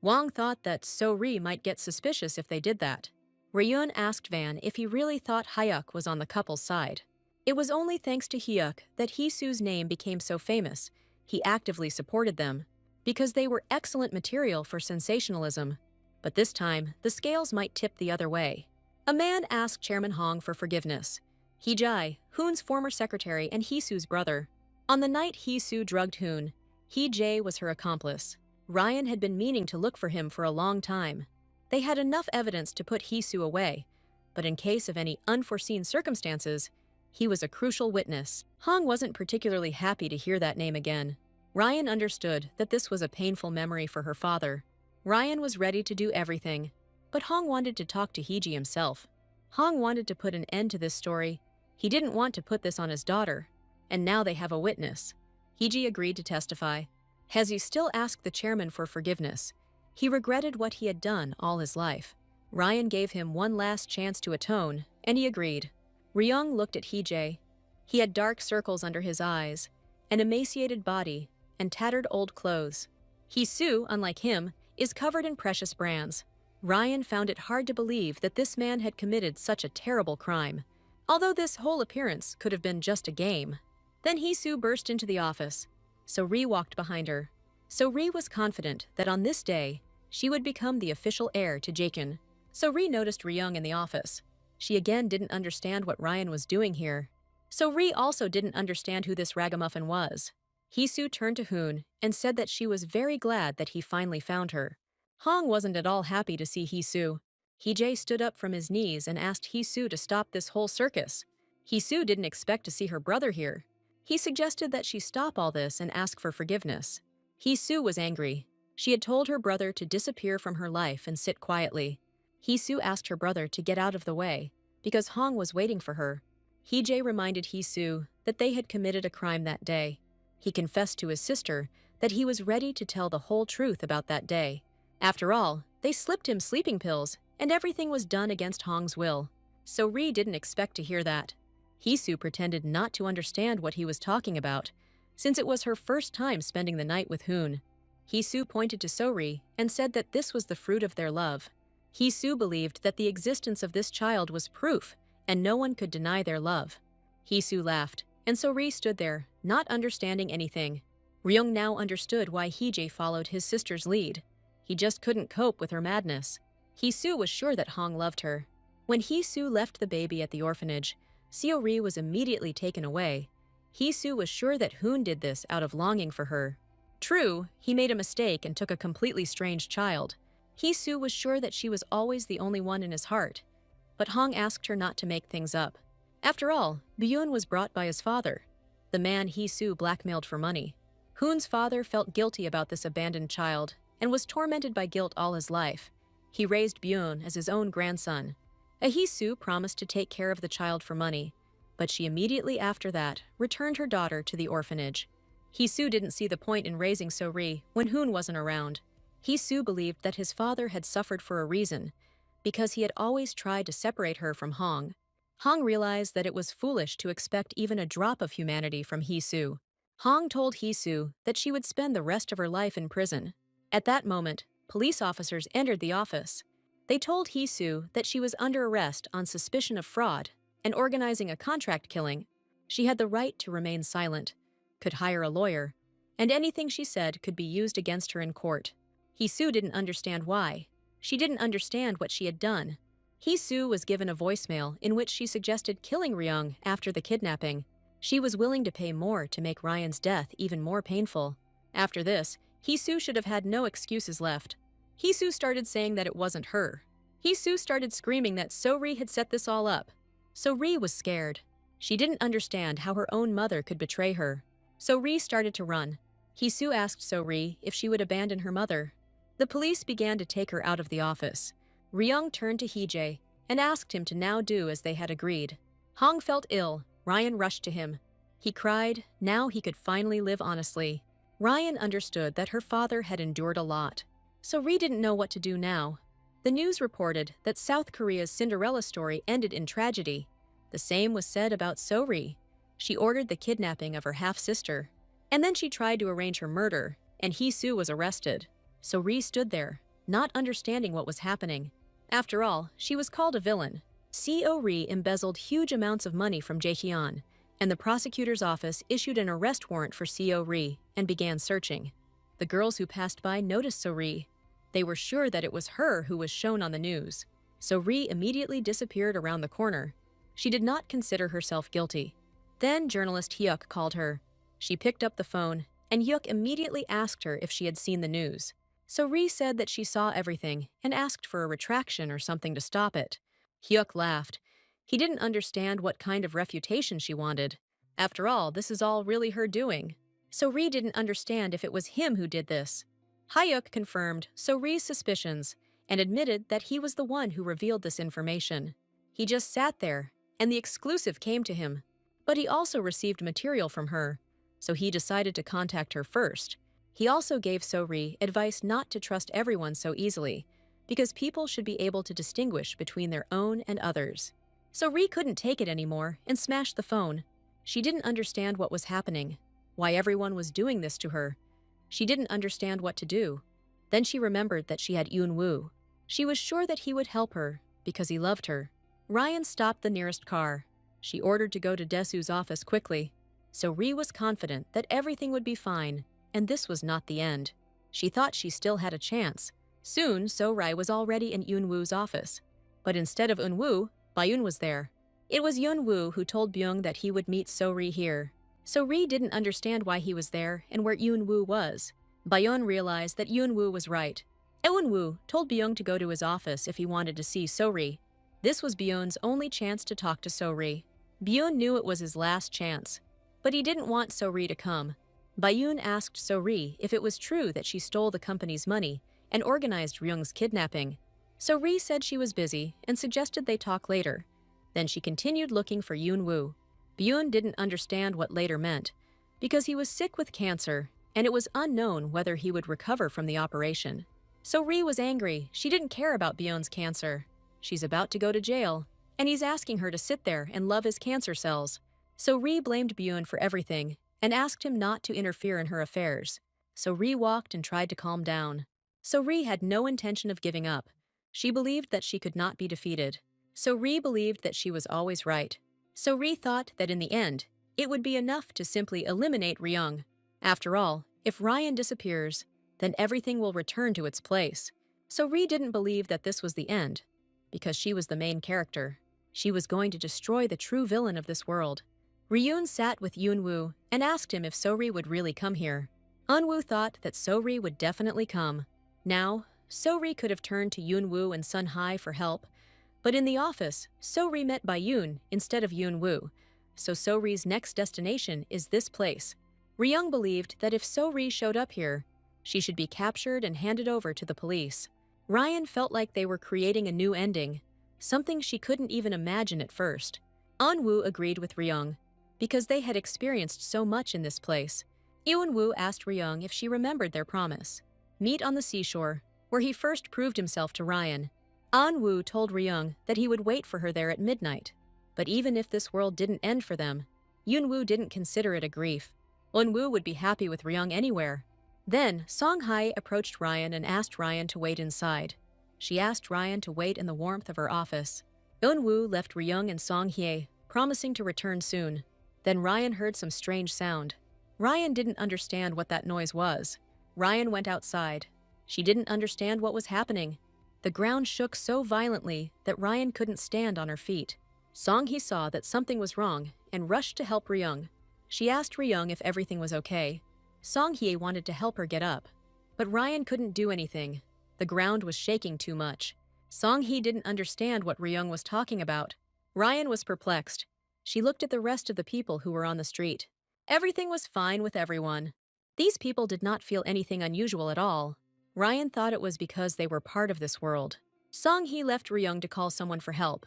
Wang thought that So-ri might get suspicious if they did that. Ryun asked Van if he really thought Hyuk was on the couple's side. It was only thanks to Hyuk that Hee-soo's name became so famous. He actively supported them, because they were excellent material for sensationalism. But this time, the scales might tip the other way. A man asked Chairman Hong for forgiveness. Hee-jae, Hoon's former secretary and Hee-soo's brother. On the night Hee-soo drugged Hoon, Hee-jae was her accomplice. Ryan had been meaning to look for him for a long time. They had enough evidence to put Hee-soo away, but in case of any unforeseen circumstances, he was a crucial witness. Hong wasn't particularly happy to hear that name again. Ryan understood that this was a painful memory for her father. Ryan was ready to do everything, but Hong wanted to talk to Hee-ji himself. Hong wanted to put an end to this story. He didn't want to put this on his daughter, and now they have a witness. Hee-ji agreed to testify. Hezi still asked the chairman for forgiveness. He regretted what he had done all his life. Ryan gave him one last chance to atone, and he agreed. Ryung looked at Hee-jae. He had dark circles under his eyes, an emaciated body, and tattered old clothes. Hee-soo, unlike him, is covered in precious brands. Ryan found it hard to believe that this man had committed such a terrible crime, although this whole appearance could have been just a game. Then Hee-soo burst into the office. So-ri walked behind her. So-ri was confident that on this day, she would become the official heir to Jakin. So-ri noticed Ryung in the office. She again didn't understand what Ryan was doing here. So-ri also didn't understand who this ragamuffin was. Hee-soo turned to Hoon and said that she was very glad that he finally found her. Hong wasn't at all happy to see Hee-soo. Hee-jae stood up from his knees and asked Hee-soo to stop this whole circus. Hee-soo didn't expect to see her brother here. He suggested that she stop all this and ask for forgiveness. Hee-soo was angry. She had told her brother to disappear from her life and sit quietly. Hee-soo asked her brother to get out of the way, because Hong was waiting for her. Hee-jae reminded Hee-soo that they had committed a crime that day. He confessed to his sister that he was ready to tell the whole truth about that day. After all, they slipped him sleeping pills, and everything was done against Hong's will. So-ri didn't expect to hear that. Hee-soo pretended not to understand what he was talking about, since it was her first time spending the night with Hoon. Hee-soo pointed to So-ri and said that this was the fruit of their love. Hee-soo believed that the existence of this child was proof, and no one could deny their love. Hee-soo laughed, and So-ri stood there, not understanding anything. Ryung now understood why Hee-jae followed his sister's lead. He just couldn't cope with her madness. Hee-soo was sure that Hong loved her. When Hee-soo left the baby at the orphanage, Seo-ri was immediately taken away. Hee-soo was sure that Hoon did this out of longing for her. True, he made a mistake and took a completely strange child. Hee-soo was sure that she was always the only one in his heart. But Hong asked her not to make things up. After all, Byun was brought by his father, the man Hee-soo blackmailed for money. Hoon's father felt guilty about this abandoned child and was tormented by guilt all his life. He raised Byun as his own grandson. Hee-soo promised to take care of the child for money, but she immediately after that returned her daughter to the orphanage. Hee-soo didn't see the point in raising So-ri when Hoon wasn't around. Hee-soo believed that his father had suffered for a reason, because he had always tried to separate her from Hong. Hong realized that it was foolish to expect even a drop of humanity from Hee-soo. Hong told Hee-soo that she would spend the rest of her life in prison. At that moment, police officers entered the office. They told Hee-soo that she was under arrest on suspicion of fraud and organizing a contract killing. She had the right to remain silent, could hire a lawyer, and anything she said could be used against her in court. Hee-soo didn't understand why. She didn't understand what she had done. Hee-soo was given a voicemail in which she suggested killing Ryung after the kidnapping. She was willing to pay more to make Ryan's death even more painful. After this, Hee-soo should have had no excuses left. Hee-soo started saying that it wasn't her. Hee-soo started screaming that So-ri had set this all up. So-ri was scared. She didn't understand how her own mother could betray her. So-ri started to run. Hee-soo asked So-ri if she would abandon her mother. The police began to take her out of the office. Ryung turned to Hee-jae and asked him to now do as they had agreed. Hong felt ill. Ryan rushed to him. He cried, now he could finally live honestly. Ryan understood that her father had endured a lot. So Ri didn't know what to do now. The news reported that South Korea's Cinderella story ended in tragedy. The same was said about So-ri. She ordered the kidnapping of her half-sister. And then she tried to arrange her murder, and Hee-soo was arrested. So Ri stood there, not understanding what was happening. After all, she was called a villain. Co-ri embezzled huge amounts of money from Jae-hyun, and the prosecutor's office issued an arrest warrant for Co-ri and began searching. The girls who passed by noticed So-ri. They were sure that it was her who was shown on the news. So-ri immediately disappeared around the corner. She did not consider herself guilty. Then journalist Hyuk called her. She picked up the phone, and Hyuk immediately asked her if she had seen the news. So-ri said that she saw everything and asked for a retraction or something to stop it. Hyuk laughed. He didn't understand what kind of refutation she wanted. After all, this is all really her doing. So-ri didn't understand if it was him who did this. Hyuk confirmed So-ri's suspicions and admitted that he was the one who revealed this information. He just sat there, and the exclusive came to him. But he also received material from her, so he decided to contact her first. He also gave So-ri advice not to trust everyone so easily, because people should be able to distinguish between their own and others. So-ri couldn't take it anymore and smashed the phone. She didn't understand what was happening, why everyone was doing this to her. She didn't understand what to do. Then she remembered that she had Yoon-woo. She was sure that he would help her, because he loved her. Ryan stopped the nearest car. She ordered to go to Desu's office quickly. So Ri was confident that everything would be fine, and this was not the end. She thought she still had a chance. Soon, So-ri was already in Yoon-woo's office. But instead of Eun-woo, Bayun was there. It was Yoon-woo who told Byung that he would meet So-ri here. So-ri didn't understand why he was there and where Yoon-woo was. Bayun realized that Yoon-woo was right. Eun-woo told Byung to go to his office if he wanted to see So-ri. This was Byun's only chance to talk to So-ri. Byun knew it was his last chance, but he didn't want So-ri to come. Bayun asked So-ri if it was true that she stole the company's money and organized Ryung's kidnapping. So-ri said she was busy and suggested they talk later. Then she continued looking for Yoon-woo. Byun didn't understand what later meant, because he was sick with cancer, and it was unknown whether he would recover from the operation. So-ri was angry. She didn't care about Byun's cancer. She's about to go to jail, and he's asking her to sit there and love his cancer cells. So Ri blamed Byun for everything and asked him not to interfere in her affairs. So Ri walked and tried to calm down. So Ri had no intention of giving up. She believed that she could not be defeated. So Ri believed that she was always right. So Ri thought that in the end, it would be enough to simply eliminate Ryung. After all, if Ryan disappears, then everything will return to its place. So Ri didn't believe that this was the end, because she was the main character. She was going to destroy the true villain of this world. Ryun sat with Yoon-woo and asked him if So-ri would really come here. Eun-woo thought that So-ri would definitely come. Now, So-ri could have turned to Yoon-woo and Sun-hae for help, but in the office, So-ri met Bayun instead of Yoon-woo, so So-ri's next destination is this place. Ryung believed that if So-ri showed up here, she should be captured and handed over to the police. Ryan felt like they were creating a new ending, something she couldn't even imagine at first. Eun-woo agreed with Ryung, because they had experienced so much in this place. Eun-woo asked Ryung if she remembered their promise. Meet on the seashore, where he first proved himself to Ryan. Eun-woo told Ryung that he would wait for her there at midnight. But even if this world didn't end for them, Yoon-woo didn't consider it a grief. Eun-woo would be happy with Ryung anywhere. Then, Song-hae approached Ryan and asked Ryan to wait inside. She asked Ryan to wait in the warmth of her office. Eun-woo left Ryung and Song-hae, promising to return soon. Then Ryan heard some strange sound. Ryan didn't understand what that noise was. Ryan went outside. She didn't understand what was happening. The ground shook so violently that Ryan couldn't stand on her feet. Song-hae saw that something was wrong and rushed to help Ryung. She asked Ryung if everything was okay. Song-hae wanted to help her get up, but Ryan couldn't do anything. The ground was shaking too much. Song-hae didn't understand what Ryung was talking about. Ryan was perplexed. She looked at the rest of the people who were on the street. Everything was fine with everyone. These people did not feel anything unusual at all. Ryan thought it was because they were part of this world. Song-hae left Ryung to call someone for help.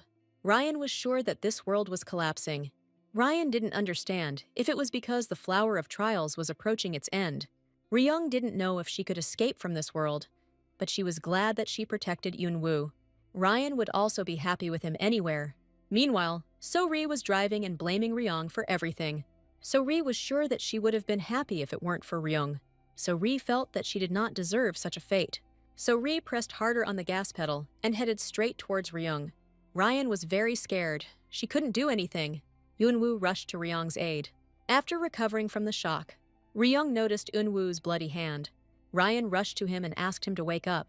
Ryan was sure that this world was collapsing. Ryan didn't understand if it was because the flower of trials was approaching its end. Ryung didn't know if she could escape from this world, but she was glad that she protected Yunwoo. Ryan would also be happy with him anywhere. Meanwhile, So-ri was driving and blaming Ryung for everything. So-ri was sure that she would have been happy if it weren't for Ryung. So-ri felt that she did not deserve such a fate. So-ri pressed harder on the gas pedal and headed straight towards Ryung. Ryan was very scared. She couldn't do anything. Yunwoo rushed to Ryung's aid. After recovering from the shock, Ryung noticed Yunwoo's bloody hand. Ryan rushed to him and asked him to wake up.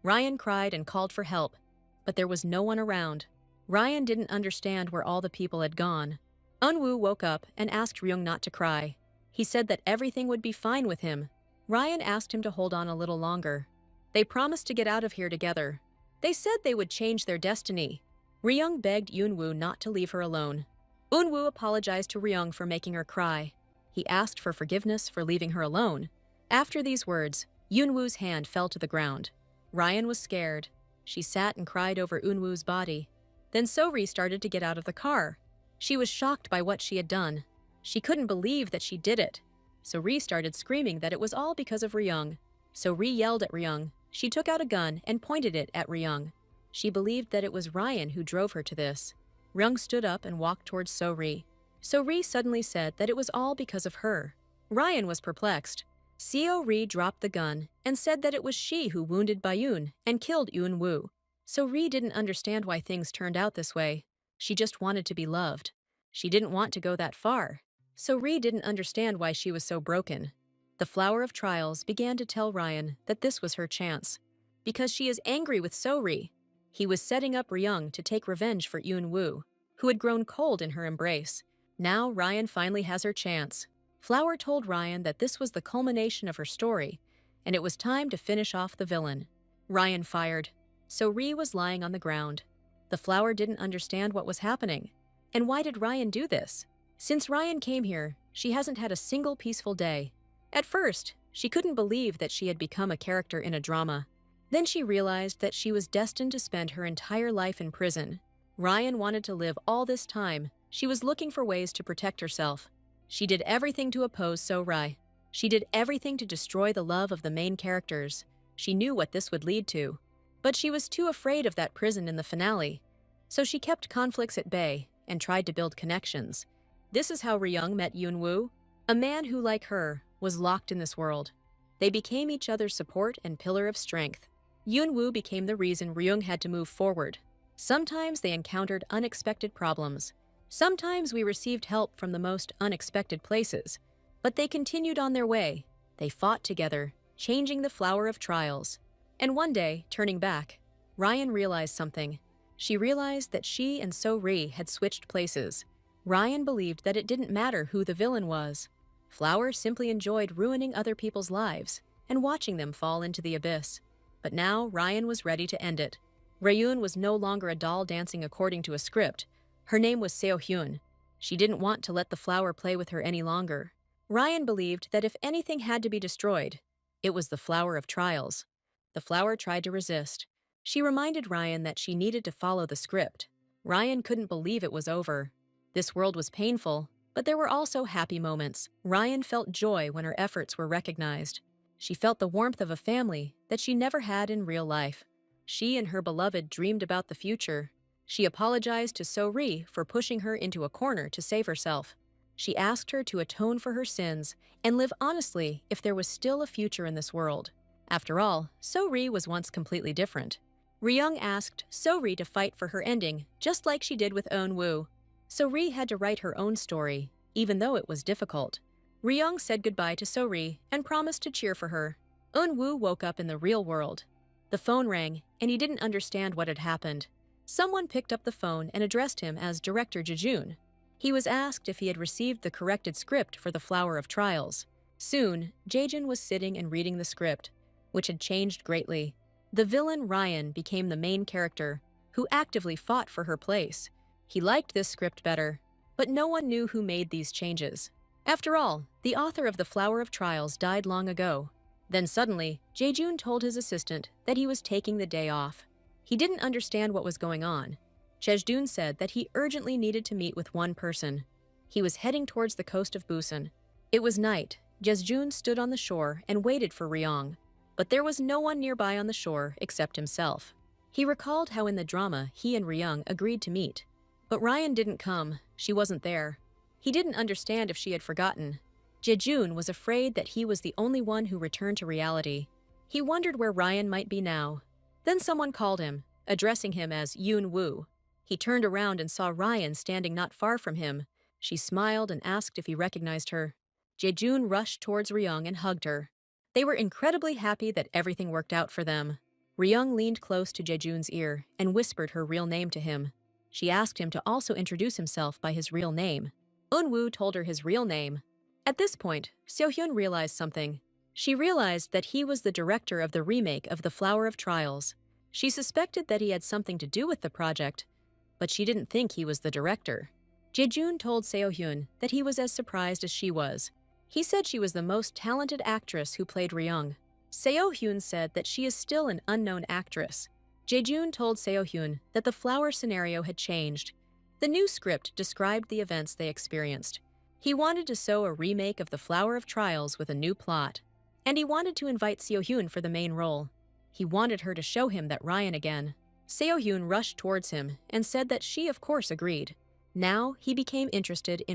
Ryan cried and called for help, but there was no one around. Ryan didn't understand where all the people had gone. Eunwoo woke up and asked Ryung not to cry. He said that everything would be fine with him. Ryan asked him to hold on a little longer. They promised to get out of here together. They said they would change their destiny. Ryung begged Yunwoo not to leave her alone. Eunwoo apologized to Ryung for making her cry. He asked for forgiveness for leaving her alone. After these words, Yunwoo's hand fell to the ground. Ryan was scared. She sat and cried over Eunwoo's body. Then So-ri started to get out of the car. She was shocked by what she had done. She couldn't believe that she did it. So-ri started screaming that it was all because of Ryung. So-ri yelled at Ryung. She took out a gun and pointed it at Ryung. She believed that it was Ryan who drove her to this. Ryung stood up and walked towards So-ri. So-ri suddenly said that it was all because of her. Ryan was perplexed. So-ri dropped the gun and said that it was she who wounded Bayun and killed Yunwoo. So-ri didn't understand why things turned out this way. She just wanted to be loved. She didn't want to go that far. So-ri didn't understand why she was so broken. The flower of trials began to tell Ryan that this was her chance. Because she is angry with So-ri. He was setting up Ryung to take revenge for Yunwoo, who had grown cold in her embrace. Now Ryan finally has her chance. Flower told Ryan that this was the culmination of her story, and it was time to finish off the villain. Ryan fired. So-ri was lying on the ground. The flower didn't understand what was happening. And why did Ryan do this? Since Ryan came here, she hasn't had a single peaceful day. At first, she couldn't believe that she had become a character in a drama. Then she realized that she was destined to spend her entire life in prison. Ryan wanted to live all this time. She was looking for ways to protect herself. She did everything to oppose So-ri. She did everything to destroy the love of the main characters. She knew what this would lead to. But she was too afraid of that prison in the finale. So she kept conflicts at bay and tried to build connections. This is how Ryung met Yunwoo, a man who, like her, was locked in this world. They became each other's support and pillar of strength. Yunwoo became the reason Ryung had to move forward. Sometimes they encountered unexpected problems. Sometimes we received help from the most unexpected places. But they continued on their way. They fought together, changing the flower of trials. And one day, turning back, Ryan realized something. She realized that she and So-ri had switched places. Ryan believed that it didn't matter who the villain was. Flower simply enjoyed ruining other people's lives and watching them fall into the abyss. But now Ryan was ready to end it. Rayun was no longer a doll dancing according to a script. Her name was Seo-hyun. She didn't want to let the flower play with her any longer. Ryan believed that if anything had to be destroyed, it was the flower of trials. The flower tried to resist. She reminded Ryan that she needed to follow the script. Ryan couldn't believe it was over. This world was painful, but there were also happy moments. Ryan felt joy when her efforts were recognized. She felt the warmth of a family that she never had in real life. She and her beloved dreamed about the future. She apologized to So-ri for pushing her into a corner to save herself. She asked her to atone for her sins and live honestly if there was still a future in this world. After all, So-ri was once completely different. Ryung asked So-ri to fight for her ending, just like she did with Eunwoo. So-ri had to write her own story, even though it was difficult. Ryung said goodbye to So-ri and promised to cheer for her. Eunwoo woke up in the real world. The phone rang, and he didn't understand what had happened. Someone picked up the phone and addressed him as Director Jejun. He was asked if he had received the corrected script for the Flower of Trials. Soon, Jejun was sitting and reading the script, which had changed greatly. The villain Ryan became the main character, who actively fought for her place. He liked this script better, but no one knew who made these changes. After all, the author of the Flower of Trials died long ago. Then suddenly, Jejun told his assistant that he was taking the day off. He didn't understand what was going on. Chejdoon said that he urgently needed to meet with one person. He was heading towards the coast of Busan. It was night. Chejdoon stood on the shore and waited for Ryong, but there was no one nearby on the shore except himself. He recalled how in the drama he and Ryong agreed to meet. But Ryan didn't come. She wasn't there. He didn't understand if she had forgotten. Jejun was afraid that he was the only one who returned to reality. He wondered where Ryan might be now. Then someone called him, addressing him as Yoon Woo. He turned around and saw Ryan standing not far from him. She smiled and asked if he recognized her. Jejun rushed towards Ryung and hugged her. They were incredibly happy that everything worked out for them. Ryung leaned close to Jejun's ear and whispered her real name to him. She asked him to also introduce himself by his real name. Eun-woo told her his real name. At this point, Seo-hyun realized something. She realized that he was the director of the remake of The Flower of Trials. She suspected that he had something to do with the project, but she didn't think he was the director. Jejun told Seo-hyun that he was as surprised as she was. He said she was the most talented actress who played Ryung. Seo-hyun said that she is still an unknown actress. Jejun told Seo-hyun that the flower scenario had changed. The new script described the events they experienced. He wanted to show a remake of The Flower of Trials with a new plot. And he wanted to invite Seo-hyun for the main role. He wanted her to show him that Ryan again. Seo-hyun rushed towards him and said that she of course agreed. Now he became interested in